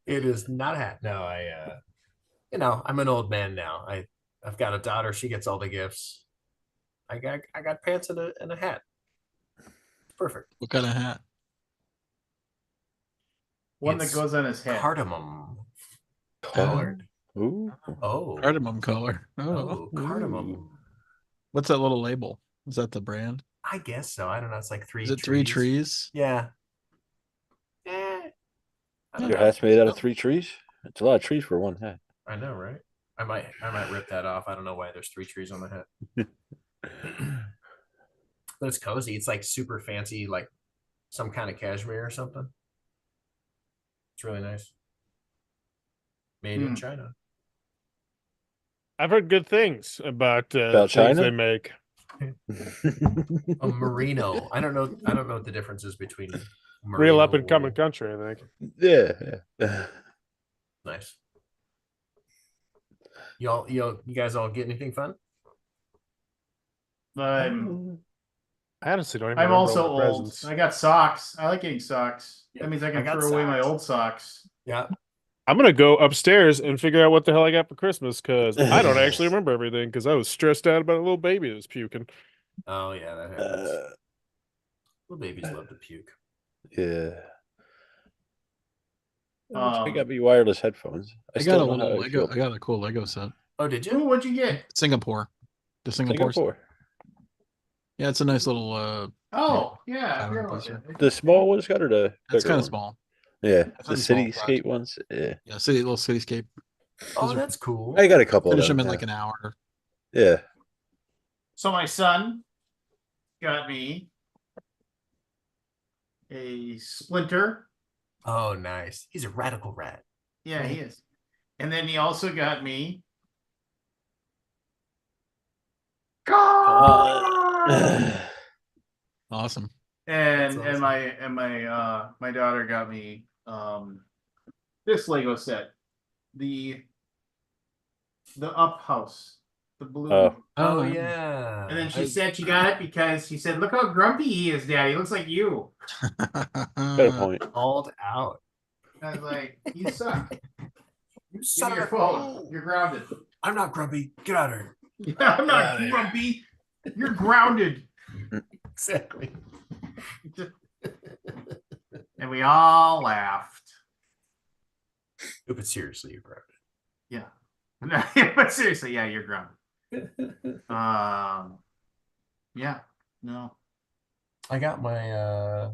it is not a hat. No, I'm an old man now. I've got a daughter. She gets all the gifts. I got pants and a hat. Perfect. What kind of hat? One It's that goes on his head. Cardamom colored. Ooh. Oh, Cardamom color. oh, cardamom. What's that little label? Is that the brand? I guess so. I don't know. It's like 3 Is it 3 trees? Yeah. I don't Your know. hat's made out of 3 trees? It's a lot of trees for one hat. I know, right? I might rip that off. I don't know why there's 3 trees on the hat. But it's cozy. It's like super fancy, like some kind of cashmere or something. It's really nice. Made in China. I've heard good things about About things China? they make. A merino. I don't know what the difference is between merino Real up and coming wool. country, I think. Yeah. Nice. You guys all get anything fun? I honestly don't even I'm remember also all my old. presents. I got socks. I like getting socks. Yeah, That means I I can got throw away my socks. old socks. Yeah. I'm gonna go upstairs and figure out what the hell I got for Christmas because I don't actually remember everything because I was stressed out about a little baby that was puking. Oh yeah, that happens. Uh, Little babies love to puke. yeah. I got Um, me wireless headphones. I I got still a know how little I Lego. feel. I got a cool Lego set. Oh, did ooh, you? what'd you get? Singapore. The Singapore. Singapore. Yeah, it's a nice little Oh, yeah, I Five forgot hundred about piecer. that. The small ones got or the it's bigger kind one? of small. Yeah, It's the a small cityscape project. ones. Yeah, Yeah, little cityscape. Oh, Those are that's cool. I got a couple finish of them them. in like an hour. Yeah. So my son got me a Splinter. Oh, nice. He's a radical rat. Yeah, he is. And then he also got me. Uh, Awesome. And awesome. my daughter got me this Lego set. The Up House. The blue Oh. one. Oh nice. yeah. And then she I- said she got it because she said, "Look how grumpy he is, Dad. He looks like you." Got a point. Called out. I was like, "You suck. You Give son me of your a phone. You're grounded." I'm not grumpy. Get out of here. Yeah, I'm not outta here. grumpy. You're grounded. Exactly. And we all laughed. No, but seriously, you're grounded. Yeah. But seriously, yeah, you're grounded. Yeah, no. I got my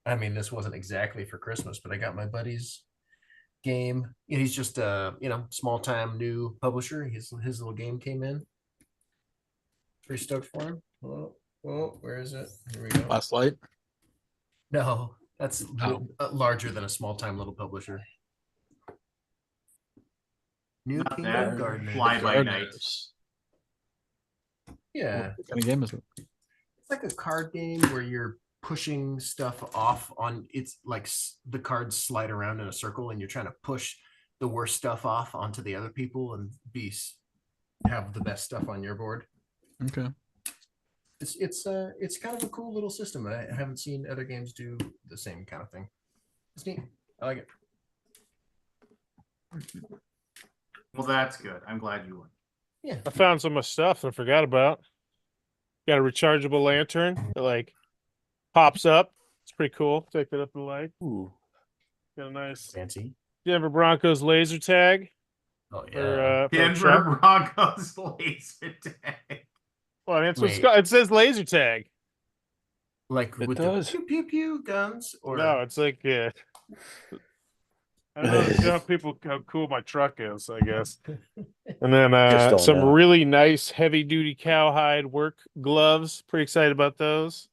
I mean, this wasn't exactly for Christmas, but I got my buddy's game. He's just a, small time new publisher. His little game came in. Pretty stoked for him. Oh, where is it? Here we go. Last light. No, that's Oh. larger than a small time little publisher. New Not Kingdom that. Gardener. Fly by night. Gardeners. Yeah. What kind of game is it? It's like a card game where you're pushing stuff off on it's like the cards slide around in a circle and you're trying to push the worst stuff off onto the other people and have the best stuff on your board. Okay. It's kind of a cool little system. I haven't seen other games do the same kind of thing. It's neat. I like it. Well, that's good. I'm glad you won. Yeah. I found some of stuff I forgot about. Got a rechargeable lantern that like pops up. It's pretty cool. Take it up the light. Ooh. Got a nice Fancy. Denver Broncos laser tag Oh for yeah. for a truck. Denver Broncos laser tag. Well, that's Wait. it says laser tag. Like It with does. the pew pew pew guns or No, it's like yeah. I don't know how cool my truck is, I guess. And then Just don't some know. really nice heavy duty cowhide work gloves. Pretty excited about those.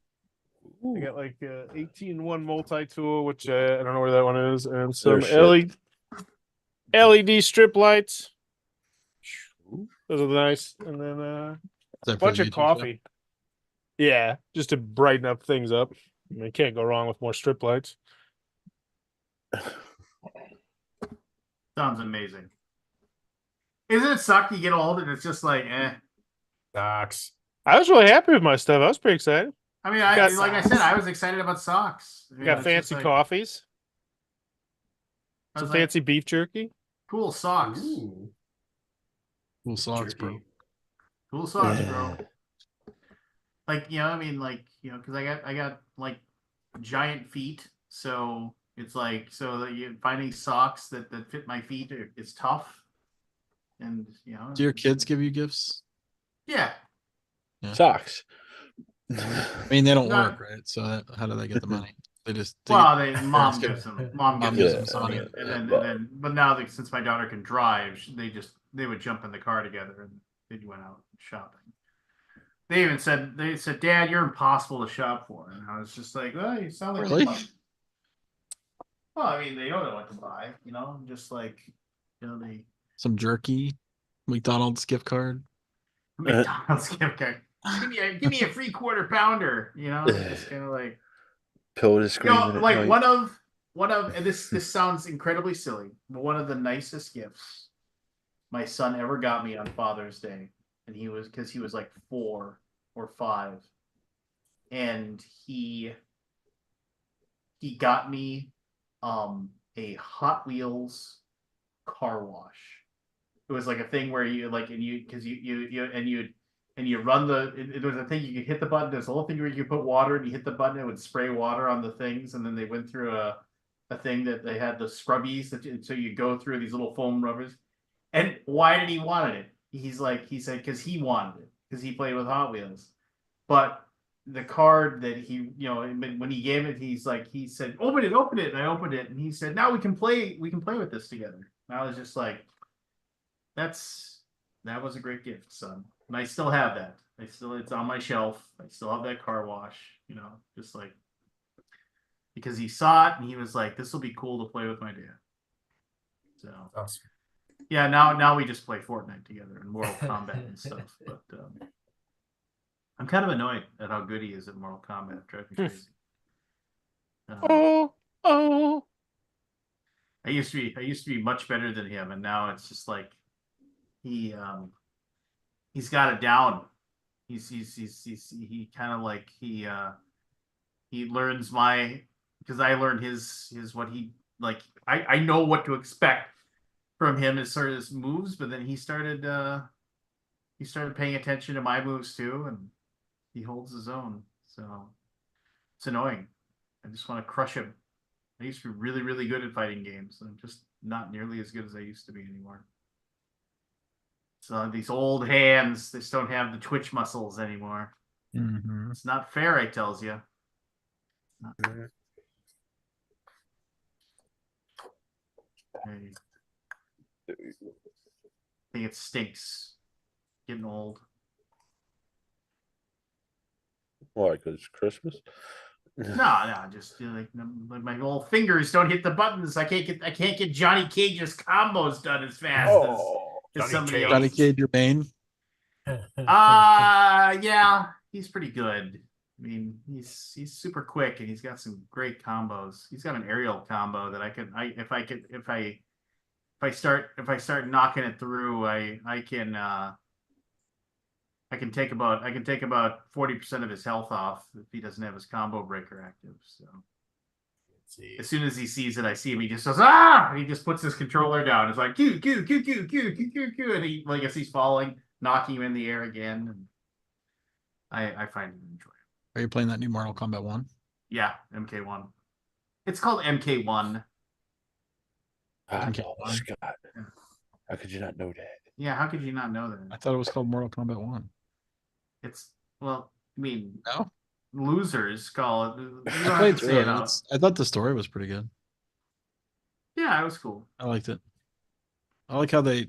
I got like 18-1 multi-tool, which I don't know where that one is, and some shit. LED strip lights. Those are nice. And then Is that a for bunch the of YouTube coffee. Yeah, just to brighten up things up. I mean, can't go wrong with more strip lights. Sounds amazing. Isn't it suck you get old and it's just like, eh? Docs. I was really happy with my stuff. I was pretty excited. I mean, Got like I said, I was excited about socks. I mean, Got it's just fancy like, coffees. I Some was like, fancy beef jerky. cool socks. Ooh. Cool socks, bro. Jerky. Cool socks, bro. Like, I mean, like, because I got like giant feet, so it's like finding socks that fit my feet is tough. And Do your kids give you gifts? Yeah. Socks. I mean, they don't Not- work, right? So how do they get the money? They just Well, parents mom give- gives them. Mom Mom gives gives them them money, money. and But- then. But now that since my daughter can drive, they would jump in the car together and they went out shopping. They said, "Dad, you're impossible to shop for," and I was just like, "Well, you sound like Really? Well, I mean, they know what to buy, just like they some jerky, McDonald's gift card. McDonald's gift card. Give me a free quarter pounder, just kind of like. Pillow screaming at Like night. one of and this sounds incredibly silly, but one of the nicest gifts my son ever got me on Father's Day, and he was like 4 or 5, and he got me a Hot Wheels car wash. It was like a thing where you like, and you, because you run there was a thing you could hit the button. There's a whole thing where you could put water and you hit the button, it would spray water on the things, and then they went through a thing that they had the scrubbies so you go through these little foam rubbers. And why did he want it? He said because he wanted it, because he played with Hot Wheels. But the card that he, when he gave it, he said, open it. And I opened it, and he said, now we can play with this together. And I was just like, that was a great gift, son. And I still have that. It's on my shelf. I still have that car wash, just like, because he saw it and he was like, this will be cool to play with my dad. So Awesome. yeah, now we just play Fortnite together and Mortal Kombat and stuff. But I'm kind of annoyed at how good he is at Mortal Kombat. It drives me crazy. I used to be much better than him, and now it's just like he's got it down. He kind of like he learns because I learned his what he like. I know what to expect from him as sort of his moves, but then he started paying attention to my moves too, and he holds his own. So it's annoying. I just want to crush him. I used to be really, really good at fighting games. I'm just not nearly as good as I used to be anymore. So these old hands, they just don't have the twitch muscles anymore. Mm-hmm. It's not fair, I tells you. I think it stinks. Getting old. Why? Because it's Christmas. No, just like my little fingers don't hit the buttons. I can't get Johnny Cage's combos done as fast as Johnny somebody Cage. else. Johnny Cage, your bane. Yeah, he's pretty good. I mean, he's super quick and he's got some great combos. He's got an aerial combo that if I start knocking it through, I can take about 40% of his health off if he doesn't have his combo breaker active. So as soon as he sees it, I see him. He just goes and he just puts his controller down. It's like Q, and he like as he's falling, knocking him in the air again. And I find it enjoyable. Are you playing that new Mortal Kombat 1? Yeah, MK1. It's called MK1. Okay. Scott. How could you not know that? Yeah, how could you not know I that? thought it was called Mortal Kombat 1. I mean, No? losers call it. You don't I have played to say through it it. out. I thought the story was pretty good. Yeah, it was cool. I liked it. I like how they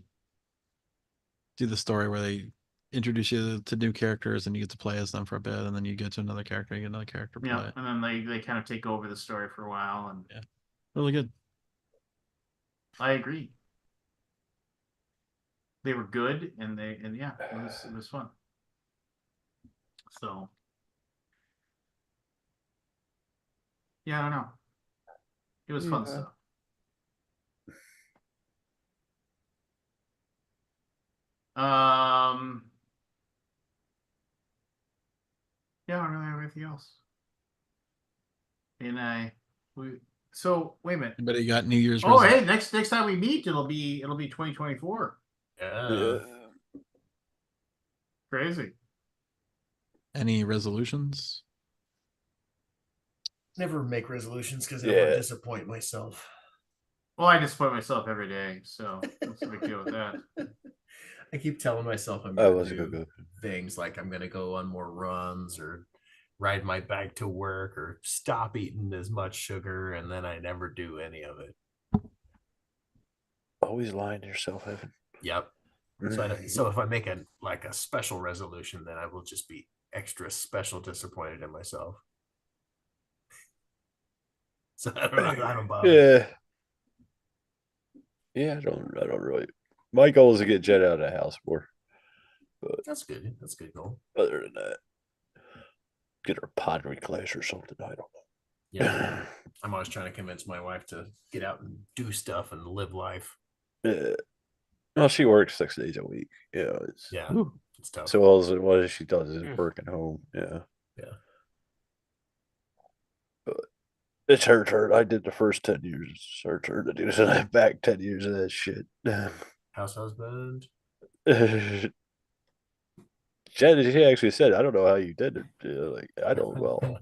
do the story where they introduce you to new characters and you get to play as them for a bit, and then you get to another character, you get another character to play. Yeah, and then they kind of take over the story for a while, and Yeah. Really good. I agree. They were good, and yeah, it was fun. So yeah, I don't know. It was fun stuff. Yeah, I don't really have anything else. And so wait a minute. Anybody got New Year's Oh, resolution? hey, next time we meet, it'll be 2024. Yeah. Crazy. Any resolutions? Never make resolutions because I want to disappoint myself. Well, I disappoint myself every day, so what's the big deal with that? I keep telling myself I'm I going wasn't to gonna do things like I'm going to go on more runs or ride my bike to work or stop eating as much sugar, and then I never do any of it. Always lying to yourself, Evan. Yep. So if I make a special resolution, then I will just be extra special disappointed in myself. So I don't bother. Yeah. Yeah, I don't really. My goal is to get Jet out of the house more. But That's good. That's a good goal. other than that, get her pottery class or something. I don't know. Yeah. I'm always trying to convince my wife to get out and do stuff and live life. Yeah. Well, she works 6 days a week. Yeah. Yeah. Ooh. It's tough. So what she does is work at home. Yeah. Yeah. It's her turn. I did the first 10 years. It's her turn to do this, and I back 10 years of that shit. House husband. Jen, she actually said, I don't know how you did it. Like, I don't, well,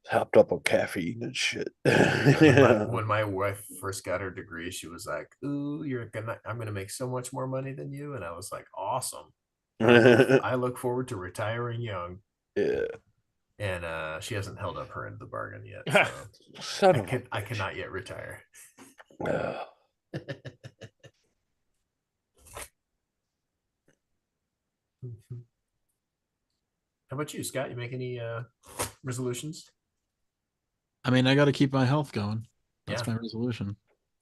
hopped up on caffeine and shit. When my wife first got her degree, she was like, "Ooh, I'm gonna make so much more money than you," and I was like, "Awesome." I look forward to retiring young. Yeah. And she hasn't held up her end of the bargain yet. So Son of a I cannot yet retire. bitch. How about you, Scott? You make any resolutions? I mean, I got to keep my health going. That's Yeah. my resolution.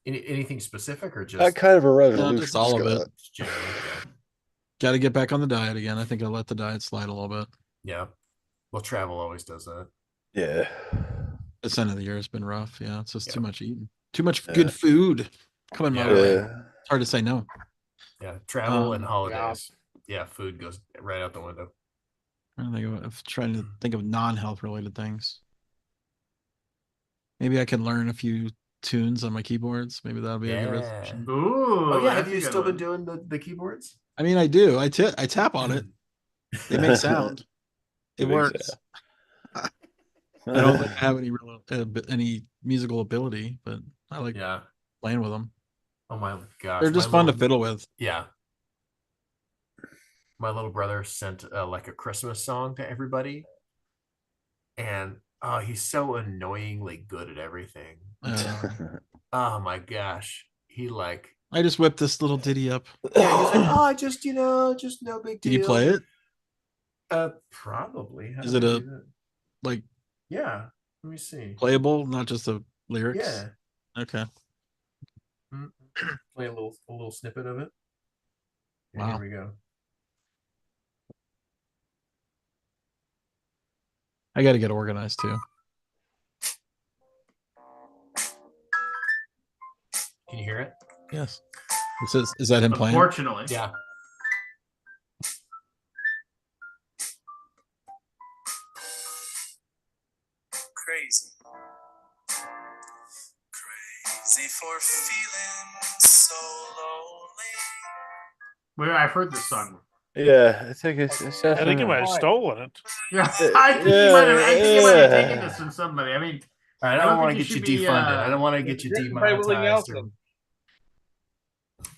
Anything specific or just That kind of a No, resolution. just all of it. Scott. just generally? Got to get back on the diet again. I think I let the diet slide a little bit. Yeah. Well, travel always does that. Yeah. This end of the year has been rough. Yeah, it's just Yeah. too much eating, too much Yeah. good food coming my Yeah. way. Yeah. It's hard to say no. Yeah. Travel and Um, holidays. Yeah. Food goes right out the window. I'm trying to think of non-health related things. Maybe I can learn a few tunes on my keyboards. Maybe that'll be a good Yeah. resolution. Ooh. Oh yeah. Have that's a you good still been one. doing the keyboards? I mean, I do. I tap on it. They make sound. It It makes works. I don't think I have any real any musical ability, but I like Yeah. playing with them. Oh my gosh. They're just fun to fiddle with. Yeah. My little brother sent like a Christmas song to everybody, and he's so annoyingly good at everything. Oh my gosh, he like I just whipped this little ditty up. yeah, he's like, oh, just just no big deal. Did you play it? Probably. How Is did it I a do that? like Yeah? Let me see. playable, not just the lyrics? Yeah, Okay. play a little snippet of it. Yeah, Wow. Here we go. I got to get organized too. Can you hear it? Yes. Is that him playing? Unfortunately. Yeah. Crazy. Crazy for feeling so lonely. Wait, I've heard this song. Yeah, I think it's I think definitely. you might have stolen it. Yeah, I think you might have. I think you might have taken Yeah. this from somebody. I mean, All right, I I don't don't want to think get you you should be, defunded. I don't want to get you Written by Willie demonetized. Nelson.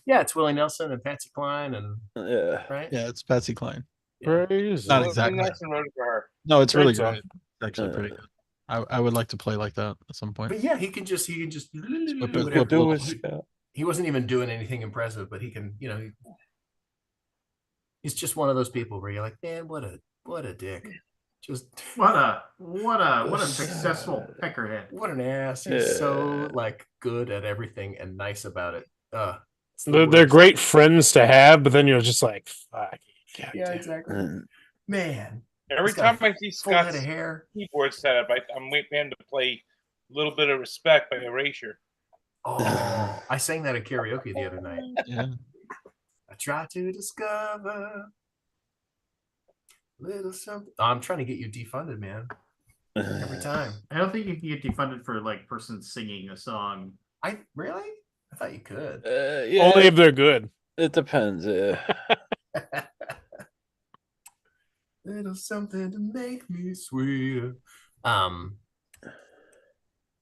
Yeah, it's Willie Nelson and Patsy Cline and Yeah. right. Yeah, it's Patsy Cline. Crazy. Not Willie exactly. Nelson wrote it for her. No, it's really Great song. great. It's actually pretty good. I would like to play like that at some point. But yeah, he can just Whip do it, whatever. whip Do it. it, Scott. He wasn't even doing anything impressive, but he can, he's just one of those people where you're like, man, what a dick. Just what a successful peckerhead. what an ass. He's so like good at everything and nice about it. It's the They're worst. great friends to have, but then you're just like, fuck. God Yeah, damn. exactly. Mm. Man, Every he's got time I see full head Scott's of hair. keyboard setup, I'm waiting for him to play a little bit of Respect by Erasure. Oh, I sang that at karaoke the other night. Yeah. I try to discover little something. I'm trying to get you defunded, man. Every time. I don't think you can get defunded for like person singing a song. I thought you could. Yeah, Only if they're good. it depends. Little something to make me sweeter.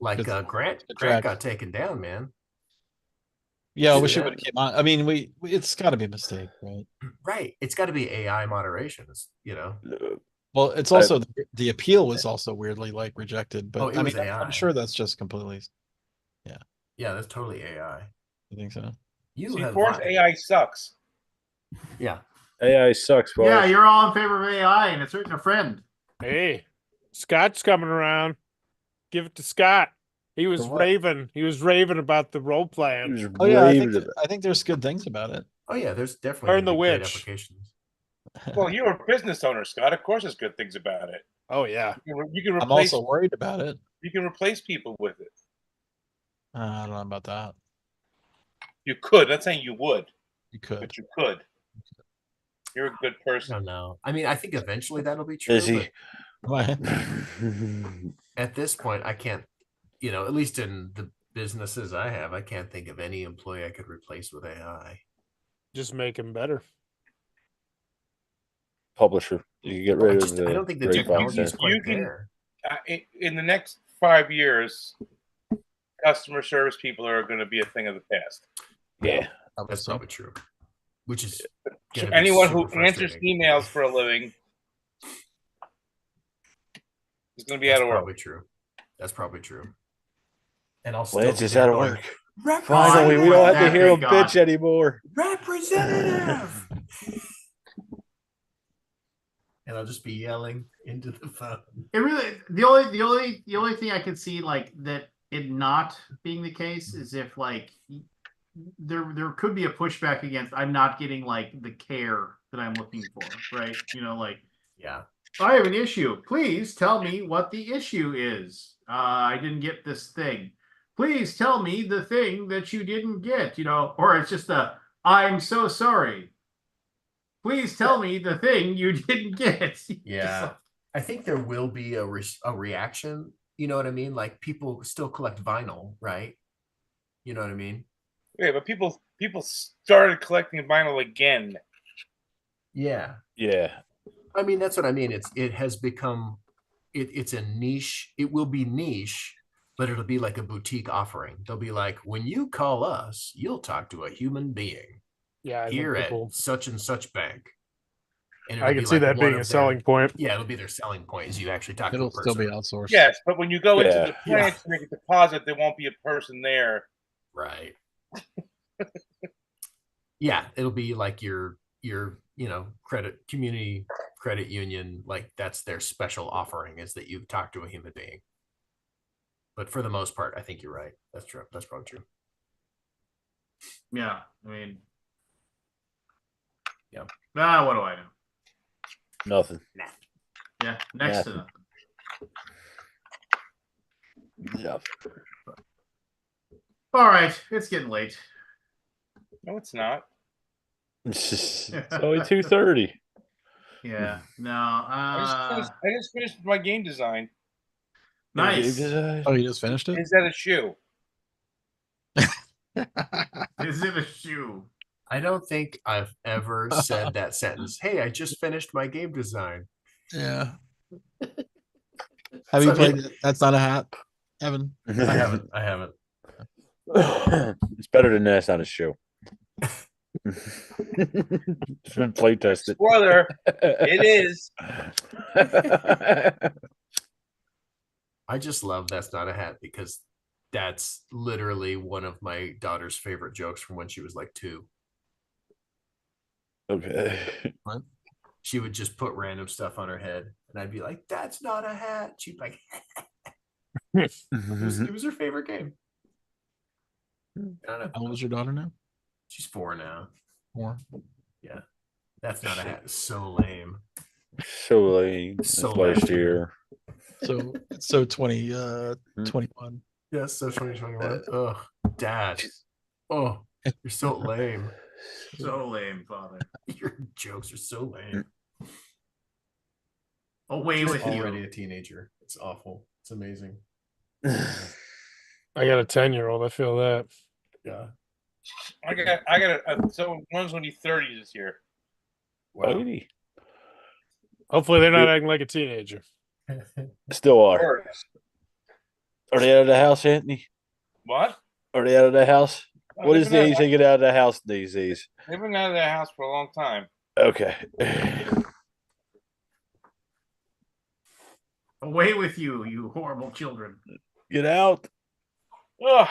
Like Good- Grant good track. got taken down, man. Yeah, I See wish it that? would have came on. I mean, it's got to be a mistake, right? Right. It's got to be AI moderation. Well, it's also the appeal was also weirdly like rejected, but Oh, it I was mean, AI. I'm sure that's just completely. Yeah, that's totally AI. I think so. You See, have Force AI sucks. Yeah. AI sucks. Boss. Yeah, you're all in favor of AI, and it's hurting a friend. Hey, Scott's coming around. Give it to Scott. He was For what? raving. He was raving about the role He playing. was Oh yeah, raving about- I think there's good things about it. Oh yeah, there's definitely Burn the gonna be great witch. applications. Well, you're a business owner, Scott. Of course, there's good things about it. Oh yeah. You can I'm replace also worried about it. you can replace people with it. I don't know about that. You could. Not saying you would, You could. but you could. You're a good I person. don't know. I mean, I think eventually that'll be true. Is he? Why? But at this point, I can't you know, at least in the businesses I have, I can't think of any employee I could replace with AI. Just make him better. Publisher. You can get I rid just, of the I don't think the grapevine technology is set. quite You can- there. In the next 5 years, customer service people are going to be a thing of the past. Yeah. That's so. probably true. Which is So gonna be anyone who super answers frustrating. emails for a living is going to be That's out of work. probably true. That's probably true. And I'll still Lance be is there out of going, work. Finally, we don't have to Thank hear him God. bitch anymore. Representative. And I'll just be yelling into the phone. It really the only thing I could see like that it not being the case is if like there could be a pushback against I'm not getting like the care that I'm looking for, right? You know, like Yeah. I have an issue. Please tell me what the issue is. I didn't get this thing. Please tell me the thing that you didn't get, you know, or it's just I'm so sorry. Please tell me the thing you didn't get. Yeah. I think there will be a reaction. You know what I mean? Like people still collect vinyl, right? You know what I mean? Yeah, but people started collecting vinyl again. Yeah. Yeah. I mean, that's what I mean. It has become it's a niche. It will be niche, but it'll be like a boutique offering. They'll be like, when you call us, you'll talk to a human being Yeah, I here think at people. such and such bank. And I it'll can be see like that one being a of selling their, point. yeah, it'll be their selling point is you actually talk to It'll a person. still be outsourced. Yes, but when you go into Yeah. the plant to make a deposit, there won't be a person there. Right. Yeah, it'll be like your community credit union, like that's their special offering is that you talk to a human being. But for the most part, I think you're right. That's true. That's probably true. Yeah, I mean, Yeah. What do I know? Nothing. Yeah, next to Nothing. nothing. Yeah. All right, it's getting late. No, it's not. It's only 2:30. Yeah, no. I just finished my game design. Nice. Oh, you just finished it? Is that a shoe? Is it a shoe? I don't think I've ever said that sentence. Hey, I just finished my game design. Yeah. Have you played it? That's Not a Hat, Evan? I haven't. I haven't. It's better than that's not a show. It's been play tested. Spoiler, it is. I just love That's Not a Hat because that's literally one of my daughter's favorite jokes from when she was like 2. Okay. She would just put random stuff on her head, and I'd be like, "That's not a hat." She'd be like, it was her favorite game. I don't know. How old is your daughter now? She's 4 now. 4. Yeah, That's Not a Hat is so lame. So late. So Last last year. So 21. Yes, so 2021. Ugh, Dad. Oh, you're so lame. So lame, father. Your jokes are so lame. Away She's with already you. a teenager. It's awful. It's amazing. I got a 10-year-old. I feel that. Yeah. I got so one's gonna be 30 this year. Wow. Lady. Hopefully, they're not acting like a teenager. Still are. First. Are they out of the house, Anthony? What? Are they out of the house? Oh, What they've is been the out- age they get out of the house these days? They've been out of their house for a long time. Okay. Away with you, you horrible children. Get out. Ugh.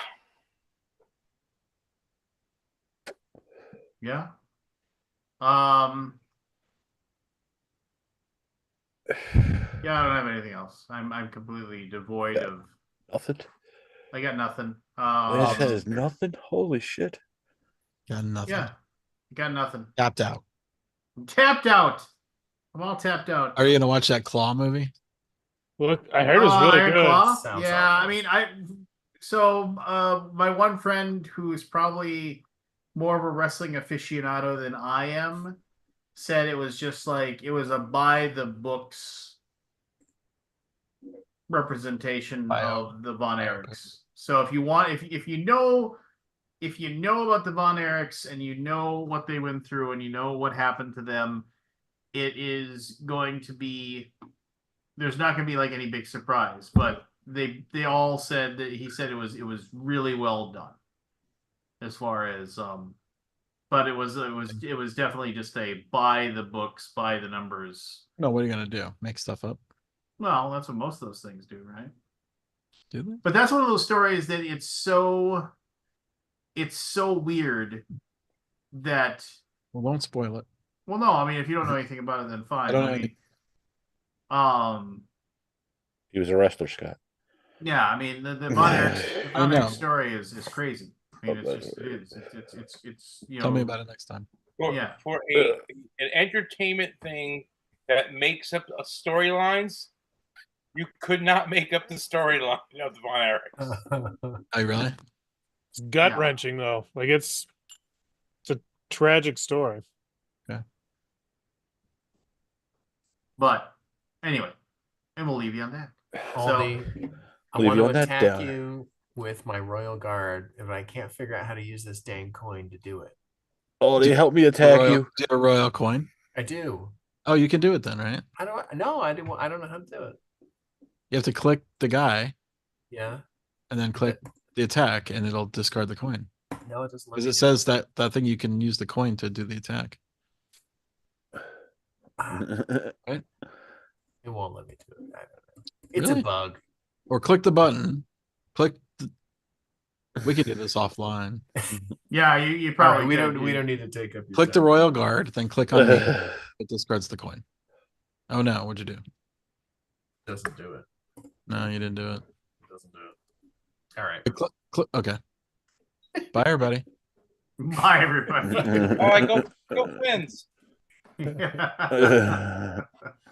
Yeah. Yeah, I don't have anything else. I'm completely devoid of. Nothing. I got nothing. Lance has nothing. Holy shit. Got nothing. Yeah, got nothing. Tapped out. I'm tapped out. I'm all tapped out. Are you gonna watch that Claw movie? Look, I heard it was really Iron good. Claw? Sounds Yeah, awful. I mean, my one friend who is probably more of a wrestling aficionado than I am said it was just like it was a by the books representation Bio. of the Von Erichs. So if you want, if you know about the Von Erichs and you know what they went through and you know what happened to them, it is going to be. There's not going to be like any big surprise, but they all said that he said it was really well done. As far as but it was definitely just a buy the books, buy the numbers. No, what are you gonna do? Make stuff up? Well, that's what most of those things do, right? Do they? But that's one of those stories that it's so weird that Well, don't spoil it. well, no, I mean if you don't know anything about it, then fine. I don't know mean, He was a wrestler, Scott. yeah, I mean the Von Erich, I know. story is crazy. I mean, it's just it is. It's you know. Tell me about it next time. Yeah. For an entertainment thing that makes up storylines, you could not make up the storyline of the Von Erichs. Oh, really? It's gut wrenching though. Like it's a tragic story. But anyway, and we'll leave you on that. I Leave want you to on that attack down. you with my royal guard, and I can't figure out how to use this dang coin to do it. Oh, they Do- help me attack royal, you. Do you have a royal coin? I do. Oh, you can do it then, right? I don't know. I don't know how to do it. You have to click the guy Yeah. and then click the attack, and it'll discard the coin. No, it doesn't. Because it says that thing you can use the coin to do the attack. It won't let me do it. I don't know. It's Really? a bug. Or click the button. Click. We could do this offline. Yeah, you All probably right, we don't need to take up. Your Click the time. royal guard, then click on me. It discards the coin. Oh no! What'd you do? Doesn't do it. No, you didn't do it. Doesn't do it. All right. Okay. Bye, everybody. Bye, everybody. Oh, I go Twins.